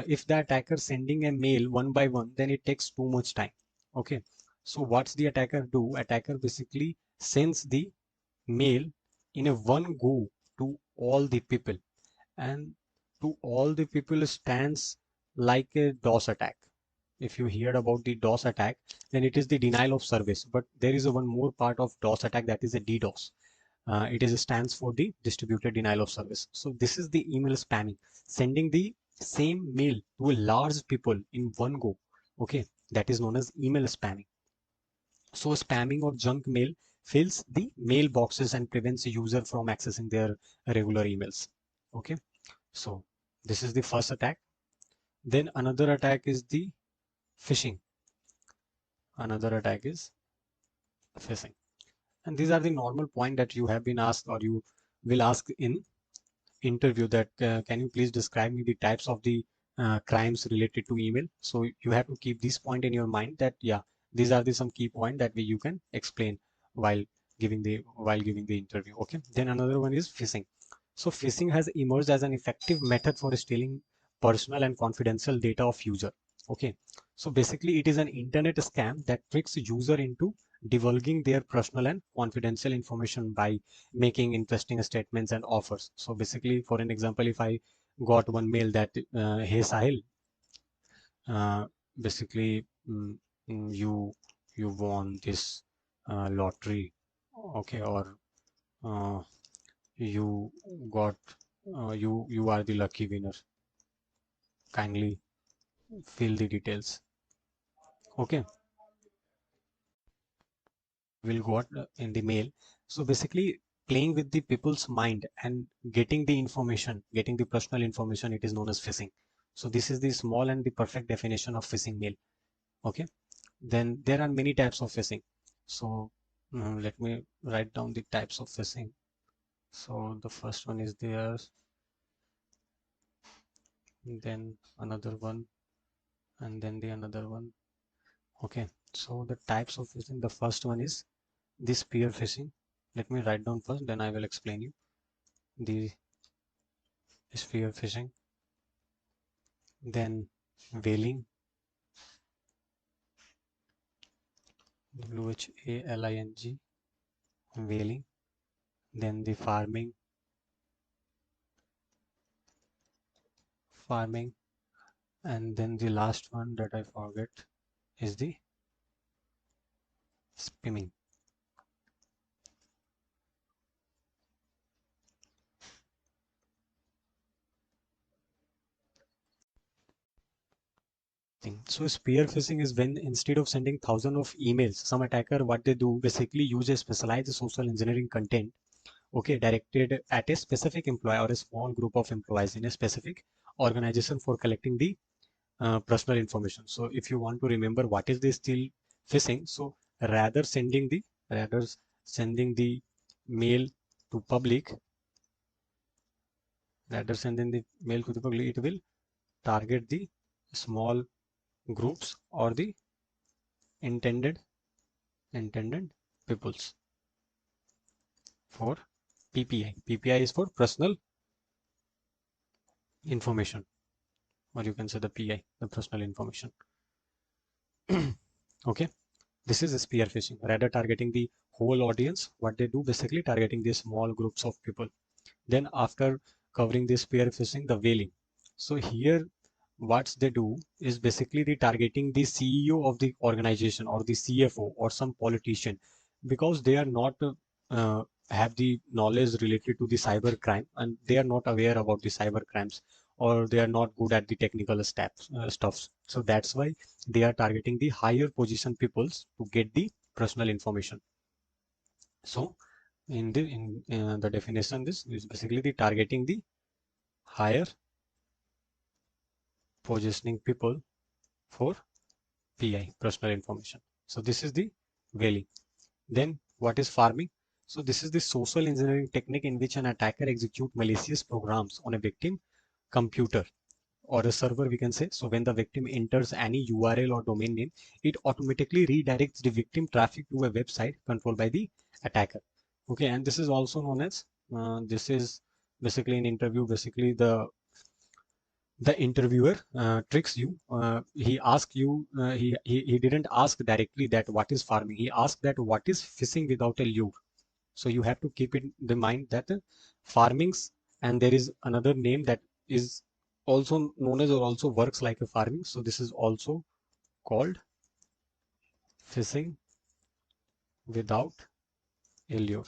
if the attacker sending a mail one by one, then it takes too much time. Okay, so what's the attacker do? Attacker basically sends the mail in a one go to all the people, and to all the people stands like a DOS attack. If you heard about the DOS attack, then it is the denial of service. But there is a one more part of DOS attack, that is a DDoS. It is stands for the distributed denial of service. So this is the email spamming, sending the same mail to a large people in one go. Okay, that is known as email spamming. So spamming or junk mail fills the mailboxes and prevents the user from accessing their regular emails. Okay, so this is the first attack. Then another attack is the phishing. Another attack is phishing. And these are the normal point that you have been asked or you will ask in interview, that can you please describe me the types of the crimes related to email. So you have to keep this point in your mind that yeah, these are the some key point that you can explain while giving the interview. Okay, then another one is phishing. So phishing has emerged as an effective method for stealing personal and confidential data of user. Okay, so basically it is an internet scam that tricks user into divulging their personal and confidential information by making interesting statements and offers. So basically, for an example, if I got one mail that hey Sahil, uh, basically you won this lottery, okay, or uh, you got you are the lucky winner. Kindly fill the details. Okay, will got in the mail. So basically, playing with the people's mind and getting the information, getting the personal information, it is known as phishing. So this is the small and the perfect definition of phishing mail. Okay, then there are many types of phishing. So let me write down the types of phishing. So the first one is there, then another one, and then the another one. Okay, so the types of phishing, the first one is the spear phishing. Let me write down first, then I will explain you. The spear phishing, then whaling, WHALING, whaling, then the farming, and then the last one that I forget is the spimming. So spear phishing is when instead of sending thousands of emails, some attacker what they do basically use a specialized social engineering content, okay, directed at a specific employee or a small group of employees in a specific organization for collecting the personal information. So if you want to remember what is this still phishing, so rather sending the rather sending the mail to public, rather sending the mail to the public, it will target the small groups or the intended peoples for PPI. PPI is for personal information, or you can say the PI, the personal information. Okay, this is spear phishing, rather targeting the whole audience. What they do basically targeting the small groups of people. Then after covering the spear phishing, the whaling. So here what they do is basically the targeting the CEO of the organization or the CFO or some politician, because they are not have the knowledge related to the cyber crime, and they are not aware about the cyber crimes, or they are not good at the technical stuffs. So that's why they are targeting the higher position peoples to get the personal information. So in the definition, this is basically the targeting the higher positioning people for PI, personal information. So this is the whaling. Then what is farming? So this is the social engineering technique in which an attacker execute malicious programs on a victim computer or a server, we can say. So when the victim enters any URL or domain name, it automatically redirects the victim traffic to a website controlled by the attacker. Okay, and this is also known as this is basically an interview. Basically, the interviewer tricks you. He asks you. He didn't ask directly that what is farming. He asked that what is fishing without a lure. So you have to keep in the mind that farmings, and there is another name that is also known as or also works like a farming. So this is also called fishing without a lure.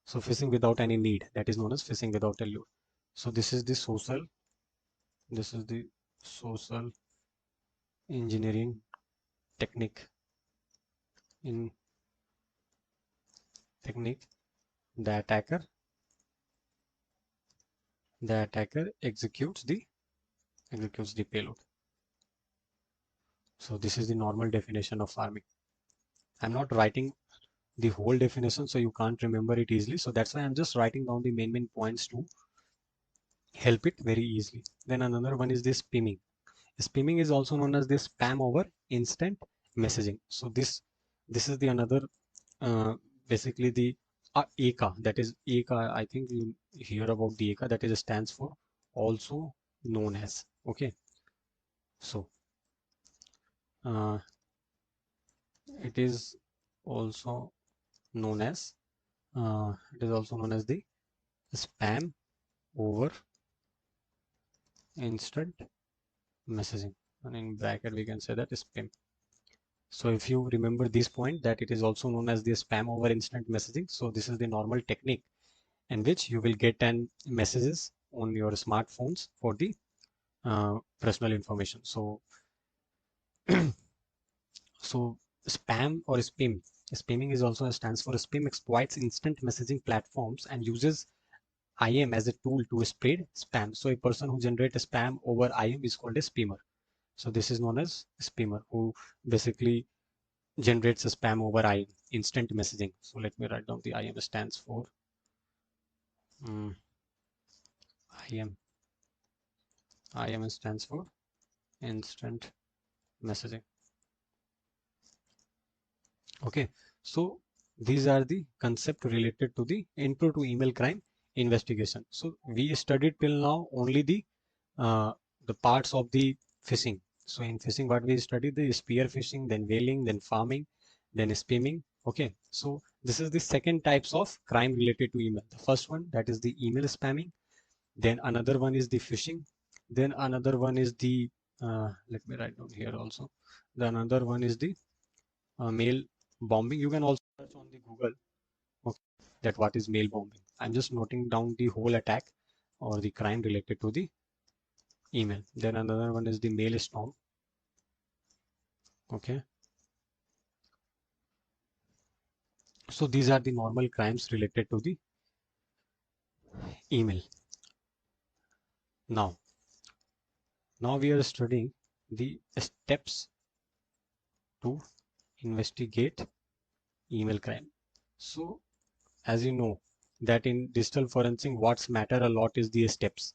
So fishing without any need, that is known as fishing without a lure. So this is the social engineering technique in technique the attacker executes the payload. So this is the normal definition of farming. I'm not writing the whole definition so you can't remember it easily, so that's why I'm just writing down the main points to help it very easily. Then another one is this spamming is also known as this spam over instant messaging. So this is the another basically the ACA, that is ACA. I think you hear about the ACA, that is stands for also known as. Okay, so uh, it is also known as the spam over instant messaging, and in bracket we can say that is spam. So if you remember this point that it is also known as the spam over instant messaging, so this is the normal technique in which you will get an messages on your smartphones for the personal information. So so spam or spamming is also stands for spam exploits instant messaging platforms and uses IM as a tool to spread spam. So a person who generates spam over IM is called a spammer. So this is known as spammer, who basically generates a spam over IM, instant messaging. So let me write down the IM stands for IM. IM stands for instant messaging. Okay, so these are the concept related to the intro to email crime investigation. So we studied till now only uh, the parts of the phishing. So in phishing, what we studied the spear phishing, then whaling, then farming, then spamming. Okay, so this is the second types of crime related to email. The first one, that is the email spamming. Then another one is the phishing. Then another one is the let me write down here also. Then another one is the mail bombing. You can also search on the Google, okay, that what is mail bombing. I'm just noting down the whole attack or the crime related to the email. Then another one is the mail storm. Okay, so these are the normal crimes related to the email. Now, now we are studying the steps to investigate email crime. So as you know that in digital forensic, what's matter a lot is the steps,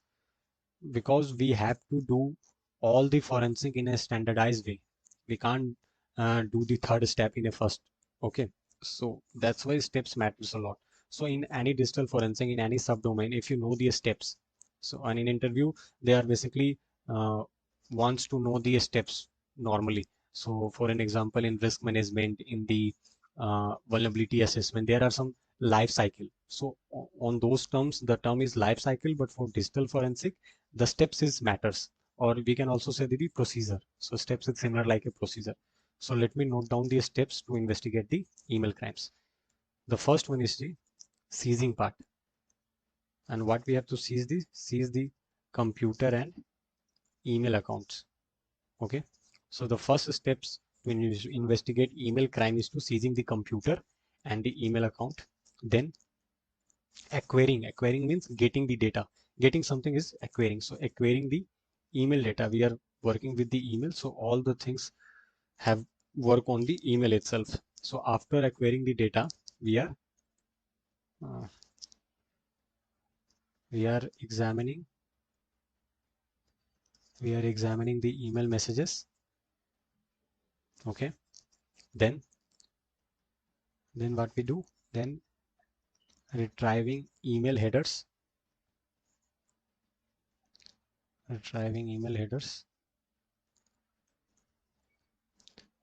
because we have to do all the forensic in a standardized way. We can't do the third step in a first. Okay, so that's why steps matters a lot. So in any digital forensic, in any subdomain, if you know the steps, so on an interview they are basically uh, wants to know the steps normally. So for an example, in risk management, in the vulnerability assessment, there are some life cycle. So on those terms, the term is life cycle, but for digital forensic, the steps is matters, or we can also say the procedure. So steps is similar like a procedure. So let me note down the steps to investigate the email crimes. The first one is the seizing part, and what we have to seize the computer and email accounts. Okay, so the first steps when you investigate email crime is to seizing the computer and the email account. Then acquiring means getting the data. Getting something is acquiring. So acquiring the email data, we are working with the email, so all the things have work on the email itself. So after acquiring the data, we are uh, we are examining the email messages. Okay, then what we do, then retrieving email headers, retrieving email headers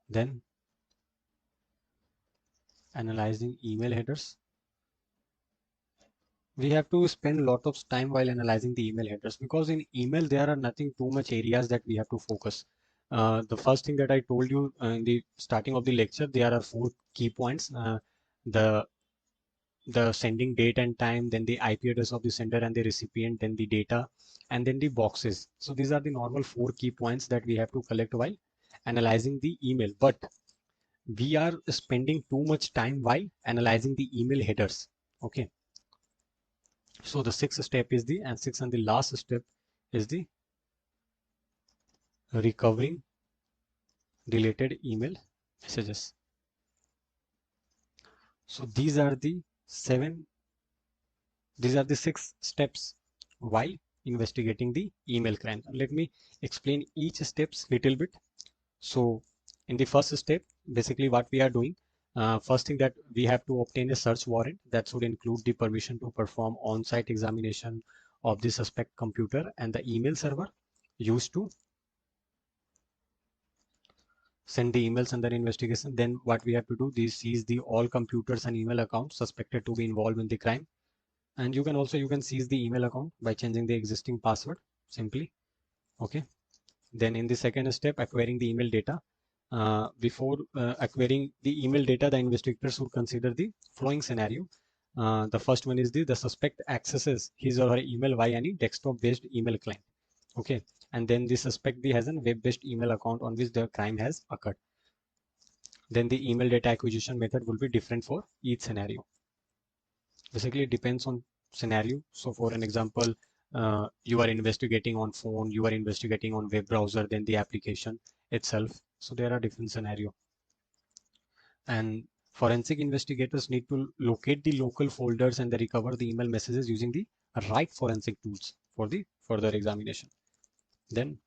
then analyzing email headers. We have to spend a lot of time while analyzing the email headers, because in email there are nothing too much areas that we have to focus. The first thing that I told you in the starting of the lecture, there are four key points: the sending date and time, then the IP address of the sender and the recipient, then the data, and then the boxes. So these are the normal four key points that we have to collect while analyzing the email. But we are spending too much time while analyzing the email headers. Okay, so the sixth step is sixth and the last step is the recovering deleted email messages. So these are the six steps while investigating the email crime. Let me explain each steps little bit. So in the first step, basically what we are doing, first thing that we have to obtain a search warrant that should include the permission to perform on-site examination of the suspect computer and the email server used to send the emails under investigation. Then what we have to do is seize the all computers and email accounts suspected to be involved in the crime. And you can seize the email account by changing the existing password simply. Okay. Then in the second step, acquiring the email data. Before acquiring the email data, the investigators should consider the following scenario. The first one is the suspect accesses his or her email via any desktop-based email client. Okay, and then the suspect B has a web-based email account on which the crime has occurred. Then the email data acquisition method will be different for each scenario. Basically, it depends on scenario. So for an example, you are investigating on phone, you are investigating on web browser, then the application itself. So there are different scenario. And forensic investigators need to locate the local folders and they recover the email messages using the right forensic tools for the further examination. Then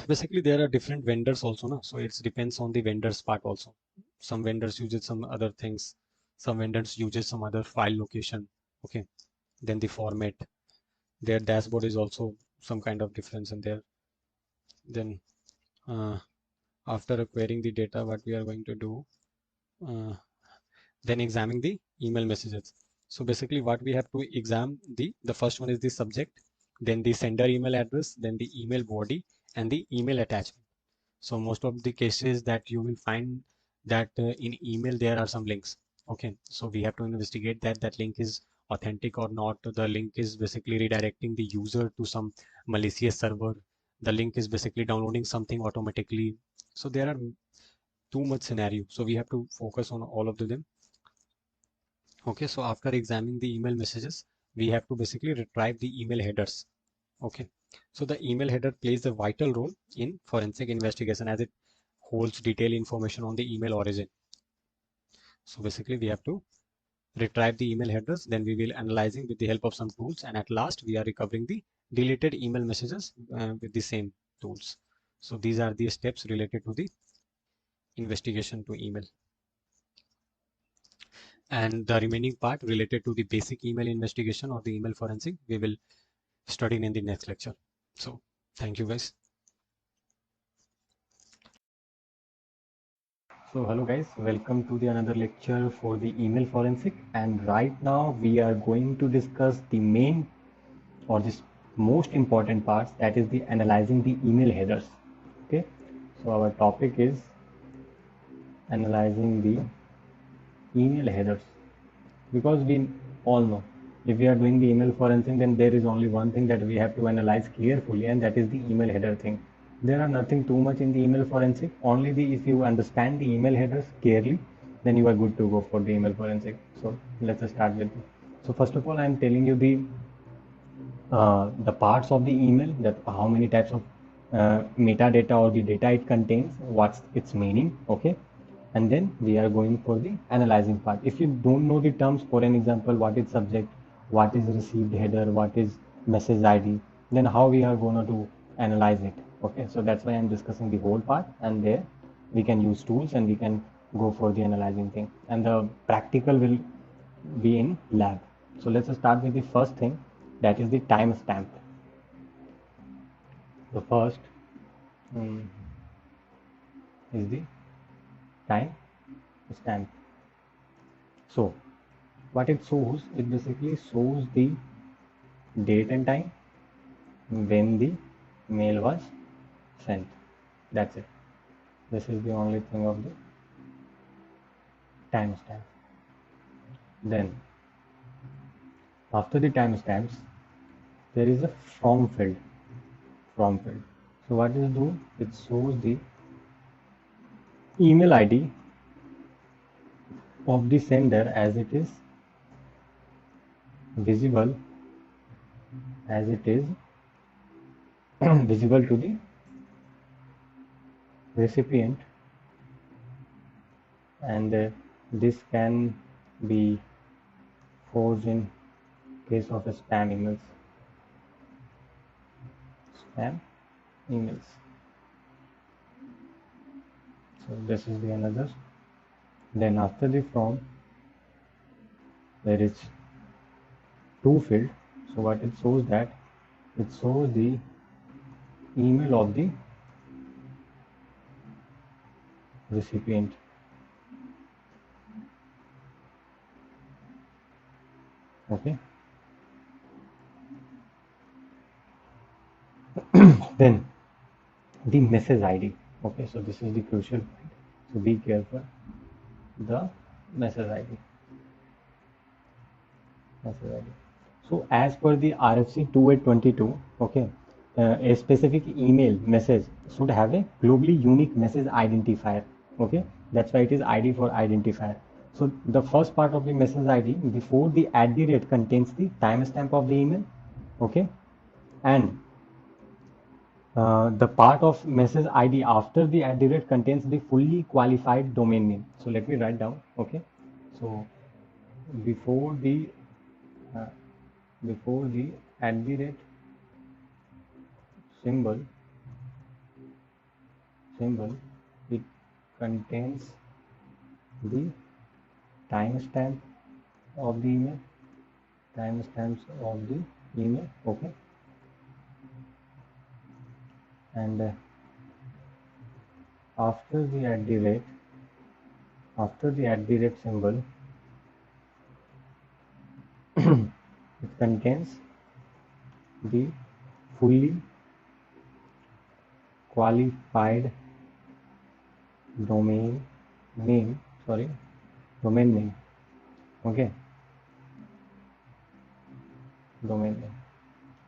basically there are different vendors also, no? So it depends on the vendors part also. Some vendors uses some other things, some vendors uses some other file location. Okay, then the format, their dashboard is also some kind of difference in there. Then uh, after acquiring the data, what we are going to do, uh, then examining the email messages. So basically what we have to examine, the first one is the subject, then the sender email address, then the email body, and the email attachment. So most of the cases that you will find that in email there are some links. Okay, so we have to investigate that that link is authentic or not. The link is basically redirecting the user to some malicious server. The link is basically downloading something automatically. So there are too much scenario. So we have to focus on all of them. Okay, so after examining the email messages, we have to basically retrieve the email headers. Okay, so the email header plays a vital role in forensic investigation as it holds detailed information on the email origin. So basically we have to retrieve the email headers, then we will analyzing with the help of some tools, and at last we are recovering the deleted email messages with the same tools. So these are the steps related to the investigation to email. And the remaining part related to the basic email investigation or the email forensic, we will study in the next lecture. So thank you guys. So hello guys, welcome to the another lecture for the email forensic, and right now we are going to discuss the main or this most important parts, that is the analyzing the email headers. Okay, so our topic is analyzing the email headers, because we all know if we are doing the email forensic, then there is only one thing that we have to analyze carefully, and that is the email header thing. There are nothing too much in the email forensic, only the if you understand the email headers clearly, then you are good to go for the email forensic. So let's start with it. So first of all, I am telling you the parts of the email, that how many types of metadata or the data it contains, what's its meaning. Okay, and then we are going for the analyzing part. If you don't know the terms, for an example, what is subject, what is received header, what is message id, then how we are going to analyze it. Okay, so that's why I'm discussing the whole part, and there we can use tools and we can go for the analyzing thing, and the practical will be in lab. So let's start with the first thing, that is the timestamp. The first is the time stamp. So what it shows, it basically shows the date and time when the mail was sent. That's it. This is the only thing of the timestamp. Then after the timestamps, there is a from field. From field. So what does it do? It shows the email ID of the sender as it is visible, as it is visible to the recipient, and this can be forged in case of spam emails. Spam emails. So this is the another. Then after the from, there is to field. So what it shows, that it shows the email of the recipient. Okay. Then the message ID. Okay, so this is the crucial point. So be careful. The message ID. Message ID. So as per the RFC 2822, okay, a specific email message should have a globally unique message identifier. Okay, that's why it is ID for identifier. So the first part of the message ID before the @ contains the timestamp of the email, okay, and the part of message ID after the @ contains the fully qualified domain name. So let me write down, okay. So before the uh, before the @ symbol, it contains the timestamp of the email, timestamps of the email, okay, and after the @ symbol, it contains the fully qualified domain name, domain name, okay, domain name.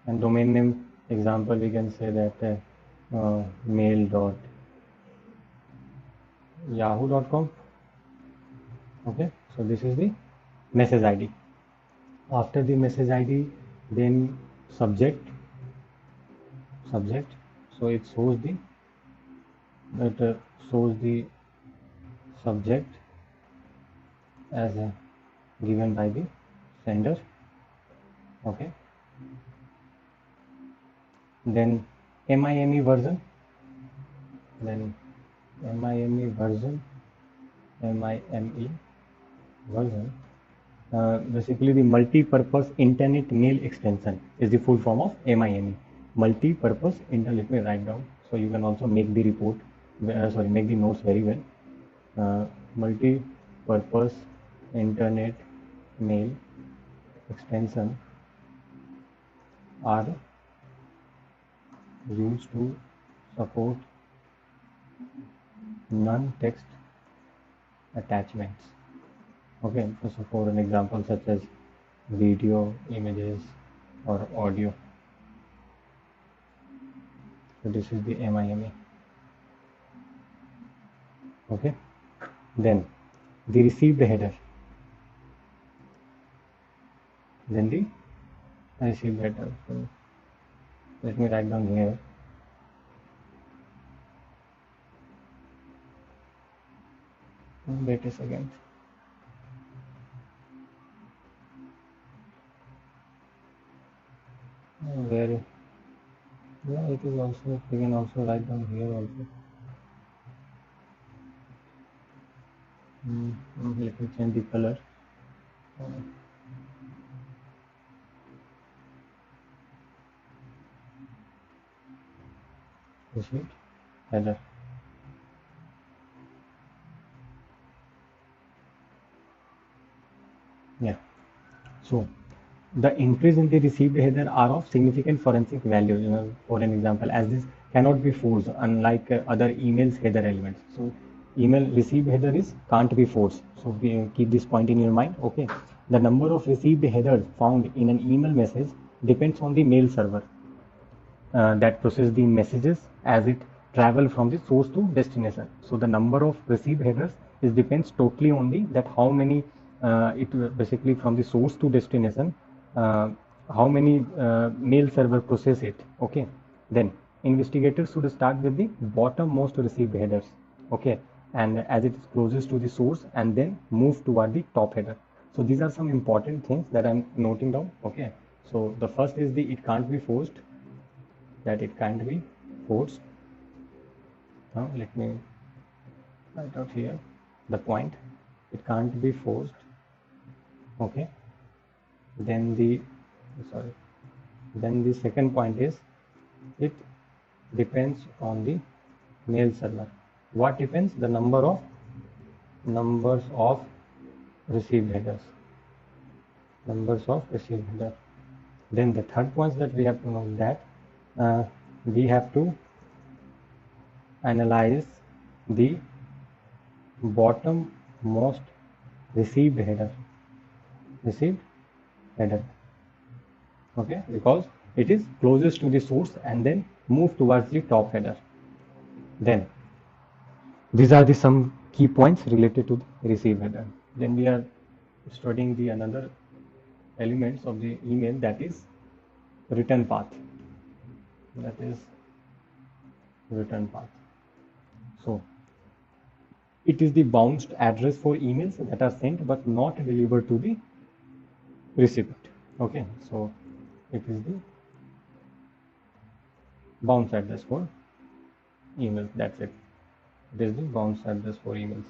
And domain name example, we can say that mail.yahoo.com, okay. So this is the message ID. After the message ID, then subject, so it shows the subject as given by the sender, okay. Then MIME version, basically the multi-purpose internet mail extension is the full form of MIME, multi-purpose internet. Let me write down so you can also make the report, make the notes very well. Multi-purpose internet mail extension are used to support non-text attachments, okay. So for an example such as video, images or audio, so this is the MIME, okay. Then the received header, so let me write down here. Wait a second. Where? Yeah, it is also, we can also write down here also. Let me change the color. Received header. Yeah. So the entries in the received header are of significant forensic value. For an example, as this cannot be forced, unlike other emails header elements. So email received header is can't be forced. So we keep this point in your mind. Okay. The number of received headers found in an email message depends on the mail server that process the messages as it travel from the source to destination. So the number of received headers is depends totally on the that how many basically from the source to destination, how many mail server process it, okay. Then investigators should start with the bottom-most received headers, okay, and as it is closest to the source, and then move toward the top header. So these are some important things that I'm noting down, okay. So the first is the it can't be forced, that it can't be forced. Now let me write out here the point, it can't be forced, okay. Then the second point is it depends on the mail server. What depends? The numbers of received headers, Then the third point that we have to know that we have to analyze the bottom most received header, okay, because it is closest to the source, and then move towards the top header. Then these are the some key points related to the received header. Then we are studying the another elements of the email, that is return path. That is return path. So it is the bounced address for emails that are sent but not delivered to the recipient. Okay, so it is the bounce address for emails. That's it. It is the bounce address for emails.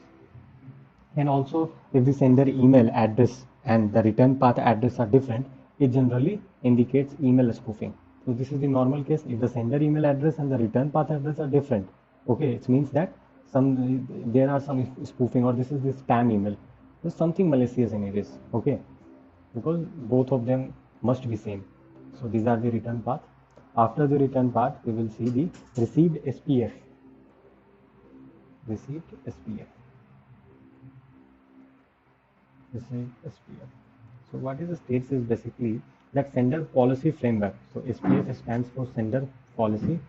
And also, if the sender email address and the return path address are different, it generally indicates email spoofing. So this is the normal case. If the sender email address and the return path address are different, okay, it means that there are some spoofing, or this is the spam email. There's something malicious in it, okay, because both of them must be same. So these are the return path. After the return path, we will see the received SPF. Received SPF. Received SPF. So what is the states is basically that sender policy framework. So SPF stands for sender policy.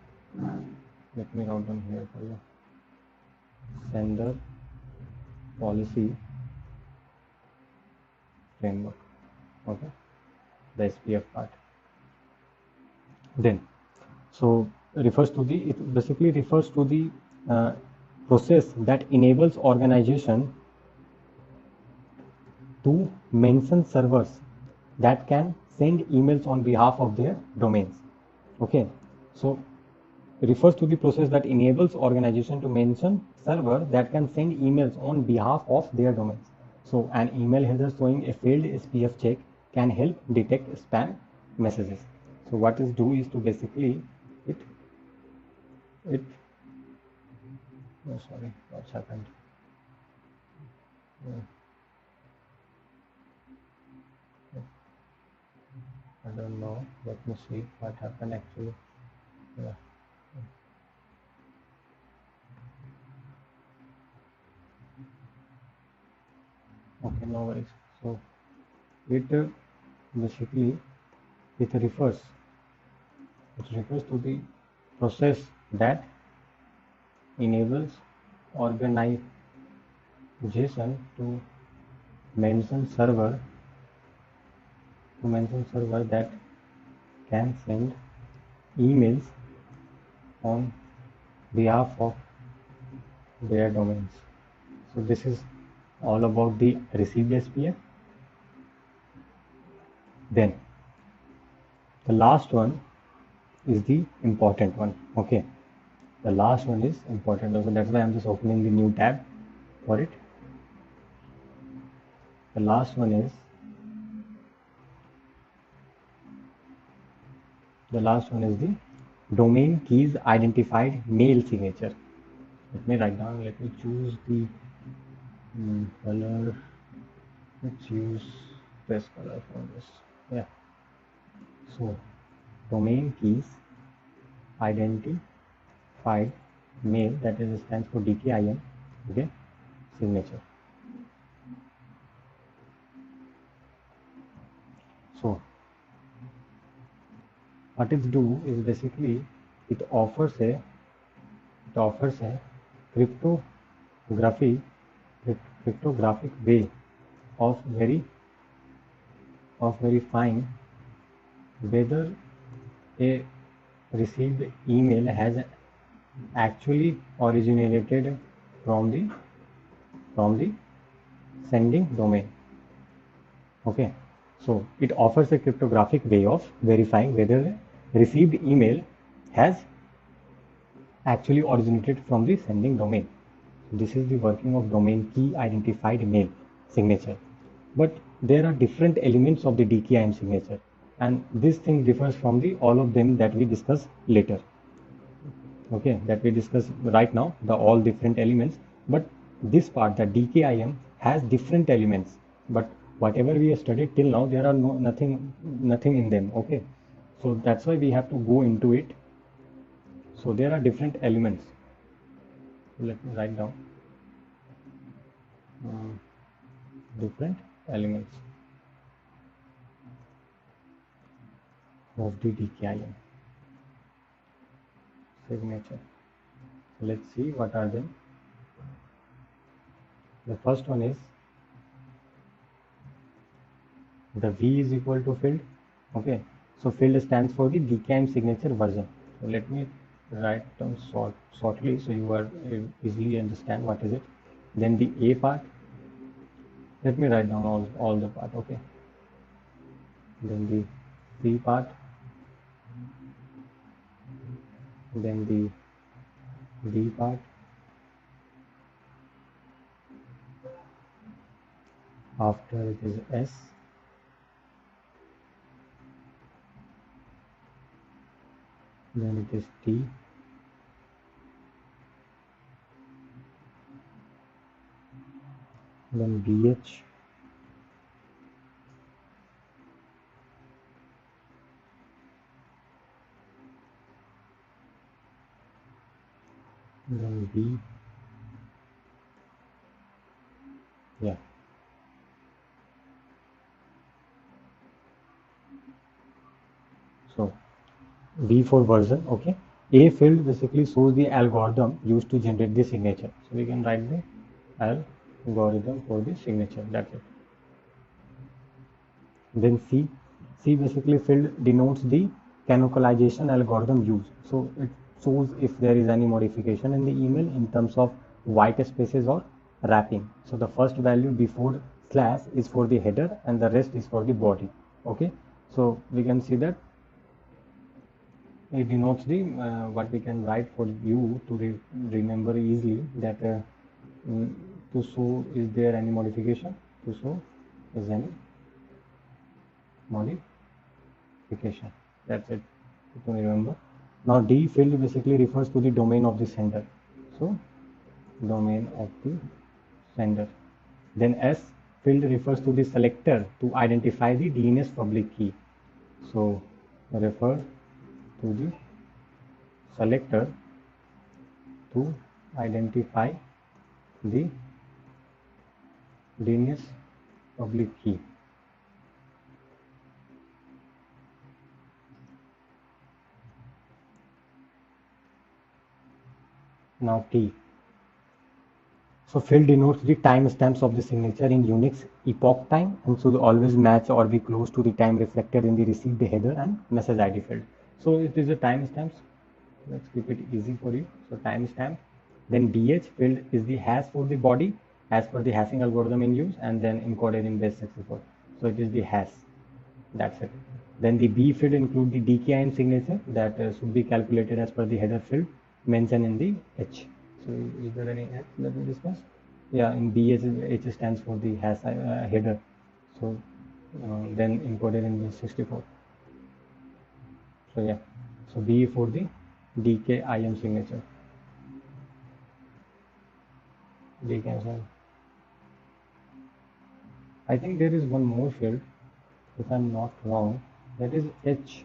Let me write down here for you. Sender policy framework. Okay, the SPF part. Then, so refers to the, it basically refers to the process that enables organization to mention servers that can send emails on behalf of their domains. Okay, so refers to the process that enables organization to mention server that can send emails on behalf of their domains. So an email header showing a failed SPF check can help detect spam messages. So what is do is to basically it oh sorry, what's happened? I don't know. Let me see what happened actually. Yeah. Okay, no worries. So it basically it refers to the process that enables organization to mention server that can send emails on behalf of their domains. So this is all about the received SPF. Then the last one is the important one. Okay, the last one is important also. That's why I'm just opening the new tab for it. The last one is the domain keys identified mail signature. Let me write down. Let me choose the color. Let's use this color for this. Yeah. So domain keys identified mail, that is stands for DKIM. Okay, signature. So what it do is basically it offers a cryptography cryptographic way of verifying whether a received email has actually originated from the sending domain. Okay, so it offers a cryptographic way of verifying whether a received email has actually originated from the sending domain. This is the working of domain key identified mail signature. But there are different elements of the DKIM signature, and this thing differs from the all of them that we discuss later. Okay, that we discuss right now, the all different elements, but this part, the DKIM, has different elements, but whatever we have studied till now, there are nothing in them. Okay, so that's why we have to go into it. So there are different elements. Let me write down different elements of the DKIM signature. Let's see what are them. The first one is The V is equal to field. Okay, so field stands for the DKIM signature version. So let me write down shortly so you are easily understand what is it. Then the A part, let me write down all the part. Okay, then the C part, then the D part, after it is S, then it is T, then BH, then B, yeah. So V for version, okay. A field basically shows the algorithm used to generate the signature. So we can write the algorithm for the signature. That's it. Then C basically field denotes the canonicalization algorithm used. So it shows if there is any modification in the email in terms of white spaces or wrapping. So the first value before slash is for the header and the rest is for the body. Okay. So we can see that it denotes the what we can write for you to remember easily that mm, to show is there any modification, to show is any modification. That's it to remember. Now D field basically refers to the domain of the sender. So domain of the sender. Then S field refers to the selector to identify the DNS public key. So refer to the selector to identify the DNS public key. Now T. So field denotes the timestamps of the signature in Unix epoch time and should always match or be close to the time reflected in the received header and message ID field. So it is the timestamps. Let's keep it easy for you. So timestamp. Then DH field is the hash for the body as per the hashing algorithm in use and then encoded in base 64. So it is the hash. That's it. Then the B field include the DKIM signature that should be calculated as per the header field mentioned in the H. So is there any H that we discuss? Yeah, in B H stands for the hash header. So then encoded in the 64. So yeah, so B for the DKIM signature. DKIM. I think there is one more field, if I'm not wrong, that is H.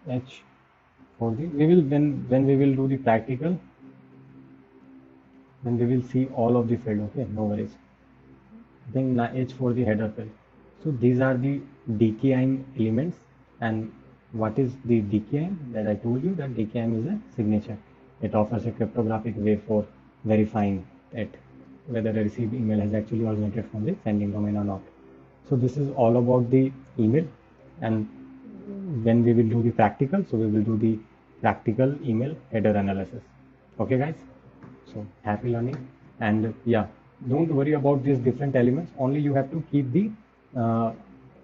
H for the we will when we will do the practical, then we will see all of the field. Okay, no worries. Then H for the header field. So these are the DKIM elements. And what is the DKIM? That I told you that DKIM is a signature. It offers a cryptographic way for verifying it whether a received email has actually originated from the sending domain or not. So this is all about the email. And when we will do the practical, so we will do the practical email header analysis. Okay, guys. So happy learning. And yeah, don't worry about these different elements. Only you have to keep the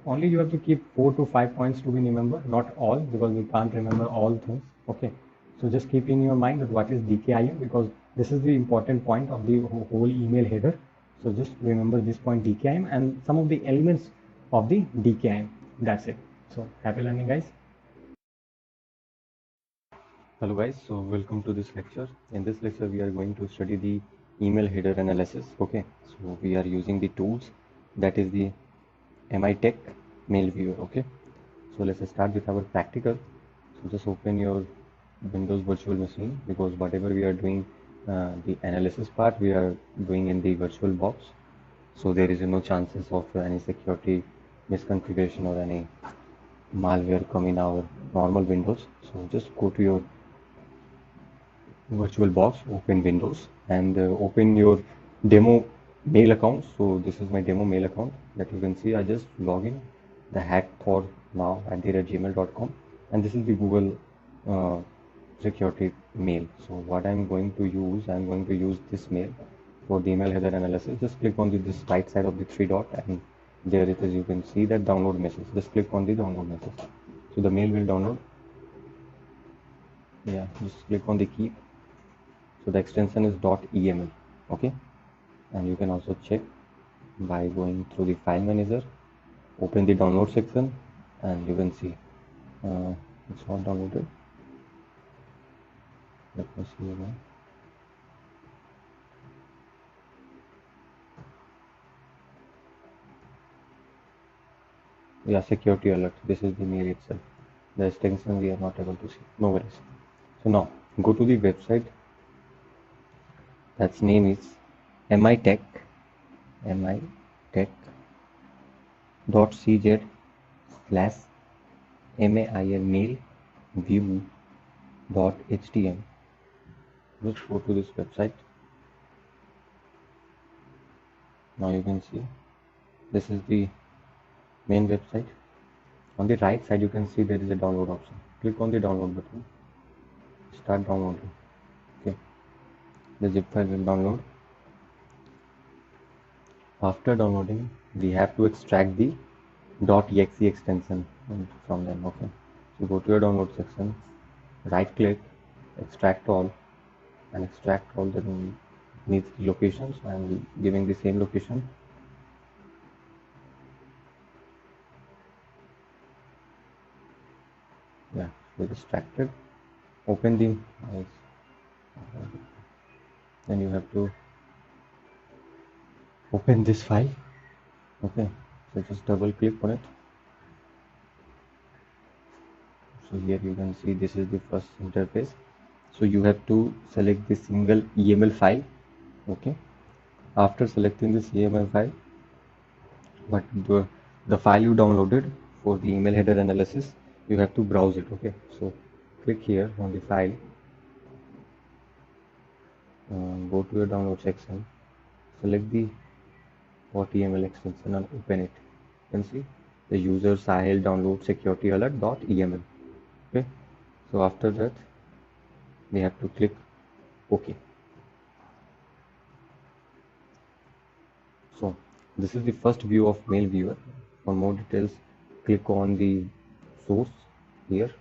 only you have to keep 4 to 5 points to be remembered, not all, because we can't remember all things. Okay, so just keep in your mind that what is DKIM, because this is the important point of the whole email header. So just remember this point DKIM and some of the elements of the DKIM. That's it. So happy learning, guys. Hello guys, so welcome to this lecture. In this lecture we are going to study the email header analysis. Okay, so we are using the tools, that is the MITech mail viewer. Okay, so let's start with our practical. So just open your Windows virtual machine, because whatever we are doing, the analysis part we are doing in the virtual box, so there is no chances of any security misconfiguration or any malware come in our normal Windows. So just go to your virtual box, open Windows and open your demo mail account. So this is my demo mail account that you can see. I just log in the hack for now at the gmail.com, and this is the Google uh, security mail. So what I'm going to use this mail for the email header analysis. Just click on this right side of the three dot, and there it is. You can see that download message. Just click on the download message. So the mail will download. Yeah, just click on the key. So the extension is .eml. Okay, and you can also check by going through the file manager, open the download section, and you can see uh, it's not downloaded. Let me see again. Yeah, security alert. This is the mail itself. The extension we are not able to see. No worries. So now go to the website. That's name is mitech mitech.cz slash mail mail view dot htm. Just go to this website. Now you can see this is the main website. On the right side you can see there is a download option. Click on the download button. Start downloading. Okay, the zip file will download. After downloading, we have to extract the .exe extension from them. Okay, so go to your download section, right click, extract all, and extract all that needs the locations. I'm giving the same location. Yeah, so extracted. Open the then you have to open this file. Okay, so just double click on it. So here you can see this is the first interface. So you have to select the single EML file. Okay, after selecting this EML file, but the file you downloaded for the email header analysis, you have to browse it. Okay, so click here on the file, go to your download section, select the .eml extension and open it. You can see the user Sahil download security alert.eml. Okay, so after that we have to click OK. So this is the first view of mail viewer. For more details, click on the source here.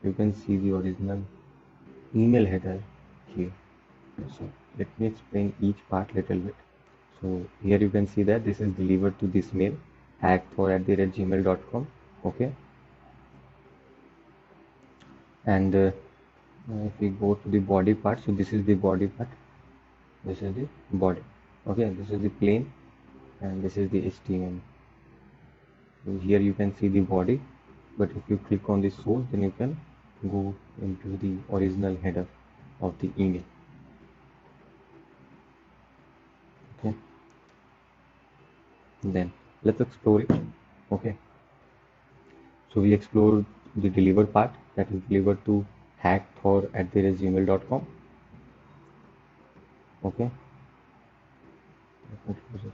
You can see the original email header here. So let me explain each part little bit. So here you can see that this is delivered to this mail hack4@gmail.com. Okay, and if we go to the body part, so this is the body part. This is the body. Okay, this is the plane, and this is the HTML. So here you can see the body, but if you click on the source, then you can go into the original header of the email. Okay, then let's explore it. Okay, so we explore the delivered part, that is delivered to hack4@gmail.com. Okay, let me close it.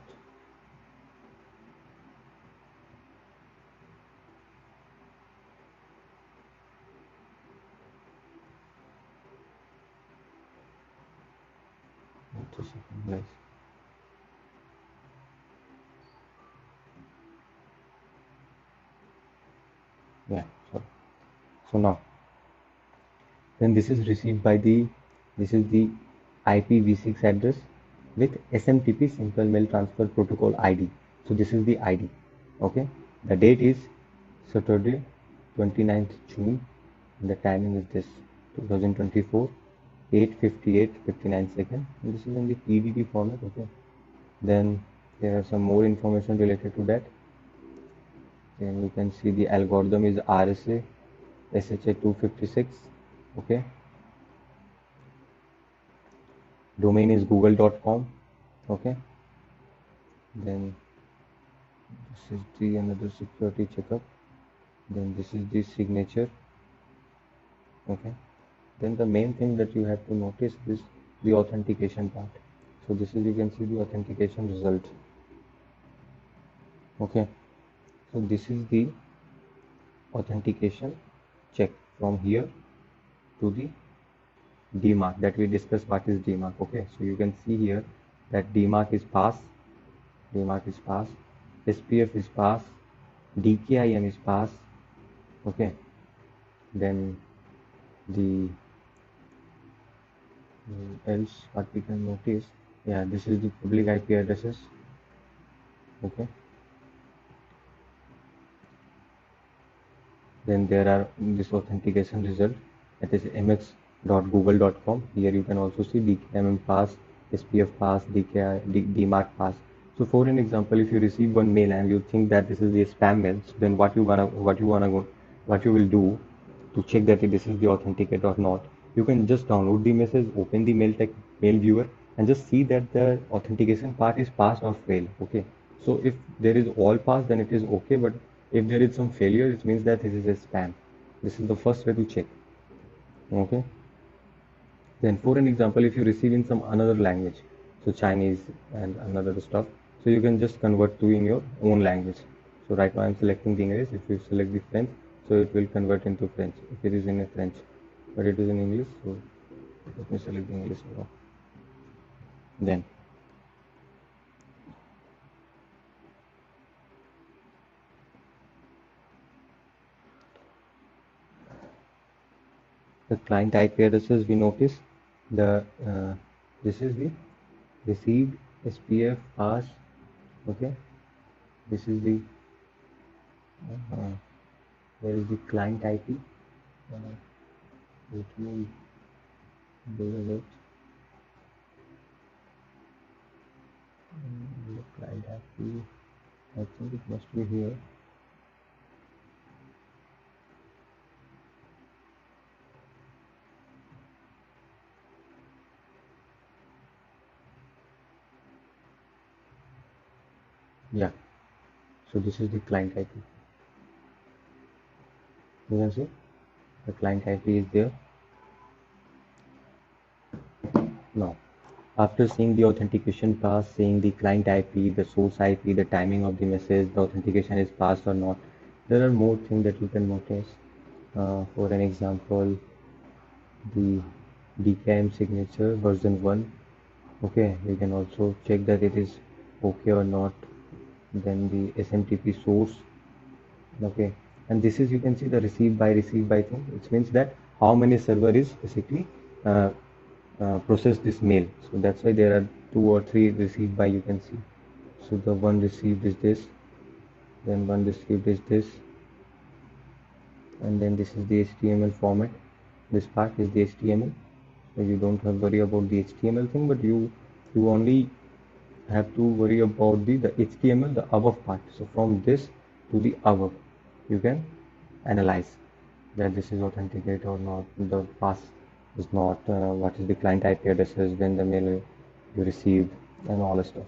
Wait a second, guys. Yeah, sorry. So now, then this is received by this is the IPv6 address with SMTP Simple Mail Transfer Protocol ID. So this is the ID. Okay, the date is Saturday 29th June, and the timing is this 2024 8:58:59 seconds, and this is in the PDD format. Okay, then there are some more information related to that. Then you can see the algorithm is RSA SHA 256. Okay, domain is google.com. Okay, then this is the another security checkup. Then this is the signature. Okay, then the main thing that you have to notice is the authentication part. So this is, you can see the authentication result. Okay, so this is the authentication check from here to the DMARC that we discussed. What is DMARC? Okay, so you can see here that DMARC is pass, DMARC is pass, SPF is pass, DKIM is pass. Okay, then the else what we can notice, yeah, this is the public IP addresses. Okay, then there are this authentication result, that is mx.google.com. Here you can also see DKIM pass, SPF pass, DKI, DMARC pass. So for an example, if you receive one mail and you think that this is a spam mail, so then what you will do to check that this is the authenticate or not, you can just download the message, open the mail viewer, and just see that the authentication part is passed or failed. Okay, so if there is all passed, then it is okay, but if there is some failure, it means that this is a spam. This is the first way to check. Okay, then for an example, if you receive in some another language, so Chinese and another stuff, so you can just convert to in your own language. So right now I'm selecting the English. If you select the French, so it will convert into French if it is in a French, but it is in English. So let me select the English now. Then the client IP addresses, we notice the this is the received SPF pass. Okay, this is the where is the client IP. Let me do it. The client IP, I think it must be here. Yeah, so this is the client IP. You can see the client IP is there. Now, after seeing the authentication pass, seeing the client IP, the source IP, the timing of the message, the authentication is passed or not, there are more things that you can notice. For an example, the DKIM signature version 1. Okay, you can also check that it is okay or not. Then the SMTP source. Okay, and this is, you can see the receive by thing, which means that how many server is basically uh, process this mail. So that's why there are 2 or 3 received by, you can see. So the one received is this, then one received is this, and then this is the HTML format. This part is the HTML, so you don't have to worry about the HTML thing, but you only have to worry about the HTML, the above part. So from this to the above, you can analyze that this is authenticate or not, the pass is not, what is the client IP addresses, when the mail you received, and all the stuff.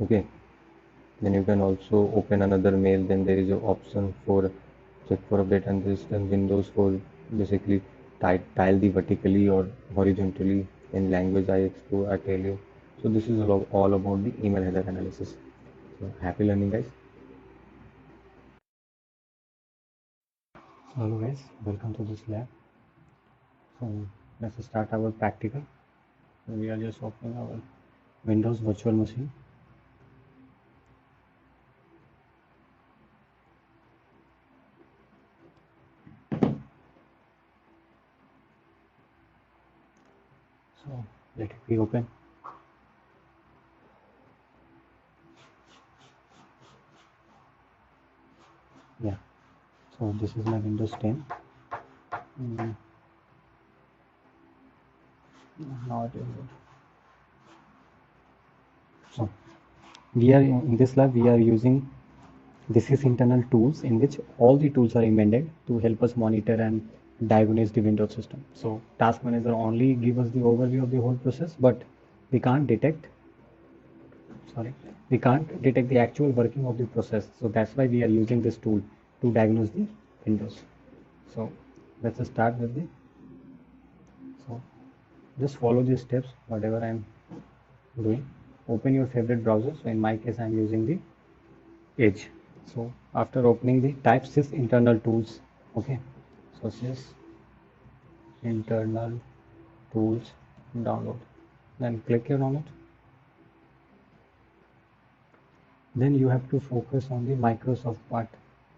Okay, then you can also open another mail. Then there is an option for check for update, and this then windows for basically tile the vertically or horizontally in language I tell you. So this is all about the email header analysis. So happy learning, guys. Hello guys, welcome to this lab. So let's start our practical. So we are just opening our Windows virtual machine. So let it be open. Yeah, so this is my Windows 10. Now it is good. So we are in this lab, we are using this is internal tools in which all the tools are embedded to help us monitor and diagnose the Windows system. So task manager only give us the overview of the whole process, but we can't detect the actual working of the process. So that's why we are using this tool to diagnose the Windows. So let's start with the, so just follow these steps, whatever I'm doing. Open your favorite browser. So in my case, I'm using the Edge. So after opening the type sys internal tools, okay. So sys internal tools download. Then click here on it. Then you have to focus on the Microsoft part.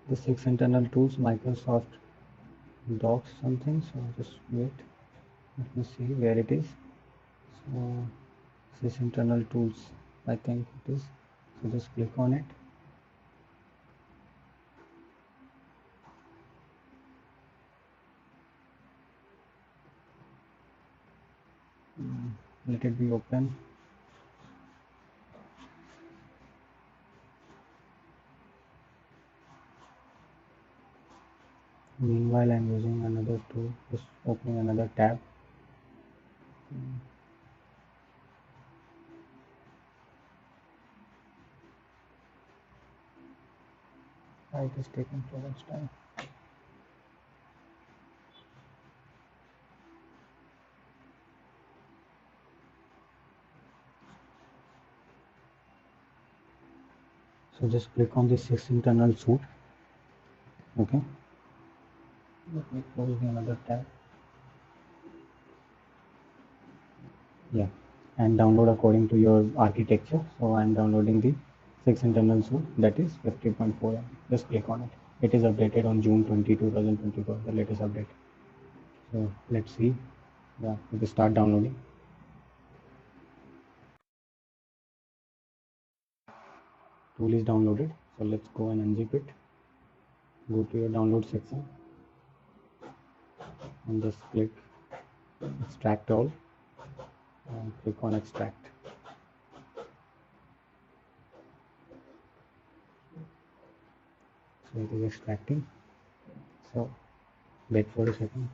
The six internal tools, Microsoft Docs something. So just wait. Let me see where it is. So this internal tools, I think it is. So just click on it. Let it be open. Meanwhile, I'm using another tool, just opening another tab. Why it is taking so much time? So just click on the six internal suite. Okay. Let me close the another tab. Yeah, and download according to your architecture. So I'm downloading the six internal suite, that is 50.4 MB. Just click on it. It is updated on June 20, 2024, the latest update. So let's see. Yeah, it will start downloading. Tool is downloaded. So let's go and unzip it. Go to your download section and just click extract all and click on extract. So it is extracting. So wait for a second.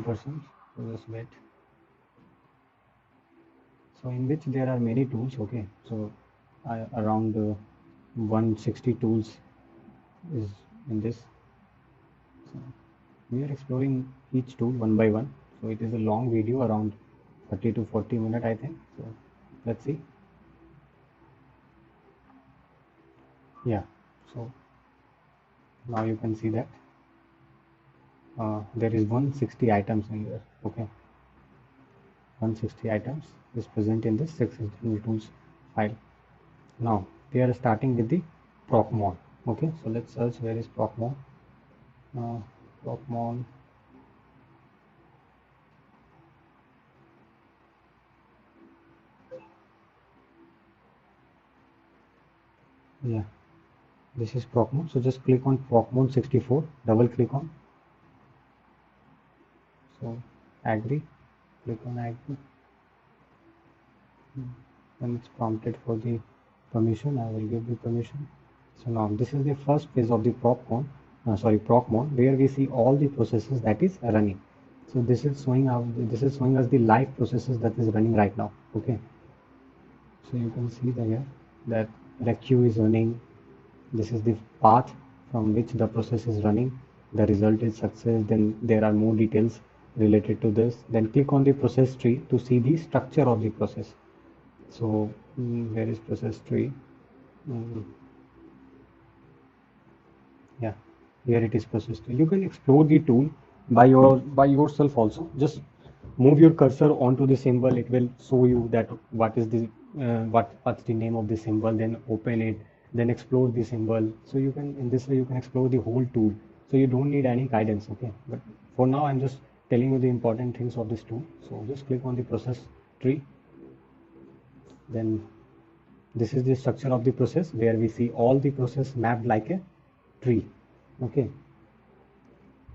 %. So just wait. So in which there are many tools. Okay, so around 160 tools is in this. So we are exploring each tool one by one. So it is a long video, around 30 to 40 minutes, I think. So let's see. Yeah, so now you can see that there is 160 items in there. Okay, 160 items is present in this six internal tools file. Now we are starting with the procmon. Okay, so let's search where is procmon. Procmon. Yeah, this is procmon. So just click on procmon 64, double click on. So agree, click on agree. When it's prompted for the permission, I will give the permission. So now this is the first phase of the procmon, where we see all the processes that is running. So this is showing us the live processes that is running right now. Okay, so you can see there that the queue is running. This is the path from which the process is running. The result is success. Then there are more details related to this. Then click on the process tree to see the structure of the process. So where is process tree? Yeah, here it is, process tree. You can explore the tool by yourself also. Just move your cursor onto the symbol. It will show you that what is the what's the name of the symbol. Then open it. Then explore the symbol. So you can, in this way you can explore the whole tool. So you don't need any guidance. Okay, but for now I'm just telling you the important things of this tool. So just click on the process tree. Then this is the structure of the process, where we see all the process mapped like a tree. Okay,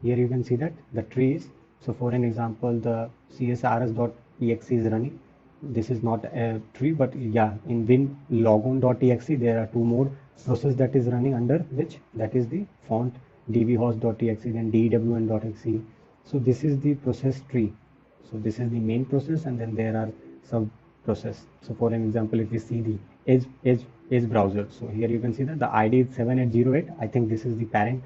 here you can see that the tree is, so for an example, the csrs.exe is running. This is not a tree, but yeah, in win logon.exe there are two more process that is running under which, that is the font dvhost.exe, then dewn.exe. So this is the process tree. So this is the main process, and then there are sub process. So for an example, if we see the edge browser, so here you can see that the ID is 7808. I think this is the parent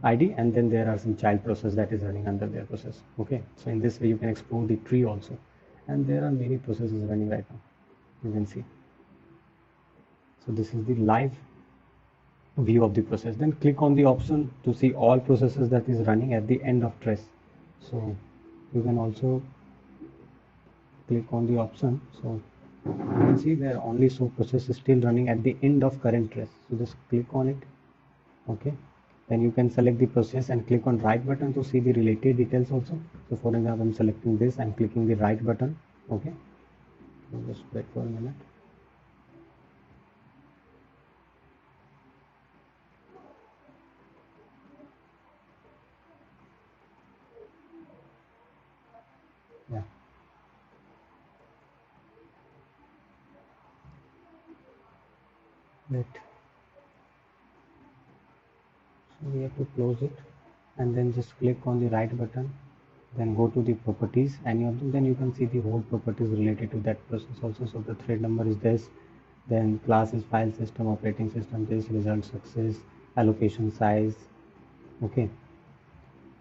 ID, and then there are some child process that is running under their process. Okay, so in this way you can explore the tree also, and there are many processes running right now. You can see. So this is the live view of the process. Then click on the option to see all processes that is running at the end of trace. So you can also click on the option. So you can see there only so process is still running at the end of current trace. So just click on it. Okay. Then you can select the process and click on right button to see the related details also. So for example, I'm selecting this and clicking the right button. Okay. So just wait for a minute. Yeah. Wait. So we have to close it and then just click on the right button, then go to the properties, any of them, then you can see the whole properties related to that process also. So the thread number is this, then class is file system, operating system, this, result success, allocation size. Okay,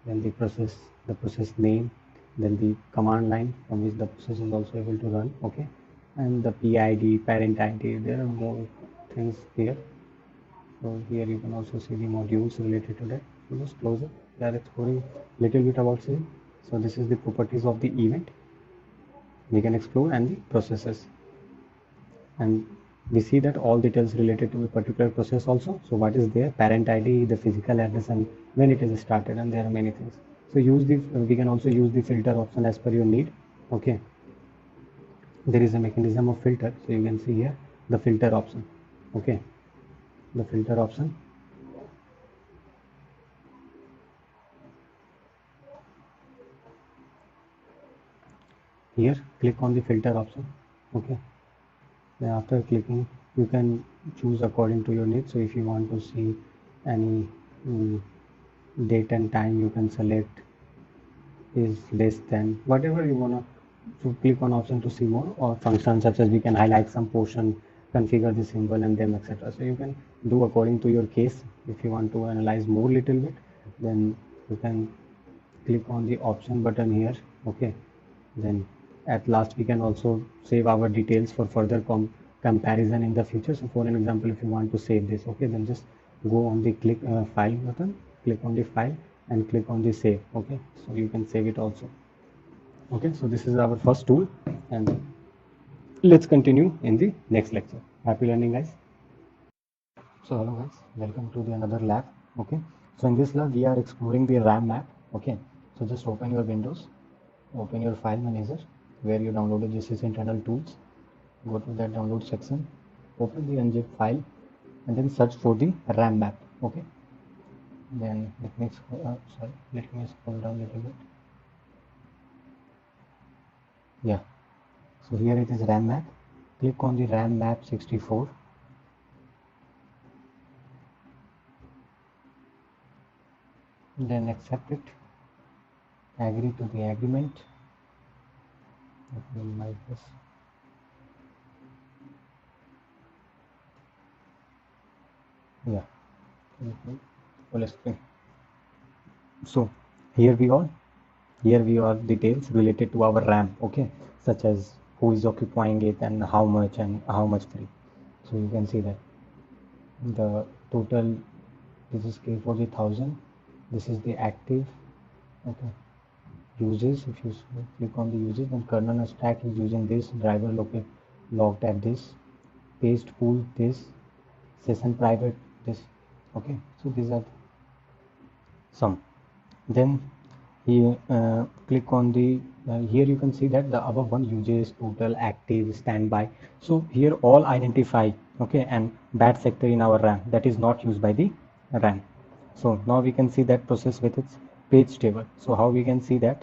then the process name, then the command line from which the process is also able to run. Okay, and the PID, parent ID, there are more things here. So here you can also see the modules related to that. So just close it. We are exploring little bit about C. So this is the properties of the event we can explore and the processes. And we see that all details related to a particular process also. So what is there? Parent ID, the physical address, and when it is started, and there are many things. So use the we can also use the filter option as per your need. Okay. There is a mechanism of filter. So you can see here the filter option. Okay. The filter option. Here click on the filter option. Okay, then after clicking you can choose according to your needs. So if you want to see any date and time, you can select is less than whatever you want to click on option to see more, or functions such as we can highlight some portion, configure the symbol and them, etc. So you can do according to your case. If you want to analyze more little bit, then you can click on the option button here. Okay, then at last we can also save our details for further comparison in the future. So for an example, if you want to save this, okay, then just go on the click file button, click on the file and click on the save. Okay, so you can save it also. Okay, so this is our first tool, and let's continue in the next lecture. Happy learning, guys. So hello guys, welcome to the another lab. Okay, so in this lab we are exploring the RAM map. Okay, so just open your Windows, open your file manager where you downloaded this is internal tools. Go to that download section, open the unzip file, and then search for the RAM map. Okay, then let me scroll down a little bit. Yeah, so here it is RAM map. Click on the RAM map 64. Then accept it, agree to the agreement. Let me minimize this. Yeah, full screen. So here we are details related to our RAM. Okay, such as who is occupying it and how much free. So you can see that the total, this is K40,000. This is the active. Okay, uses. If you click on the uses, then kernel stack is using this, driver logged at this, paste pool this, session private this. Okay, so these are some. Then here click on the here you can see that the above one uses, total, active, standby. So here all identify, okay, and bad sector in our RAM that is not used by the RAM. So now we can see that process with its page table. So how we can see that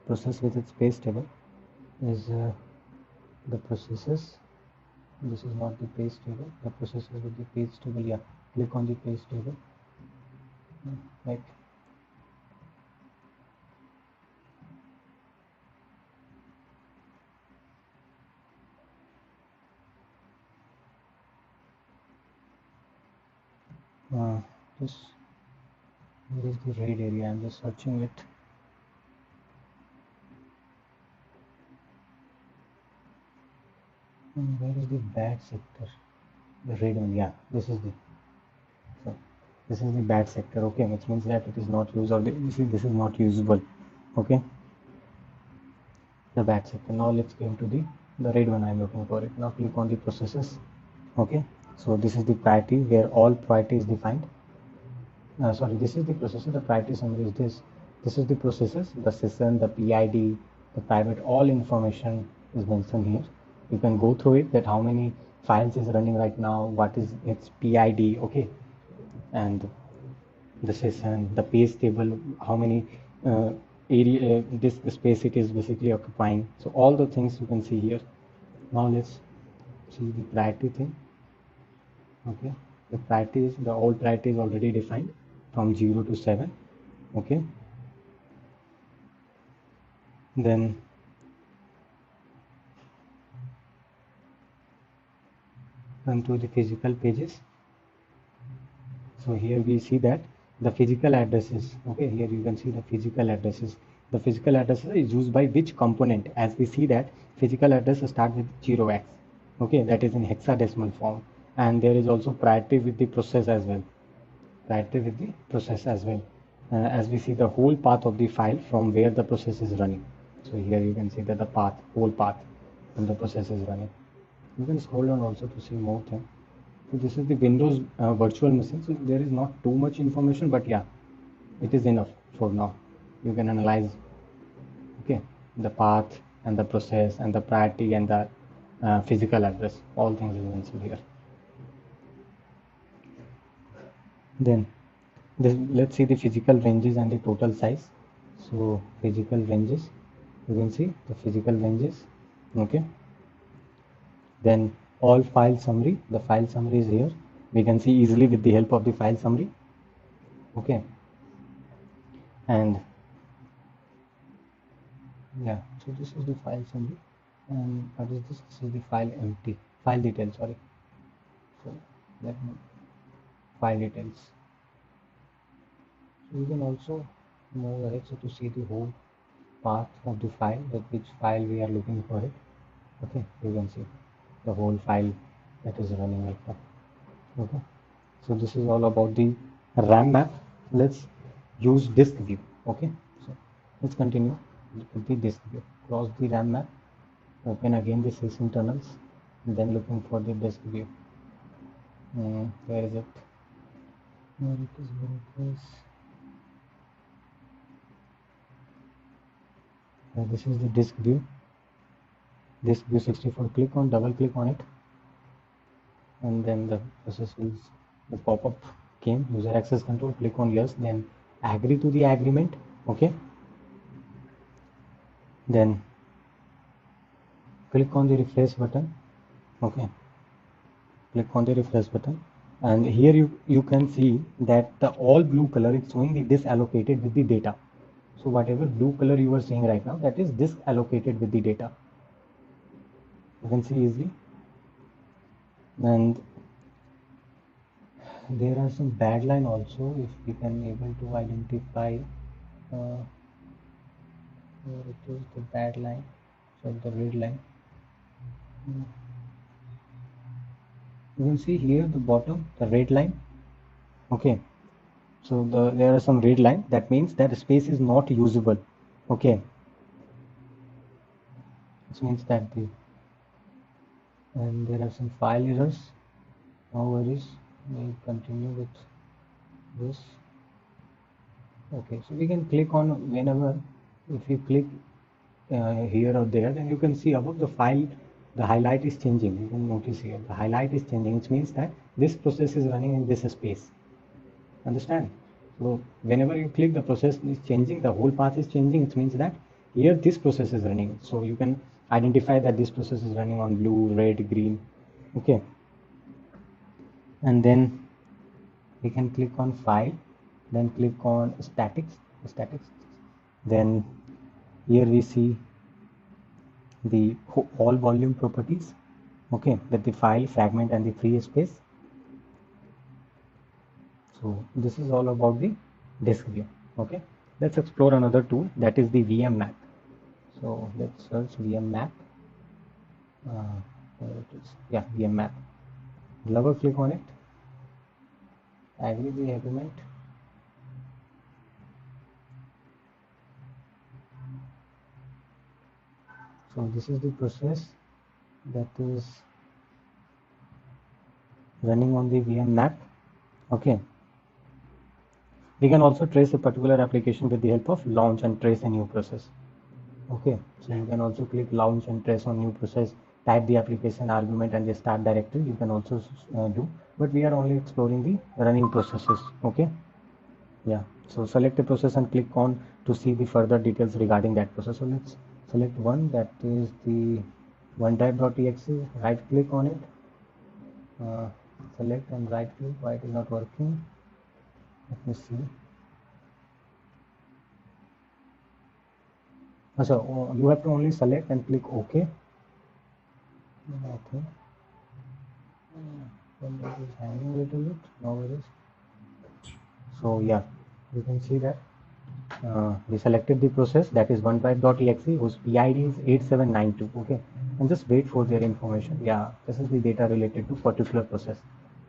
process with its page table is the processes. This is not the page table. The processes with the page table. Yeah, click on the page table. Right. This where is the RAID area? I'm just searching it. Where is the bad sector? The RAID one, yeah. So this is the bad sector. Okay, which means that it is not used, or this is not usable. Okay, the bad sector. Now let's go into the RAID one. I'm looking for it. Now click on the processes. Okay, so this is the priority where all priority is defined. Sorry, this is the processor. The priority summary is this. This is the processes, the session, the PID, the private, all information is mentioned here. You can go through it, that how many files is running right now, what is its PID, okay, and the session, the page table, how many area disk space it is basically occupying. So all the things you can see here. Now let's see the priority thing. Okay, the priority is, the old priority is already defined from 0 to 7. Okay, then come to the physical pages. So here we see that the physical addresses, okay, here you can see the physical addresses. The physical address is used by which component? As we see that physical address start with 0x, okay, that is in hexadecimal form, and there is also priority with the process as well. Priority with the process as well. As we see the whole path of the file from where the process is running. So here you can see that the path, whole path when the process is running. You can scroll down also to see more things. So this is the Windows virtual machine. So there is not too much information, but yeah, it is enough for now. You can analyze, okay, the path and the process and the priority and the physical address. All things is mentioned here. Then let's see the physical ranges and the total size. So physical ranges, you can see the physical ranges, okay. Then all file summary, the file summary is here. We can see easily with the help of the file summary, okay. And yeah, so this is the file summary, and what is this? This is the file empty, file details, sorry. So let me, file details. So you can also move ahead, so to see the whole path of the file, that which file we are looking for it, okay, you can see the whole file that is running right now, okay. So this is all about the RAM map. Let's use disk view, okay. So let's continue with the disk view. Cross the RAM map, open again the sys internals, and then looking for the disk view. Where is it? Where it is, where it is. This is the disk view. Disk view 64. Click on, double click on it, and then the process will, the pop-up came, user access control. Click on yes, then agree to the agreement, okay. Then click on the refresh button, okay. Click on the refresh button, and here you can see that the all blue color is showing the disk allocated with the data. So whatever blue color you are seeing right now, that is disk allocated with the data. You can see easily. And there are some bad line also, if we can able to identify where it is, the bad line, so the red line. You can see here the bottom, the red line, okay. So there are some red line, that means that space is not usable, okay. This means that the, and there are some file errors. No worries, we'll continue with this. Okay, so we can click on whenever, if you click here or there, then you can see above the file, the highlight is changing. You can notice here the highlight is changing, which means that this process is running in this space. Understand? So whenever you click, the process is changing, the whole path is changing. It means that here this process is running. So you can identify that this process is running on blue, red, green, okay. And then we can click on file, then click on statics. Then here we see the all volume properties, okay, with the file, fragment, and the free space. So this is all about the disk view. Okay, let's explore another tool, that is the VM map. So let's search VM map. There it is. Yeah, VM map. Double click on it. Agree the agreement. So this is the process that is running on the VM map. Okay. We can also trace a particular application with the help of launch and trace a new process. Okay, so you can also click launch and trace on new process, type the application argument and the start directory. You can also do, but we are only exploring the running processes. Okay, yeah. So select a process and click on to see the further details regarding that process. So let's select one, that is the OneDrive.exe. Right click on it, select and right click. Why it is not working? Let me see. So you have to only select and click OK. Okay. Then it is hanging a little bit. Now it is. So yeah, you can see that we selected the process, that is OneDrive.exe, whose PID is 8792. Okay, and just wait for their information. Yeah, this is the data related to particular process.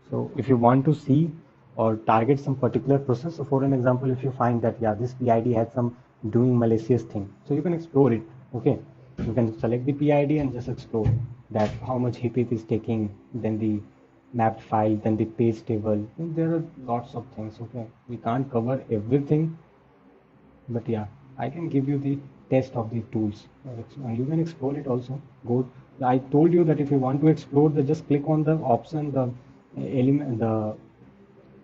So if you want to see or target some particular process, so for an example, if you find that yeah, this PID has some doing malicious thing, so you can explore it. Okay, you can select the PID and just explore that how much heap it is taking, then the mapped file, then the page table, and there are lots of things. Okay, we can't cover everything, but yeah, I can give you the test of the tools. You can explore it also. Go, I told you that if you want to explore, just click on the option, the element, the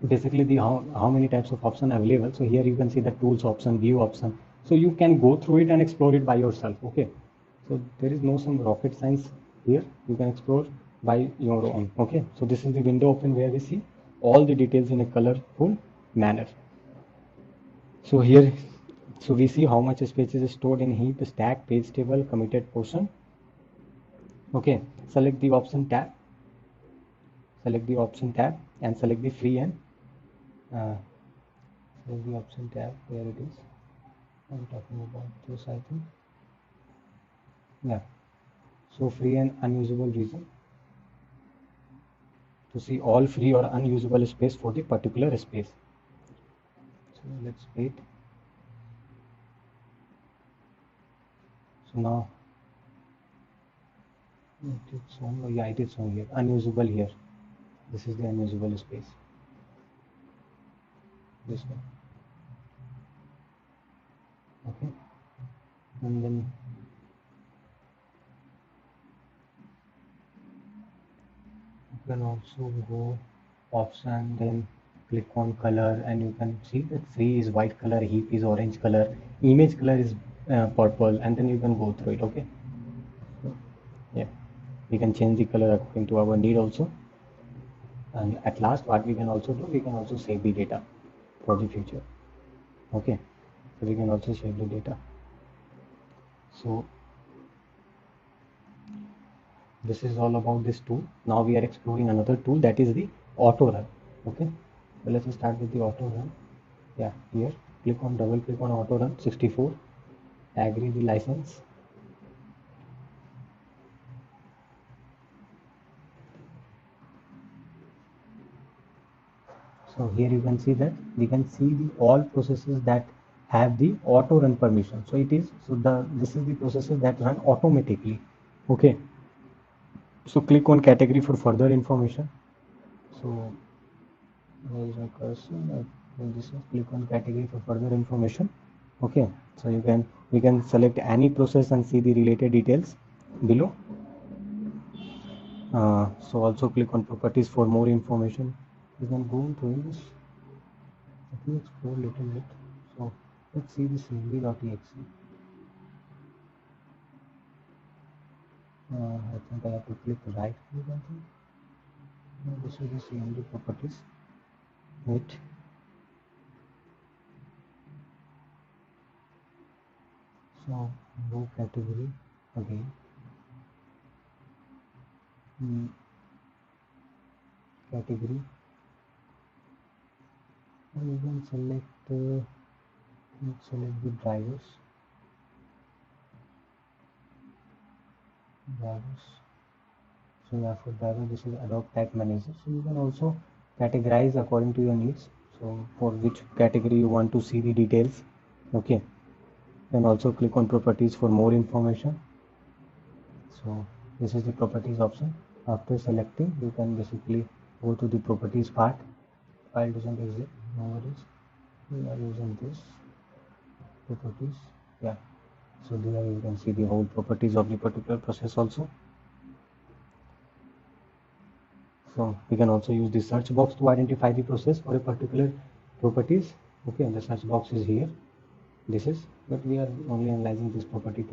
basically the how many types of option available. So here you can see the tools option, view option, so you can go through it and explore it by yourself. Okay, so there is no some rocket science here. You can explore by your own. Okay, so this is the window open where we see all the details in a colorful manner. So here, so we see how much space is stored in heap, stack, page table, committed portion. Okay, select the option tab, and select the free and select the option tab where it is. I'm talking about this, I think. Yeah, so free and unusable region, to see all free or unusable space for the particular space. So let's wait. So now it is shown. Oh, yeah, it is shown here. Unusable here. This is the unusable space. This one. Okay, and then you can also go option, then click on color, and you can see that free is white color, heap is orange color, image color is purple, and then you can go through it. Okay, so, yeah, we can change the color according to our need also. And at last, what we can also do, we can also save the data for the future. Okay, so we can also save the data. So this is all about this tool. Now we are exploring another tool, that is the auto run. Okay, so let's start with the auto run. Yeah, here click on, double click on auto run 64, agree the license. So here you can see that we can see the all processes that have the auto run permission. So it is, so the this is the processes that run automatically. Okay, so click on category for further information. So where is my cursor? This is, click on category for further information. Okay, so we can select any process and see the related details below. So also click on properties for more information. You can go into this. Let me explore a little bit. So let's see the cmd.exe. I think I have to click right click on it. No, this is the cmd properties. Wait. So go category again. Category. You can select the drivers. So yeah, for driver this is adopt type manager. So you can also categorize according to your needs. So for which category you want to see the details. Okay. Then also click on properties for more information. So this is the properties option. After selecting, you can basically go to the properties part. File doesn't exist. No worries. We are using this properties. Yeah. So there you can see the whole properties of the particular process also. So we can also use the search box to identify the process for a particular properties. Okay, and the search box is here. This is, but we are only analyzing this properties.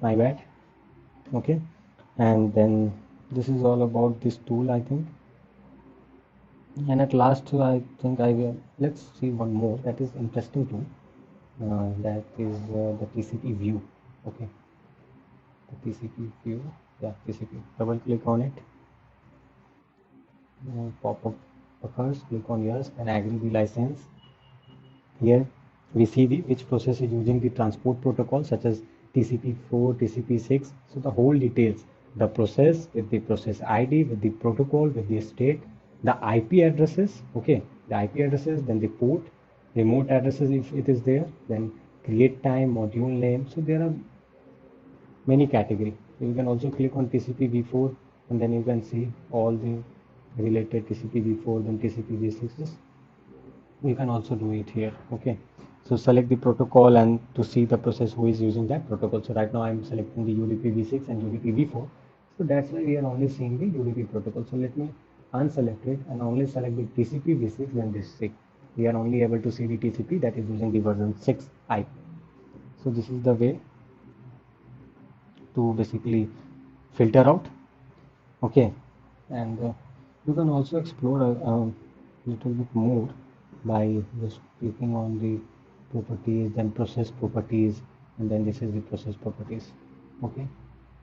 My bad. Okay, and then this is all about this tool, I think. And at last, I think I will let's see one more that is interesting too. That is the TCP view. Okay, the TCP view. Yeah, TCP. Double click on it. Pop-up occurs. Click on yes and agree the license. Here we see which process is using the transport protocol such as TCP4, TCP6. So the whole details, the process with the process ID, with the protocol, with the state, the IP addresses, okay, the IP addresses, then the port, remote addresses if it is there, then create time, module name. So there are many category. So you can also click on TCP v4 and then you can see all the related TCP v4, then TCP v6s. You can also do it here. Okay, so select the protocol and to see the process who is using that protocol. So right now I'm selecting the UDP v6 and UDP v4, so that's why we are only seeing the UDP protocol. So let me unselect it and only select the TCP v6, then this 6. We are only able to see the TCP that is using the version 6 IP. So this is the way to basically filter out. Okay, and you can also explore a little bit more by just clicking on the properties, then process properties, and then this is the process properties. Okay,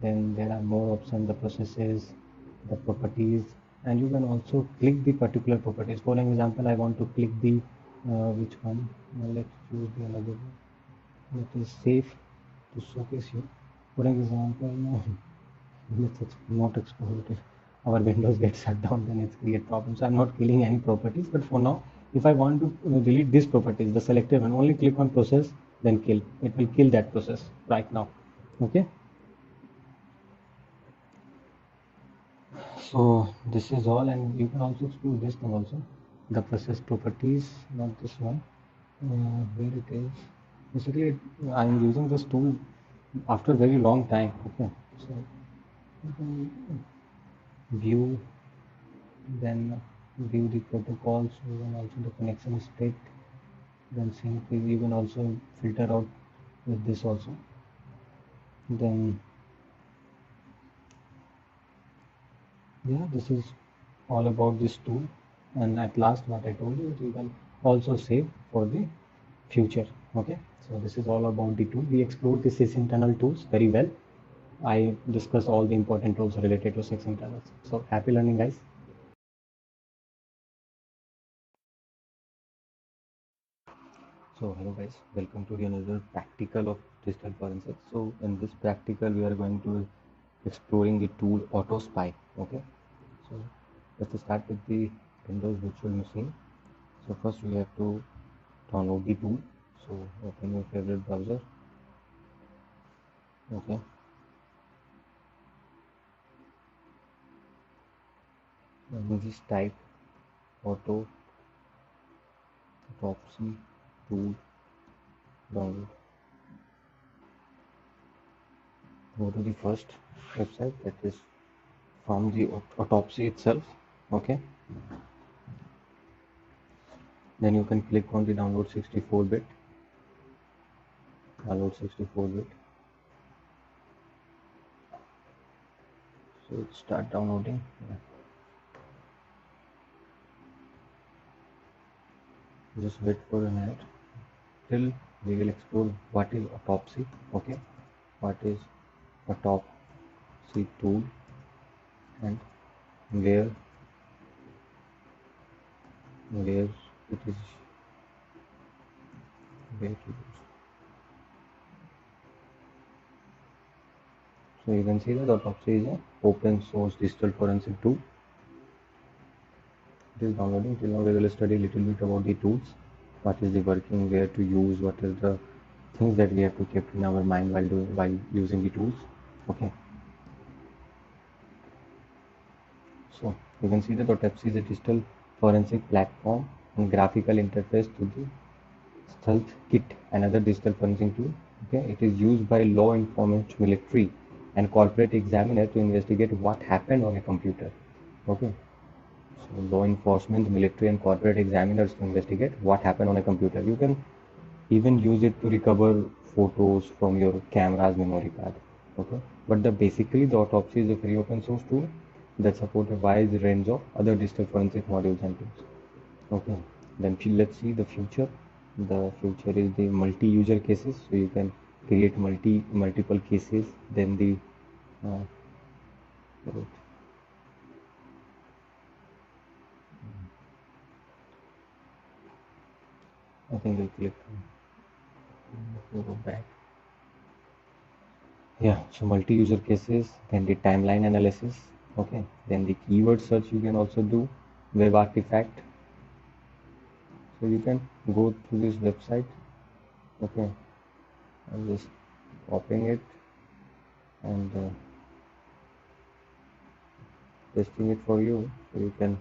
then there are more options, the processes, the properties, and you can also click the particular properties. For an example, I want to click the which one. Let's choose the another one that is safe to showcase you. For example, let's not export it. Our windows get shut down, then it's create problems. So I'm not killing any properties, but for now, if I want to delete these properties, the selected one, only click on process, then kill. It will kill that process right now. Okay. So this is all, and you can also explore this one also. The process properties, not this one. Where it is. Basically, I'm using this tool after a very long time. Okay. So you can view, then view the protocols, and also the connection state, then sync. You can also filter out with this also. Then yeah, this is all about this tool. And at last, what I told you, you can also save for the future. Okay, so this is all about the tool. We explored the sys internal tools very well. I discuss all the important tools related to sys internals. So happy learning, guys. So hello guys, welcome to the another practical of digital forensics. So in this practical we are going to exploring the tool AutoSpy. Okay, so let's start with the Windows virtual machine. So first we have to download the tool. So open your favorite browser. Okay, and just type autopsy tool download. Go to the first website, that is from the autopsy itself. Okay, then you can click on the download 64-bit. Download 64-bit. So start downloading. Just wait for a minute till we will explore what is autopsy. Okay, what is autopsy tool and where where it is where to use. So you can see that autopsy is an open source digital forensic tool. It is downloading. Till now we will study a little bit about the tools, what is the working, where to use, what is the things that we have to keep in our mind while using the tools. Okay. So you can see that autopsy is a digital forensic platform and graphical interface to the Stealth Kit, another digital forensic tool. Okay, it is used by law enforcement, military, and corporate examiner to investigate what happened on a computer. Okay, so law enforcement, military, and corporate examiners to investigate what happened on a computer. You can even use it to recover photos from your camera's memory card. Okay, but basically the autopsy is a free open source tool that supports a wide range of other digital forensic modules and tools. Okay, then let's see the future. The future is the multi-user cases, so you can create multiple cases. Then the uh, I think we'll click. We'll go back. Yeah, so multi-user cases. Then the timeline analysis. Okay, then the keyword search you can also do. Web artifact. So you can go to this website. Okay, I'm just copying it and pasting it for you, so you can.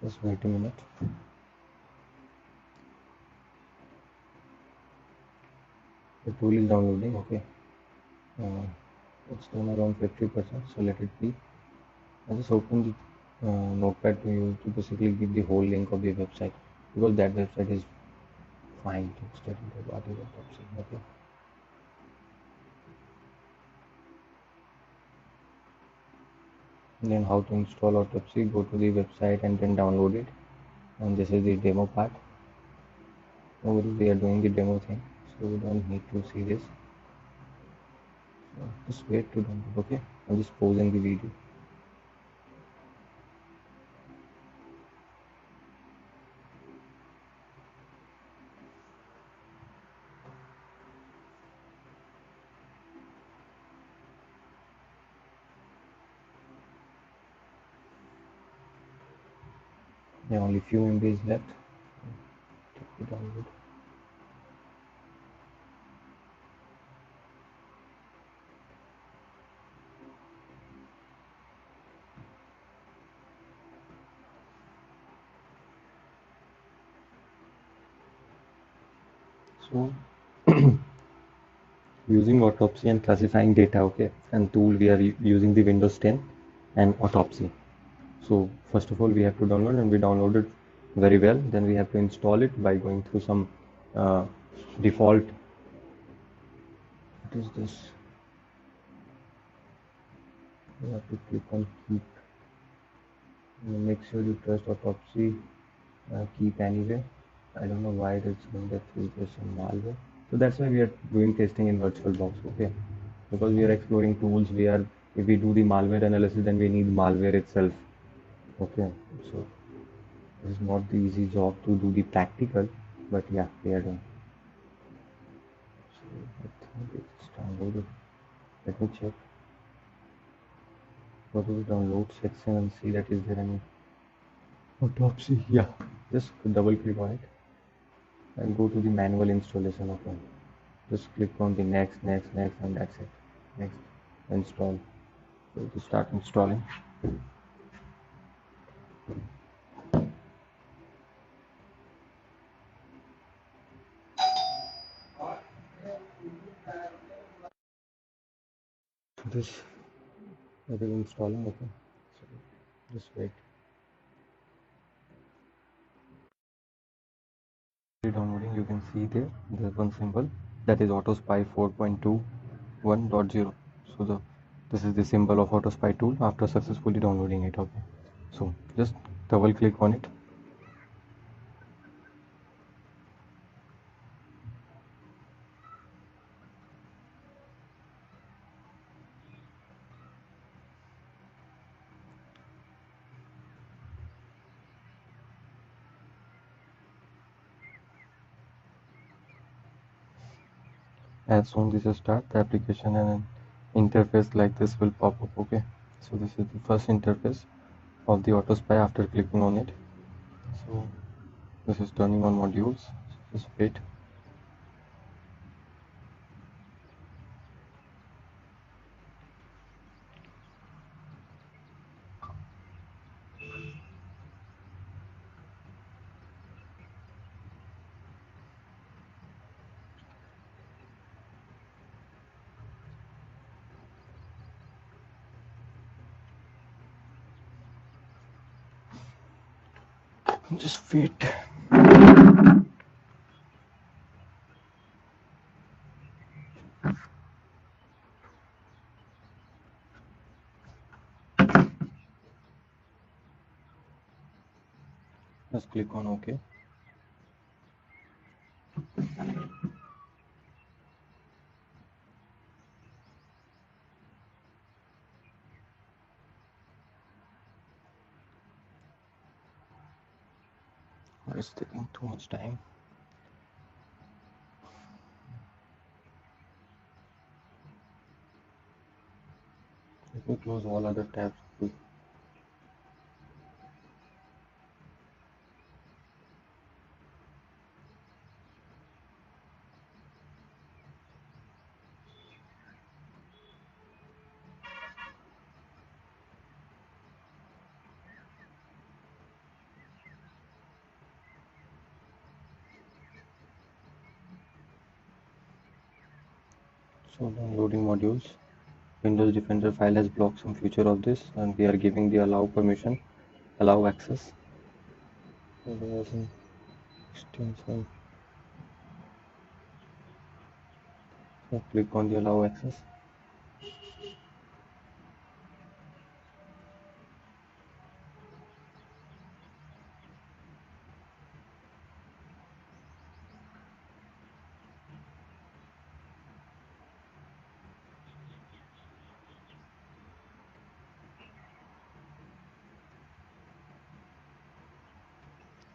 Just wait a minute. The tool is downloading. Okay, uh, it's done around 50%. So let it be. I just open the notepad to you to basically give the whole link of the website, because that website is fine to study the what is autopsy. Okay. And then how to install autopsy? Go to the website and then download it. And this is the demo part. No worries, we are doing the demo thing, so we don't need to see this. So just wait to download. Okay, I'm just pausing the video. Yeah, only few MBs left. Take the download. So using autopsy and classifying data. Okay, and tool we are using the Windows 10 and autopsy. So first of all we have to download, and we downloaded very well. Then we have to install it by going through some uh, default. What is this? You have to click on keep. Make sure you trust autopsy. Keep anyway. I don't know why it's going that there's some malware. So that's why we are doing testing in VirtualBox. Okay, because we are exploring tools. If we do the malware analysis, then we need malware itself. Okay, so this is not the easy job to do the practical, but yeah, we are doing. So I think it's downloaded. Let me check. Go to the download section and see that is there any autopsy. Yeah, just double click on it and go to the manual installation. Okay, just click on the next, next, next, and that's it. Next, install. So to start installing. This it is installing. Okay, so just wait. Downloading, you can see there the one symbol that is autospy 4.21.0. So This is the symbol of AutoSpy tool after successfully downloading it. Okay, so just double click on it. As soon as you start the application, and an interface like this will pop up. Okay, so this is the first interface of the AutoSpy after clicking on it. So this is turning on modules. Just wait. Just wait. Just click on OK. It's taking too much time. Let me close all other tabs. So downloading modules. Windows Defender file has blocked some feature of this, and we are giving the allow permission, allow access. So there's an extension. So click on the allow access.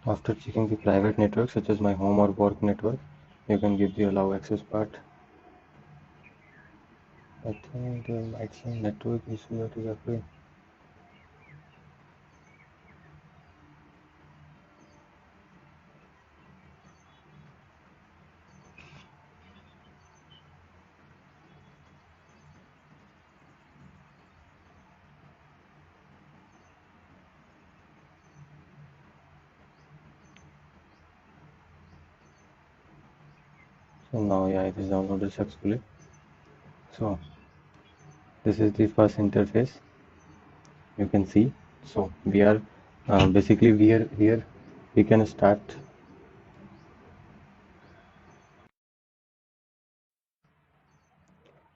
After checking the private network such as my home or work network, you can give the allow access part. I think there might be some network issue that is occurring. So now yeah, it is downloaded successfully. So this is the first interface you can see. So we are basically we are here. We can start.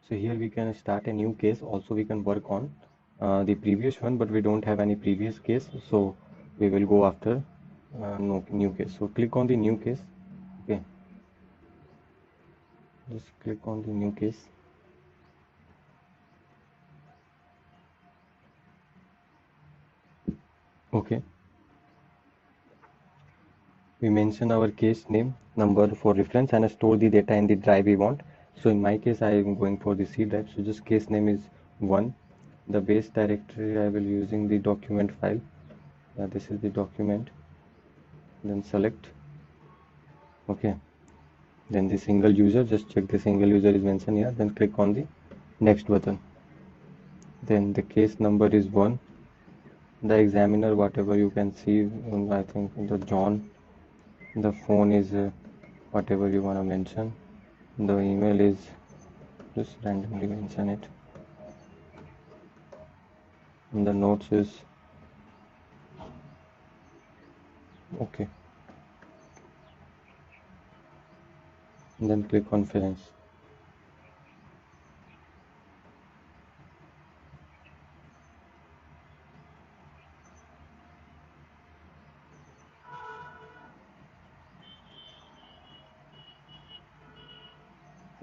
So here we can start a new case. Also we can work on the previous one, but we don't have any previous case, so we will go after no new case. So click on the new case. Okay, just click on the new case. Okay, we mention our case name number for reference and store the data in the drive we want. So in my case I am going for the C drive, so just case name is 1. The base directory I will using the document file. This is the document. Then select. Okay, then the single user, just check the single user is mentioned here, then click on the next button. Then the case number is 1. The examiner, whatever you can see, I think the John. The phone is whatever you want to mention. The email is just randomly mention it. And the notes is okay. And then click on finish.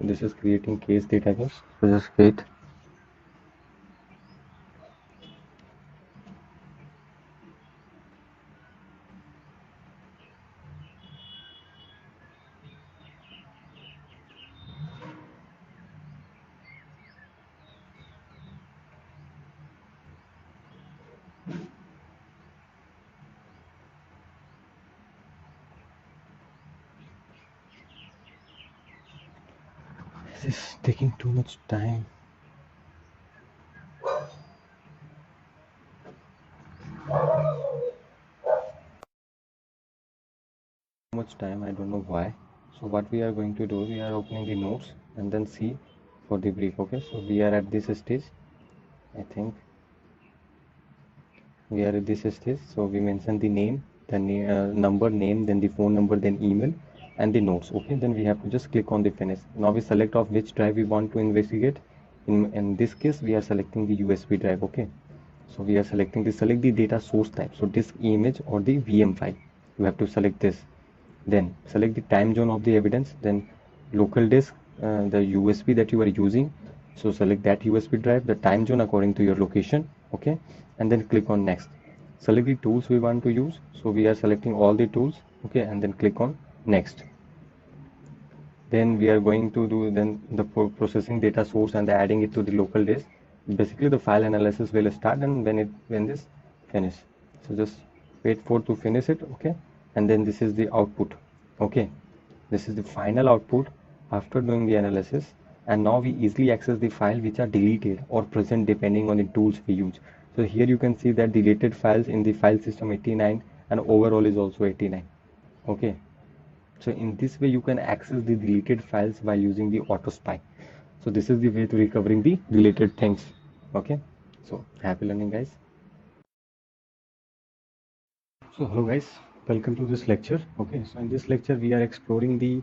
this is creating case database. So just wait. This is taking too much time. Much time, I don't know why. So what we are going to do, we are opening the notes and then see for the brief. Okay, so we are at this stage. I think we are at this stage. So we mention the name, the number, name, then the phone number, then email, and the notes. Okay, then we have to just click on the finish. Now we select of which drive we want to investigate. In this case, we are selecting the USB drive. Okay, so we are selecting the select the data source type. So disk, image, or the VM file. You have to select this. Then select the time zone of the evidence, then local disk, the USB that you are using. So select that USB drive, the time zone according to your location. Okay, and then click on next. Select the tools we want to use. So we are selecting all the tools. Okay, and then click on next. Then we are going to do then the processing data source and adding it to the local disk. Basically the file analysis will start, and when this finish, so just wait for to finish it. Okay, and then this is the output. Okay, this is the final output after doing the analysis. And now we easily access the file which are deleted or present depending on the tools we use. So here you can see that deleted files in the file system 89 and overall is also 89. Okay, so in this way you can access the deleted files while using the auto spy. So this is the way to recovering the deleted things. Okay, so happy learning, guys. So hello guys, welcome to this lecture. Okay, so in this lecture we are exploring the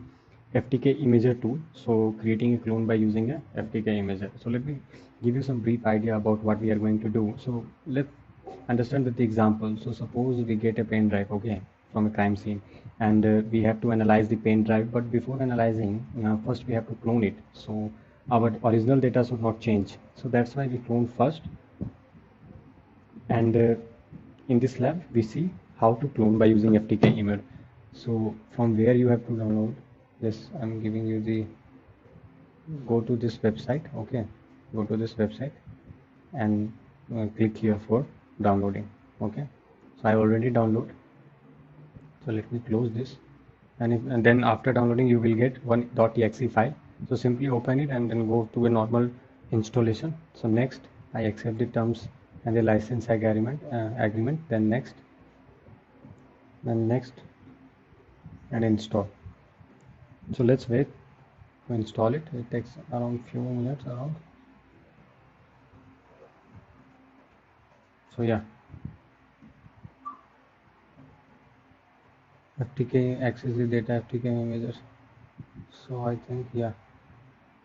FTK imager tool. So creating a clone by using a FTK imager. So let me give you some brief idea about what we are going to do. So let's understand that the example. So suppose we get a pen drive, okay, from a crime scene, and we have to analyze the pen drive. But before analyzing, first we have to clone it. So our original data should not change. So that's why we clone first. And in this lab we see how to clone by using FTK imager. So from where you have to download this, I'm giving you the, go to this website. Okay, go to this website and click here for downloading. Okay, so I already download. So let me close this, and then after downloading you will get one .exe file. So simply open it and then go to a normal installation. So next I accept the terms and the license agreement, then next, and install. So let's wait to install it. It takes around few minutes around. So yeah, FTK access the data FTK images. So I think yeah,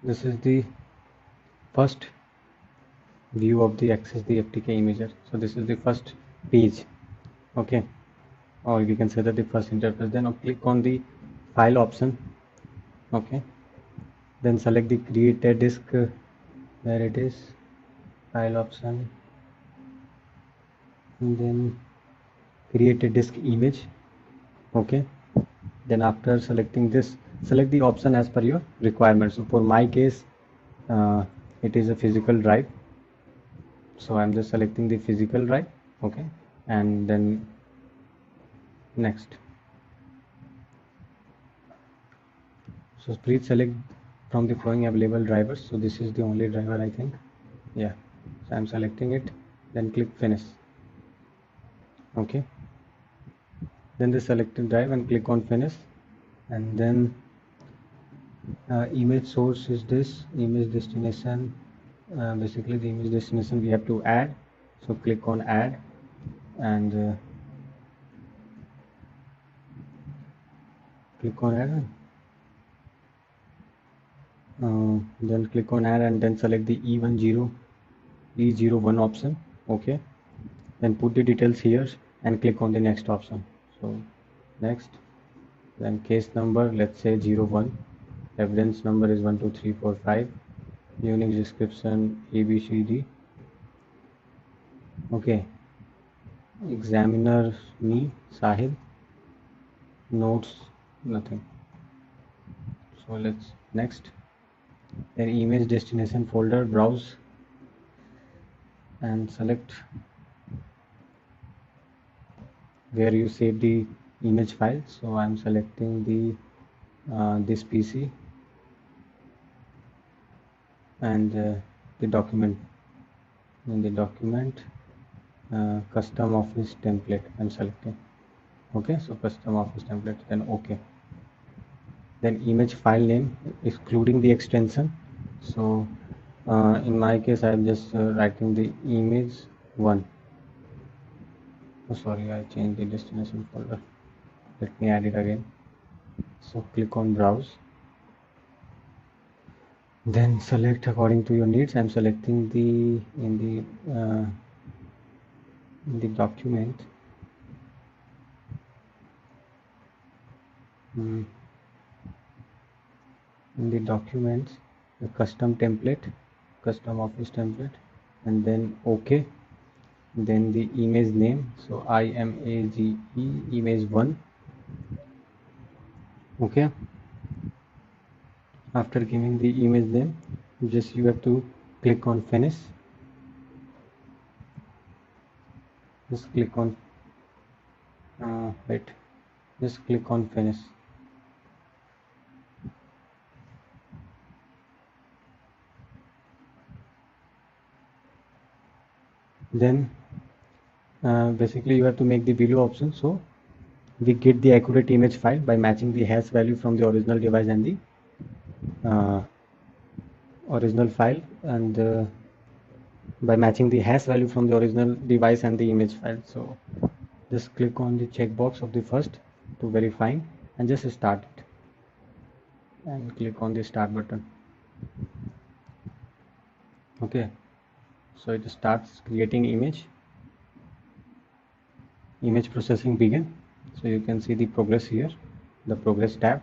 this is the first view of the access the FTK imager. So this is the first page. Okay, or we can say that the first interface. Then I'll click on the file option. Okay, then select the create a disk, where it is, file option, and then create a disk image. Okay, then after selecting this, select the option as per your requirement. So for my case it is a physical drive, so I'm just selecting the physical drive. Okay, and then next. So please select from the following available drivers. So this is the only driver, I think. Yeah, so I'm selecting it, then click finish. Okay, then the selected drive and click on finish, and then image source is this, image destination. Basically the image destination we have to add. So click on add, and click on add, then click on add, and then select the E01 option. Okay, then put the details here and click on the next option. So next, then case number, let's say 01, Evidence number is 12345. Unique description ABCD. Okay. Examiner me Sahil. Notes nothing. So let's next. Then image destination folder, browse and select where you save the image file. So I'm selecting the this PC and the document. In the document, custom office template I'm selecting. Okay, so custom office template, then okay. Then image file name excluding the extension. So in my case I'm just writing the image one. Oh, sorry, I changed the destination folder. Let me add it again. So click on browse, then select according to your needs. I'm selecting the in the document, in the documents, the custom template, custom office template, and then okay. Then the image name, so IMAGE image 1. Okay, after giving the image name, just you have to click on finish. Just click on wait, just click on finish. Then basically you have to make the below option, so we get the accurate image file by matching the hash value from the original device and the original file, and by matching the hash value from the original device and the image file. So just click on the checkbox of the first to verifying and just start it, and click on the start button. Okay, so it starts creating image processing begin. So you can see the progress here, the progress tab.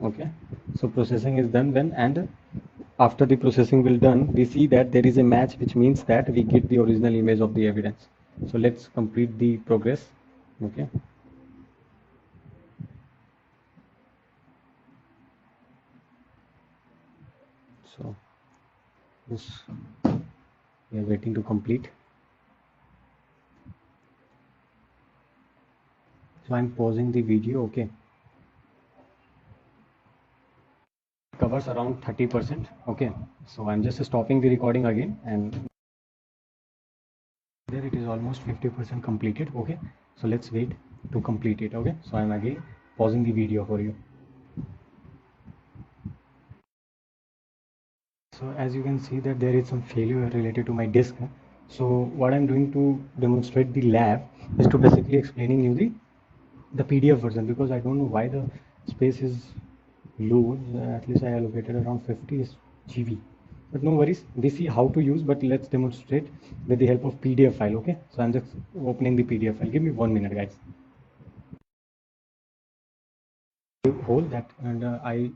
Okay, so processing is done when, and after the processing will done, we see that there is a match, which means that we get the original image of the evidence. So let's complete the progress. Okay, so this we are waiting to complete. So I'm pausing the video. Okay, covers around 30%. Okay, so I'm just stopping the recording again, and there it is almost 50% completed. Okay, so let's wait to complete it. Okay, so I'm again pausing the video for you. So as you can see that there is some failure related to my disk. So what I'm doing to demonstrate the lab is to basically explaining you the PDF version, because I don't know why the space is low. At least I allocated around 50 GB, but no worries, we see how to use, but let's demonstrate with the help of PDF file. Okay, so I'm just opening the PDF file. Give me 1 minute, guys. Hold that, and I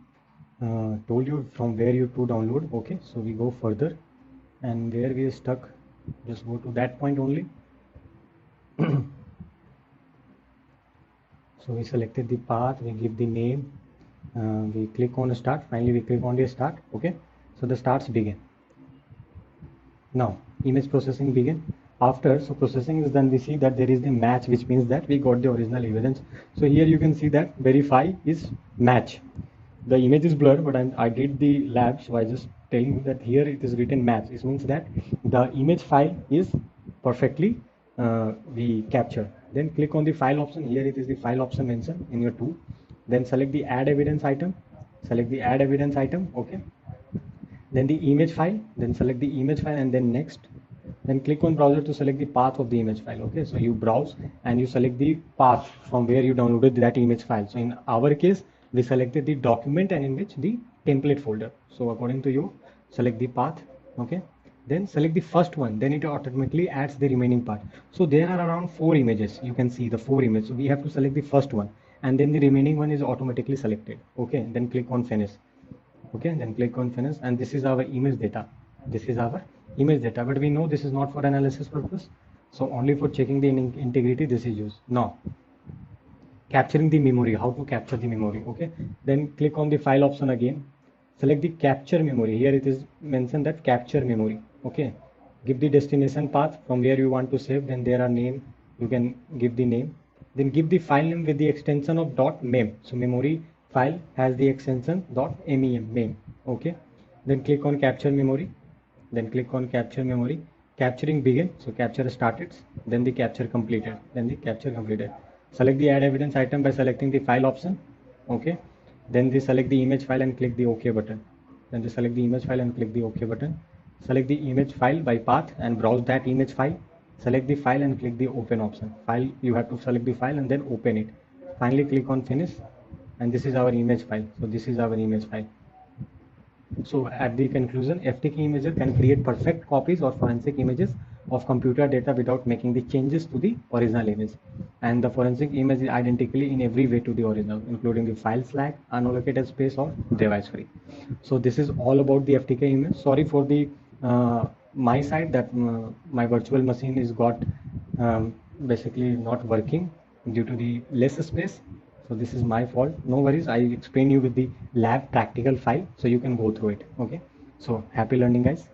told you from where you to download. Okay, so we go further, and where we are stuck, just go to that point only. So we selected the path, we give the name, we click on start. Finally we click on the start. Okay, so the starts begin. Now image processing begin. After so processing is done, we see that there is the match, which means that we got the original evidence. So here you can see that verify is match. The image is blurred, but I did the lab, so I just telling you that here it is written match. It means that the image file is perfectly we capture. Then click on the file option. Here it is the file option mentioned in your tool. Then select the add evidence item. Select the add evidence item. Okay, then the image file, then select the image file, and then next, then click on browser to select the path of the image file. Okay, so you browse and you select the path from where you downloaded that image file. So in our case we selected the document and in which the template folder. So according to you, select the path. Okay, then select the first one, then it automatically adds the remaining part. So there are around 4 images. You can see the 4 images, so we have to select the first one, and then the remaining one is automatically selected. Okay, then click on finish. Okay, then click on finish, and this is our image data. This is our image data, but we know this is not for analysis purpose, so only for checking the integrity this is used. Now capturing the memory, how to capture the memory. Okay, then click on the file option again, select the capture memory. Here it is mentioned that capture memory. Okay, give the destination path from where you want to save, then there are name, you can give the name, then give the file name with the extension of .mem. So memory file has the extension .mem. Okay, then click on capture memory, then click on capture memory. Capturing begin, so capture started, then the capture completed, then the capture completed. Select the add evidence item by selecting the file option. Okay, then they select the image file and click the OK button. Then they select the image file and click the OK button. Select the image file by path and browse that image file. Select the file and click the open option. File, you have to select the file and then open it. Finally click on finish, and this is our image file. So this is our image file. So at the conclusion, FTK imager can create perfect copies or forensic images of computer data without making the changes to the original image. And the forensic image is identically in every way to the original, including the file flag, unallocated space, or device free. So this is all about the FTK image. Sorry for the my side that my virtual machine is got basically not working due to the less space. So this is my fault. No worries. I explain you with the lab practical file, so you can go through it. Okay. So happy learning, guys.